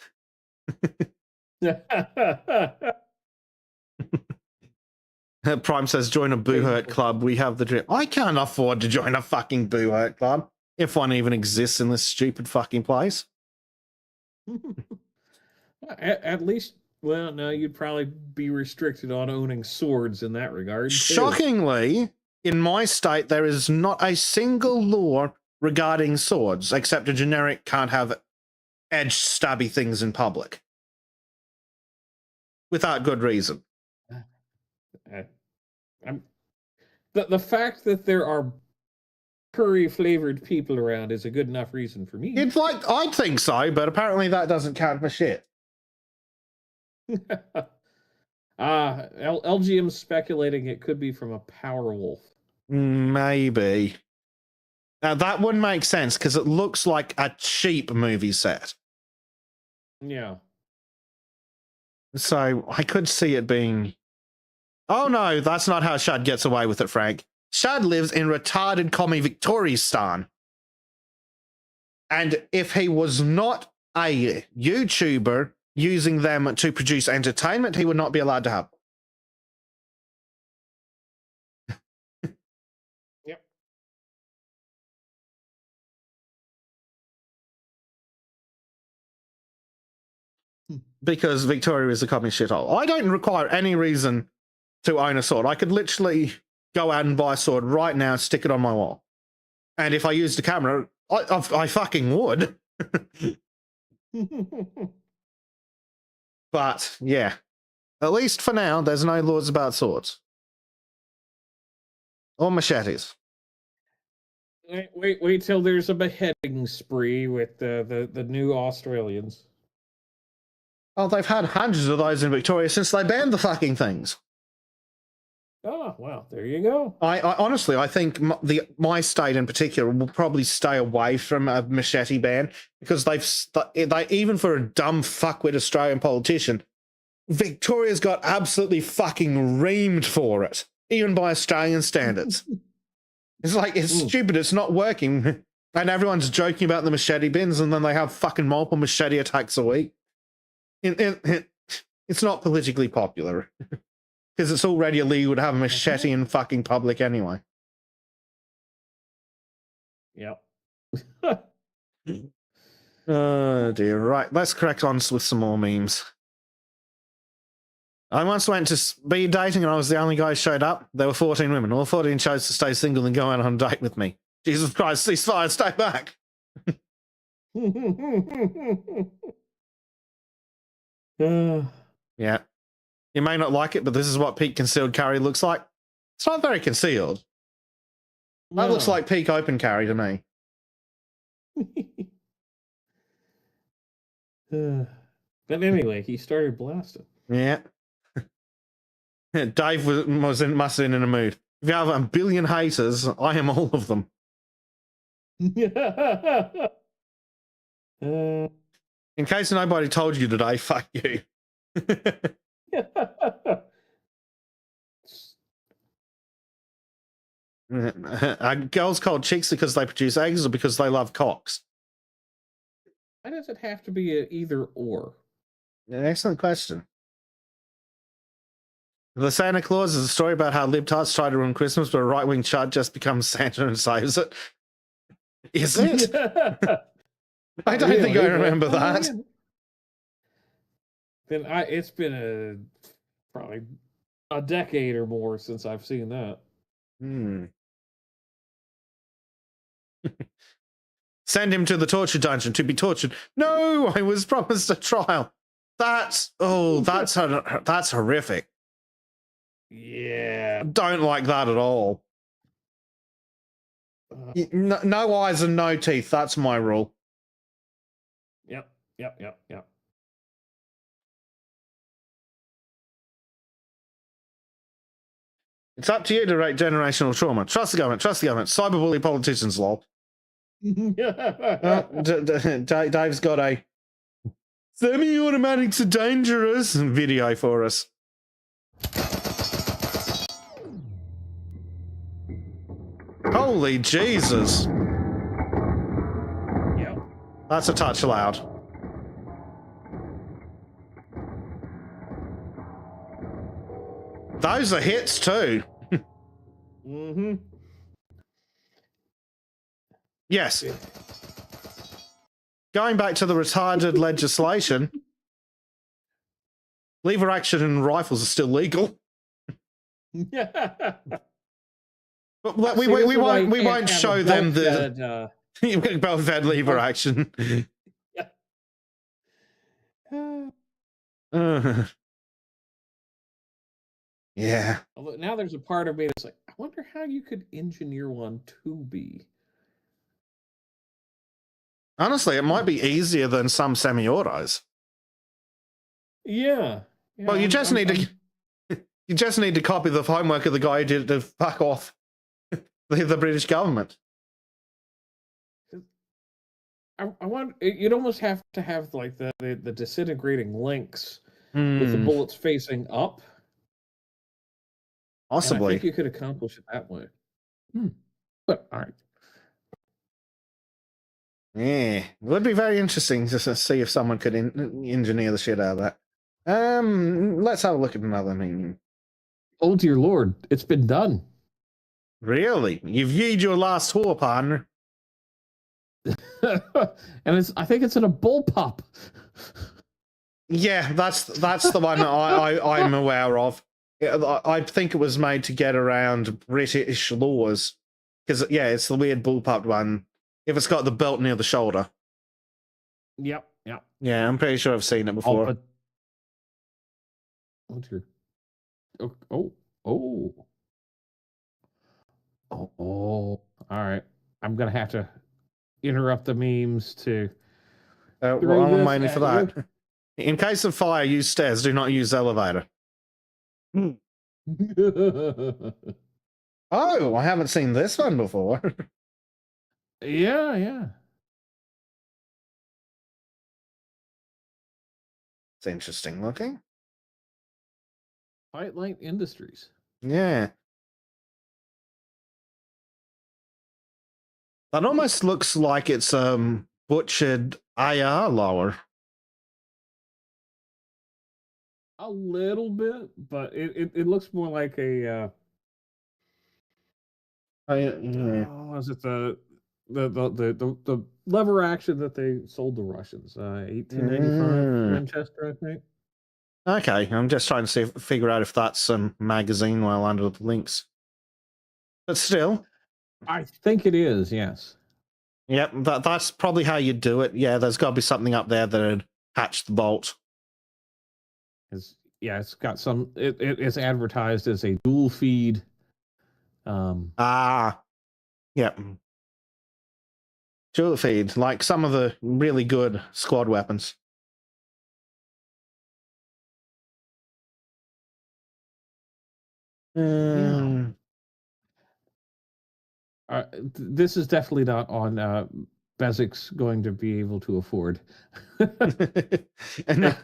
Prime says, join a Boo Hurt club. We have the dream. I can't afford to join a fucking Boo Hurt club, if one even exists in this stupid fucking place. At least Well, no, you'd probably be restricted on owning swords in that regard. Too. Shockingly, in my state, there is not a single law regarding swords, except a generic can't have edged, stabby things in public. Without good reason. The fact that there are curry-flavored people around is a good enough reason for me. It's like, I'd think so, but apparently that doesn't count for shit. LGM's speculating it could be from a power wolf. Maybe. Now, that wouldn't make sense, because it looks like a cheap movie set. Yeah. So, I could see it being... Oh no, that's not how Shad gets away with it, Frank. Shad lives in retarded commie Victoristan. And if he was not a YouTuber using them to produce entertainment, he would not be allowed to have. Yep. Because Victoria is a commie shithole. I don't require any reason to own a sword. I could literally go out and buy a sword right now, stick it on my wall. And if I used a camera, I fucking would. But, yeah. At least for now, there's no laws about swords. Or machetes. Wait till there's a beheading spree with the new Australians. Oh, they've had hundreds of those in Victoria since they banned the fucking things. Oh, well, there you go. I honestly, I think my state in particular will probably stay away from a machete ban, because they even for a dumb fuckwit Australian politician, Victoria's got absolutely fucking reamed for it, even by Australian standards. It's like, it's stupid, it's not working. And everyone's joking about the machete bins, and then they have fucking multiple machete attacks a week. It's not politically popular. Because it's already illegal to have a machete in fucking public anyway. Yep. Oh dear, right. Let's crack on with some more memes. I once went to speed dating and I was the only guy who showed up. There were 14 women. All 14 chose to stay single and go out on a date with me. Jesus Christ, ceasefire, stay back. Yeah. You may not like it, but this is what peak concealed carry looks like. It's not very concealed. That looks like peak open carry to me. But anyway, he started blasting. Yeah. Dave must have been in a mood. If you have a billion haters, I am all of them. In case nobody told you today, fuck you. Are girls called chicks because they produce eggs or because they love cocks? Why does it have to be a either or? Excellent question. The Santa Claus is a story about how libtards try to ruin Christmas, but a right-wing chud just becomes Santa and saves it. Is it? I don't think I remember that. Then it's been probably a decade or more since I've seen that. Send him to the torture dungeon to be tortured. No, I was promised a trial. That's horrific. Yeah. Don't like that at all. No eyes and no teeth. That's my rule. Yep. It's up to you to rate generational trauma. Trust the government. Trust the government. Cyberbully politicians, lol. Dave's got a semi-automatics are dangerous video for us. Holy Jesus. Yep. That's a touch loud. Those are hits too. Mm-hmm. Yes. Going back to the retarded legislation, lever action rifles are still legal. Yeah. But we See, this is why you won't can't have show a them the belt-fed, both had lever action. Yeah. Although now there's a part of me that's like, I wonder how you could engineer one to be. Honestly, it might be easier than some semi-autos. Yeah. Well, you just need to copy the homework of the guy who did it to fuck off the British government. I want. You'd almost have to have like the disintegrating links with the bullets facing up. Possibly. And I think you could accomplish it that way. But all right. Yeah, it would be very interesting to see if someone could engineer the shit out of that. Let's have a look at another meme. Oh dear Lord, it's been done. Really? You've used your last whore, partner. And I think it's in a bullpup. Yeah, that's the one I'm aware of. I think it was made to get around British laws because it's the weird bullpup one. If it's got the belt near the shoulder. Yep. Yeah, I'm pretty sure I've seen it before. Oh dear. All right. I'm gonna have to interrupt the memes to. Well, I'm waiting for that. In case of fire, use stairs. Do not use elevator. Oh, I haven't seen this one before. Yeah. It's interesting looking. Fight Light Industries. Yeah. That almost looks like it's butchered AR lower. A little bit, but it looks more like a. Is it the lever action that they sold the Russians? 1895 Winchester, I think. Okay, I'm just trying to figure out if that's some magazine while under the links. But still. I think it is, yes. Yep, that's probably how you do it. Yeah, there's got to be something up there that'd catch the bolt. It's got some. It's advertised as a dual feed. Yep. Dual feed, like some of the really good squad weapons. This is definitely not on Bezik's going to be able to afford. And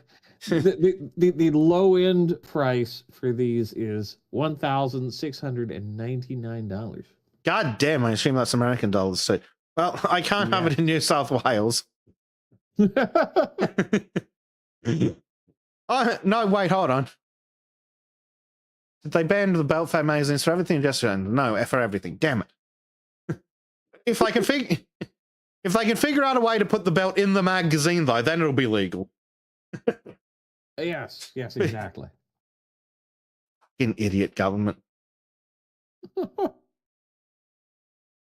the low end price for these is $1,699. God damn, I assume that's American dollars too. Well, I can't have it in New South Wales. Oh, no, wait, hold on. Did they ban the belt fed magazines for everything? Just no, for everything. Damn it. If they can figure out a way to put the belt in the magazine, though, then it'll be legal. Yes, exactly. Fucking idiot government.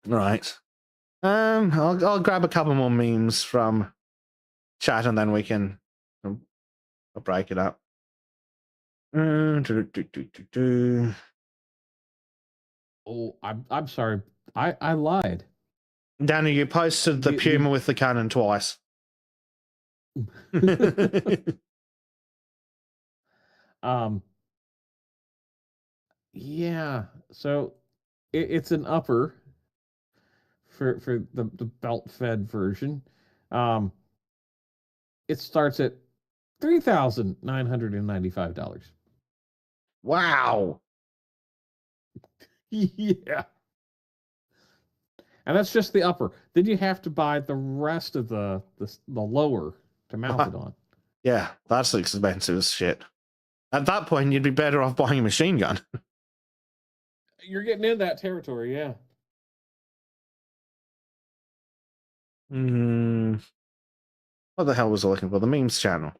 Right. I'll grab a couple more memes from chat and then we can break it up. Oh, I'm sorry. I lied. Danny, you posted the Puma with the cannon twice. Yeah. So it's an upper for the belt fed version. It starts at $3,995. Wow. Yeah. And that's just the upper. Then you have to buy the rest of the lower to mount it on. Yeah, that's expensive as shit. At that point, you'd be better off buying a machine gun. You're getting in that territory, yeah. What the hell was I looking for? The memes channel.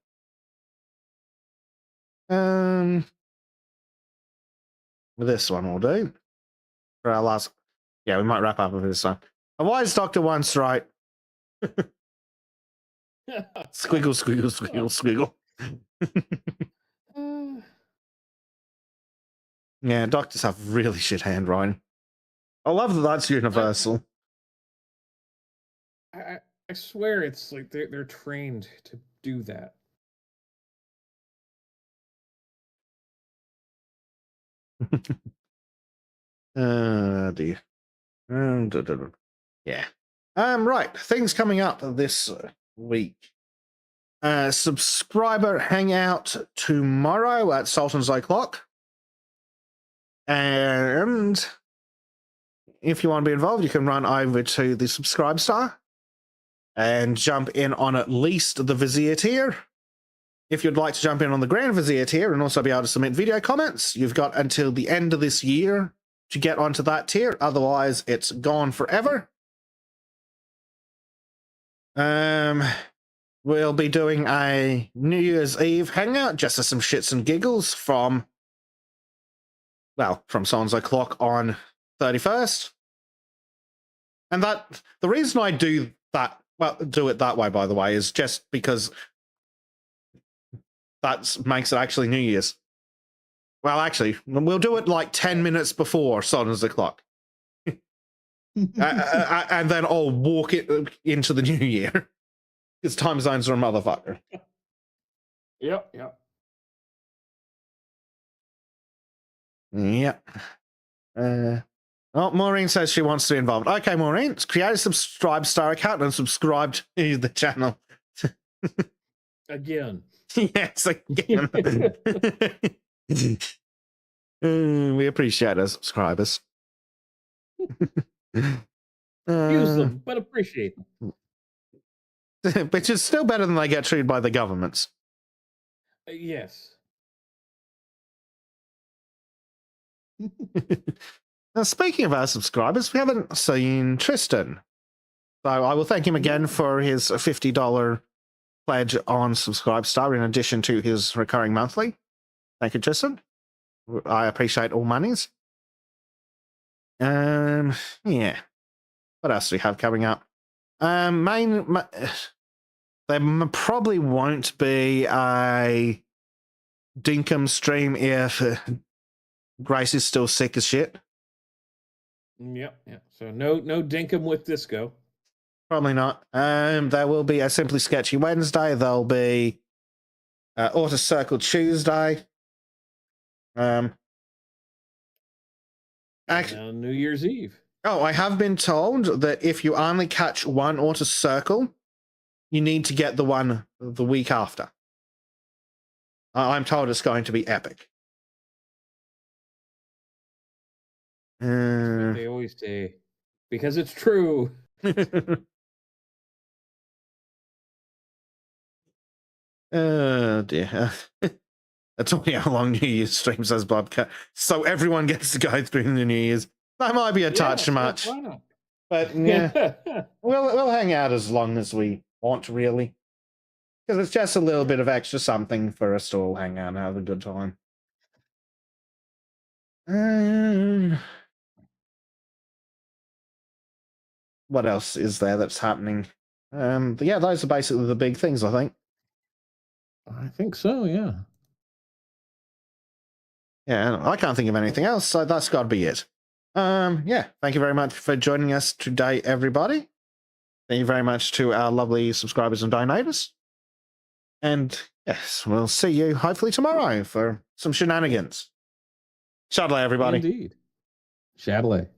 This one will do. For our last... Yeah, we might wrap up with this one. A wise doctor once right. Squiggle, squiggle, squiggle. Yeah, doctors have really shit handwriting. I love that that's universal. I swear it's like they're trained to do that. Dear. Yeah. Right. Things coming up this week. Subscriber hangout tomorrow at Sultans o'clock. And if you want to be involved, you can run over to the Subscribe Star and jump in on at least the Vizier tier. If you'd like to jump in on the Grand Vizier tier and also be able to submit video comments, you've got until the end of this year to get onto that tier. Otherwise, it's gone forever. We'll be doing a New Year's Eve hangout, just for some shits and giggles from Sultans o'clock on 31st. And that the reason I do that, do it that way, by the way, is just because that makes it actually New Year's. Well, actually, we'll do it like 10 minutes before Sultans o'clock. And then I'll walk it into the new year. Because time zones are a motherfucker. Yep. Yep. Maureen says she wants to be involved. Okay, Maureen, create a Subscribe Star account and subscribe to the channel. Again. Yes, again. We appreciate our subscribers. Use them, but appreciate them. Which is still better than they get treated by the governments. Yes. Now, speaking of our subscribers, we haven't seen Tristan. So I will thank him again for his $50 pledge on Subscribe Star in addition to his recurring monthly. Thank you, Tristan. I appreciate all monies. Yeah. What else do we have coming up? There probably won't be a Dinkum stream if Grace is still sick as shit. Yep. So no Dinkum with Disco. Probably not. There will be a Simply Sketchy Wednesday. There'll be Auto Circle Tuesday. New Year's Eve. Oh, I have been told that if you only catch one Auto Circle, you need to get the one the week after. I'm told it's going to be epic. They always say, because it's true. Oh dear. That's only how long New Year's stream, says Bobcat. So everyone gets to go through the New Year's. That might be a touch much. Why not? But yeah, we'll hang out as long as we want, really. Because it's just a little bit of extra something for us to all hang out and have a good time. What else is there that's happening? Yeah, those are basically the big things, I think. I think so, yeah. Yeah, I can't think of anything else, so that's got to be it. Yeah, thank you very much for joining us today, everybody. Thank you very much to our lovely subscribers and donators. And yes, we'll see you hopefully tomorrow for some shenanigans. Shadilay, everybody. Indeed. Shadilay.